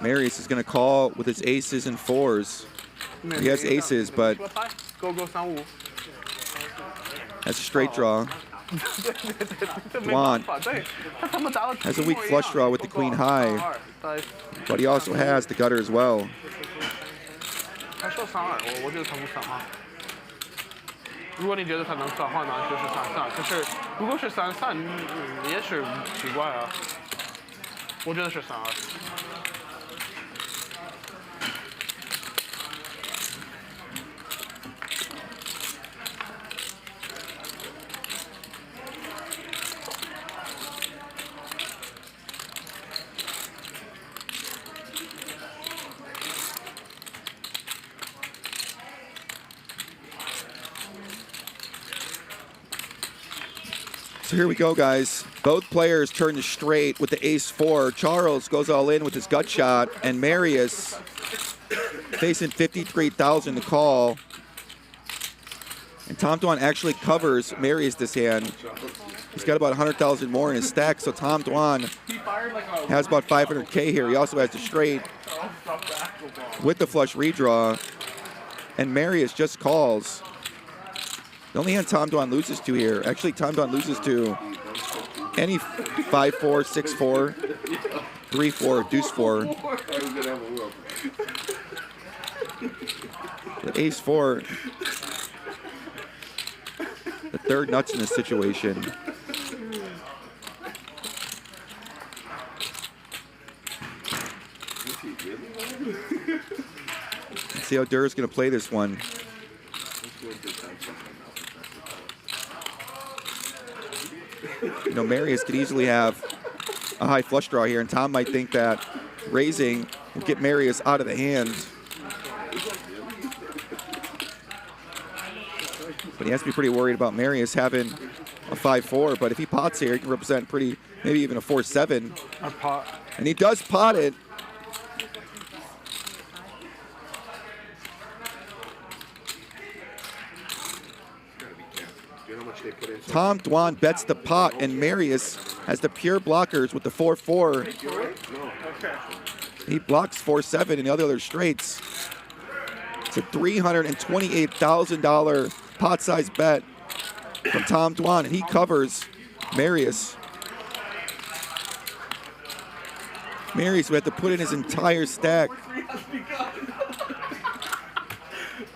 Marius is going to call with his aces and fours. He has aces, but that's a straight draw. Dwan has a weak flush draw with the queen high, but he also has the gutter as well. 如果你觉得他能算话呢，就是算。可是如果是3-3，也是奇怪啊。我觉得是3-2。So here we go, guys. Both players turn to straight with the ace-4. Charles goes all in with his gut shot, and Marius facing 53,000 to call. And Tom Dwan actually covers Marius this hand. He's got about 100,000 more in his stack, so Tom Dwan has about 500K here. He also has the straight with the flush redraw, and Marius just calls. The only hand Tom Dwan loses to here, actually Tom Dwan loses to any 5-4, 6-4, 3-4, deuce-4. The ace-4, the third nuts in this situation. Let's see how Durr's going to play this one. You know, Marius could easily have a high flush draw here, and Tom might think that raising will get Marius out of the hand. But he has to be pretty worried about Marius having a 5-4, but if he pots here, he can represent pretty, maybe even a 4-7. And he does pot it. Tom Dwan bets the pot, and Marius has the pure blockers with the 4-4. He blocks 4-7 and the other straights. It's a $328,000 pot size bet from Tom Dwan, and he covers Marius. Marius would have to put in his entire stack.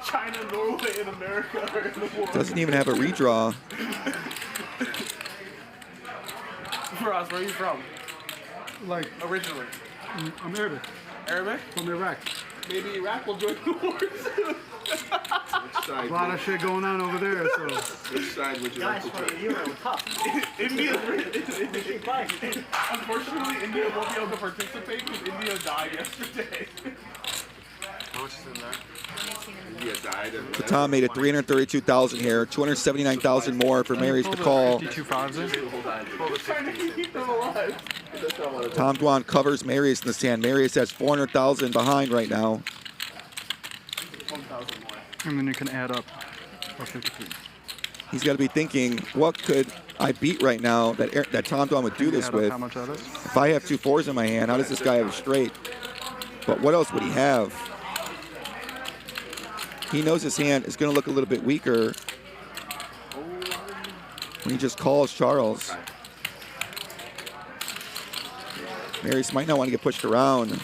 China, Norway, and America are in the war. Doesn't even have a redraw. Firas, where are you from? Like originally. I'm Arabic. Arabic? From Iraq. Maybe Iraq will join the war soon. A lot of shit going on over there. So. Which side would you like to join? India. Unfortunately, India won't be able to participate because India died yesterday. How much is in there? India died. So Tom made it 332,000 here, 279,000 more for Marius to call. 52 fives in. Tom Dwan covers Marius in this hand. Marius has 400,000 behind right now. And then you can add up. 53. He's got to be thinking, what could I beat right now that Tom Dwan would do this with? How much that is? If I have 2 4s in my hand, how does this guy have a straight? But what else would he have? He knows his hand is going to look a little bit weaker when he just calls Charles. Marius might not want to get pushed around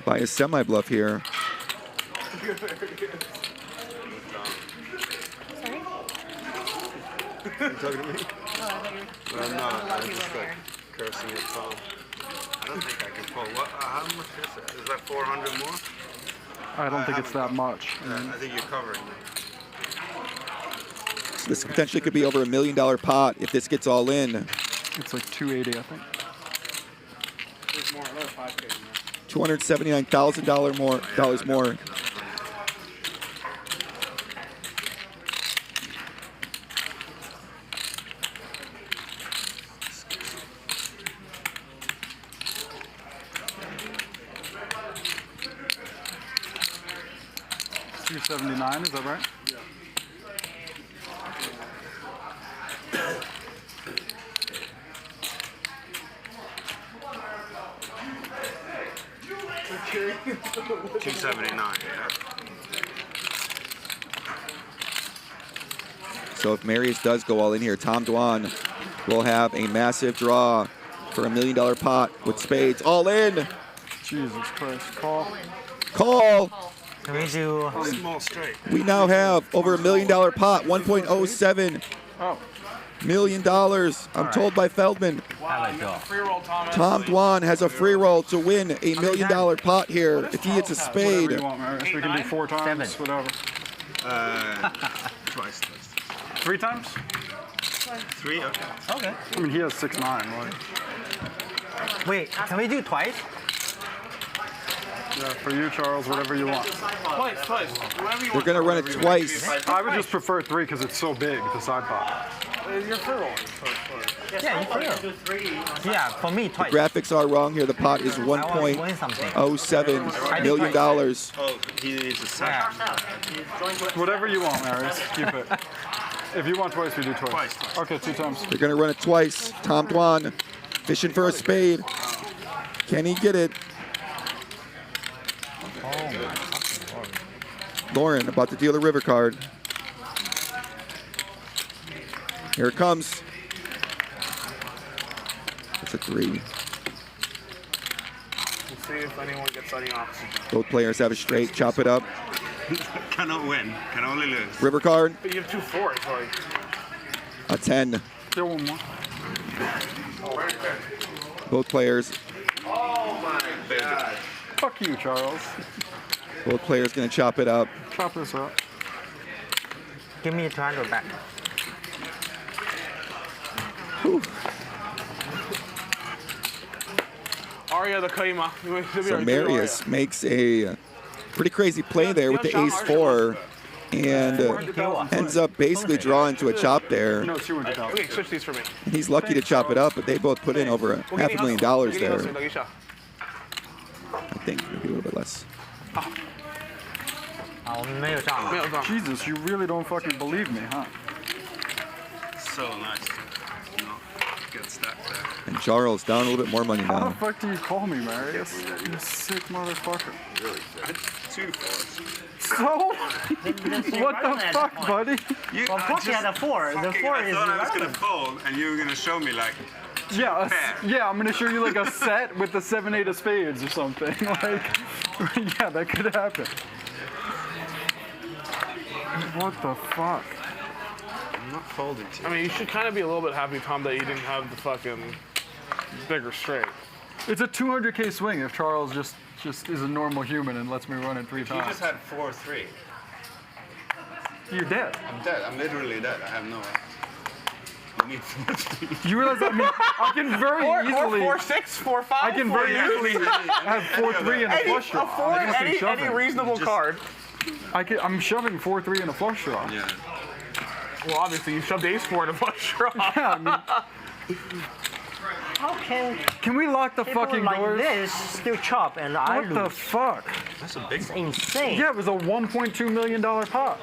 by his semi-bluff here. Sorry? You talking to me? Oh, I thought you were. But I'm not. I'm just like cursing at Tom. I don't think I can pull. What? How much is it? Is that 400 more? I don't think it's that much. I think you're covering me. So this potentially could be over $1 million pot if this gets all in. It's like 280, I think. There's more, another 5K in there. $279,000 more. $279, is that right? Yeah. $279. So if Marius does go all in here, Tom Dwan will have a massive draw for $1 million pot with spades. All in. Jesus Christ. Call. Call. Can we do small straight? We now have over $1 million pot, $1.07 million. I'm told by Feldman. Tom Dwan has a free roll to win a $1 million pot here if he hits a spade. Whatever you want, Marius. We can do 4 times, whatever. Twice. 3 times? 3, okay. Okay. I mean, he has 6-9. Like. Wait, can we do twice? Yeah, for you, Charles, whatever you want. Twice. Whatever you They're going to run it twice. I would just prefer 3 because it's so big, the side pot. You're free rolling. Yeah, you free roll. Yeah, for me, The twice. graphics are wrong here. The pot is $1.07 million. Oh, he needs a set. Whatever you want, Marius. Keep it. If you want twice, we do twice. Okay, 2 times. They're going to run it twice. Tom Dwan fishing for a spade. Can he get it? Lauren about to deal the river card. Here it comes. It's a 3. We'll see if anyone gets any oxygen. Both players have a straight. Chop it up. Cannot win. Can only lose. River card. But you have 2 4s, like. A 10. Still one more. Both players. Oh my God. Fuck you, Charles. Both players going to chop it up. Chop this up. Give me a triangle back. Whew. Aria the Kaima. So Marius makes a pretty crazy play there with the ace-4 and ends up basically drawing to a chop there. Okay, switch these for me. And he's lucky to chop it up, but they both put in over $500,000 there. I think maybe a little bit less. Jesus, you really don't fucking believe me, huh? So nice. Good stack there. And Charles down a little bit more money How the now. fuck do you call me, Marius? You sick motherfucker. Really good. 2 4s. So? What the fuck, buddy? Well, of course you had a 4. The 4 I is thought I was going irrelevant. to fold, and you were going to show me, like, Yeah, yeah, I'm gonna show you like a set with the 7-8 of spades or something. Like, yeah, that could happen. What the fuck? I'm not folding to you. I mean, you should kind of be a little bit happy, Tom, that you didn't have the fucking bigger straight. It's a 200K swing if Charles just is a normal human and lets me run it 3 You times. just had 4-3. You're dead. I'm dead. I'm literally dead. I have no. You realize I can very easily. 4 6, 4 5. I can very easily have 4-3 and a flush draw. A 4 in any reasonable card. I'm shoving 4-3 and a flush draw. Yeah. Well, obviously you shoved ace-4 in a flush draw. Yeah, I mean, How can we lock the people fucking like doors? this still chop and I What lose? the fuck? That's a big It's insane. Yeah, it was a $1.2 million pot.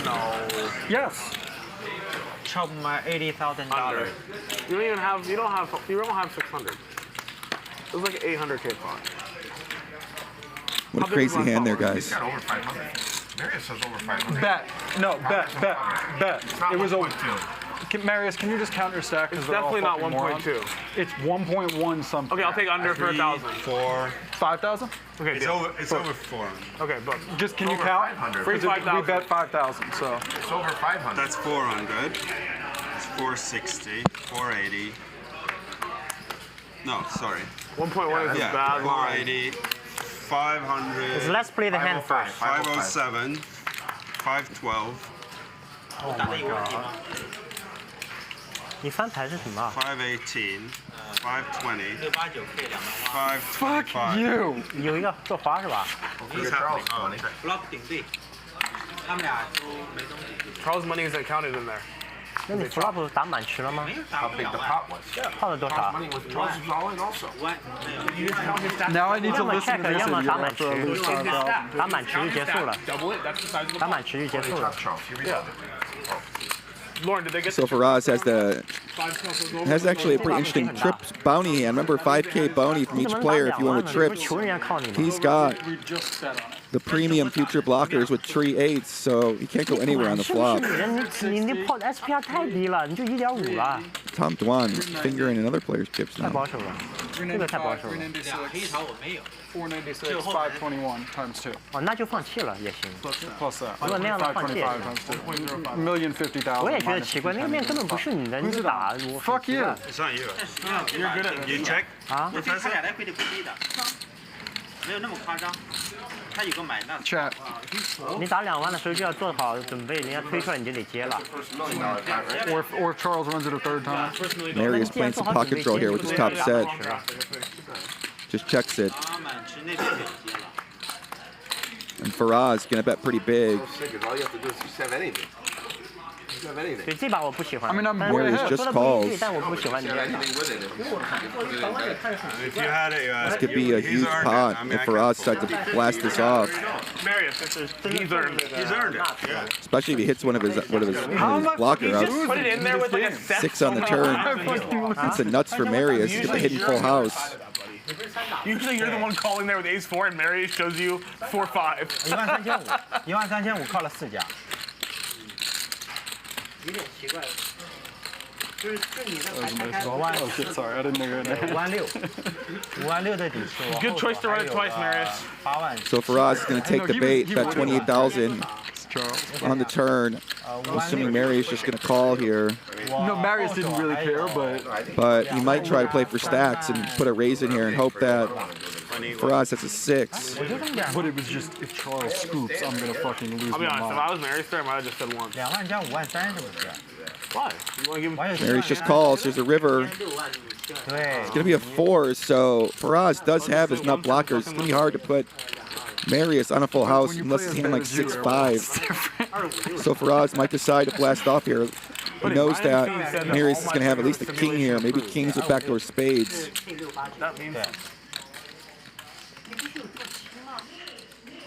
No. Yes. Chop my $80,000. You don't have 600. It was like an 800K pot. What a crazy hand there, guys. He's got over 500. Marius has over 500. Bet. No, bet. It was a. Marius, can you just count your stack? It's definitely not 1.2. It's 1.1 something. Okay, I'll take under for 1,000. 4. 5,000? Okay, It's deal. over 4. Okay, but Just can you over count? 500. Free 5,000. We bet 5,000, so. It's over 500. That's 400. It's 460. 480. No, sorry. 1.1 is a bad line. 480. 500. Let's play the hand first. 507. 512. Oh my god. 你翻牌是什么？ 518. 520. 525. Fuck you. 有一个做滑是吧？ block 顶对，他们俩都没东西。 Charles money isn't counted in there. 那你 flop 打满池了吗？泡了多少？ Now I need to 要么 listen to check， this 要么 idiot 打满 after I 池 lose 5,000. 打满池就结束了。打满池就结束了。 Lauren, did they get So Firas has actually a pretty interesting trips bounty hand. Remember, 5K bounty from each player if you win with trips. He's got the premium future blockers with tree 8s, so he can't go anywhere on the flop. 你那泡 SPR 太低了，你就1.5了。 Tom Dwan fingering another player's chips 太 now. 保守了，这个太保守了。 496, 521 times 2. 哦，那就放弃了也行。 Plus that. 如果那样的放弃也 525 行。 times 2. 1,050,000. 我也觉得奇怪，那个面根本不是你的，你打我。 Fuck you. It's not you. You're good at it. You check? 啊？我觉得他俩的 equity 不低的，没有那么夸张。他有个买那。 Chat. 你打2万的时候就要做好准备，人家推出来你就得接了。 Or Charles runs it a third time. Marius playing some pocket draw here with his top set. Just checks it. And Firas gonna bet pretty big. All you have to do is just have anything. Just have anything. 对，这把我不喜欢。 I mean, I'm 但 Marius 是 just 说的不一句， calls. 但我不喜欢你 Have 这样打。 anything with it. If you want, you can put it in there. If you had a, This could be a huge pot if Firas decides to blast this off. Marius? He's earned it. He's earned it. Yeah. Especially if he hits one of his blocker outs. Put it in there with like a set. 6 on the turn. That's a nuts for Marius. Get the hidden full house. Usually you're the one calling there with ace 4 and Marius shows you 4-5. 13500靠了4家。有点奇怪。就你的 That was a nice call. Oh shit, sorry, I didn't know your name. 56000的底数。 Good choice to run it twice, Marius. 8万。 So Firas is going to take the bait, bet 28,000 on the turn. I'm assuming Marius is just going to call here. No, Marius didn't really care, But he might try to play for stacks and put a raise in here and hope that Firas has a 6. but it was just, if Charles scoops, I'm gonna fucking lose I'll be my honest, if mind. I was Marius there, I might have just said 1. 2万加5万3是不是？ Why? You want to give him... Marius just calls. There's a river. 对 It's going to be a 4, so Firas does have his nut blockers. It's going to be hard to put Marius on a full house unless he's hitting like 6-5. So Firas might decide to blast off here. He knows that Marius is going to have at least a king here, maybe kings with backdoor spades. That means...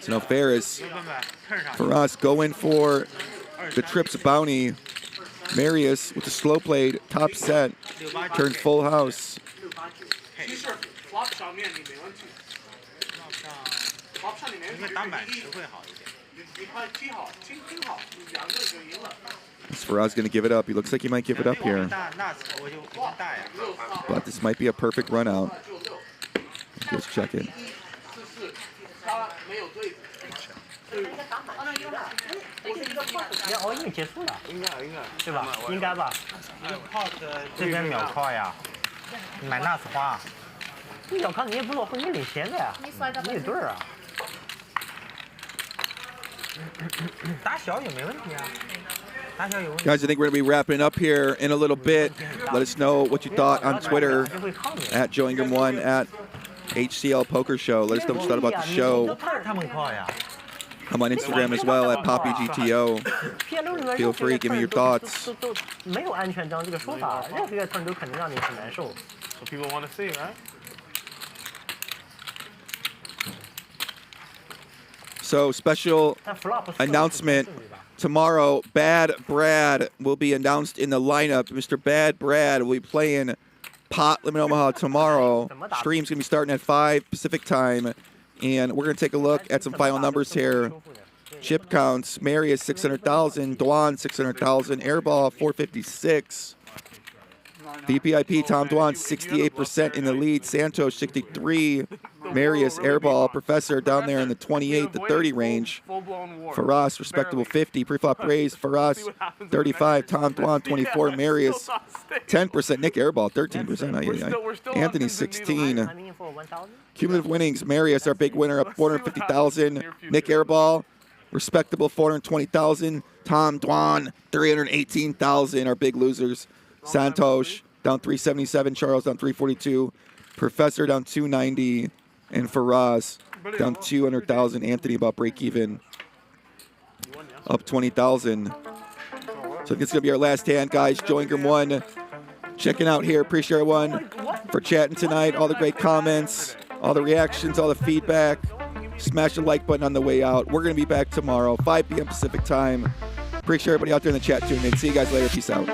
So now Firas going for the trips bounty. Marius with the slow played top set, turned full house. Is Firas going to give it up? He looks like he might give it up here. But this might be a perfect run out. Let's check it. 哦，因为结束了，对吧？应该吧？这边秒靠呀，你买 NAS 花。秒靠你也不落后，你领先的呀，你有对儿啊。打小也没问题啊，打小有问题。 Guys, I think we're going to be wrapping up here in a little bit. Let us know what you thought on Twitter at Ingram1 at HCL Poker Show. Let us know what you thought about the show. 他们靠呀。 I'm on Instagram as well at PoppyGTO. Feel free, give me your thoughts. 都没有安全章这个说法，任何一个 turn 都肯定让你很难受。 What people want to see, right? So special announcement tomorrow. Bad Brad will be announced in the lineup. Mr. Bad Brad will be playing Pot Limit Omaha tomorrow. Stream's gonna be starting at 5 Pacific time. And we're going to take a look at some final numbers here. Chip counts, Marius 600,000, Dwan 600,000, Airball 456. VPIP, Tom Dwan 68% in the lead, Santhosh 63, Marius, Airball, Professor down there in the 28 to 30 range. Firas, respectable 50, preflop raise, Firas 35, Tom Dwan 24, Marius 10%, Nik Airball 13%, Anthony 16. Cumulative winnings, Marius, our big winner, up 450,000. Nik Airball, respectable 420,000. Tom Dwan, 318,000, our big losers. Santhosh, down 377. Charles down 342. Professor down 290. And Firas down 200,000. Anthony about break even, up 20,000. So I think it's going to be our last hand, guys. Joe Ingram won. Checking out here. Appreciate everyone for chatting tonight. All the great comments, all the reactions, all the feedback. Smash the like button on the way out. We're going to be back tomorrow, 5 p.m. Pacific time. Appreciate everybody out there in the chat tuning in. See you guys later. Peace out.